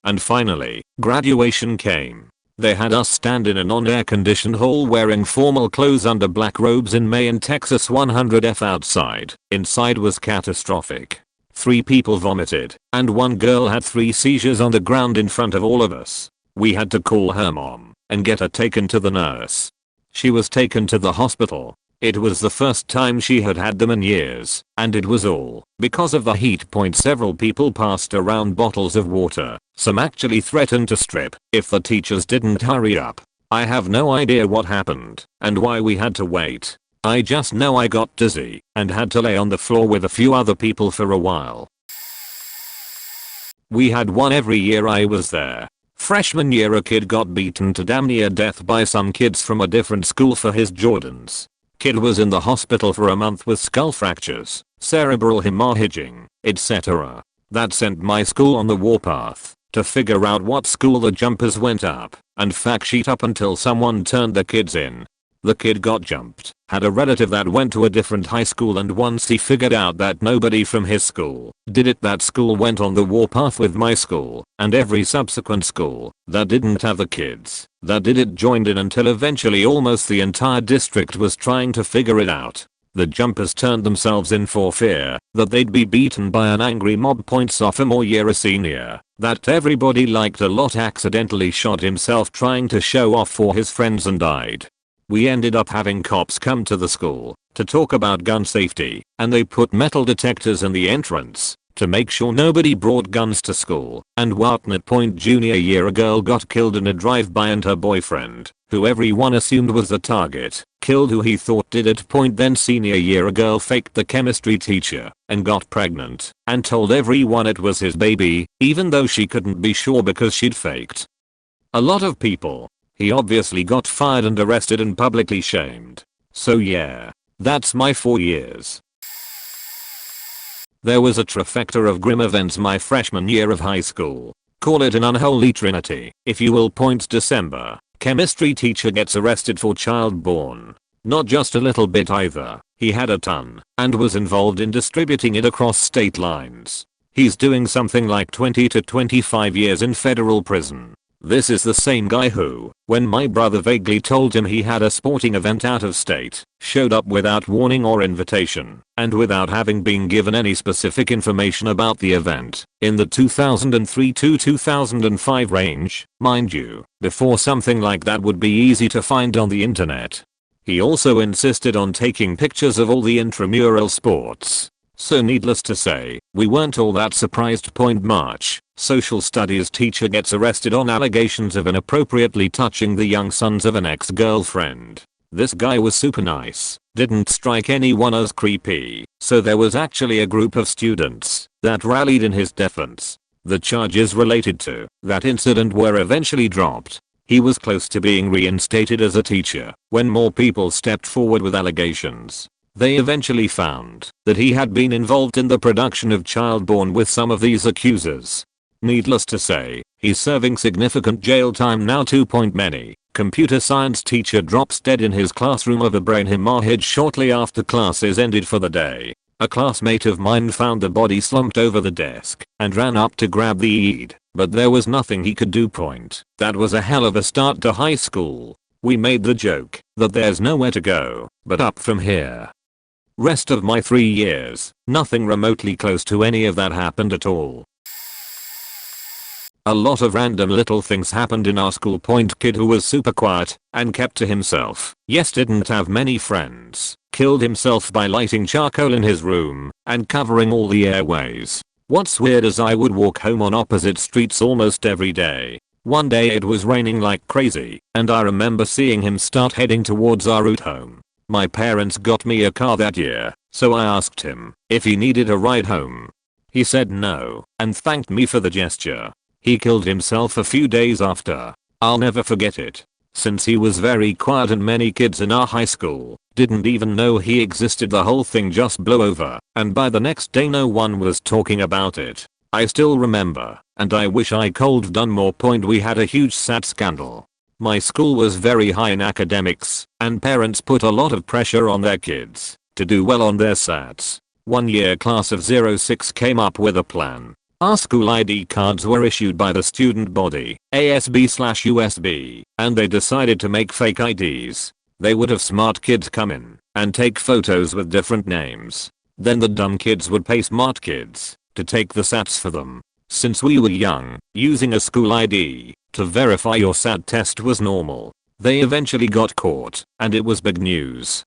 And finally, graduation came. They had us stand in a non-air conditioned hall wearing formal clothes under black robes in May in Texas 100F outside. Inside was catastrophic. 3 people vomited and 1 girl had 3 seizures on the ground in front of all of us. We had to call her mom and get her taken to the nurse. She was taken to the hospital. It was the first time she had had them in years, and it was all because of the heat. Several people passed around bottles of water. Some actually threatened to strip if the teachers didn't hurry up. I have no idea what happened and why we had to wait. I just know I got dizzy and had to lay on the floor with a few other people for a while. We had one every year I was there. Freshman year a kid got beaten to damn near death by some kids from a different school for his Jordans. Kid was in the hospital for a month with skull fractures, cerebral hemorrhaging, etc. That sent my school on the warpath to figure out what school the jumpers went up and fact sheet up until someone turned the kids in. The kid got jumped, had a relative that went to a different high school, and once he figured out that nobody from his school did it, that school went on the warpath with my school and every subsequent school that didn't have the kids that did it joined in, until eventually almost the entire district was trying to figure it out. The jumpers turned themselves in for fear that they'd be beaten by an angry mob. Sophomore year a senior that everybody liked a lot accidentally shot himself trying to show off for his friends and died. We ended up having cops come to the school to talk about gun safety, and they put metal detectors in the entrance to make sure nobody brought guns to school. And Watnet Point junior year a girl got killed in a drive-by and her boyfriend, who everyone assumed was the target, killed who he thought did it. Then senior year a girl faked the chemistry teacher and got pregnant and told everyone it was his baby, even though she couldn't be sure because she'd faked a lot of people. He obviously got fired and arrested and publicly shamed. So yeah, that's my 4 years. There was a trifecta of grim events my freshman year of high school. Call it an unholy trinity, if you will. December, chemistry teacher gets arrested for child born. Not just a little bit either, he had a ton and was involved in distributing it across state lines. He's doing something like 20 to 25 years in federal prison. This is the same guy who, when my brother vaguely told him he had a sporting event out of state, showed up without warning or invitation, and without having been given any specific information about the event, in the 2003 to 2005 range, mind you, before something like that would be easy to find on the internet. He also insisted on taking pictures of all the intramural sports. So needless to say, we weren't all that surprised. March, social studies teacher gets arrested on allegations of inappropriately touching the young sons of an ex-girlfriend. This guy was super nice, didn't strike anyone as creepy, so there was actually a group of students that rallied in his defense. The charges related to that incident were eventually dropped. He was close to being reinstated as a teacher when more people stepped forward with allegations. They eventually found that he had been involved in the production of child born with some of these accusers. Needless to say, he's serving significant jail time now. Many computer science teacher drops dead in his classroom of a brain hemorrhage shortly after classes ended for the day. A classmate of mine found the body slumped over the desk and ran up to grab the aid, but there was nothing he could do. That was a hell of a start to high school. We made the joke that there's nowhere to go but up from here. Rest of my 3 years, nothing remotely close to any of that happened at all. A lot of random little things happened in our school. Point kid who was super quiet and kept to himself. Yes, didn't have many friends. Killed himself by lighting charcoal in his room and covering all the airways. What's weird is I would walk home on opposite streets almost every day. One day it was raining like crazy and I remember seeing him start heading towards our route home. My parents got me a car that year, so I asked him if he needed a ride home. He said no and thanked me for the gesture. He killed himself a few days after. I'll never forget it. Since he was very quiet and many kids in our high school didn't even know he existed, the whole thing just blew over and by the next day no one was talking about it. I still remember and I wish I could done more. We had a huge SAT scandal. My school was very high in academics and parents put a lot of pressure on their kids to do well on their SATs. One year class of 06 came up with a plan. Our school ID cards were issued by the student body, ASB/USB, and they decided to make fake IDs. They would have smart kids come in and take photos with different names. Then the dumb kids would pay smart kids to take the SATs for them. Since we were young, using a school ID to verify your SAT test was normal. They eventually got caught and it was big news.